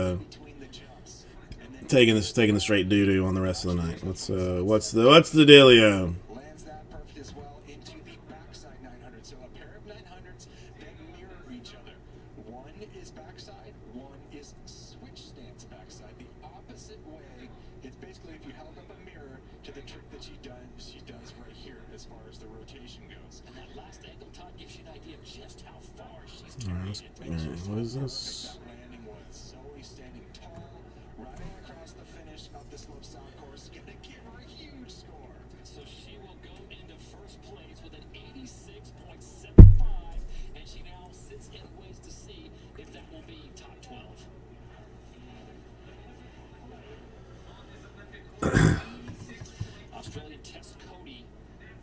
taking the straight doo-doo on the rest of the night? What's the dealio? Lands that perfect as well into the backside 900. So a pair of 900s that mirror each other. One is backside, one is switch stance backside. The opposite way. It's basically if you held up a mirror to the trick that she does right here as far as the rotation goes. And that last angle, Todd, gives you an idea of just how far she's All carried right, it. what is this? That landing was Zoe standing tall, riding across the finish of the slopestyle course, gonna give her a huge score. So she will go into first place with an 86.75, and she now sits and waits to see if that will be top 12. Australian Tess Cody,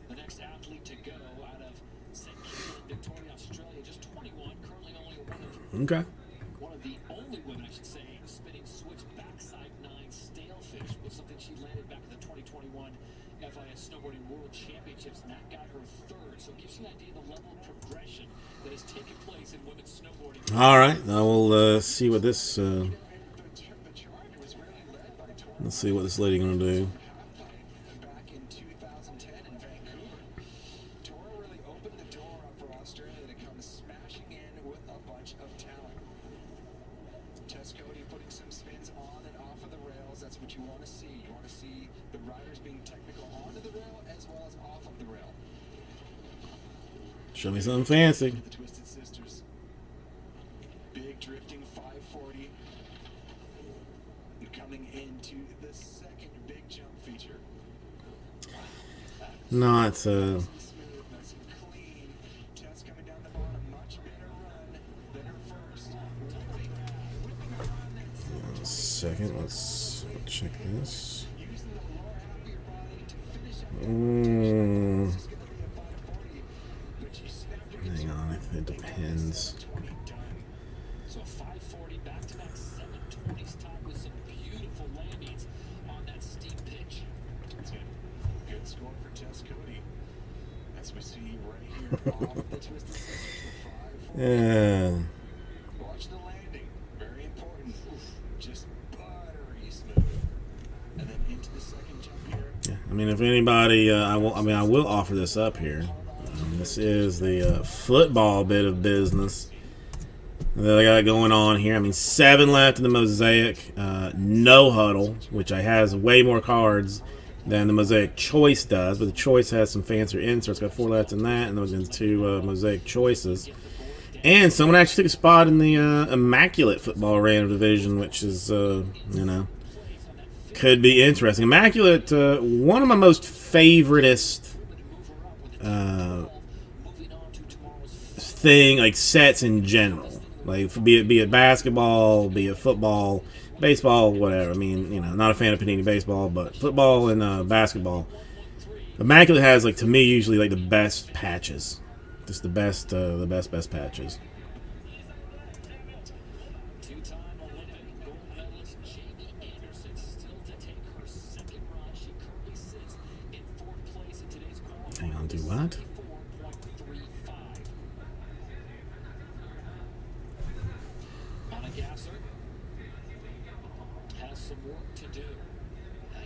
the next athlete to go out of St. Kilda, Victoria, Australia, just 21, currently only one of the only women, I should say, spinning switch backside 9 stalefish was something she landed back at the 2021 FIS Snowboarding World Championships, and that got her third. So it gives you an idea of the level of progression that has taken place in women's snowboarding. All right, now we'll see what this. Let's see what this lady gonna do. Back in 2010 in Vancouver, Tora really opened the door up for Australia to come smashing in with a bunch of talent. Tess Cody putting some spins on and off of the rails. That's what you want to see. You want to see the riders being technical onto the rail as well as off of the rail. Show me something fancy. The Twisted Sisters. Big drifting 540. And coming into the second big jump feature. Not Smooth, nice and clean. Tess coming down the bottom, much better run than her first. second. Let's check this. Using the lower half of your body to finish up the Mm, This is going to be a 540, but she snapped her hang on, it depends. 20 done. So a 540 back-to-back 720s tied with some beautiful landings on that steep pitch. That's it. Good score for Tess Cody. As we see right here, all of the Twisted Sisters with Yeah. Watch the landing. Very important. Just buttery smooth. And then into the second jump here. Yeah. I mean, if anybody, I will offer this up here. This is the football bit of business that I got going on here. I mean, 7 left in the Mosaic. No huddle, which has way more cards than the Mosaic Choice does, but the Choice has some fancier inserts. Got 4 left in that, and those are 2 Mosaic Choices. And someone actually took a spot in the Immaculate Football Random Division, which is, could be interesting. Immaculate, one of my most favoritist thing, like sets in general. Like, be it basketball, be it football, baseball, whatever. I mean, you know, not a fan of Panini baseball, but football and basketball. Immaculate has, like, to me, usually like the best patches, just the best patches. Two-time Olympic gold medalist Jamie Anderson still to take her second run. She currently sits in 4th place in today's qualifying. Hang on, do what? 4.35. Anna Gasser has some work to do.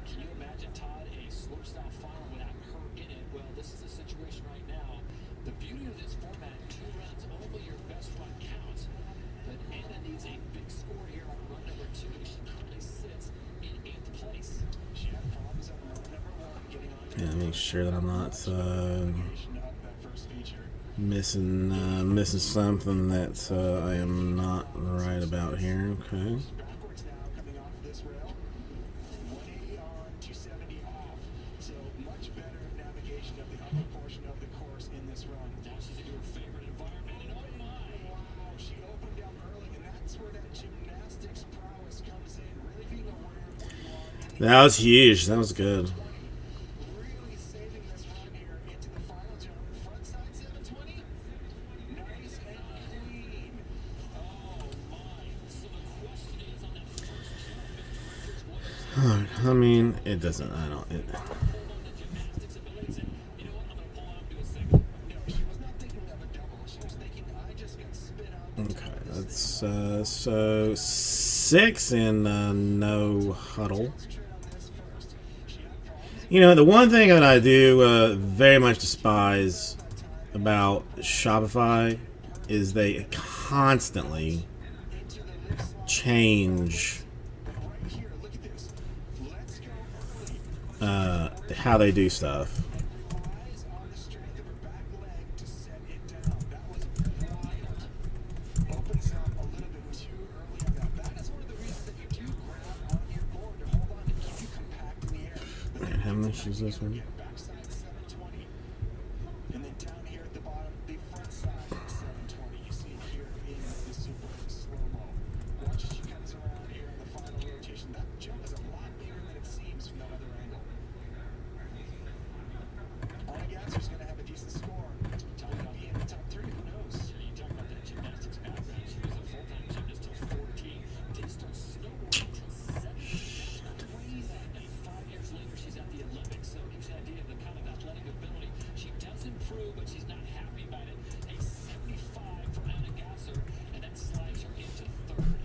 Can you imagine, Todd, a slopestyle final without her in it? Well, this is the situation right now. The beauty of this format, 2 runs, only your best run counts. But Anna needs a big score here on run number 2. She currently sits in 8th place. She had problems on run number 1 getting on. Yeah, make sure that I'm not Up that first feature. missing something that I am not right about here. Okay. Backwards now, coming off this rail. 180 on, 270 off. So much better navigation of the upper portion of the course in this run. Now she's into her favorite environment, and oh my! Wow, she opened up early, and that's where that gymnastics prowess comes in. Really being aware of where you are. That was huge. That was good. Really saving this run here into the final jump. Front side 720. Nice and clean. Oh my! So the question is on that first jump, Mr. Richards, what is I mean, it doesn't. I don't. It, the gymnastics abilities? And you know what? I'm gonna pull out and do a second. No, she was not thinking of a double. She was thinking, I just got spit out. okay, that's so 6 in no huddle. You know, the one thing that I do very much despise about Shopify is they constantly change how they do stuff. Eyes on the strength of her back leg to set it down. That was wild. Opens up a little bit too early on that. That is one of the reasons that you do grab on your board to hold on and keep you compact in the air. And how much is this one? Backside 720. And then down here at the bottom, the front side 720. You see it here in the super slow-mo. Watch as she comes around here in the final rotation. That jump is a lot bigger than it seems from that other angle. Anna Gasser's going to have a decent score. Time to be in the top 3. Who knows? You talk about that gymnastics background. She was a full-time gymnast till 14. Didn't start snowboarding until 17. That's crazy. And 5 years later, she's at the Olympics. So it gives you an idea of the kind of athletic ability. She does improve, but she's not happy about it. A 75 for Anna Gasser, and that slides her into 3rd.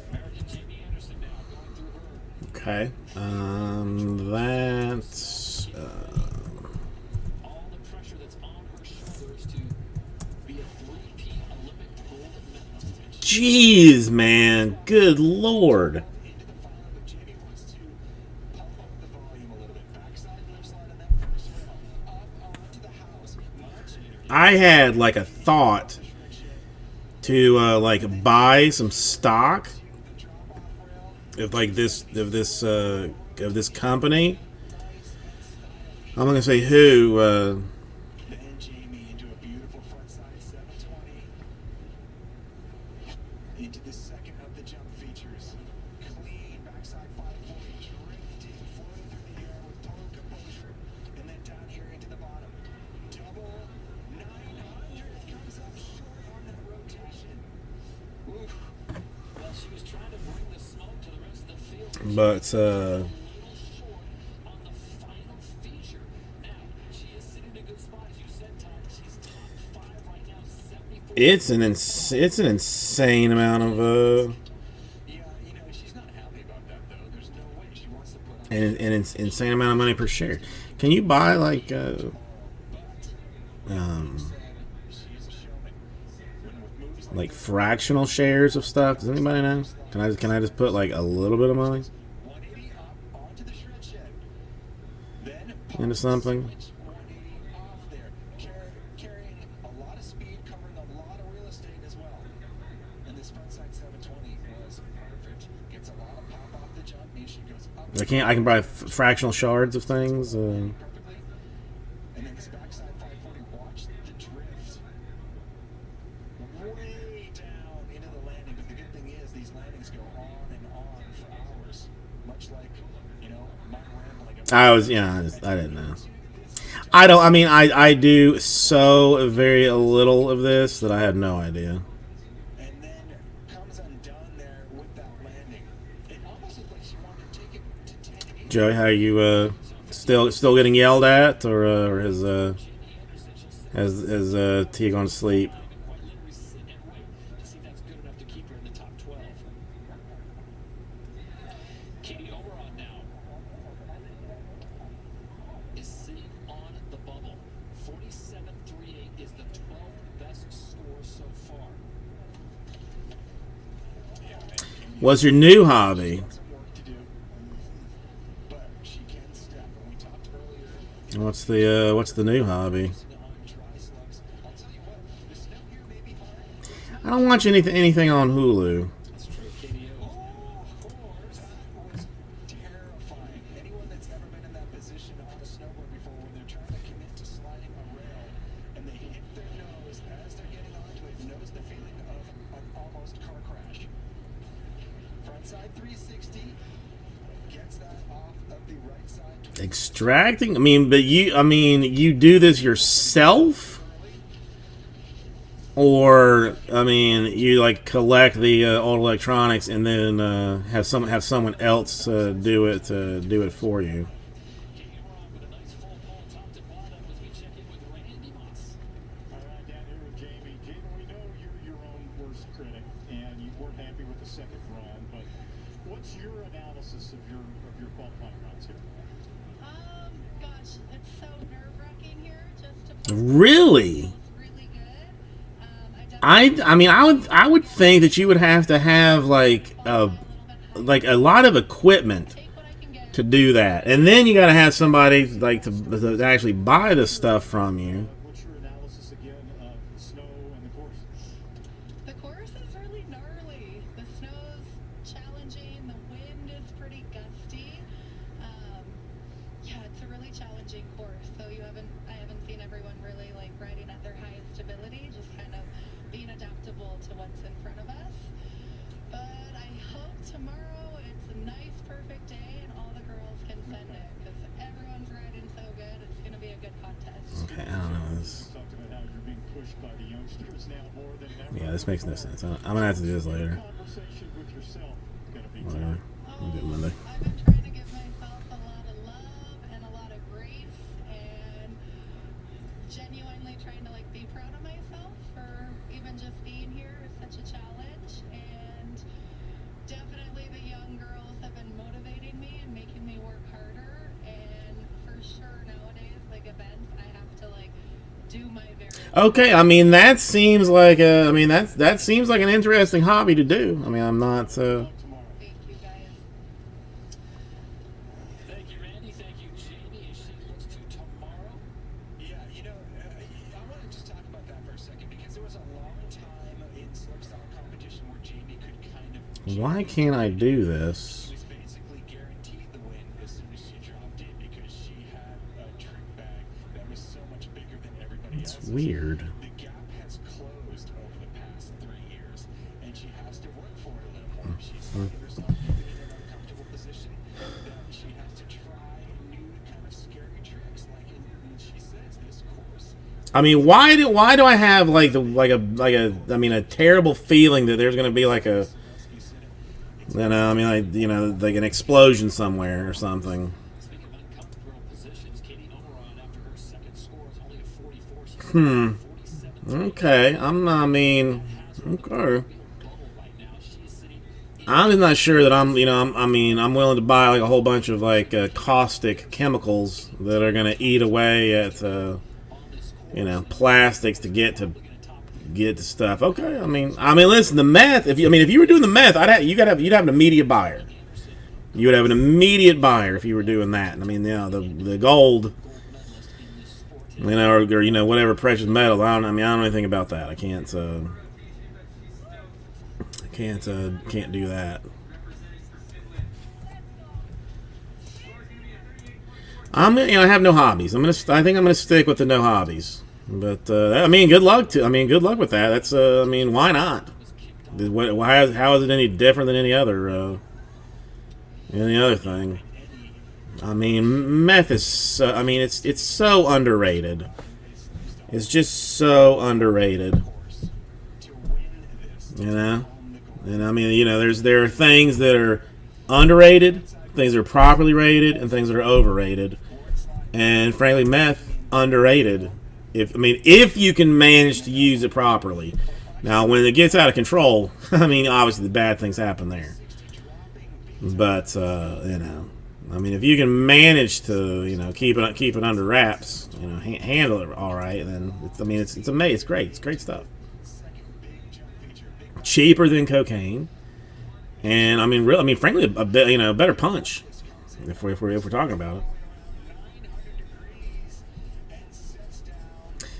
American Jamie Anderson now going through her. Okay. That's. All the pressure that's on her shoulders to be a 3-peat Olympic gold medalist. Jeez, man. Good lord. Into the final, but Jamie wants to pump up the volume a little bit. Backside left slide on that first rail. Up onto the house. Much I had like a thought to like buy some stock of like this company. I'm not gonna say who. Then Jamie into a beautiful front side 720. Into the second of the jump features. Clean backside 540. Drifting, floating through the air with total composure. And then down here into the bottom. Double 900 comes up short on that rotation. Oof. Well, she was trying to bring the smoke to the rest of the field. But A little short on the It's an insane amount of an insane amount of money per share. Can you buy like fractional shares of stuff? Does anybody know? Can I just put like a little bit of money into something? I can buy fractional shards of things. And then this backside 540, watch the drift way down into the landing. But the good thing is these landings go on and on for hours, much like, you know, my rambling. I didn't know. I do so very little of this that I had no idea. And then comes undone there with that landing. It almost looks like she wanted to take it to 10. Joey, how you still getting yelled at, or has T gone to sleep? Katie Oberon now is sitting on the bubble. 47.38 is the 12th best score so far. What's your new hobby? What's the new hobby? I don't watch anything on Hulu. Anyone that's ever been in that position on a snowboard before, when they're trying to commit to sliding a rail and they hit their nose as they're getting onto it, knows the feeling of an almost car crash. Frontside 360, gets that off of the right side. Extracting? You do this yourself? Or, you like collect the old electronics and then have someone else do it for you. Really? I would think that you would have to have like a lot of equipment to do that, and then you got to have somebody like to actually buy this stuff from you. What's your analysis again of the snow and the course? The course is really gnarly. The snow's challenging. The wind is pretty gusty. Yeah, it's a really challenging course. So I haven't seen everyone really like riding at their highest ability, just kind of being adaptable to what's in front of us. But I hope tomorrow it's a nice, perfect day and all the girls can send it, because everyone's riding so good. It's going to be a good contest. Okay, I don't know this. Talked about how you're being pushed by the youngsters now more than ever. Yeah, this makes no sense. I'm gonna have to do this later. Conversation with yourself gonna be Whatever. I'll do it Monday. I've been trying to give myself a lot of love and a lot of grace, and genuinely trying to like be proud of myself for even just being here is such a challenge. And definitely the young girls have been motivating me and making me work harder. And for sure nowadays, like events, I have to like do my very Okay, that seems like that seems like an interesting hobby to do. I'm not. Thank you guys. Thank you, Randy. Thank you, Jamie. As she looks to tomorrow. Yeah, I want to just talk about that for a second, because there was a long time in slopestyle competition where Jamie could kind of. Why can't I do this? She was basically guaranteed the win as soon as she dropped in, because she had a trick bag that was so much bigger than everybody It's else's. weird. The gap has closed over the past 3 years, and she has to work for it a little more. She's finding herself moving in an uncomfortable position that she has to try new kind of scary tricks, like she says, this course. Why do I have a terrible feeling that there's gonna be like a like an explosion somewhere or something. Speaking of uncomfortable positions, Katie Oberon, after her second score, is only a 44. She's 47 Okay, I mean, okay. I'm just not sure that I'm, you know, I'm willing to buy like a whole bunch of like caustic chemicals that are gonna eat away at, you know, plastics to get to stuff. Okay, I mean, listen, the meth. If you were doing the meth, you'd have an immediate buyer. You would have an immediate buyer if you were doing that. I mean, you know, the gold, you know, or you know, whatever precious metal. I don't know anything about that. I can't do that. I have no hobbies. I think I'm gonna stick with the no hobbies. But I mean, good luck with that. That's I mean, why not? How is it any different than any other thing? I mean, meth is I mean, it's so underrated. It's just so underrated. You know? And I mean, you know, there are things that are underrated, things that are properly rated, and things that are overrated. And frankly, meth underrated. If you can manage to use it properly. Now, when it gets out of control, I mean, obviously the bad things happen there. But you know, I mean, if you can manage to, you know, keep it under wraps, you know, handle it all right, then it's amazing. It's great. It's great stuff. Cheaper than cocaine, and frankly, a bit, you know, better punch if we're talking about it.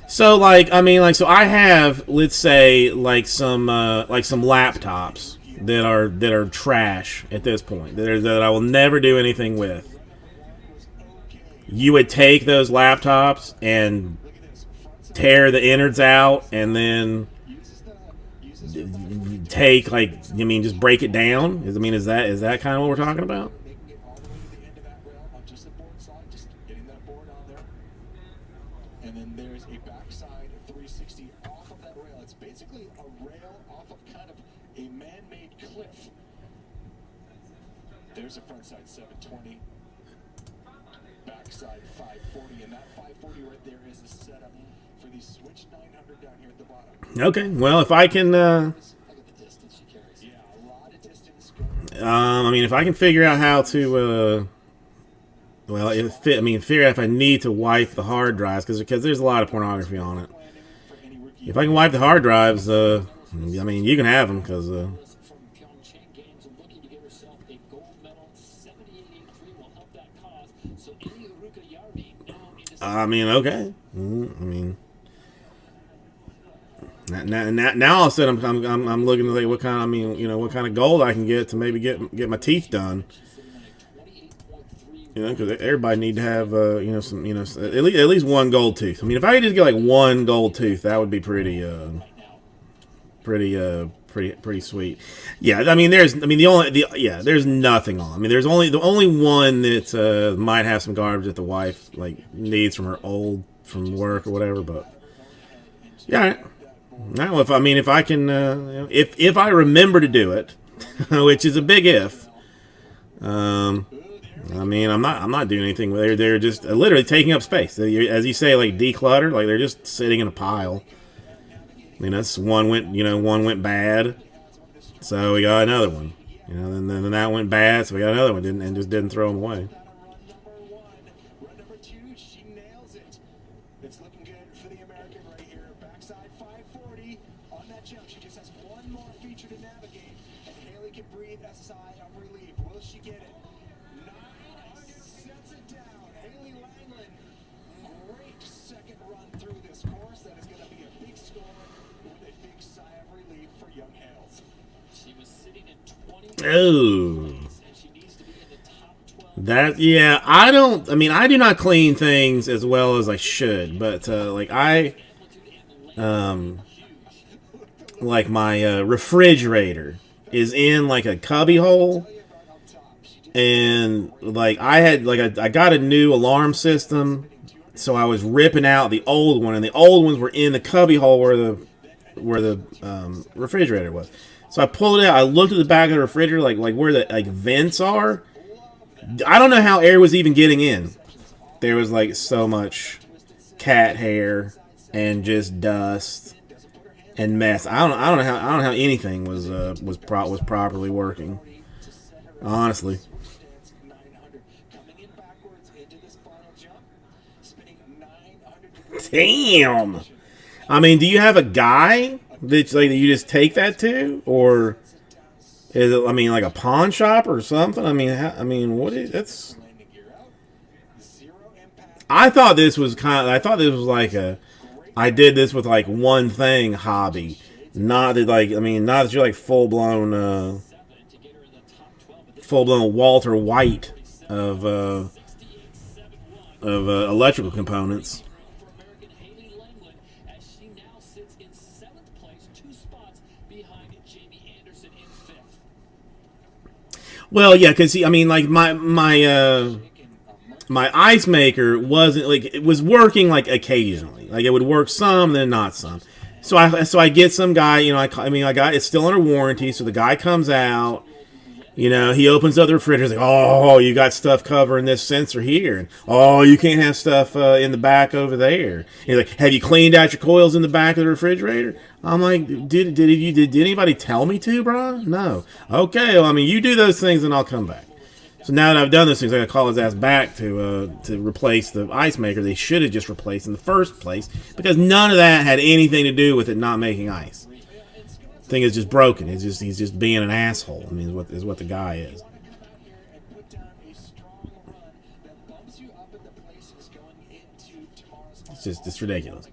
So so I have, let's say, some laptops that are trash at this point that I will never do anything with. You would take those laptops and tear the innards out, and then take just break it down? Is that kind of what we're talking about? And then there's a backside 360 off of that rail. It's basically a rail off of kind of a man-made cliff. There's a frontside 720, backside 540, and that 540 right there is the setup for the Switch 900 down here at the bottom. Okay, well, if I can, if I can figure out how to, figure out if I need to wipe the hard drives, because there's a lot of pornography on it. If I can wipe the hard drives, you can have them, because, okay. Now all of a sudden I'm looking to like what kind of gold I can get to maybe get my teeth done. You know, because everybody need to have at least one gold tooth. I mean, if I could just get like one gold tooth, that would be pretty sweet. Yeah, I mean, there's nothing on. I mean, there's the only one that might have some garbage that the wife needs from work or whatever. But yeah. Now, if I can, if I remember to do it, which is a big if, I'm not doing anything. They're just literally taking up space. As you say, declutter. They're just sitting in a pile. One went bad, so we got another one. And then that went bad, so we got another one. And just didn't throw them away. Oh, I do not clean things as well as I should, but my refrigerator is in a cubby hole, and I got a new alarm system, so I was ripping out the old one, and the old ones were in the cubby hole where the refrigerator was. So I pulled it out. I looked at the back of the refrigerator, where the vents are. I don't know how air was even getting in. There was so much cat hair and just dust and mess. I don't know how anything was properly working. Honestly. Damn. I mean, do you have a guy that like you just take that to, or is it? I mean, like a pawn shop or something? I mean, what is that's? I thought this was like a. I did this with like one thing hobby, not that like not that you're like full blown Walter White of electrical components. Well, yeah, because like my ice maker wasn't like it was working like occasionally, like it would work some, then not some. So I get some guy, I got it's still under warranty, so the guy comes out, he opens up the refrigerator, like, oh, you got stuff covering this sensor here, and oh, you can't have stuff in the back over there. And he's like, have you cleaned out your coils in the back of the refrigerator? I'm like, did anybody tell me to, bro? No. Okay, well, you do those things, and I'll come back. So now that I've done those things, I gotta call his ass back to replace the ice maker. They should have just replaced in the first place because none of that had anything to do with it not making ice. The thing is just broken. He's just being an asshole. Is what the guy is. It's ridiculous.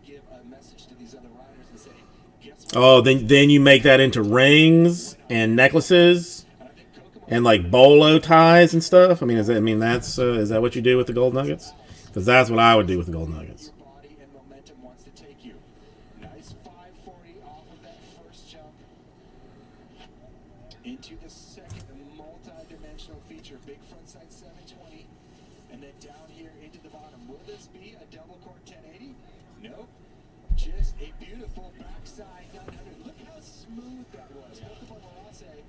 Oh, then you make that into rings and necklaces and like bolo ties and stuff. Is that what you do with the gold nuggets? Because that's what I would do with the gold nuggets. Into the second multi-dimensional feature, big front side 720, and then down here into the bottom. Will this be a double core 1080? Nope. Just a beautiful backside 900. Look how smooth that was. Kokomo Morase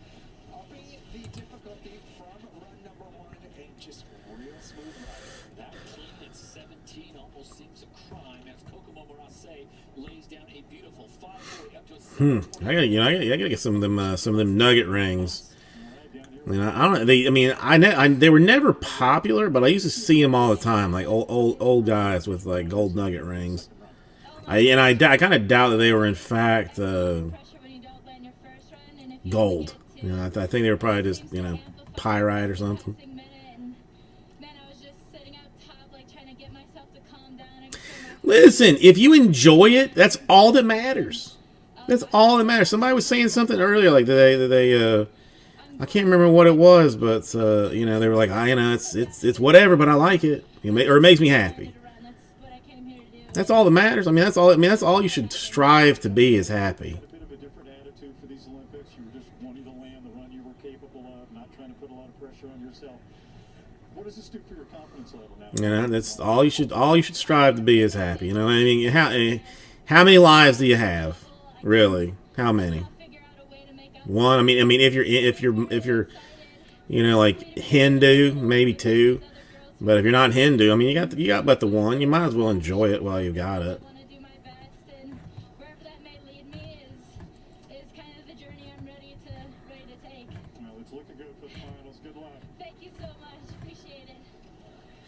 upping the difficulty from run number 1 and just real smooth riding. That clean at 17 almost seems a crime as Kokomo Morase lays down a beautiful 540 up to a 720. I gotta get some of them nugget rings. I don't. They were never popular, but I used to see them all the time, like old guys with like gold nugget rings. I kind of doubt that they were in fact gold. I think they were probably just pyrite or something. Listen, if you enjoy it, that's all that matters. That's all that matters. Somebody was saying something earlier, like they I can't remember what it was, but they were like, it's whatever, but I like it, or it makes me happy. That's all that matters. That's all you should strive to be, is happy. A bit of a different attitude for these Olympics. You were just wanting to land the run you were capable of, not trying to put a lot of pressure on yourself. What does this do for your confidence level now? That's all you should strive to be, is happy. How many lives do you have? Really? How many? One. If you're like Hindu, maybe 2. But if you're not Hindu, you got but the one. You might as well enjoy it while you got it. Well, it's looking good for the finals. Good luck. Thank you so much. Appreciate it.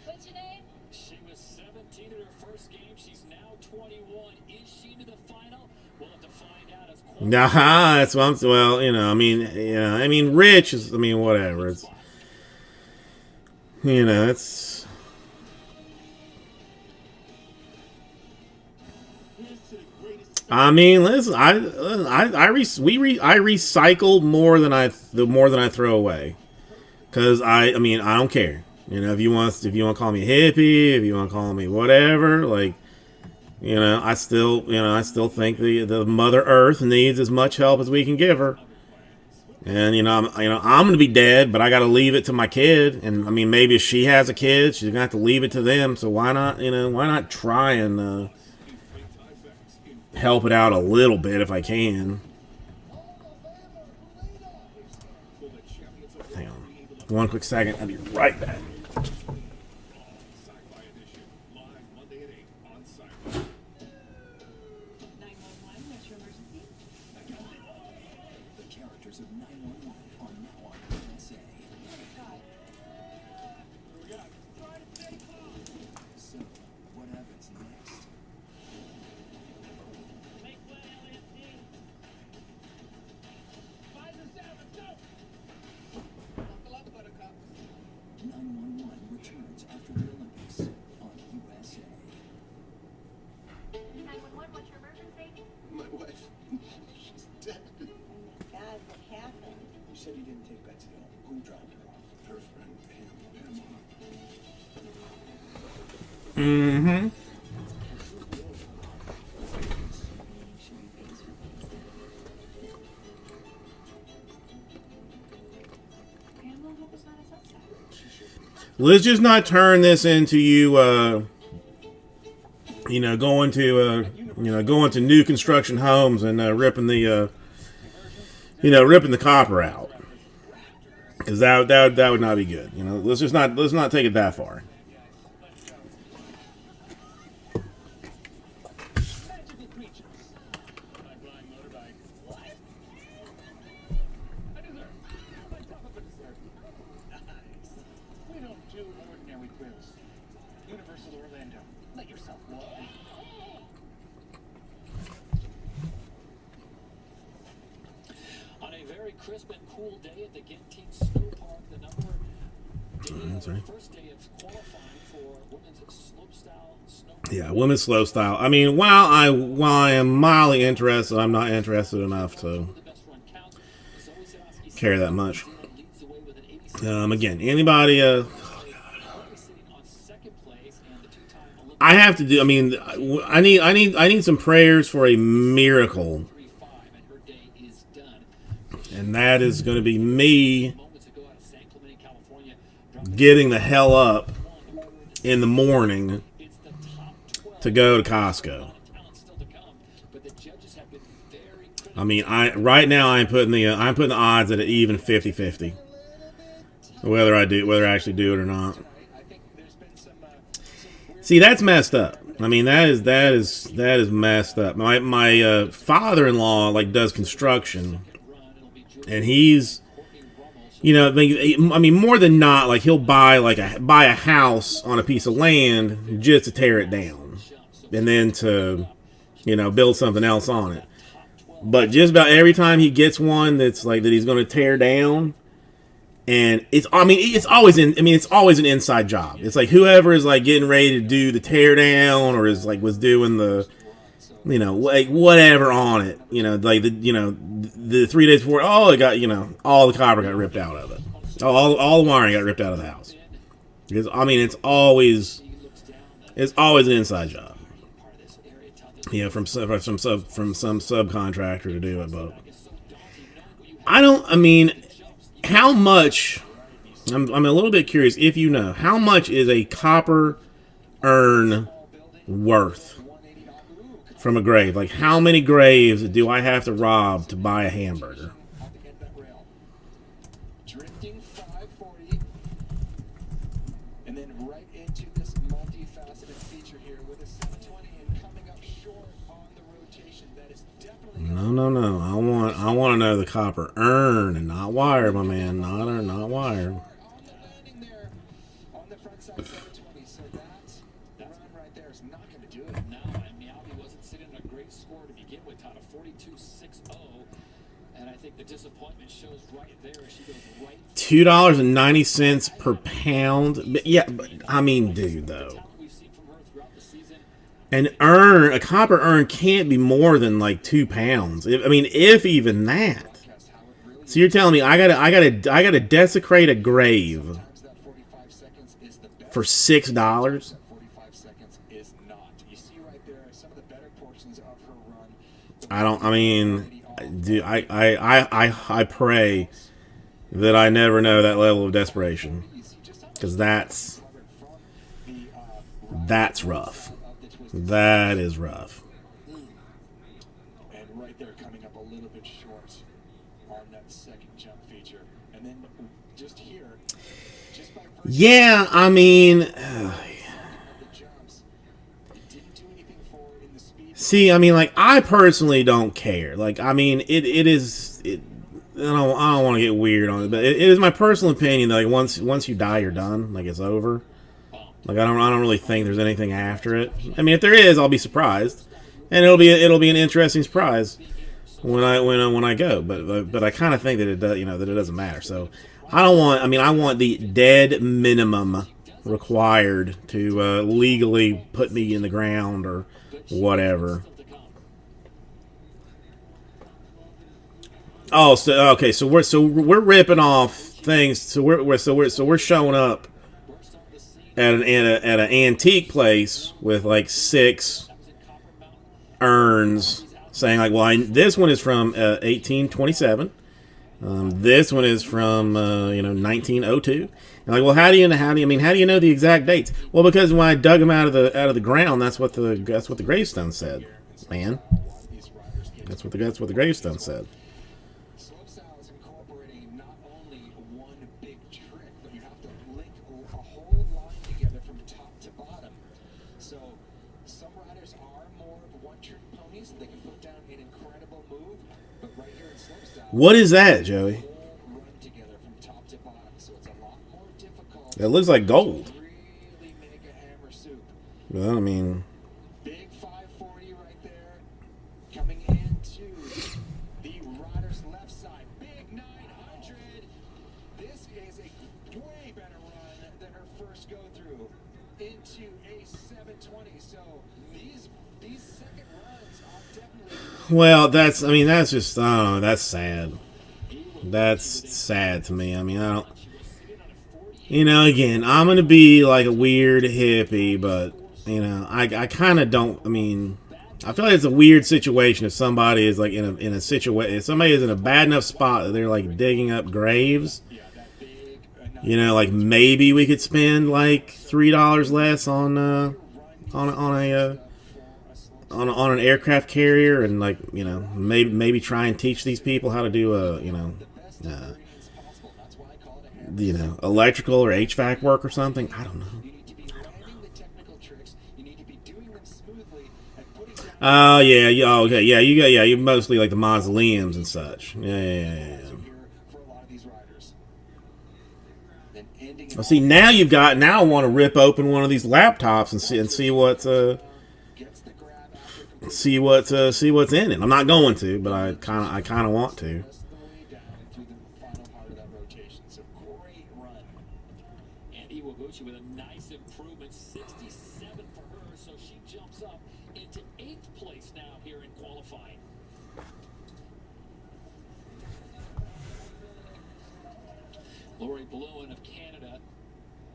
What's your name? She was 17 in her first game. She's now 21. Is she to the final? We'll have to find out. Nah, that's what I'm. Well, Rich is. Whatever. It's. It's. Listen. I recycle more than I throw away, because I don't care. If you want to call me a hippie, if you want to call me whatever, like. I still think the Mother Earth needs as much help as we can give her. And I'm gonna be dead, but I got to leave it to my kid. And maybe if she has a kid, she's gonna have to leave it to them. So why not try and help it out a little bit if I can? Hang on, one quick second. I'll be right back. viewers of 911 are now on USA. So, what happens next? Make way, LAFC. 5 and 7, go! Buckle up, Buttercup. 911 returns after the Olympics on USA. 911, what's your emergency? My wife, she's dead. Oh my God, what happened? You said you didn't take Betsy home. Who dropped her off? Her friend, Pamela. Mm-hmm. Let's just not turn this into you, you know, going to new construction homes and ripping the, ripping the copper out, because that would not be good. You know, let's not take it that far. Magical creatures. My blind motorbike. What? A dessert. My top of a dessert. Nice. We don't do ordinary grills. Universal Orlando. Let yourself walk. On a very crisp and cool day at the Gentine Snow Park, the first day of qualifying for women's slopestyle snow. Yeah, women's slopestyle. I mean, while I am mildly interested, I'm not interested enough to care that much. Again, anybody. I have to do. I mean, I need some prayers for a miracle, and that is going to be me getting the hell up in the morning to go to Costco. I mean, right now I'm putting the odds at an even 50-50, whether I actually do it or not. See, that's messed up. I mean, that is messed up. My father-in-law does construction, and he's, I mean, more than not, he'll buy a house on a piece of land just to tear it down, and then to, build something else on it. But just about every time he gets one that he's going to tear down, and it's always an inside job. It's like whoever is getting ready to do the tear down, or is was doing the, whatever on it, the 3 days before, it got, all the copper got ripped out of it. All the wiring got ripped out of the house. Because, it's always an inside job. From some subcontractor to do it, but how much, I'm a little bit curious if you know, how much is a copper urn worth from a grave? How many graves do I have to rob to buy a hamburger? Drifting 540, and then right into this multifaceted feature here with a 720 and coming up short on the rotation. That is definitely No. I want to know the copper urn and not wire, my man. Not wire. on the landing there on the front side 720. So that run right there is not going to do it. No, and Miyabi wasn't sitting at a great score to begin with, Todd, a 42.60, and I think the disappointment shows right there as she goes right. $2.90 per pound. But yeah, but, dude, though. A copper urn can't be more than 2 pounds. If even that. So you're telling me I gotta desecrate a grave for $6? 45 seconds is not. You see right there some of the better portions of her run. I pray that I never know that level of desperation, because that's rough. That is rough. And right there coming up a little bit short on that second jump feature. And then just here, just by Yeah, see, I personally don't care. It is don't want to get weird on it, but it is my personal opinion that like once you die, you're done. Like it's over. Like I don't really think there's anything after it. I mean, if there is, I'll be surprised, and it'll be an interesting surprise when I go. But I kind of think that it does, that it doesn't matter. So I want the dead minimum required to legally put me in the ground or whatever. Oh, so okay, so we're ripping off things. So we're showing up at an antique place with like 6 urns, saying like, well, this one is from 1827. This one is from 1902. And like, well, how do you know the exact dates? Well, because when I dug them out of the ground, that's what the gravestone said, man. That's what the gravestone said. Slopestyle is incorporating not only one big trick, but you have to link a whole line together from top to bottom. So some riders are more of one-trick ponies. They can put down an incredible move, but right here in slopestyle, What is that, Joey? run together from top to bottom. So it's a lot more difficult. It looks like gold. Really make a hammer soup. Well, I mean, Big 540 right there, coming into the rider's left side. Big 900. This is a way better run than her first go through into a 720. So these second runs are definitely. well, that's just, I don't know, that's sad. That's sad to me. I mean, I don't. Again, I'm gonna be like a weird hippie, but I kind of don't. I mean, I feel like it's a weird situation if somebody is like in a situation. If somebody is in a bad enough spot that they're like digging up graves. Like maybe we could spend like $3 less on an aircraft carrier, and like maybe try and teach these people how to do electrical or HVAC work or something. I don't know. Oh yeah, okay, yeah. You mostly like the mausoleums and such. Yeah. Well, see, now I want to rip open one of these laptops and see what's in it. I'm not going to, but I kind of want to. With a nice improvement, 67 for her, so she jumps up into 8th place now here in qualifying. Lori Bluin of Canada,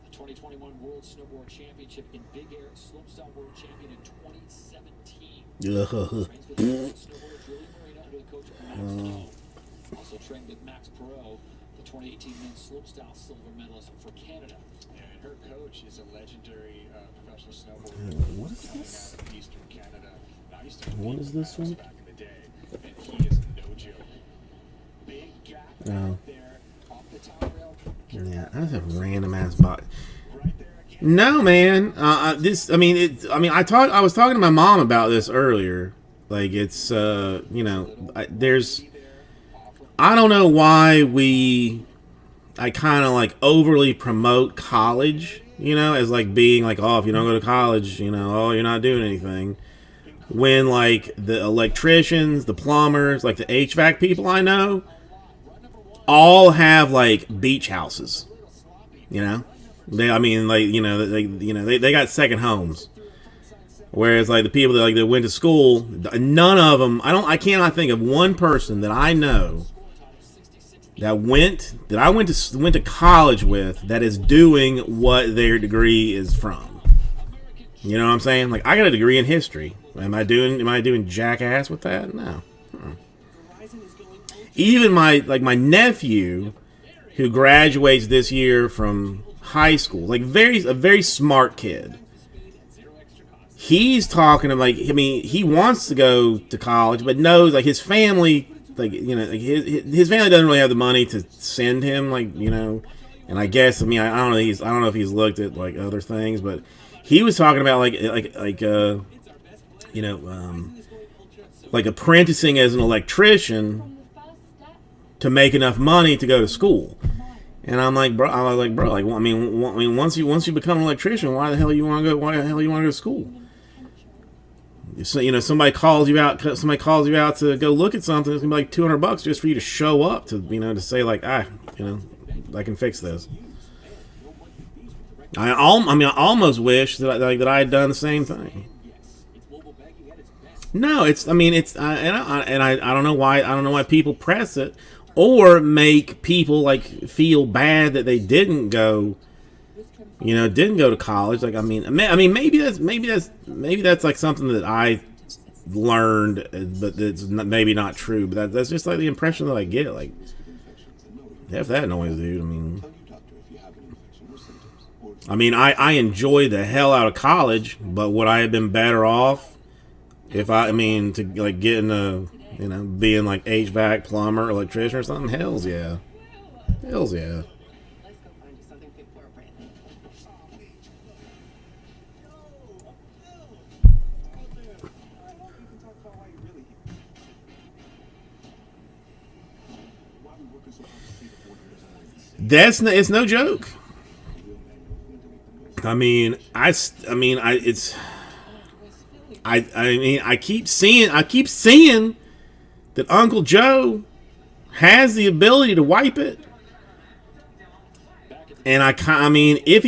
the 2021 World Snowboard Championship in Big Air, Slopestyle World Champion in 2017. Trains with snowboarder Julie Marina under the coach of Max Lowe. Also trained with Max Perot, the 2018 men's slopestyle silver medalist for Canada. And her coach is a legendary professional snowboarder. What is this? Out of Eastern Canada. What is this one? Back in the day, and he is no joke. Big gap out there off the top rail. Yeah, I just have random ass body. No, man. I was talking to my mom about this earlier. Like it's I don't know why I kind of like overly promote college, as like being like, oh, if you don't go to college, oh, you're not doing anything. When like the electricians, the plumbers, like the HVAC people I know, all have like beach houses. They got second homes. Whereas like the people that went to school, none of them. I cannot think of one person that I know that I went to college with that is doing what their degree is from. You know what I'm saying? Like I got a degree in history. Am I doing jackass with that? No. Even my nephew, who graduates this year from high school, like a very smart kid. He's talking to he wants to go to college, but knows like his family. His family doesn't really have the money to send him, and I guess I don't know if he's looked at like other things, but he was talking about like apprenticing as an electrician to make enough money to go to school. And I'm like, bro, like, well, I mean, once you become an electrician, why the hell you want to go? Why the hell you want to go to school? So, you know, somebody calls you out to go look at something. It's gonna be like $200 just for you to show up to, you know, to say like, you know, I can fix this. I almost wish that I had done the same thing. No, I don't know why people press it or make people like feel bad that they didn't go to college. Like, I mean, maybe that's like something that I learned, but it's maybe not true. But that's just like the impression that I get. Like, F that noise, dude. I mean, I enjoy the hell out of college, but would I have been better off if to like get in a, you know, being like HVAC, plumber, electrician or something? Hells yeah. Hells yeah. It's no joke. I keep seeing that Uncle Joe has the ability to wipe it, and if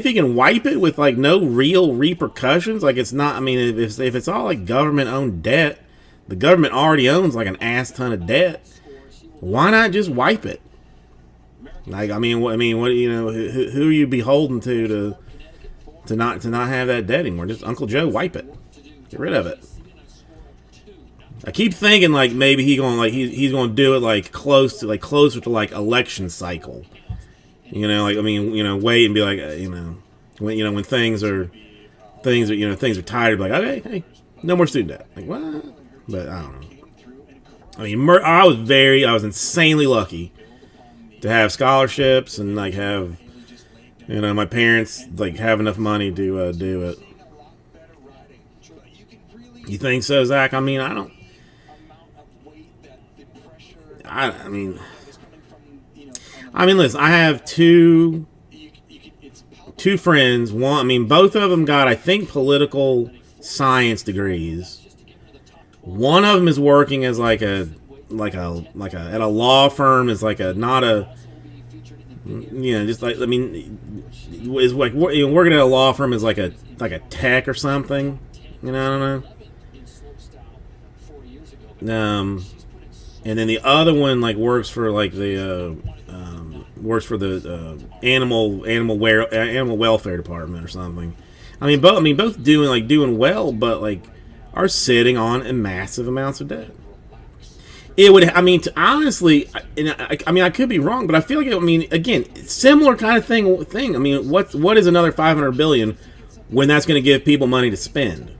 he can wipe it with like no real repercussions, like it's not. I mean, if it's all like government owned debt, the government already owns like an ass ton of debt. Why not just wipe it? Like, what you know, who are you beholden to not have that debt anymore? Just Uncle Joe, wipe it, get rid of it. I keep thinking like maybe he's going to do it like closer to like election cycle. You know, like, wait and be like, when things are tired, like, okay, hey, no more student debt. Like, what? But I don't know. I mean, I was insanely lucky to have scholarships and like have, you know, my parents like have enough money to do it. You think so, Zach? I mean, listen, I have two friends. Both of them got, I think, political science degrees. One of them is working as at a law firm, is like is like working at a law firm is like a tech or something. You know, I don't know. And then the other one like works for like the animal welfare department or something. Both doing well, but like are sitting on massive amounts of debt. It would, honestly, I could be wrong, but I feel like, again, similar kind of thing. What is another $500 billion when that's going to give people money to spend?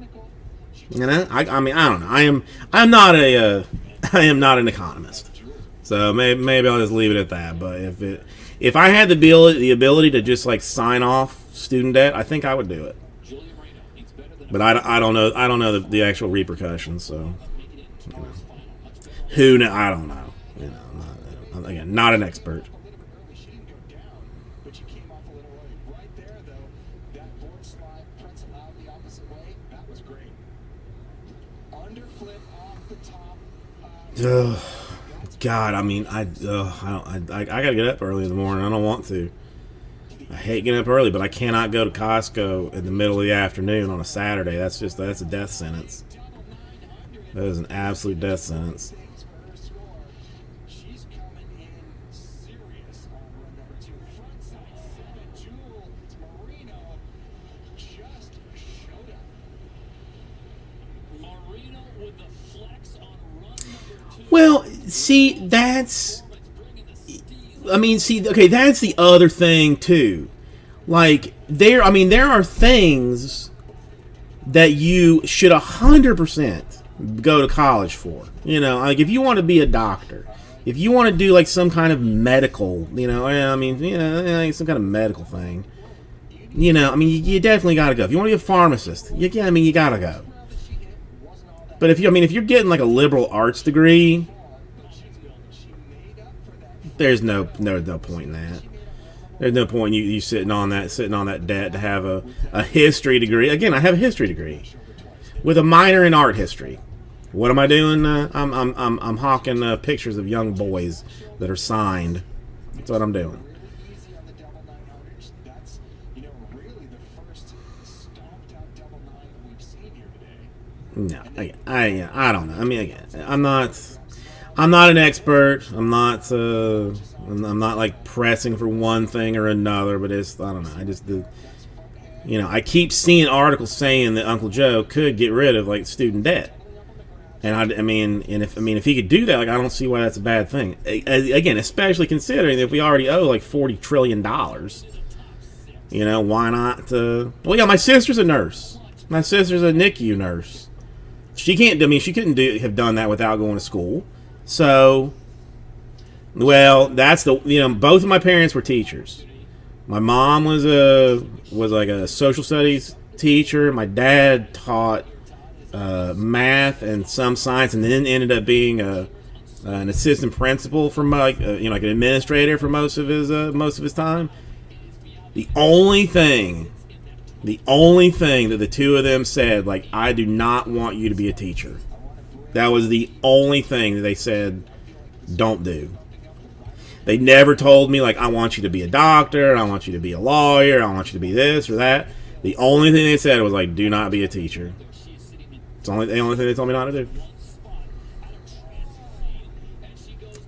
You know, I don't know. I am not an economist, so maybe I'll just leave it at that. But if I had the ability to just like sign off student debt, I think I would do it. But I don't know the actual repercussions. So, you know. Who knows? I don't know. You know, not an expert. God, I gotta get up early in the morning. I don't want to. I hate getting up early, but I cannot go to Costco in the middle of the afternoon on a Saturday. That's a death sentence. That is an absolute death sentence. Well, see, that's the other thing too. Like, there are things that you should 100% go to college for. You know, like if you want to be a doctor, if you want to do like some kind of medical, some kind of medical thing, you definitely got to go. If you want to be a pharmacist, you got to go. But if you're getting like a liberal arts degree, there's no point in that. There's no point in you sitting on that debt to have a history degree. Again, I have a history degree with a minor in art history. What am I doing? I'm hawking pictures of young boys that are signed. That's what I'm doing. Easy on the double 900s. That's, really the first stomped out double 9 that we've seen here today. No, I don't know. I mean, again, I'm not an expert. I'm not like pressing for one thing or another, but I don't know. I keep seeing articles saying that Uncle Joe could get rid of like student debt. And if he could do that, like, I don't see why that's a bad thing. Again, especially considering that if we already owe like $40 trillion, why not? Well, yeah, my sister's a nurse. My sister's a NICU nurse. She couldn't have done that without going to school. So, well, that's both of my parents were teachers. My mom was like a social studies teacher. My dad taught math and some science, and then ended up being an assistant principal for like an administrator for most of his time. The only thing that the two of them said, like, I do not want you to be a teacher. That was the only thing that they said don't do. They never told me, like, I want you to be a doctor, I want you to be a lawyer, I want you to be this or that. The only thing they said was, like, do not be a teacher. It's the only thing they told me not to do.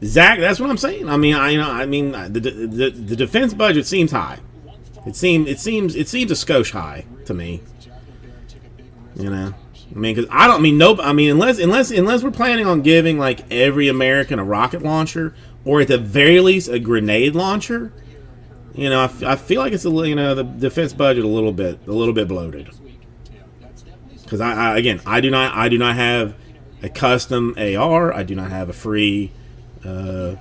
Zach, that's what I'm saying. The defense budget seems high. It seems a skosh high to me. Because unless we're planning on giving like every American a rocket launcher, or at the very least a grenade launcher, I feel like it's the defense budget a little bit bloated. Because I do not have a custom AR. I do not have a free rocket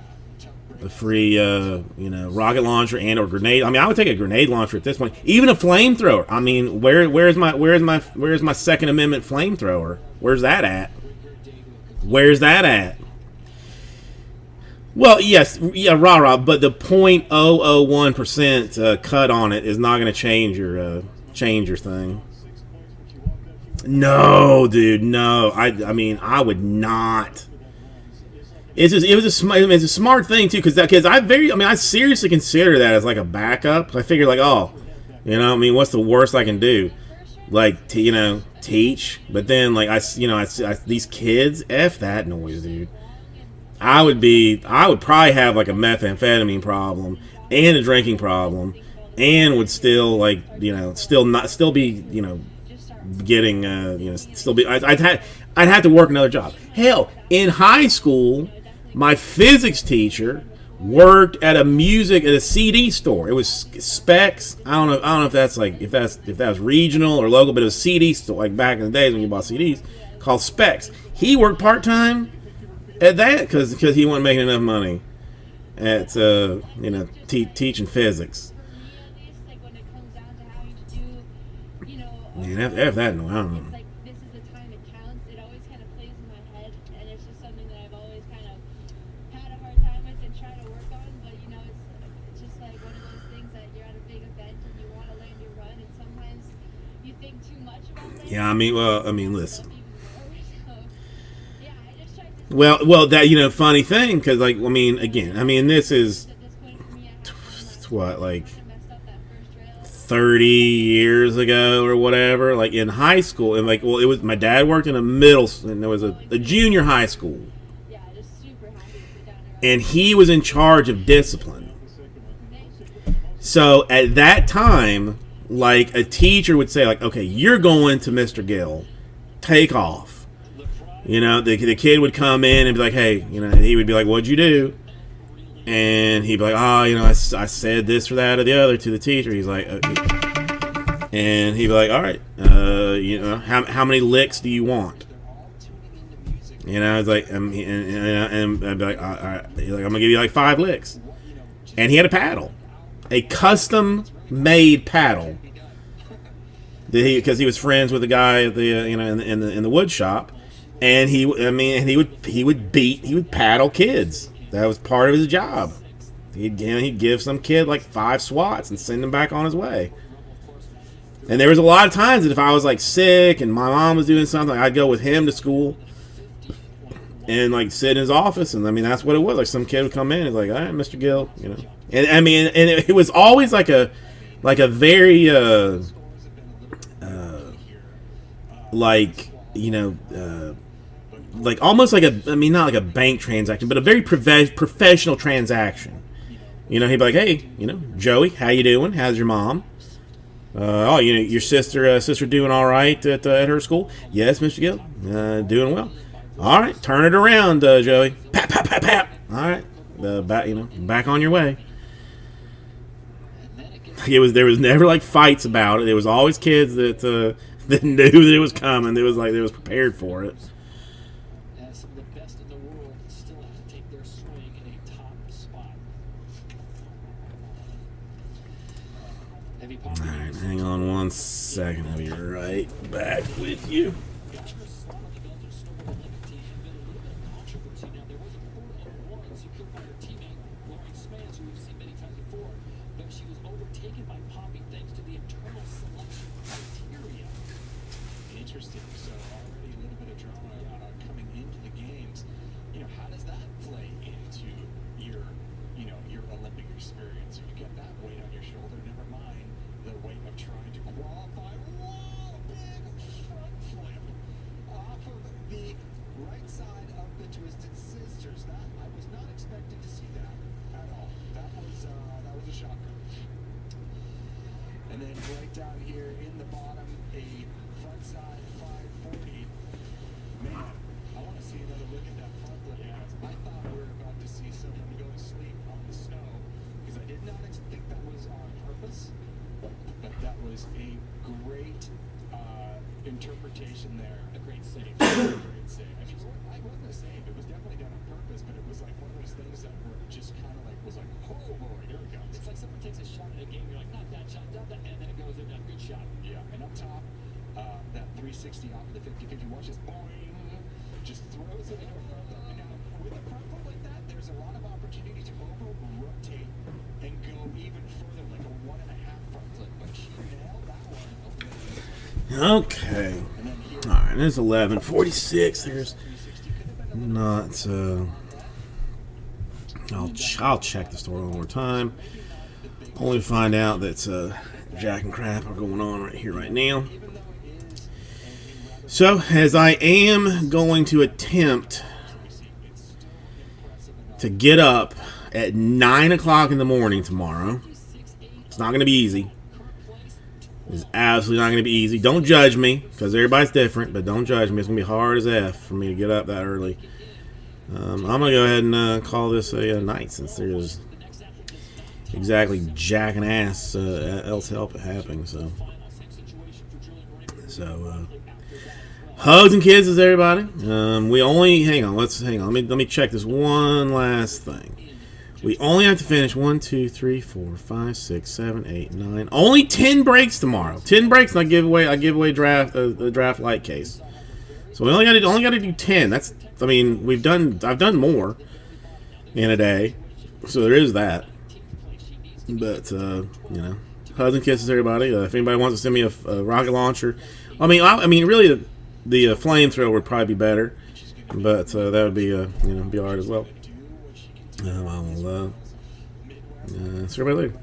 launcher and or grenade. I would take a grenade launcher at this point, even a flamethrower. Where's my Second Amendment flamethrower? Where's that at? Well, yes, yeah, rah, but the 0.001% cut on it is not going to change your thing. No, dude, no. I would not. It was a smart thing too, because I seriously consider that as like a backup. I figure like, what's the worst I can do? Like, teach. But then like I these kids, F that noise, dude. I would probably have like a methamphetamine problem and a drinking problem, and would still like still be getting I'd have to work another job. Hell, in high school, my physics teacher worked at a CD store. It was Specs. I don't know if that's regional or local, but it was a CD store like back in the days when you bought CDs, called Specs. He worked part-time at that because he wasn't making enough money at teaching physics. Man, F that, no, I don't know. This is the time it counts. It always kind of plays in my head, and it's just something that I've always kind of had a hard time with and try to work on. But it's just like one of those things that you're at a big event and you want to land your run, and sometimes you think too much about that. Yeah, listen. Well, that funny thing, because this is what, like 30 years ago or whatever, like in high school, and it was, my dad worked in and there was a junior high school, and he was in charge of discipline. So at that time, like, a teacher would say, like, okay, you're going to Mr. Gill, take off. The kid would come in and be like, hey, he would be like, what'd you do? And he'd be like, I said this or that or the other to the teacher. He's like, okay. And he'd be like, all right, how many licks do you want? It's like, and I'd be like, all right, I'm gonna give you like 5 licks. And he had a paddle, a custom-made paddle, because he was friends with the guy at the in the wood shop, and he would paddle kids. That was part of his job. he'd give some kid like 5 swats and send him back on his way. And there was a lot of times that if I was like sick and my mom was doing something, I'd go with him to school and like sit in his office. And I mean, that's what it was. Like some kid would come in and like, all right, Mr. Gill, you know. And I mean, and it was always like a very like, you know, like almost like a, I mean, not like a bank transaction, but a very professional transaction. You know, he'd be like, hey, you know, Joey, how you doing? How's your mom? Oh, you know, your sister doing all right at her school? Yes, Mr. Gill, doing well. All right, turn it around, Joey. Pap, pap, pap, pap. All right, back, you know, back on your way. There was never like fights about it. There was always kids that that knew that it was coming. They was prepared for it. As some of the best in the world still have to take their swing in a top spot. All right, hang on one second. I'll be right back with you. Interesting. So already a little bit of drama coming into the games. You know, how does that play into your, you know, your Olympic experience? If you get that weight on your shoulder, never mind the weight of trying to qualify. Whoa, big front flip off of the right side of the Twisted Sisters. That I was not expecting to see that at all. That was a shocker. And then right down here in the bottom, a front side 540. Man, I want to see another look at that front flip. I thought we were about to see someone go to sleep on the snow because I did not think that was on purpose, but that was a great interpretation there. A great save. A great save. I mean, I wasn't a save. It was definitely done on purpose, but it was like one of those things that were just kind of like, was like, oh boy, here we go. It's like someone takes a shot at a game, you're like, not that shot, not that, and then it goes in, a good shot. Yeah, and up top, that 360 off of the 50-50, watch this, boing, just throws it into a front foot. And now, with a front foot like that, there's a lot of opportunity to over-rotate and go even further, like a 1.5 front flip, but she nailed that one. Okay. All right, there's 11:46. There's not. I'll check the story one more time. Only to find out that Jack and crap are going on right here, right now. So, as I am going to attempt to get up at 9 o'clock in the morning tomorrow, it's not going to be easy. It's absolutely not going to be easy. Don't judge me, because everybody's different, but don't judge me. It's going to be hard as F for me to get up that early. I'm going to go ahead and call this a night, since there's exactly jacking ass else help it happening. So hugs and kisses, everybody. We only hang on. Let me check this one last thing. We only have to finish 1, 2, 3, 4, 5, 6, 7, 8, 9. Only 10 breaks tomorrow. 10 breaks, and I give away the draft light case. So we only got to do 10. That's, I mean, I've done more in a day. So there is that. But you know, hugs and kisses, everybody. If anybody wants to send me a rocket launcher, I mean, really, the flamethrower would probably be better. But that would be be alright as well. I will see everybody later.